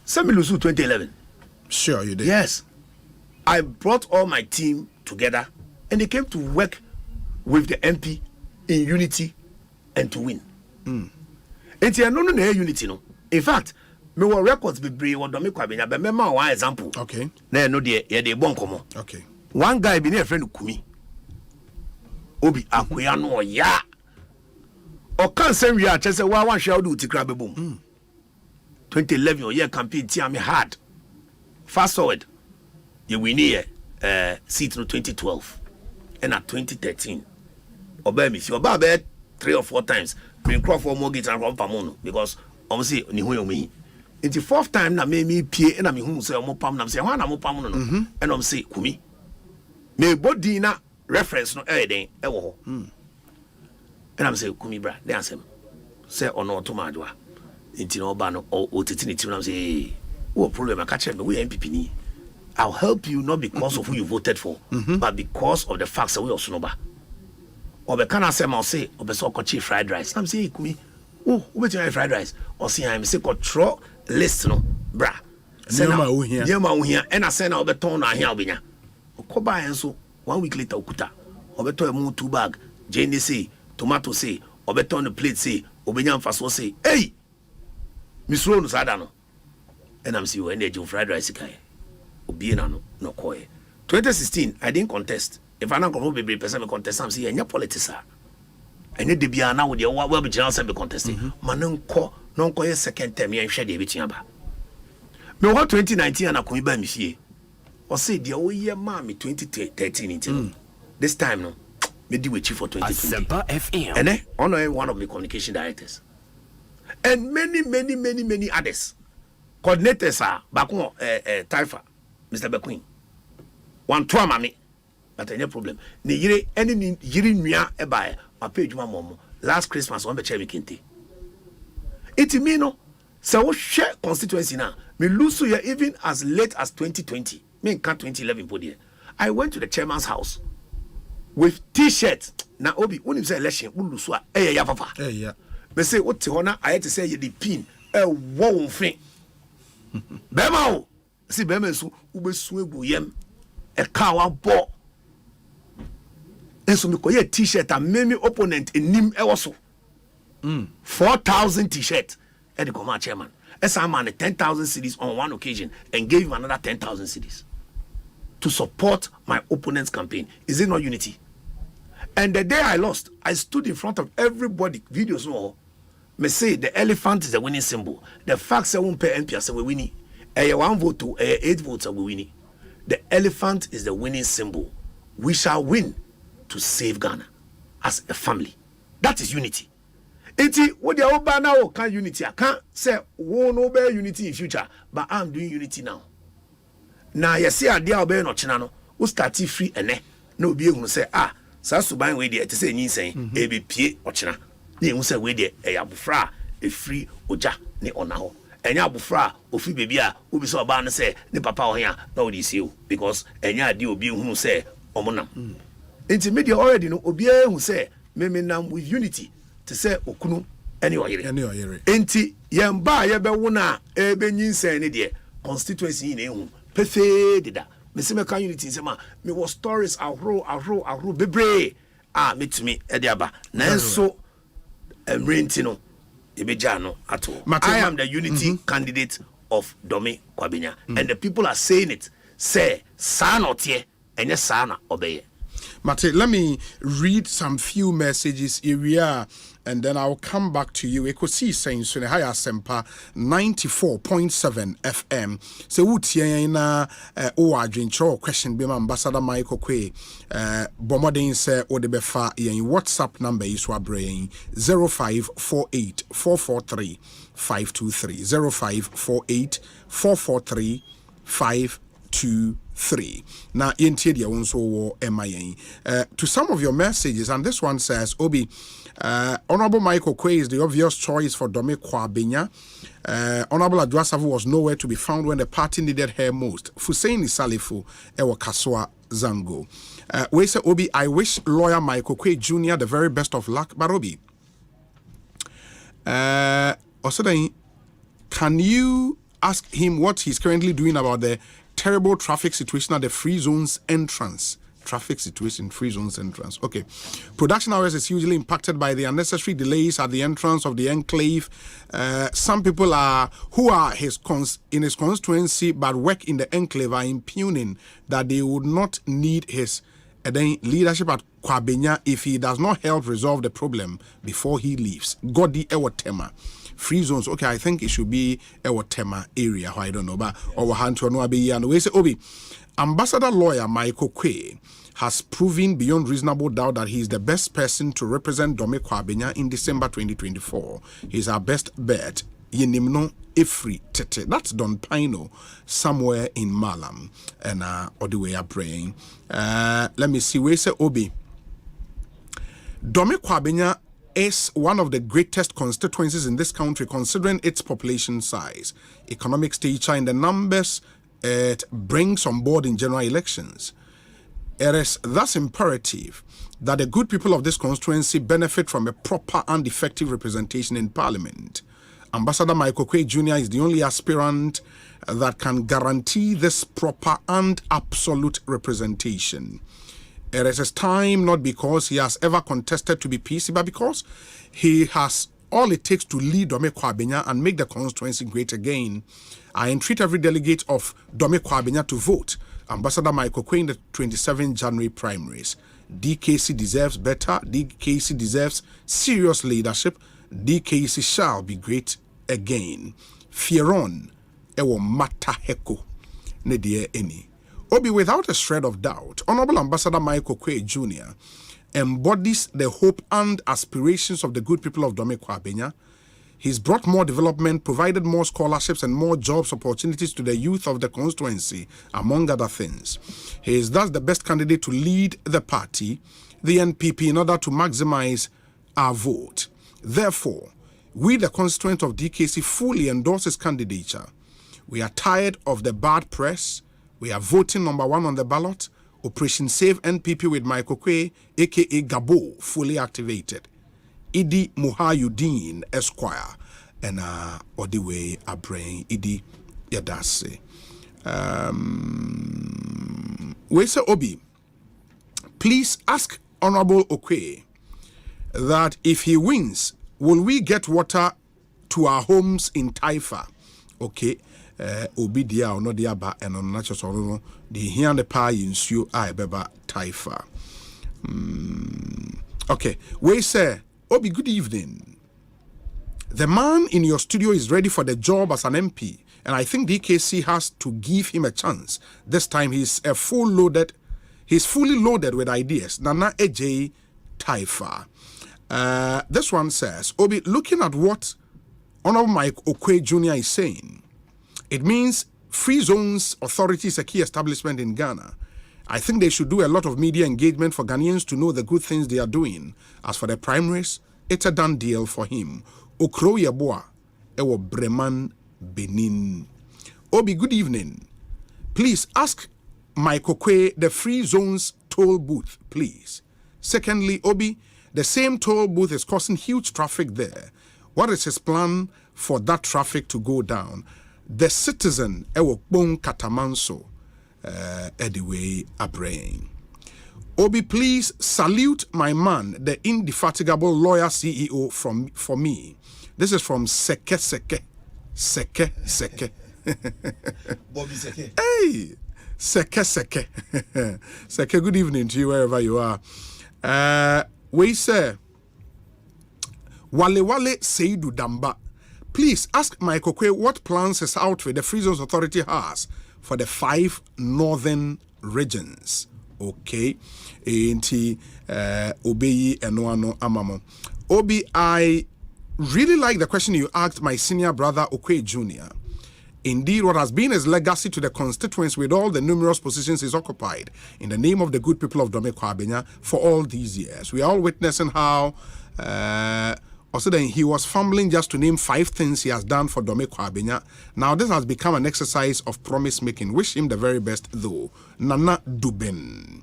S8: Send me lose 2011.
S1: Sure you did.
S8: Yes. I brought all my team together and they came to work with the MP in unity and to win. It's no unity no. In fact, me were records be brave or me Kwabena, but remember one example.
S1: Okay.
S8: Na no de bon komo.
S1: Okay.
S8: One guy be near friend Kumi. Obi akoya no ya. O kan sem wi a chese wa wan hwe do tikra bebom. 2011 o year campaign ti am hard. Fast forward. You win here seat no 2012 and at 2013. Oba mi fi oba be 3 or 4 times bring crop for mortgage and from pamono because say ni hu yomi. It's the 4th time na me pie na me hu say omo pam na say ho na mo pam no no and say Kumi. Me body na reference no den e wo ho. And say Kumi bra dey ansem. Say ono to madwa. Nti no ba no o titi ni tim na say what problem I catch me we MPP ni. I'll help you not because of who you voted for, but because of the facts that we also know. Or the can I say, I'll say, or the so-called fried rice. I'm saying, Kumi, oh, wait till I fried rice. Or see, I'm saying, control list, no, bra. Yama here, and I send out the tone I hear Bina. Koba and so 1 week later, Okuta, or better moon 2 bag, Jane say, tomato say, or better on the plate say, Obenyan Faso say, hey, Miss Ronu Sadano. And I'm seeing you energy fried rice guy. No koye. 2016, I didn't contest. If I don't go be person contest, I'm saying politics are. And it be now with the well be general be contesting. Man non ko second term yen hwe de be aba. Me what 2019 and akun ba me fie. O say de o ye ma me 2013 into. This time no me di we chief for 2020.
S5: Asempa FM.
S8: And on one of the communication directors. And many others. Coordinators are back on Taifa. Mr. Bequeen. One twa mami. But any problem. Ni yire any yire nua e bae. Ma pay djuma momo. Last Christmas on be che me kente. It me no. Se wo share constituency na. Me lose here even as late as 2020. Me in 2011 po there. I went to the chairman's house with t-shirt. Na obi when him say election we lose a ya papa.
S1: Yeah.
S8: Me say what te hona I had to say the pin wo fin. Bema o. Si bema so ubesu egu yem e ka wa bo enso me koye t-shirt and many opponent enim e woso 4,000 t-shirt e the command chairman esa man 10,000 cedis on one occasion and gave him another 10,000 cedis to support my opponent's campaign. Is it not unity? And the day I lost, I stood in front of everybody, videos no me say the elephant is the winning symbol. The fact that won't pay MP as we winning. 1 vote to 8 votes are we winning. The elephant is the winning symbol. We shall win to save Ghana as a family. That is unity. Eti what the oba now can unity. I can't say won't obey unity in future, but I'm doing unity now. na yesi adia obe no chena no wo start free ene na obi ehunu say saa suban we de ete say nyinsen e be pie ochena na ehunu say we de eyabofra e free oja ne ona ho enya abofra ofi bebi a obi so oba no say ne papa ho ya na wo di siu because enya ade obi ehunu say omonam enti media already no obi ehunu say memenam with unity to say okunu any oyere enti yemba yebe na ebe nyinsen ne de constituency ne ehunu pefe dida mesime kan unity sema me was stories ahro bebre metumi ediaba nanso emrenti no ebeja no ato I am the unity candidate of Domi Kwabena and the people are saying it say sa no tie enye sa na obeye.
S1: Mate, let me read some few messages here and then I'll come back to you. Ekosiisen On Asempa 94.7 FM. So utie na o adwencho question be ambassador Michael Kwe bomodin say o de befa yen WhatsApp number is wa brain 0548 443 523 0548 443 523. Now, to some of your messages, and this one says, Obi, Honorable Michael Kwe is the obvious choice for Domi Kwabena. Honorable Adwasafu was nowhere to be found when the party needed her most. Fuseini Salifu, Ewa Kaswa Zango. We say, Obi, I wish lawyer Michael Kwe Jr. the very best of luck, but Obi, also, can you ask him what he's currently doing about the terrible traffic situation at the free zones entrance? Okay. Production hours is usually impacted by the unnecessary delays at the entrance of the enclave. Some people who are in his constituency but work in the enclave are impugning that they would not need his leadership at Kwabena if he does not help resolve the problem before he leaves. Godi Ewotema. Free zones, okay, I think it should be Ewotema area, I don't know, but our hand to Anuabi and we say, Obi, Ambassador lawyer Michael Kwe has proven beyond reasonable doubt that he is the best person to represent Domi Kwabena in December 2024. He's our best bet. Yenimno Ifri Tete. That's Don Pino somewhere in Malam. And or the way I'm praying. Let me see. We say Obi. Domi Kwabena is one of the greatest constituencies in this country considering its population size, economic stature, and the numbers it brings on board in general elections. It is thus imperative that the good people of this constituency benefit from a proper and effective representation in Parliament. Ambassador Michael Kwe Jr. is the only aspirant that can guarantee this proper and absolute representation. It is his time not because he has ever contested to be PC, but because he has all it takes to lead Domi Kwabena and make the constituency great again. I entreat every delegate of Domi Kwabena to vote Ambassador Michael Kwe in the 27 January primaries. DKC deserves better. DKC deserves serious leadership. DKC shall be great again. Fieron ewo mata heko ne die eni. Obi, without a shred of doubt, Honorable Ambassador Michael Kwe Jr. embodies the hope and aspirations of the good people of Domi Kwabena. He's brought more development, provided more scholarships and more jobs opportunities to the youth of the constituency, among other things. He is thus the best candidate to lead the party, the NPP, in order to maximize our vote. Therefore, we, the constituent of DKC, fully endorse his candidature. We are tired of the bad press. We are voting number 1 on the ballot. Operation Save NPP with Michael Kwe, aka Gabo, fully activated. Idi Muhayudin Esquire, and Odiwe Abrain Idi Yadase. We say Obi, please ask Honorable Okwe that if he wins, will we get water to our homes in Taifa? Okay. Obi dia or no diaba and on natural solo the here the pie in su I beba Taifa. Okay, we say Obi, good evening. The man in your studio is ready for the job as an MP, and I think DKC has to give him a chance. This time he's fully loaded with ideas. Nana AJ Taifa. This one says, Obi, looking at what Honorable Mike Okwe Jr. is saying, it means Free Zones Authority is a key establishment in Ghana. I think they should do a lot of media engagement for Ghanaians to know the good things they are doing. As for the primaries, it's a done deal for him. Okro Yeboah, Ewo Breman, Benin. Obi, good evening. Please ask my Kokwe the Free Zones toll booth, please. Secondly, Obi, the same toll booth is causing huge traffic there. What is his plan for that traffic to go down? The citizen, Ewo Bon Katamanso, Ediway Abrain. Obi, please salute my man, the indefatigable lawyer CEO for me. This is from Seke.
S9: Bobby Seke.
S1: Hey, Seke. Seke, good evening to you wherever you are. We say, Wale Seidu Damba. Please ask my Kokwe what plans his outfit the Free Zones Authority has for the 5 northern regions. Okay. Enti Obeyi Enoano Amamo. Obi, I really like the question you asked my senior brother Okwe Jr. Indeed, what has been his legacy to the constituents with all the numerous positions he's occupied in the name of the good people of Dome Kwabena for all these years. We are all witnessing how also then he was fumbling just to name 5 things he has done for Dome Kwabena. Now this has become an exercise of promise making. Wish him the very best though. Nana Duben.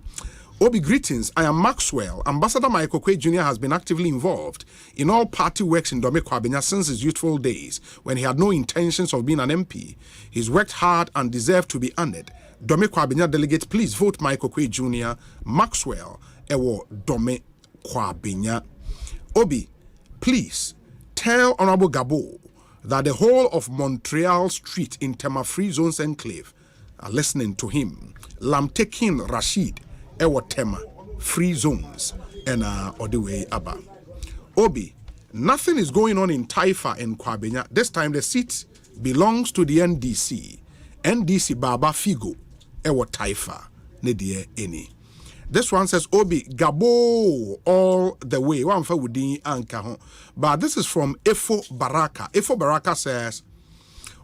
S1: Obi, greetings. I am Maxwell. Ambassador Michael Kwei Jr. has been actively involved in all party works in Dome Kwabena since his youthful days, when he had no intentions of being an MP. He's worked hard and deserved to be honored. Dome Kwabena delegate, please vote Michael Kwei Jr. Maxwell, Ewo Dome Kwabena. Obi, please tell Honorable Gabo that the whole of Montreal Street in Tema Free Zones Enclave are listening to him. Lamtekin Rashid, Ewo Tema, Free Zones, and all the way Abba. Obi, nothing is going on in Taifa and Kwabena. This time the seat belongs to the NDC. NDC Baba Figo, Ewo Taifa, Nedie Eni. This one says, Obi, Gabo all the way. One for Wudi Anka. But this is from Efo Baraka. Efo Baraka says,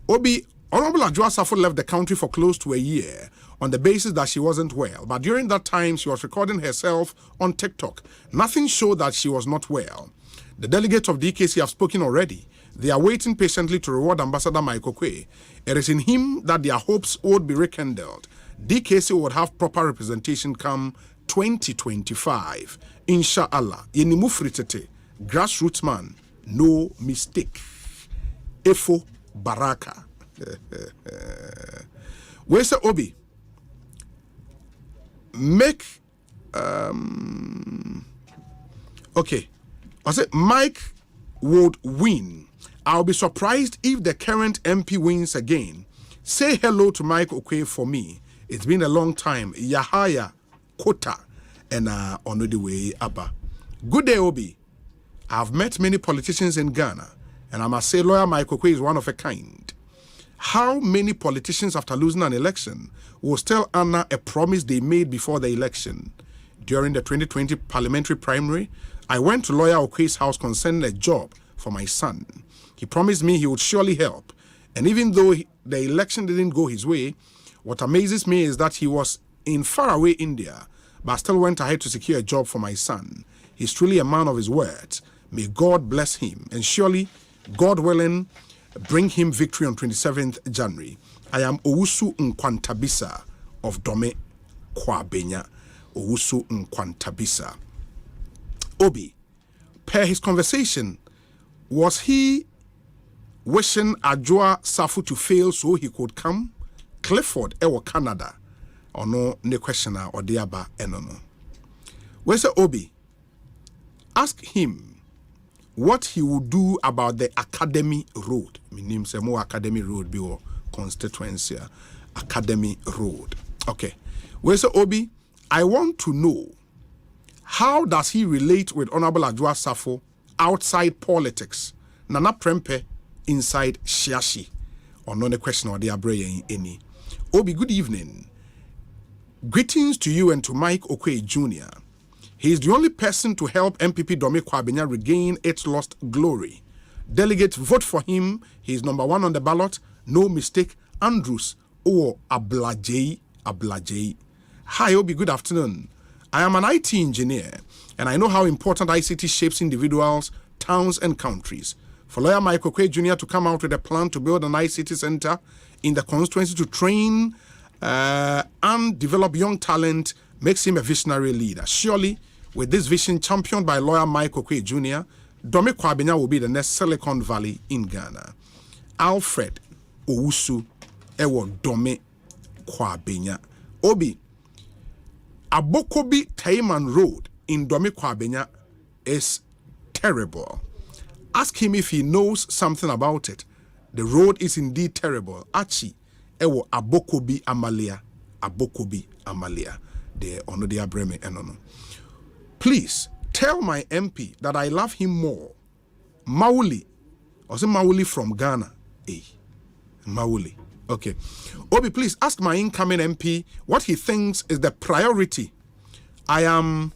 S1: Obi, Honorable Adjoa Safo left the country for close to a year on the basis that she wasn't well. But during that time, she was recording herself on TikTok. Nothing showed that she was not well. The delegates of DKC have spoken already. They are waiting patiently to reward Ambassador Michael Kwei. It is in him that their hopes would be rekindled. DKC would have proper representation come 2025. Inshallah. Yenimu fritete. Grassroots man. No mistake. Efo Baraka. Where's the Obi? Make okay. I said Mike would win. I'll be surprised if the current MP wins again. Say hello to Mike Okwe for me. It's been a long time. Yahaya Kota and on the way Abba. Good day, Obi. I've met many politicians in Ghana, and I must say lawyer Mike Okwe is one of a kind. How many politicians after losing an election will tell Anna a promise they made before the election? During the 2020 Parliamentary primary, I went to lawyer Okwe's house concerning a job for my son. He promised me he would surely help. And even though the election didn't go his way, what amazes me is that he was in faraway India, but still went ahead to secure a job for my son. He's truly a man of his words. May God bless him. And surely, God willing, bring him victory on 27th January. I am Owusu Nkwantabisa of Dome Kwabena. Owusu Nkwantabisa. Obi, per his conversation, was he wishing Adjoa Safu to fail so he could come? Clifford, Ewo Canada. Or no, ne questioner or diaba enono. Where's the Obi? Ask him what he would do about the Academy Road. My name is more Academy Road, be constituency. Academy Road. Okay. Where's the Obi? I want to know, how does he relate with Honorable Adjoa Safo outside politics? Nana Prempe inside Shiashi. Or no question or the Abre any. Obi, good evening. Greetings to you and to Mike Okwe Jr. He is the only person to help MPP Dome Kwabena regain its lost glory. Delegates, vote for him. He is number 1 on the ballot. No mistake. Andrews Ablajei. Hi, Obi, good afternoon. I am an IT engineer, and I know how important ICT shapes individuals, towns, and countries. For lawyer Michael Kwabena Jr. to come out with a plan to build an ICT center in the constituency to train and develop young talent makes him a visionary leader. Surely, with this vision championed by lawyer Michael Kwabena Jr., Dome Kwabena will be the next Silicon Valley in Ghana. Alfred Owusu Ewo Dome Kwabena. Obi, Abokobi Taiman Road in Dome Kwabena is terrible. Ask him if he knows something about it. The road is indeed terrible. Achi Ewo Abokobi Amalia. Abokobi Amalia. The Onodia Breme Enono. Please tell my MP that I love him more. Mauli. Also Mauli from Ghana. Mauli. Okay. Obi, please ask my incoming MP what he thinks is the priority. I am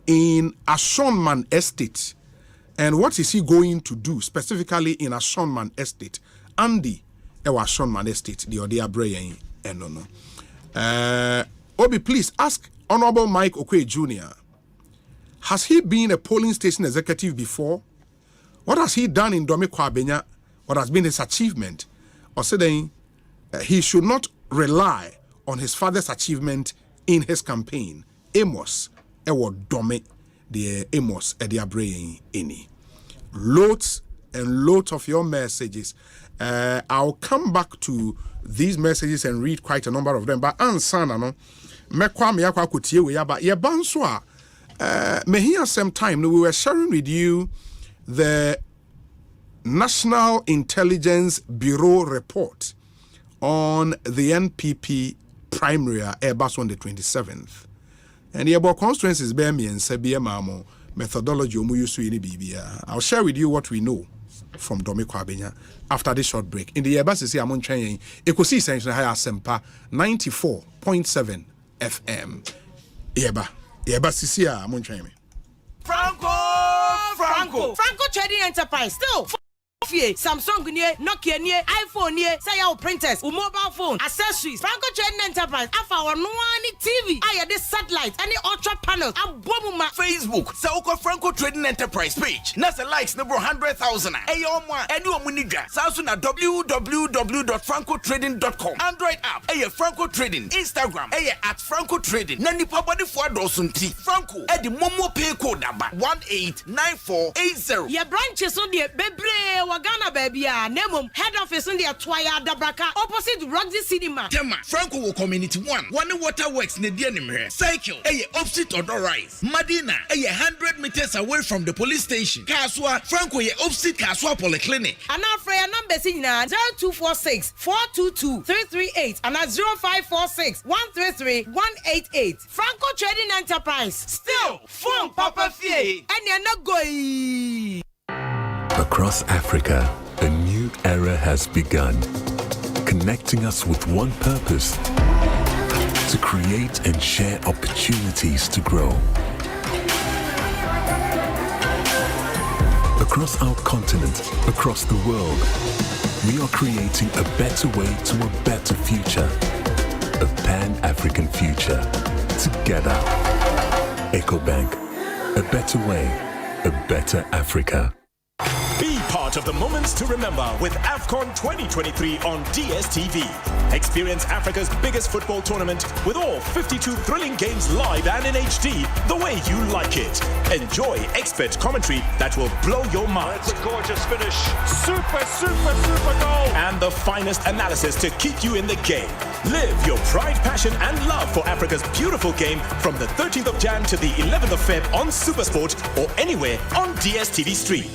S1: in Ashonman Estate. And what is he going to do specifically in Ashonman Estate? Andy, Ashonman Estate, the Odia Brayan, and no. Obi, please ask Honorable Mike Okwe Jr. Has he been a polling station executive before? What has he done in Dome Kwabena? What has been his achievement? Or saying he should not rely on his father's achievement in his campaign. Amos, Ewo Dome, the Amos, Edia Brayan, any. Loads and loads of your messages. I'll come back to these messages and read quite a number of them. But ansana no, mekwa me akwa kutie we ya ba ye banso a me here some time we were sharing with you the National Intelligence Bureau report on the NPP primary Airbus on the 27th. And the about constituencies bear me and Sabia Mamo methodology omu use in Bibia. I'll share with you what we know from Dome Kwabena after this short break. In the Airbus is here among training Ekosiisen Asempa 94.7 FM. Airbus is here among training.
S12: Franco Trading Enterprise still. Samsung nie, Nokia nie, iPhone nie, say your printers, mobile phone, accessories, Franco Trading Enterprise, afa no TV, this satellite, any ultra panels, abomuma
S19: Facebook, Sauko Franco Trading Enterprise page. Nasa likes number 100,000. Ayomwa, any omunidra. Samsung www.francotrading.com. Android app, Franco Trading, Instagram, at Franco Trading. Nani pabadi for dosunti. Franco, the Momo pay code number 189480.
S12: Your branches on the bebre. Ghana baby, Nemum head office in the Atwaya Dabraka opposite Roxy Cinema.
S19: Tema Franco Community 1 waterworks ne denim cycle opposite Odor Rise. Madina 100 meters away from the police station. Kaswa Franco opposite Kaswa Polyclinic.
S12: And our prayer number is 0246 422 338 and 0546 133 188. Franco Trading Enterprise. Still phone Papa Fie and you're not going.
S11: Across Africa, a new era has begun, connecting us with one purpose: to create and share opportunities to grow. Across our continent, across the world, we are creating a better way to a better future, a pan-African future. Together, EcoBank, a better way, a better Africa.
S4: Be part of the moments to remember with AFCON 2023 on DSTV. Experience Africa's biggest football tournament with all 52 thrilling games live and in HD the way you like it. Enjoy expert commentary that will blow your mind.
S6: That's a gorgeous finish. Super goal.
S4: And the finest analysis to keep you in the game. Live your pride, passion and love for Africa's beautiful game from the 13th of Jan to the 11th of Feb on Supersport or anywhere on DSTV Stream.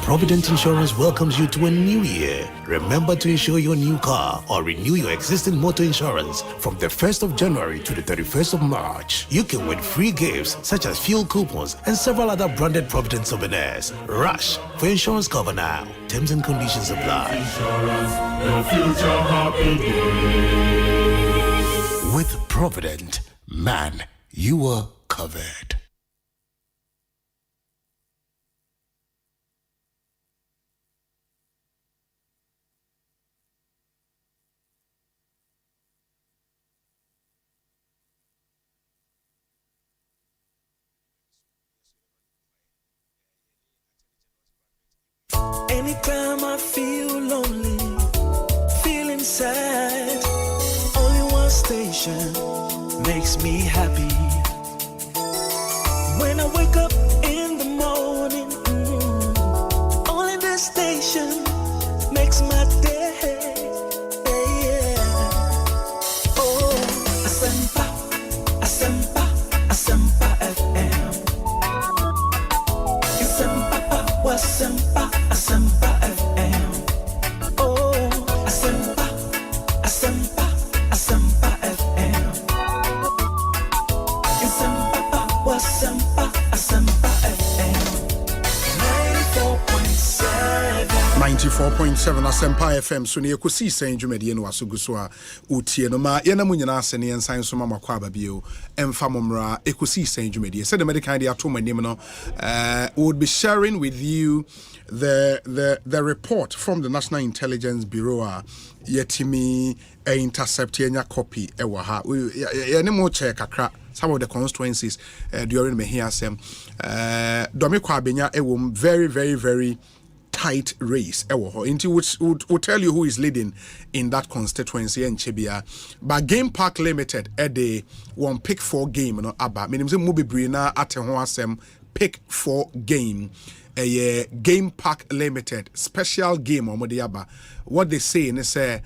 S13: Provident Insurance welcomes you to a new year. Remember to insure your new car or renew your existing motor insurance from the 1st of January to the 31st of March. You can win free gifts such as fuel coupons and several other branded Provident souvenirs. Rush for insurance cover now. Terms and conditions apply.
S2: Your future happy days.
S13: With Provident, man, you are covered.
S2: Anytime I feel lonely, feeling sad, only one station makes me happy. When I wake up in the morning, only this station makes my day. Oh, Asempa, Asempa, Asempa FM. Asempa, Asempa, Asempa FM. Oh, Asempa, Asempa, Asempa FM. Asempa, Asempa, Asempa FM.
S1: 94.7 Asempa FM so ne Ekosiisen On Asempa no asogu so a utie no ma yena munyina ase ne ensan so ma makwa babio emfa momra Ekosiisen On Asempa said the medical dia to manim no would be sharing with you the report from the National Intelligence Bureau yetimi intercept enya copy ewa ha yene mo check akra some of the constituencies during me here sem domi Kwabena ewom very very very tight race into which would tell you who is leading in that constituency and Chebia. But Game Park Limited at the one pick 4 game no aba meaning say mubi brina at asem pick 4 game a Game Park Limited special game or aba. What they say is say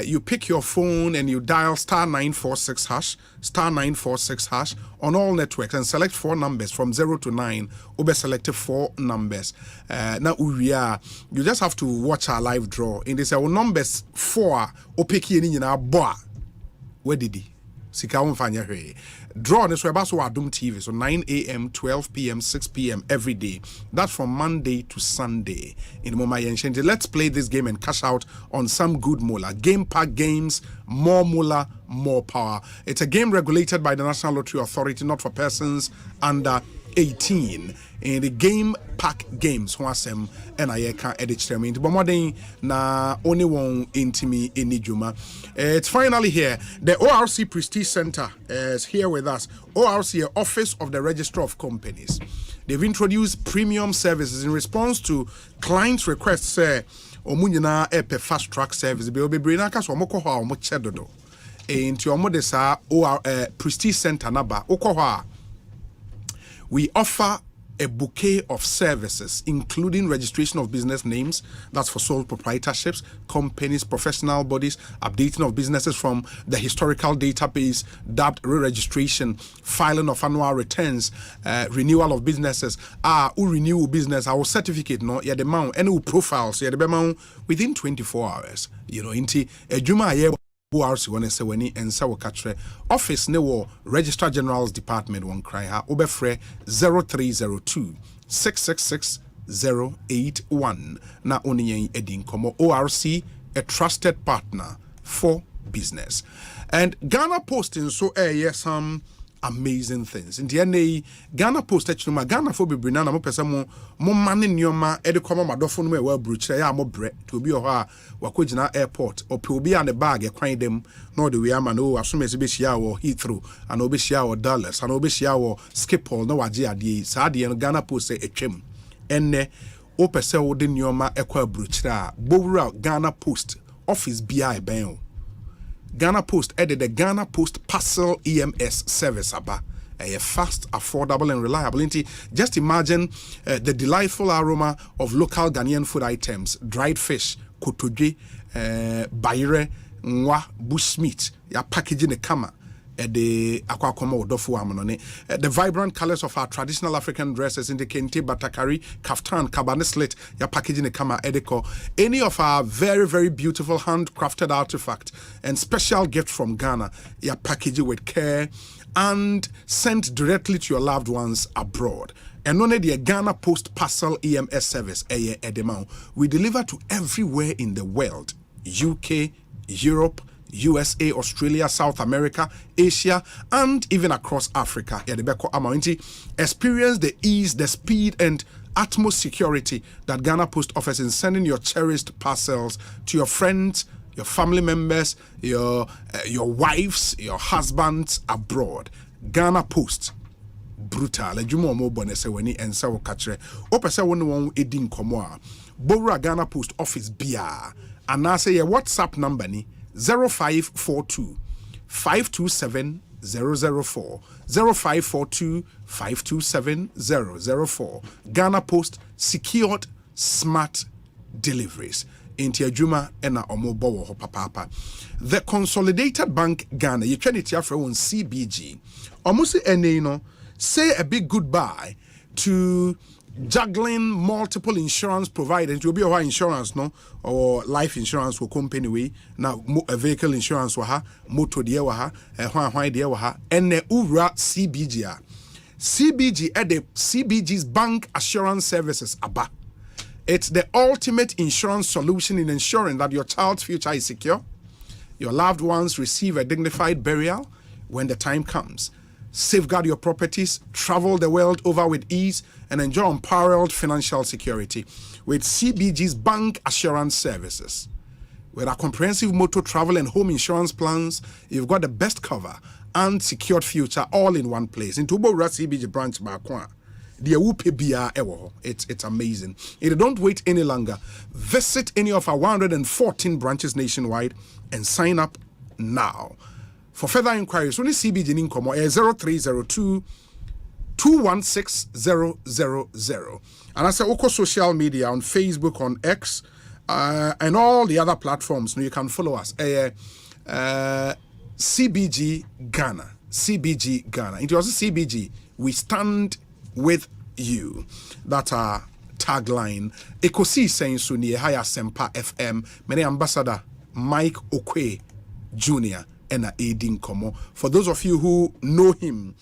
S1: you pick your phone and you dial *946# *946# on all networks and select 4 numbers from 0 to 9. Ube selected 4 numbers. Now you just have to watch our live draw. In this numbers 4 opeki ni na boa. Where did he? Sika umfanya hwe. Draw this way so Adum TV so 9 a.m., 12 p.m., 6 p.m. every day. That's from Monday to Sunday. In Momayen, let's play this game and cash out on some good moolah. Game Park games, more moolah, more power. It's a game regulated by the National Lottery Authority, not for persons under 18. In the Game Park games, wasem and I can't edit them into Bomodin na only one intimi in Nijuma. It's finally here. The ORC Prestige Center is here with us. ORC, Office of the Registrar of Companies. They've introduced premium services in response to clients' requests. Say, Omunyana epe fast track service. Be obebrina kaso omoko ho omo chedodo. Into omodesa OR Prestige Center naba okoha. We offer a bouquet of services, including registration of business names, that's for sole proprietorships, companies, professional bodies, updating of businesses from the historical database, dubbed re-registration, filing of annual returns, renewal of businesses, renew business, our certificate, no, yeah, the amount, any profiles, yeah, the amount within 24 hours, inti, a juma, yeah. ORC when say when and so catch office ne wo Registrar General's Department one cry ha obefre 0302 666 081 na oni yen edin komo ORC, a trusted partner for business. And Ghana Post in so some amazing things. In the end, Ghana Post actually, Ghana for be brinana mo pesa mo money nyoma e de koma madofo no e wa bruchere ya mo bre to obi ho a wakogina airport or pe obi an the bag e kwan dem no the way ama no asomese be hia wo Heathrow and obi hia wo Dallas and obi hia wo Schiphol no waje ade sa ade no Ghana Post say etwem enne o pesa wo de nyoma e kwa bruchere a bowura Ghana Post office BI ben Ghana Post added the Ghana Post Parcel EMS service aba. A fast, affordable and reliable. Just imagine the delightful aroma of local Ghanaian food items, dried fish, kotoje, bayre, nwa, bushmeat, ya packaging the kama. The vibrant colors of our traditional African dresses in the kente, batakari, kaftan, kabane slit, your packaging the kama edeko. Any of our very, very beautiful handcrafted artifact and special gift from Ghana, your packaging with care and sent directly to your loved ones abroad. And only the Ghana Post Parcel EMS service, Edemau, we deliver to everywhere in the world, UK, Europe, USA, Australia, South America, Asia, and even across Africa. Experience the ease, the speed, and utmost security that Ghana Post offers in sending your cherished parcels to your friends, your family members, your wives, your husbands abroad. Ghana Post. brutal adwuma mo bɔ ne sɛ wani ensa wo katre opese wo ne won edi nkomo a Bowra Ghana Post Office bia anase ye WhatsApp number ni 0542 527 004 0542 527 004 Ghana Post secured smart deliveries into adwuma ena omo bowo ho papa. The Consolidated Bank Ghana you try it after on CBG almost any say a big goodbye to juggling multiple insurance providers. It will be a insurance or life insurance will company way now a vehicle insurance waha motor dia waha why dia waha and ura CBG at the CBG's bank assurance services aba. It's the ultimate insurance solution in ensuring that your child's future is secure, your loved ones receive a dignified burial when the time comes, safeguard your properties, travel the world over with ease, and enjoy unparalleled financial security with CBG's bank assurance services. With our comprehensive motor, travel, and home insurance plans, you've got the best cover and secured future all in one place. In Tubora CBG branch Bakwa. It's amazing. Don't wait any longer. Visit any of our 114 branches nationwide and sign up now. For further inquiries, only CBG in Nkomo 0302 216 000. And I say Oko social media on Facebook, on X, and all the other platforms. You can follow us. CBG Ghana. CBG Ghana. It was CBG. We stand with you. That's our tagline. Ekosiisen So near Asempa FM. Many Ambassador Mike Okwe Jr. and Aiding Komo. For those of you who know him,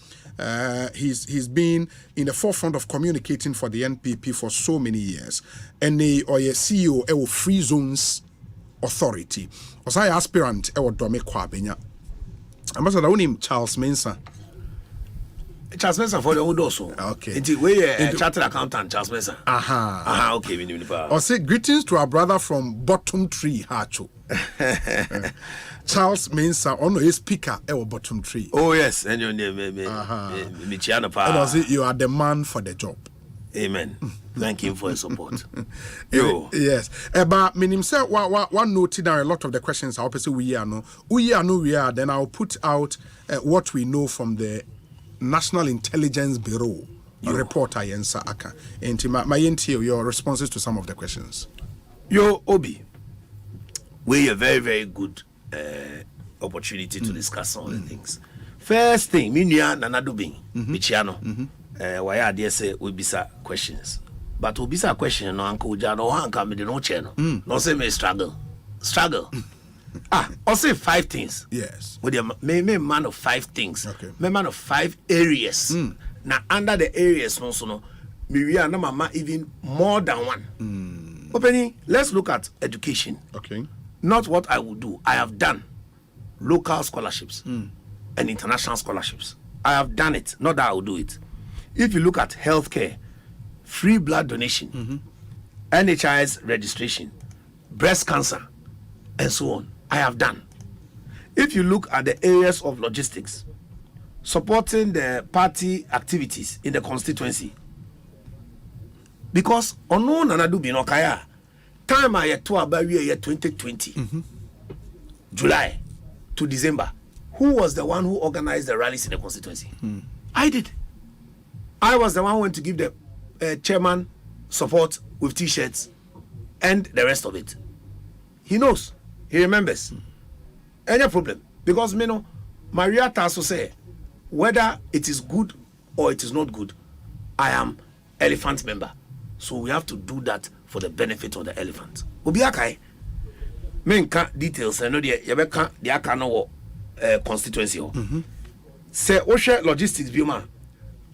S1: he's been in the forefront of communicating for the NPP for so many years. And he or a CEO of Free Zones Authority. Osei aspirant ewo Dome Kwabena. Ambassador unim Charles Mensah.
S8: Charles Mensah for the old also.
S1: Okay.
S8: It's a chartered accountant, Charles Mensah. Okay.
S1: Osei, greetings to our brother from Bottom Tree, Hacho. Charles Mensah, on a speaker, Bottom Tree.
S8: Oh, yes. And your name,
S1: and Osei, you are the man for the job.
S8: Amen. Thank you for your support.
S1: Yes. But meaning say one noted down a lot of the questions I'll pursue we are, then I'll put out what we know from the National Intelligence Bureau reporter Yensa Aka. And my your responses to some of the questions.
S8: Obi, we a very, very good opportunity to discuss all the things. First thing, Minya Nanadubing, Michiano, why I dare say we bisa questions. But we bisa question no Uncle Jano, Hanka, me no channel. No say me struggle. I'll say 5 things.
S1: Yes.
S8: With a man of 5 things. Okay. Man of 5 areas. Now under the areas, no, we are not even more than one. Opening, let's look at education.
S1: Okay.
S8: Not what I will do. I have done local scholarships and international scholarships. I have done it. Not that I will do it. If you look at healthcare, free blood donation, NHIS registration, breast cancer, and so on, I have done. If you look at the areas of logistics, supporting the party activities in the constituency, because ono nanadu binokaya time I had to about year 2020 July to December, who was the one who organized the rallies in the constituency? I did. I was the one who went to give the chairman support with t-shirts and the rest of it. He knows. He remembers. Any problem? Because Maria Tasso say whether it is good or it is not good, I am elephant member. So we have to do that for the benefit of the elephant. Obiakai, menka details. I know the Yabeka the Akano constituency. Say Osha logistics Bioma.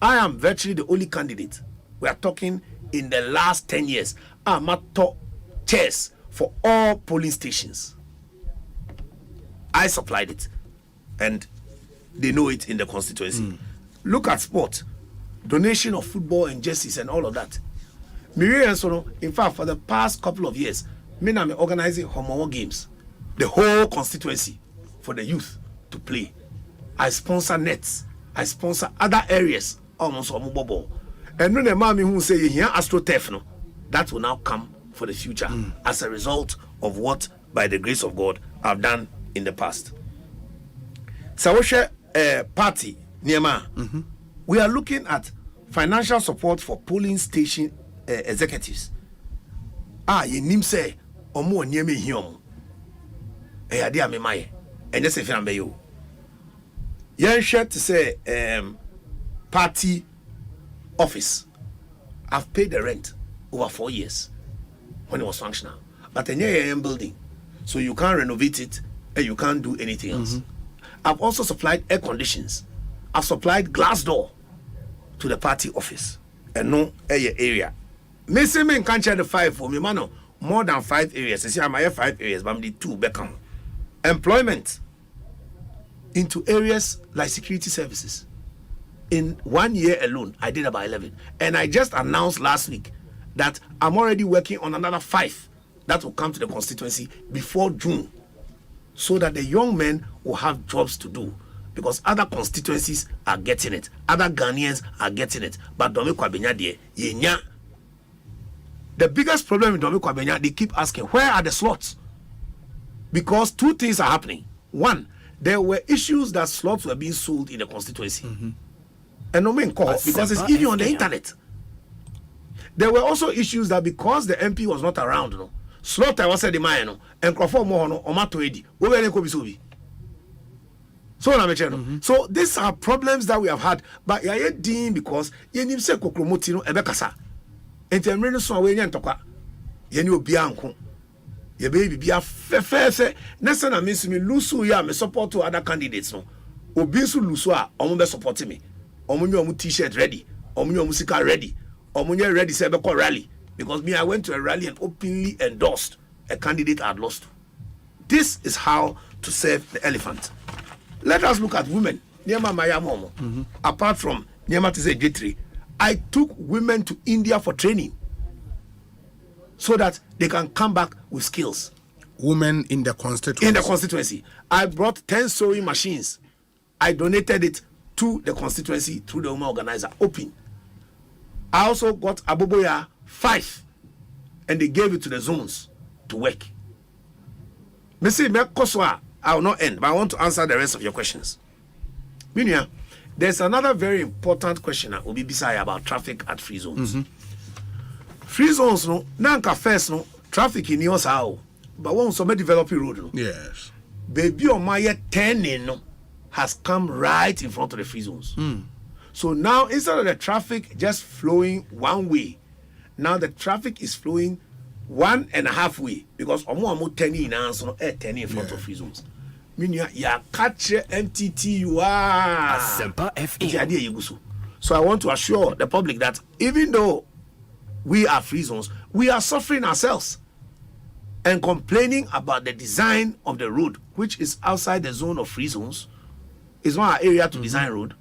S8: I am virtually the only candidate. We are talking in the last 10 years. I'm at top chairs for all polling stations. I supplied it, and they know it in the constituency. Look at sport, donation of football and jerseys and all of that. In fact, for the past couple of years, I'm organizing Homo games, the whole constituency for the youth to play. I sponsor nets. I sponsor other areas almost bobo. And no mommy who say here astrotef no, that will now come for the future as a result of what, by the grace of God, I've done in the past. Sawoshe party Niema. We are looking at financial support for polling station executives. Ye nim say omo nieme hiom. Ade amemaye. Enye se fiambe yo. Yen share to say party office. I've paid the rent over 4 years when it was functional. But a building, so you can't renovate it and you can't do anything else. I've also supplied air conditions. I've supplied glass door to the party office and no area. Missing me can't share the 5 for me, man. More than 5 areas. You see, I'm here 5 areas, but I'm the 2 become employment into areas like security services. In 1 year alone, I did about 11, and I just announced last week that I'm already working on another 5 that will come to the constituency before June, so that the young men will have jobs to do, because other constituencies are getting it, other Ghanaians are getting it, but Dome Kwabena de yenya. The biggest problem in Dome Kwabena, they keep asking, where are the slots? Because 2 things are happening. One, there were issues that slots were being sold in the constituency. And no main call, because it's even on the internet. There were also issues that because the MP was not around, no, slot I was said the man, and Crawford more no, Omato Edi, we were in so these are problems that we have had, but yeah, dean because you need to promote no ebekasa. And the American so we nyan tokwa. Ye ni obi anko. Ye baby bia fe. Nessa na means me lusu ya me support to other candidates no. Obi so lusu a omo be support me. Omo nyo t-shirt ready. Omo nyo musical ready. Omo nyo ready say be call rally, because me I went to a rally and openly endorsed a candidate I had lost. This is how to save the elephant. Let us look at women. Niema Maya Momo. Apart from Niema Tise Jetri, I took women to India for training so that they can come back with skills.
S1: Women in the constituency.
S8: In the constituency. I brought 10 sewing machines. I donated it to the constituency through the woman organizer, Open. I also got Aboboya 5, and they gave it to the zones to work. I will not end, but I want to answer the rest of your questions. Minya, there's another very important question that will be beside about traffic at free zones. Free zones, no, nanka first, no, traffic in yours how, but one some developing road, no.
S1: Yes.
S8: Baby on my 10 no, has come right in front of the free zones. So now instead of the traffic just flowing one way, now the traffic is flowing 1.5 way, because omo 10 in answer 10 in front of free zones. Minya ya catch MTT you are
S5: Asempa FM.
S8: So I want to assure the public that even though we are free zones, we are suffering ourselves and complaining about the design of the road, which is outside the zone of free zones. It's not our area to design road.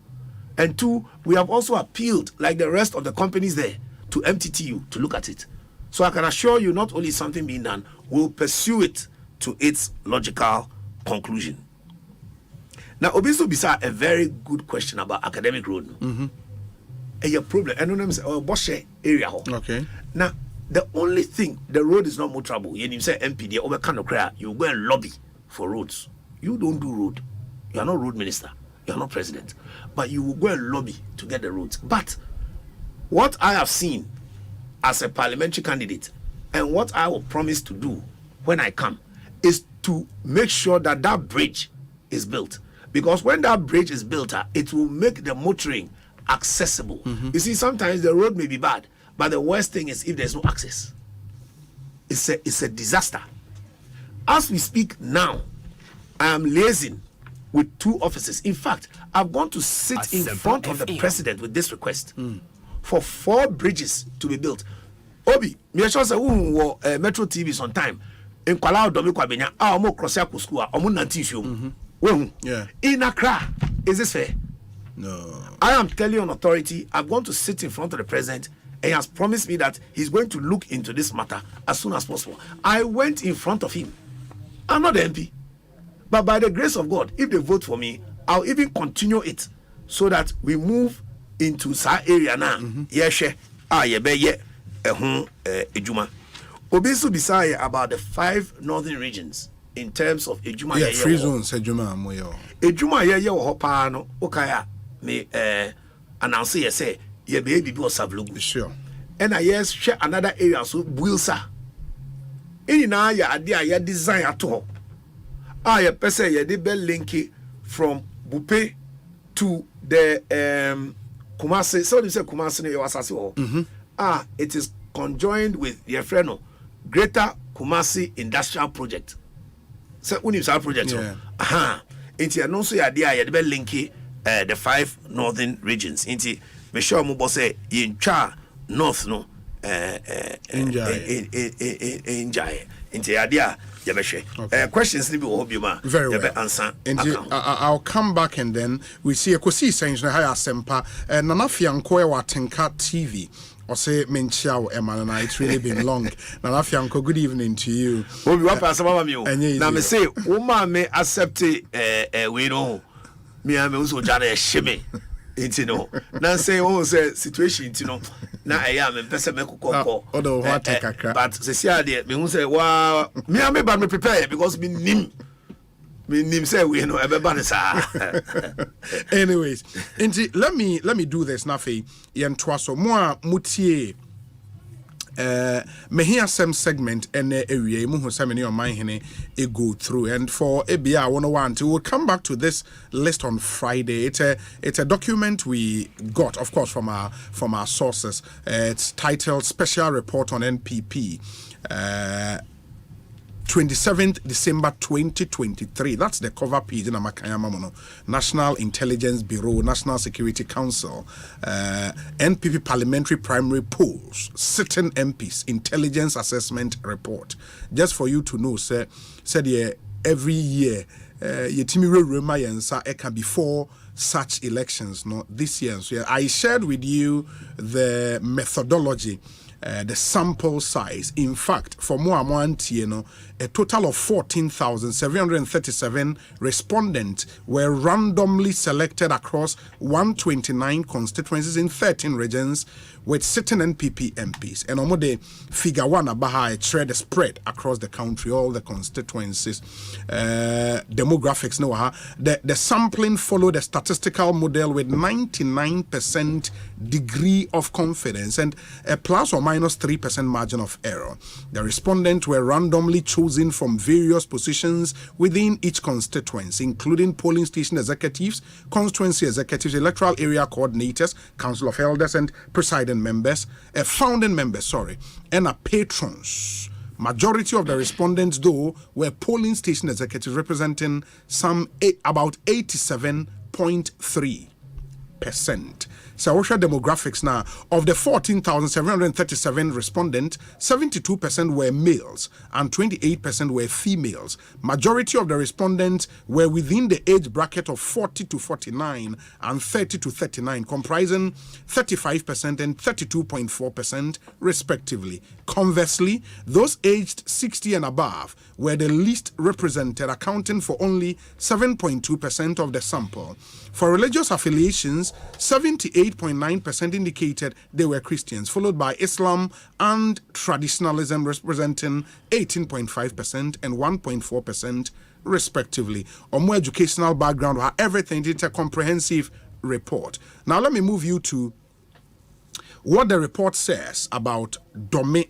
S8: And 2, we have also appealed, like the rest of the companies there, to MTTU to look at it. So I can assure you, not only is something being done, we'll pursue it to its logical conclusion. Now, Obiso Bisa, a very good question about academic road. A problem. And know Boshe area.
S1: Okay.
S8: Now, the only thing, the road is not more trouble. You say MPD over kind of cry, you go and lobby for roads. You don't do road. You are not road minister. You are not president. But you will go and lobby to get the roads. But what I have seen as a parliamentary candidate, and what I will promise to do when I come, is to make sure that that bridge is built. Because when that bridge is built, it will make the motoring accessible. You see, sometimes the road may be bad, but the worst thing is if there's no access. It's a disaster. As we speak now, I am liaising with 2 officers. In fact, I've gone to sit in front of the president with this request for 4 bridges to be built. Obi, me sure say who Metro TV is on time. In Kwala Domi Kwabena, omo cross ya school, omo nanti show.
S1: Yeah.
S8: In Accra, is this fair?
S1: No.
S8: I am telling you on authority, I'm going to sit in front of the president, and he has promised me that he's going to look into this matter as soon as possible. I went in front of him. I'm not the MP. But by the grace of God, if they vote for me, I'll even continue it so that we move into sa area na yehwe yebeye ehun ejuma obi so beside about the 5 northern regions in terms of ejuma
S1: free zones ejuma amoyo
S8: ejuma ye wo hopa no okaya me announce ye say ye be bibi osavlugu
S1: sure
S8: and yes share another area so builsa any na ya ade ya design ato ye pese ye de be link from Bupe to the Kumasi. So you say Kumasi no asase ho. It is conjoined with your friend Greater Kumasi Industrial Project. So when you say project, it's no so idea you be link the 5 northern regions. Into me sure mo boss say in Cha North no Injai. Into idea questions will be
S1: very well.
S8: Answer.
S1: I'll come back and then we see Ekosiisen On Asempa Nanafianko Watenka TV. Osei menchiao Emma, it's really been long. Nanafianko, good evening to you.
S8: We'll be now me say woman may accept we know me I also jare shime. It's no. Now say say situation you know. Na am pese me kokoko. But say there me say wow me am ba me prepare because me nim say we know everybody sa.
S1: Anyways, let me do this nafe yentwa so mo a mutie me hear some segment and area mu ho some ne Omanhene e go through, and for ABA 101 we'll come back to this list on Friday. It's a document we got, of course, from our sources. It's titled Special Report on NPP 27th December 2023. That's the cover page in Amakayama National Intelligence Bureau, National Security Council, NPP Parliamentary Primary Polls, Sitting MPs Intelligence Assessment Report. Just for you to know, said every year, it can be 4 such elections. No, this year. So I shared with you the methodology. The sample size. In fact, for Moamoantie, a total of 14,737 respondents were randomly selected across 129 constituencies in 13 regions with sitting NPP MPs. And on the figure 1 abaha a trade spread across the country, all the constituencies. Demographics no the sampling followed a statistical model with 99% degree of confidence and a plus or minus 3% margin of error. The respondents were randomly chosen from various positions within each constituency, including polling station executives, constituency executives, electoral area coordinators, council of elders, and presiding members, founding members, and patrons. Majority of the respondents, though, were polling station executives, representing about 87.3%. So what's your demographics now? Of the 14,737 respondents, 72% were males and 28% were females. Majority of the respondents were within the age bracket of 40 to 49 and 30 to 39, comprising 35% and 32.4% respectively. Conversely, those aged 60 and above were the least represented, accounting for only 7.2% of the sample. For religious affiliations, 78.9% indicated they were Christians, followed by Islam and traditionalism representing 18.5% and 1.4% respectively. Or more educational background, everything. It's a comprehensive report. Now let me move you to what the report says about Dome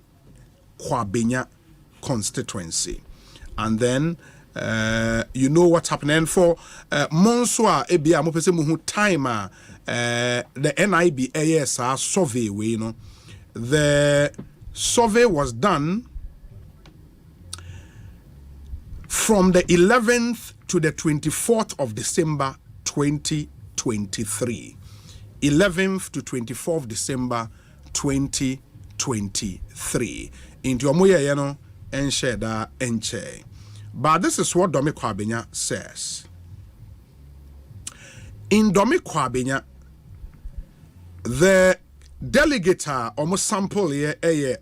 S1: Kwabena constituency. And then you know what's happening for Bonsu ebia mo pese mu time the NIB survey we the survey was done from the 11th to the 24th of December 2023. 11th to 24th of December 2023. Into omoye ensheda enche. But this is what Dome Kwabena says. In Dome Kwabena, the delegate almost sample here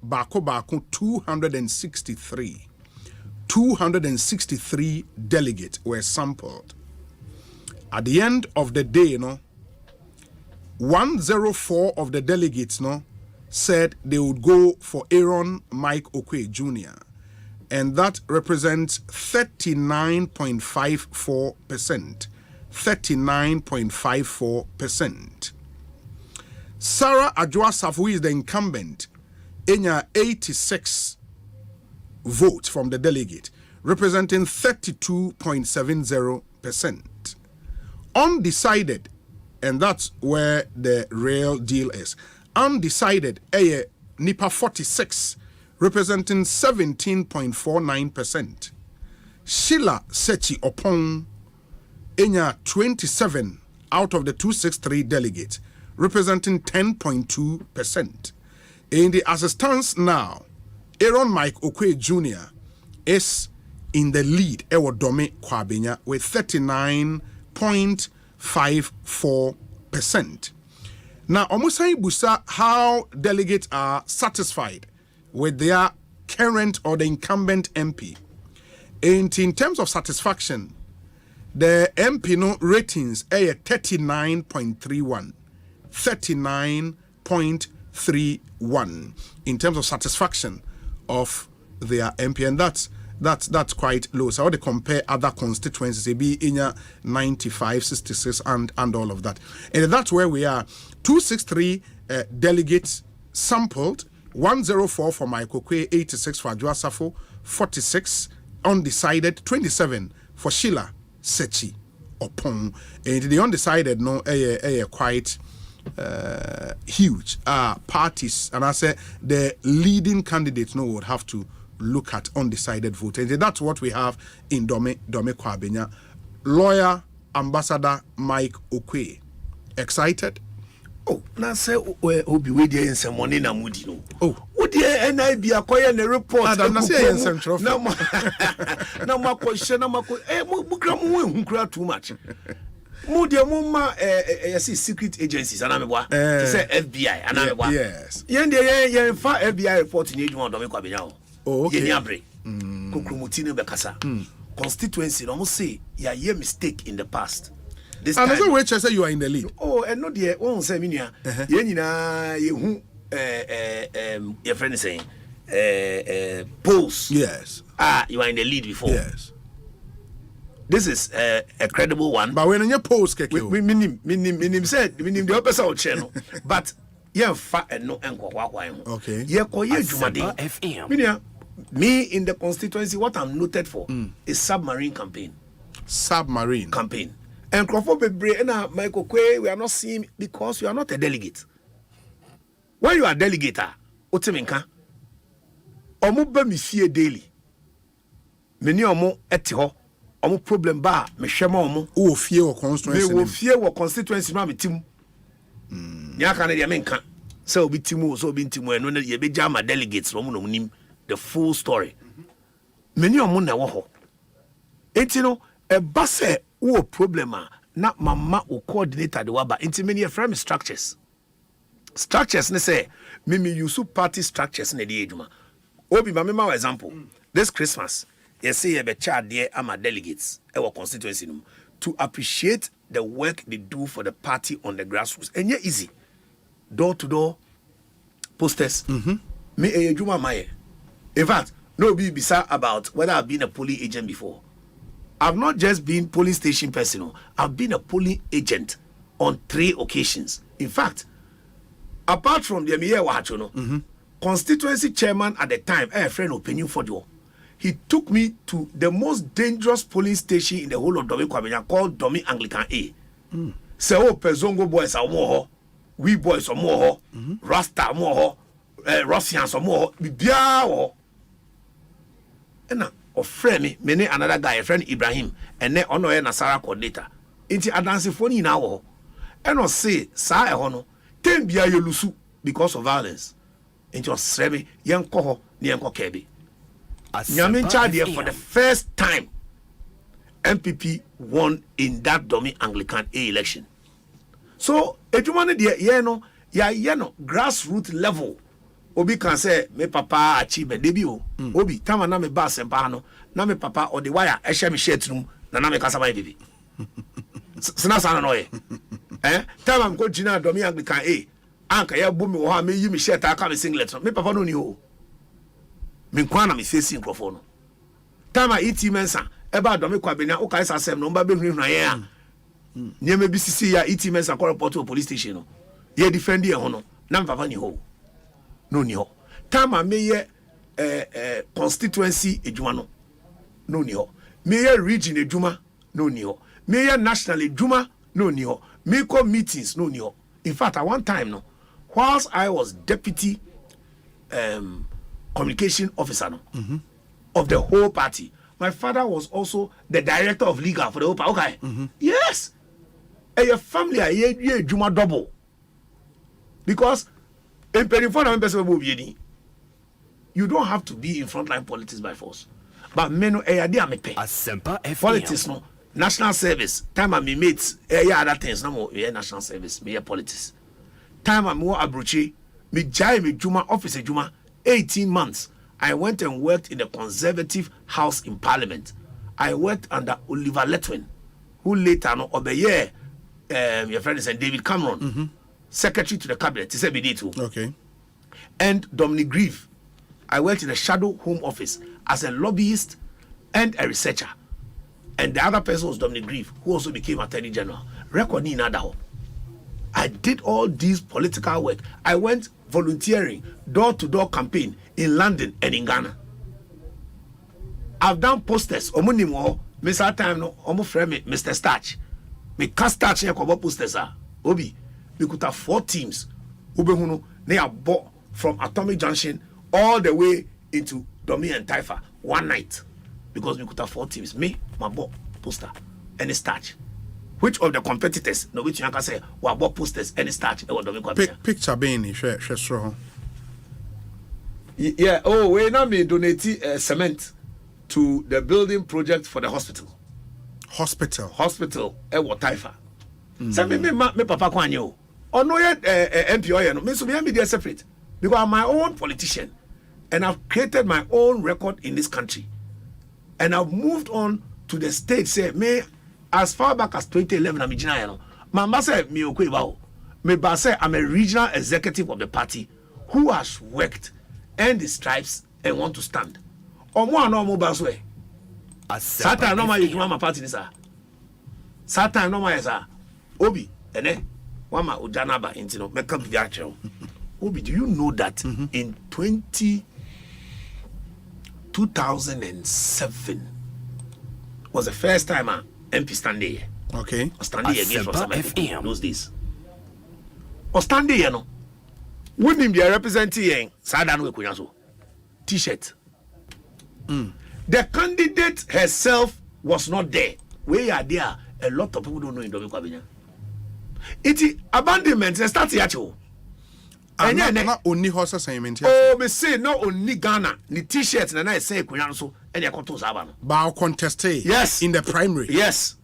S1: bako 263. 263 delegates were sampled. At the end of the day, 104 of the delegates said they would go for Aaron Mike Okwe Jr., and that represents 39.54%. 39.54%. Sarah Adjoasaf, who is the incumbent, in 86 votes from the delegate, representing 32.70%. Undecided, and that's where the real deal is. Undecided, Nipa 46, representing 17.49%. Sheila Sechi Opong, Enya 27 out of the 263 delegates, representing 10.2%. In the as it stands now, Aaron Mike Okwe Jr. is in the lead, Dome Kwabena, with 39.54%. Now, Omusai Busa, how delegates are satisfied with their current or the incumbent MP. And in terms of satisfaction, the MP ratings are 39.31. 39.31 in terms of satisfaction of their MP, and that's quite low. So I want to compare other constituencies, be in 95, 66, and all of that. And that's where we are. 263 delegates sampled, 104 for Michael Kwe, 86 for Adjoasafo, 46 undecided, 27 for Sheila Sechi Opong. And the undecided quite huge parties, and I say the leading candidates would have to look at undecided vote, and that's what we have in Dome Kwabena. Lawyer Ambassador Mike Okwe, excited?
S8: Oh, na say obi we dey in some money na mudi no. Oh, wo dey NIB akoye na report.
S1: Na say in some trophy.
S8: Na ma question na ma ko mo kra mo hu kra too much. Mo dey mo ma see secret agencies ana me boa. Say FBI ana me boa. Yes. Yen dey yen fa FBI report ni edwuma Dome Kwabena o. Oh, okay. Yen abre. Kokromoti ne be kasa. Constituency no mo say ya ye mistake in the past.
S1: This and time, which I say you are in the lead.
S8: Oh, and no dear, won't say me near. You your friend is saying polls.
S1: Yes.
S8: You are in the lead before.
S1: Yes.
S8: This is a credible one.
S1: But when in your polls,
S8: we minim said the opposite channel. But yeah, fat and no enko.
S1: Okay.
S8: Yeah, FM. Me in the constituency, what I'm noted for is submarine campaign.
S1: Submarine
S8: campaign. And Crawford Bebre and Michael Kwe, we are not seeing because you are not a delegate. When you are a delegate, Oteminka, Omu be mi fie daily. Many omo etiho, omu problem ba, me shema omu.
S1: O fie o constituency.
S8: Me wo fie wo constituency no me timu. Nya kan de menka. So obi timu, so obi timu eno na ye be jama delegates no no nim the full story. Many omo na wo ho. Enti no e ba se wo problem na mama o coordinator de waba into many frame structures ne say me use party structures na de eduma obi ma me ma example this Christmas you say you be charge there ama delegates our constituency to appreciate the work they do for the party on the grassroots, and yeah easy door to door posters me eduma my in fact no be bisa about whether I've been a polling agent before. I've not just been polling station personnel. I've been a polling agent on 3 occasions. In fact, apart from the Emiye Wahachono, constituency chairman at the time, a friend opinion for you, he took me to the most dangerous polling station in the whole of Dome Kwabena called Dome Anglican A. So, Pezongo boys are more, we boys are more, Rasta more, Russians are more, Bibia. And now, of friend me another guy, a friend Ibrahim, and then ono Nasara coordinator. Inti adanse phone na wo. And no say sa e hono, ten bia yolusu because of violence. Inti osreme yen ko ne yen ko kebe. Nyame charge for the first time MPP won in that Dome Anglican A election. So ejuma ne de ye no grassroots level. Obi can say me papa achieve debi o. Obi tama na me ba Asempa no na me papa or the wire ehye me shirt num na me kasa ba bibi. Sina sana no ye. Time I'm going to Domi Anglican A. Anka ya bumi wo ha me yi me shirt aka me singlet no me papa no ni ho me nkwana me facing microphone tama iti mensa e ba do me Kwabena o kai sasem no mba be hunu hunu ya nyeme bi sisi ya iti mensa ko report to police station no ye defend ye ho no na me papa ni ho no ni ho tama me ye constituency ejuma no ni ho me ye region ejuma no ni ho me ye national ejuma no ni ho me ko meetings no ni ho. In fact, at one time no, whilst I was deputy communication officer of the whole party, my father was also the director of legal for the whole party. Okay, yes, and your family are ye juma double because in you don't have to be in frontline politics by force. But meno
S24: Asempa
S8: politics no national service time I me mates other things no more national service me politics. Time I'm more abrochi, me jai me juma office juma 18 months. I went and worked in the Conservative House in Parliament. I worked under Oliver Letwin, who later no obey your friend is David Cameron, secretary to the cabinet. He said we need to.
S1: Okay.
S8: And Dominic Grieve. I worked in the Shadow Home Office as a lobbyist and a researcher. And the other person was Dominic Grieve, who also became Attorney General. Record ni nadaho. I did all this political work. I went volunteering, door-to-door campaign in London and in Ghana. I've done posters. Omunimo, Mr. Time no, omo friend me, Mr. Starch. Me cast starch here kobo posters ah. Obi, we could have 4 teams. Ubehuno, they are bought from Atomic Junction all the way into Domi and Taifa one night because we could have 4 teams. Me, my boy, poster, and a starch. Which of the competitors? No, which you can say, we bought posters and a starch.
S1: Picture being share.
S8: Yeah. Oh, we now me donate cement to the building project for the hospital. Hospital. Ewo Taifa. Say me papa kwanyo. Oh no yet MP no. Me so me there separate because I'm my own politician and I've created my own record in this country. And I've moved on to the state. Say me as far back as 2011, I'm Mijina. Mama said me okwe bao. Me ba say I'm a regional executive of the party who has worked, earned the stripes, and want to stand. Omo no mo baswe. Satan no ma you my party ni sir. Satan no ma sir. Obi ene wama ojanaba intino make up the actual. Obi, do you know that in 2007 was the first time MP stand there?
S1: Okay.
S8: Stand there again from some those days. Or stand there, no. Wouldn't be representing Sadan Wekunyaso T-shirt. The candidate herself was not there. We are there. A lot of people don't know in Domi Kwabena. It's abandonment. They start here too.
S1: And not only horse assignment.
S8: Oh, me say no only Ghana. The T-shirts and I say Kunyanso and Yakoto Sabano.
S1: Bao contest.
S8: Yes.
S1: In the primary.
S8: Yes.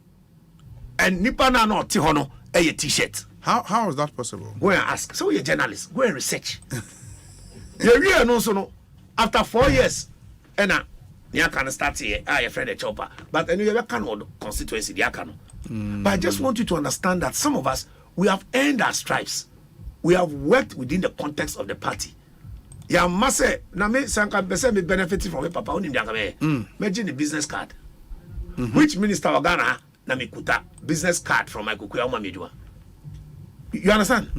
S8: And Nipana no Tihono a T-shirt.
S1: How is that possible?
S8: Go and ask. So you're a journalist. Go and research. You're no so no. After 4 years, and you can start here. Your friend a chopper, but then you can constituency the Akano. But I just want you to understand that some of us we have earned our stripes. We have worked within the context of the party. Ya mase na me sanka pese me benefiting from me papa oni ndiaka me. Imagine the business card. Which minister of Ghana na me kuta business card from my kukuya uma medua. You understand?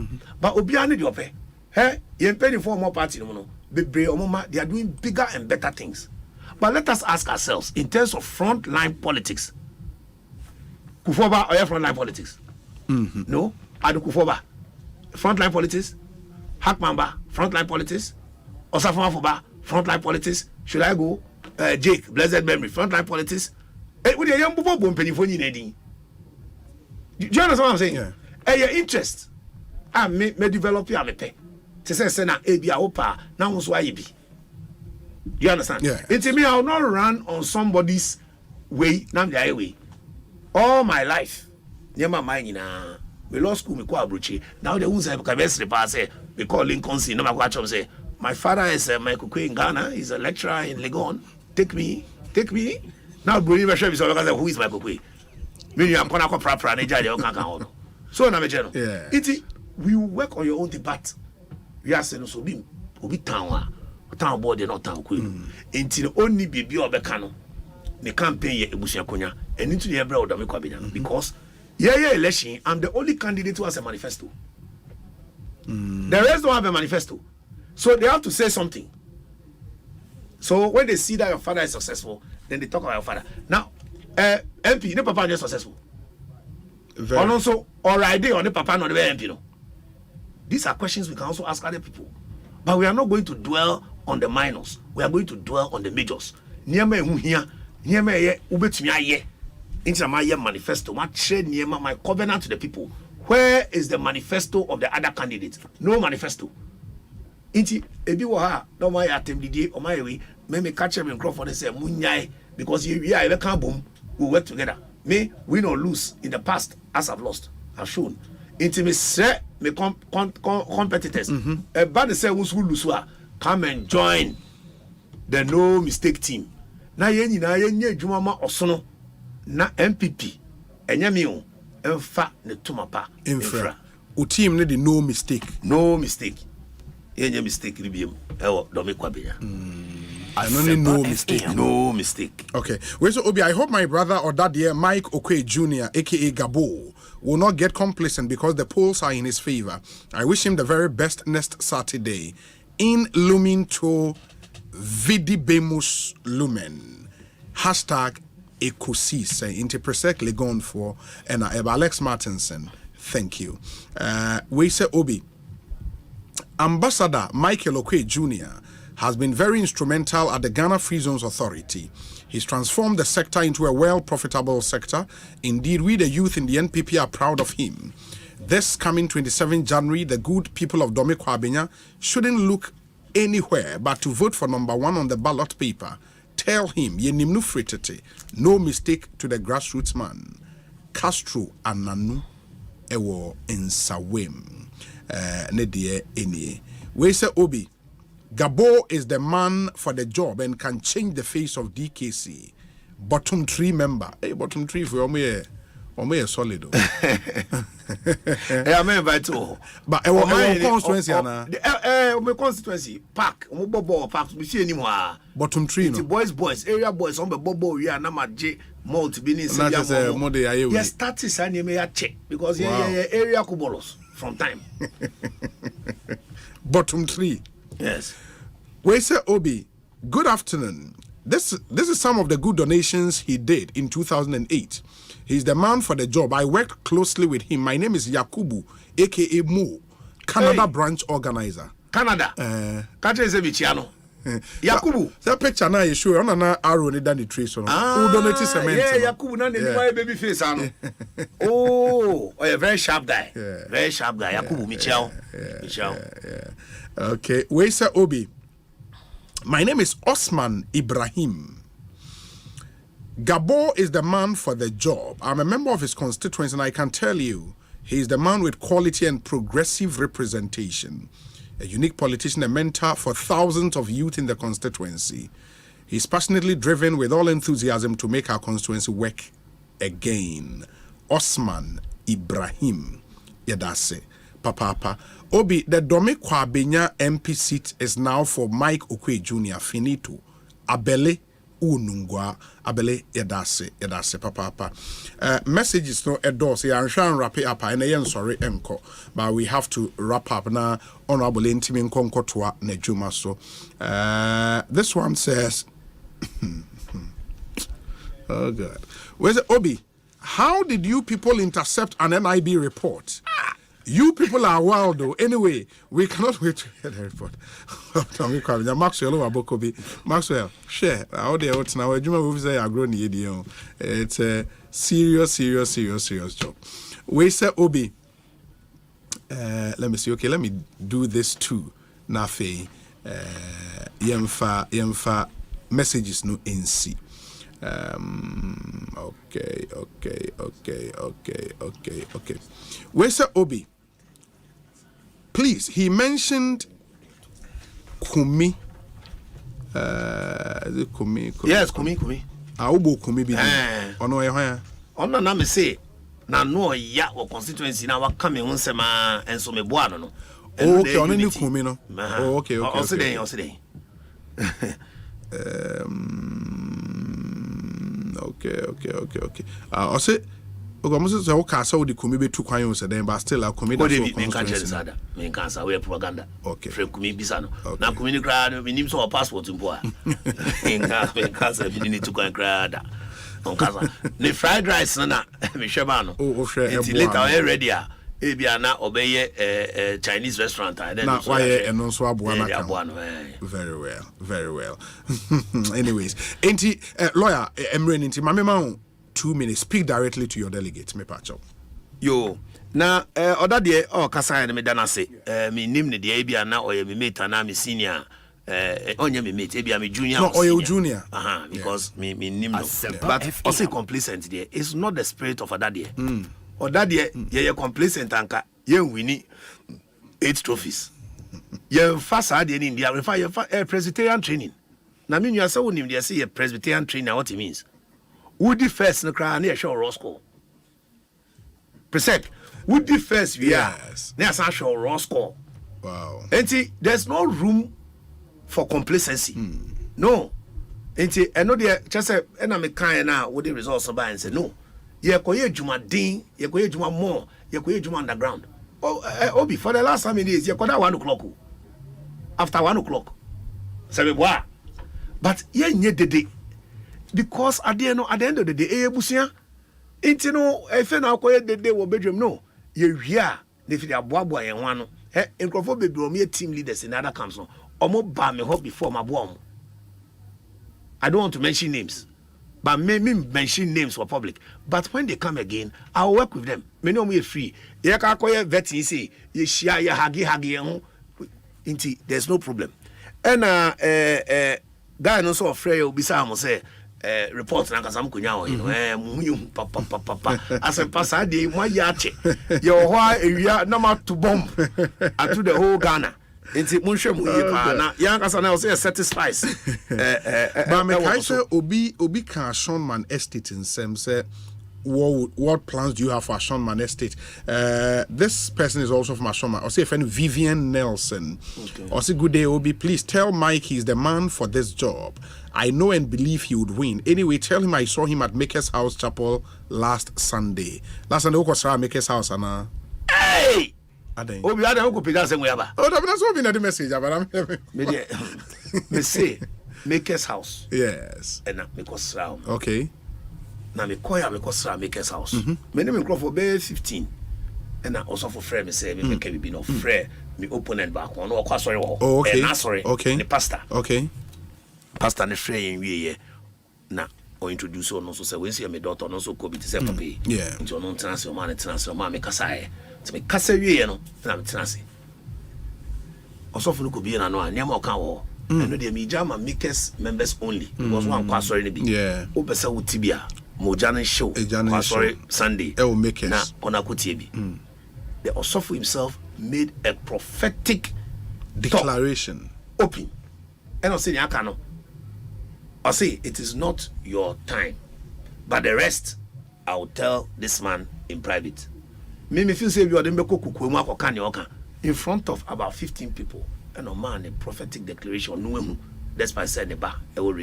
S8: But obiane di ope. Hey, you pay for more party no no. Bebre omoma they are doing bigger and better things. But let us ask ourselves in terms of frontline politics. Kufoba or frontline politics? No, Adu Kufoba. Frontline politics, Hakmamba, frontline politics, Osafama Foba, frontline politics. Should I go? Jake, blessed memory, frontline politics. With a young boy, penny for you, do you understand what I'm saying? Yeah. Your interest, I may develop your pay. To say, Sena, Abia Opa, now why you be. You understand?
S1: Yeah.
S8: It's me, I'll not run on somebody's way, now the way. All my life, Yama Minina. We lost school, we call Abruchi. Now the ones have say we call Lincoln C. No matter say my father is Michael Kwe in Ghana, he's a lecturer in Legon. Take me. Now Bruni Vashab is who is Michael Kwe. Meaning I'm gonna call proper and So na me general.
S1: Yeah.
S8: It we work on your own debate. We are saying so be town board dey not town queen. Until only bibi obeka no. The campaign ye ebusia konya. And into the ebra odame Kwabena because election I'm the only candidate who has a manifesto. The rest don't have a manifesto. So they have to say something. So when they see that your father is successful, then they talk about your father. Now, MP, the papa is successful. And also, alright, on the papa, not the MP. No. These are questions we can also ask other people. But we are not going to dwell on the minors. We are going to dwell on the majors. Near me here, ubetumi into my manifesto, my trade my covenant to the people. Where is the manifesto of the other candidates? No manifesto. Inti ebi wa no my attempted or my way, me catch him in Crawford and say munyai because we are can boom, we work together. Me win or lose in the past as I've lost. I've shown. Inti me say me competitors. But say who lose come and join the no mistake team. Na yen nye jumama osono na MPP enyame emfa ne tumapa
S1: infra o team ne the no mistake
S8: yenye mistake ribiem ewo Dome Kwabena no mistake.
S1: Okay, wait, so Obi, I hope my brother or that dear Mike Okwe Jr. aka Gabo will not get complacent because the polls are in his favor. I wish him the very best next Saturday in Lumin to Vidibemus Lumen #Ekosiise Interpresec Legon for and Alex Martinson. Thank you. We say Obi, Ambassador Michael Okwe Jr. has been very instrumental at the Ghana Free Zones Authority. He's transformed the sector into a well-profitable sector. Indeed, we the youth in the NPP are proud of him. This coming 27 January, the good people of Dome Kwabena shouldn't look anywhere but to vote for number 1 on the ballot paper. Tell him, yenimnu fritete, no mistake to the grassroots man. Castro Ananu ewo ensawem. Nedie enie. We say Obi, Gabo is the man for the job and can change the face of DKC. Bottom 3 member. Hey, bottom 3 for me solid.
S8: I mean by two.
S1: But our constituency
S8: my constituency park. Bobo park we see anymore.
S1: Bottom 3 no.
S8: Boys, area boys on the bobo we are na maje multi business. Yes, status and you may check because area kubolos from time.
S1: Bottom 3.
S8: Yes.
S1: We say Obi, good afternoon. This is some of the good donations he did in 2008. He's the man for the job. I worked closely with him. My name is Yakubu, aka Mo, Canada branch organizer.
S8: Canada. Yakubu.
S1: That picture now is sure on an arrow in the tree. So who donated cement?
S8: Yeah, Yakubu, my baby face. Oh, a very sharp guy.
S1: Yeah.
S8: Very sharp guy. Yakubu Michel.
S1: Okay. Wait, sir, Obi. My name is Osman Ibrahim. Gabo is the man for the job. I'm a member of his constituency, and I can tell you, he is the man with quality and progressive representation. A unique politician, a mentor for thousands of youth in the constituency. He's passionately driven with all enthusiasm to make our constituency work again. Osman Ibrahim Yadase. Papa. Obi, the Dome Kwabena MP seat is now for Mike Okwe Jr. Finito. Abele Unungwa. Abele Yadase. Papa. Messages no endorse. I'm trying to wrap it up. And I'm sorry, Enko. But we have to wrap up now. Honorable Intimin Konkotwa Nejuma. So, this one says, oh God. Where's it, Obi? How did you people intercept an NIB report? You people are wild though. Anyway, we cannot wait to hear the report. Maxwell, share. It's a serious job. We say Obi. Let me see. Okay, let me do this too. Nafe. Yemfa messages no NC. Okay. Where's the Obi? Please, he mentioned Kumi. Is it Kumi?
S8: Yes, Kumi.
S1: Aubo Kumi bi.
S8: Ono na me say na no ya wo constituency na wa come ho sema enso me boa no.
S1: Okay, on any kumi no. Oh, okay.
S8: Osei.
S1: Okay. Osei, Ogamuso say o kasa o di kumi be tu kwan o se den but still a kumi da so
S8: constituency. Me cancer we propaganda. Okay. Free kumi bisa no. Na kumi ni kra me nim so passport mpo a. Me cancer me ni tu kwan kra da. On kasa. Ne fried rice na me hweba no.
S1: Oh,
S8: hwe. Later we ready a. Ebia na obeye Chinese restaurant then
S1: na why eno so aboa na very well anyways enti lawyer Emre nti mamema 2 minutes speak directly to your delegate me pacho
S8: yo na oda de kasa na me dana se me nim ne de ebia na oye me mate na me senior onye me mate ebia me junior
S1: no oye junior
S8: because me nim no but also complacent there it's not the spirit of oda there or that ye complacent anka ye winni 8 trophies ye fasa de in India refer ye Presbyterian training na me nua say wonim de say ye Presbyterian training what it means would first no cry na ye show raw score presec would first we are na say show raw score
S1: wow
S8: enti there's no room for complacency no enti eno de chese na me kan na wo the results by and say no ye koye juma din ye koye juma more ye koye juma underground obi for the last how many days ye koda 1 o'clock after 1 o'clock say boy but ye nye dede because at the end of the day ebusia inti no efe na koye dede wo bedwem no ye hia na fi aboabo ye hwan no enkrofo bebi o me team leaders in other camps no omo ba me hope before my boy I don't want to mention names. But me mention names for public. But when they come again, I'll work with them. Me know me free. Ye ka koye vetting say ye share ye hagi inti there's no problem. And guy no so afraid obisa am say report na kasam kunya o you papa Asempa sa dey mo ya che. Ye ho ewia na ma to bomb atu the whole Ghana. Inti munhwe mu ye pa na yan kasa na say satisfies
S1: but me kai say obi can Ashonman estate in sem say what plans do you have for Ashonman estate? This person is also from Ashonman. Or say friend Vivian Nelson. Or say good day Obi, please tell Mike he's the man for this job. I know and believe he would win. Anyway, tell him I saw him at Maker's House Chapel last Sunday. Last Sunday we saw Maker's House and
S8: hey Obi ada ko pega se moyaba.
S1: Oh, that's what been the message but I'm
S8: me say Maker's House.
S1: Yes.
S8: And na me ko sra.
S1: Okay.
S8: Na me ko sra Maker's House. Me ne me crop for be 15. And na also for friend me say me make be no friend me opponent back one no kwa sorry wo.
S1: Okay.
S8: Na sorry.
S1: Okay.
S8: The pastor.
S1: Okay.
S8: Pastor ne friend we na o introduce on so say we see me daughter no so ko bi say papa.
S1: Yeah.
S8: Nti on transfer man me kasa to me kasa wie no na me transfer. Osofo no ko bi na no a niam o kan wo. And the Mijama Makers members only. Because one sorry be.
S1: Yeah.
S8: Opesa utibia. Mojana show. Sorry Sunday.
S1: El Makers.
S8: Na onakutiebi. The Osofo himself made a prophetic
S1: declaration.
S8: Open. And I say Yakano. I say it is not your time. But the rest I will tell this man in private. Me feel say you are the mbeko kukwemu akokane oka in front of about 15 people. And a man, a prophetic declaration, no, that's why I said the bar, no.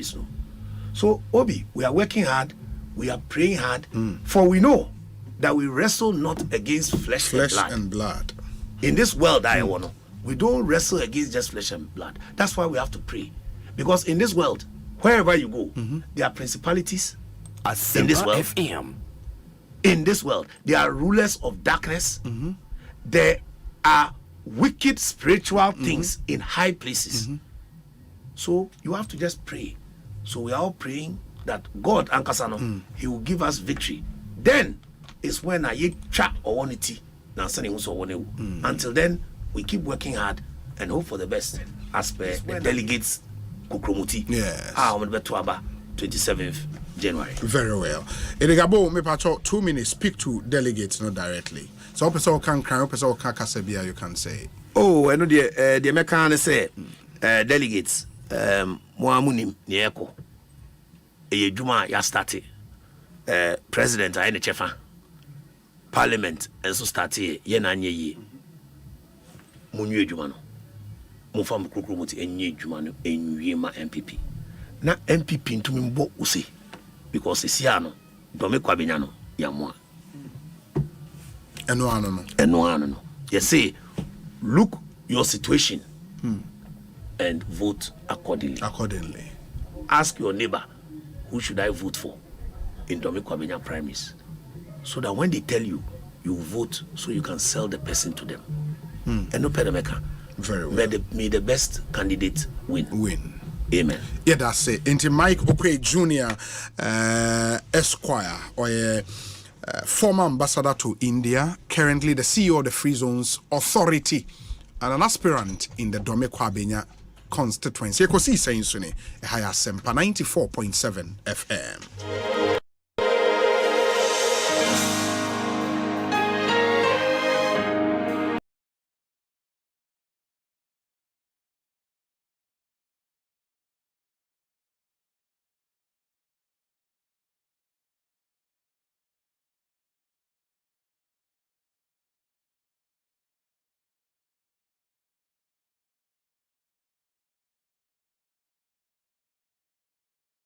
S8: So, Obi, we are working hard, we are praying hard, for we know that we wrestle not against flesh and blood. In this world, we don't wrestle against just flesh and blood. That's why we have to pray. Because in this world, wherever you go, there are principalities. In this world, in this world, there are rulers of darkness. There are wicked spiritual things in high places. So you have to just pray. So we are all praying that God Ankasano, He will give us victory. Then is when I chat or wanity. Until then, we keep working hard and hope for the best as per the delegates Kukromuti.
S1: Yes.
S8: 27th January.
S1: Very well. Edegabo me pacho 2 minutes speak to delegates not directly. So person can cry, person can kasebia you can say.
S8: Oh, I know the American say delegates mo amunim ne eko. E juma ya start president aye ne chefa. Parliament and so start here ye na anye yi munwe adwuma no mo fam krokro moti enye adwuma no enwie ma MPP na MPP ntumi mbo Osei because isia no do me Kwabena no yamwa
S1: eno ano no
S8: you say look your situation and vote accordingly. Ask your neighbor, who should I vote for in Domi Kwabena primaries? So that when they tell you, you vote so you can sell the person to them. And no pedameka.
S1: Very well.
S8: May the best candidate win. Amen.
S1: Yeah, that's it. Into Mike Okwe Jr. Esquire, or a former ambassador to India, currently the CEO of the Free Zones Authority, and an aspirant in the Dome Kwabena constituency. Ekosiisen On Asempa 94.7 FM.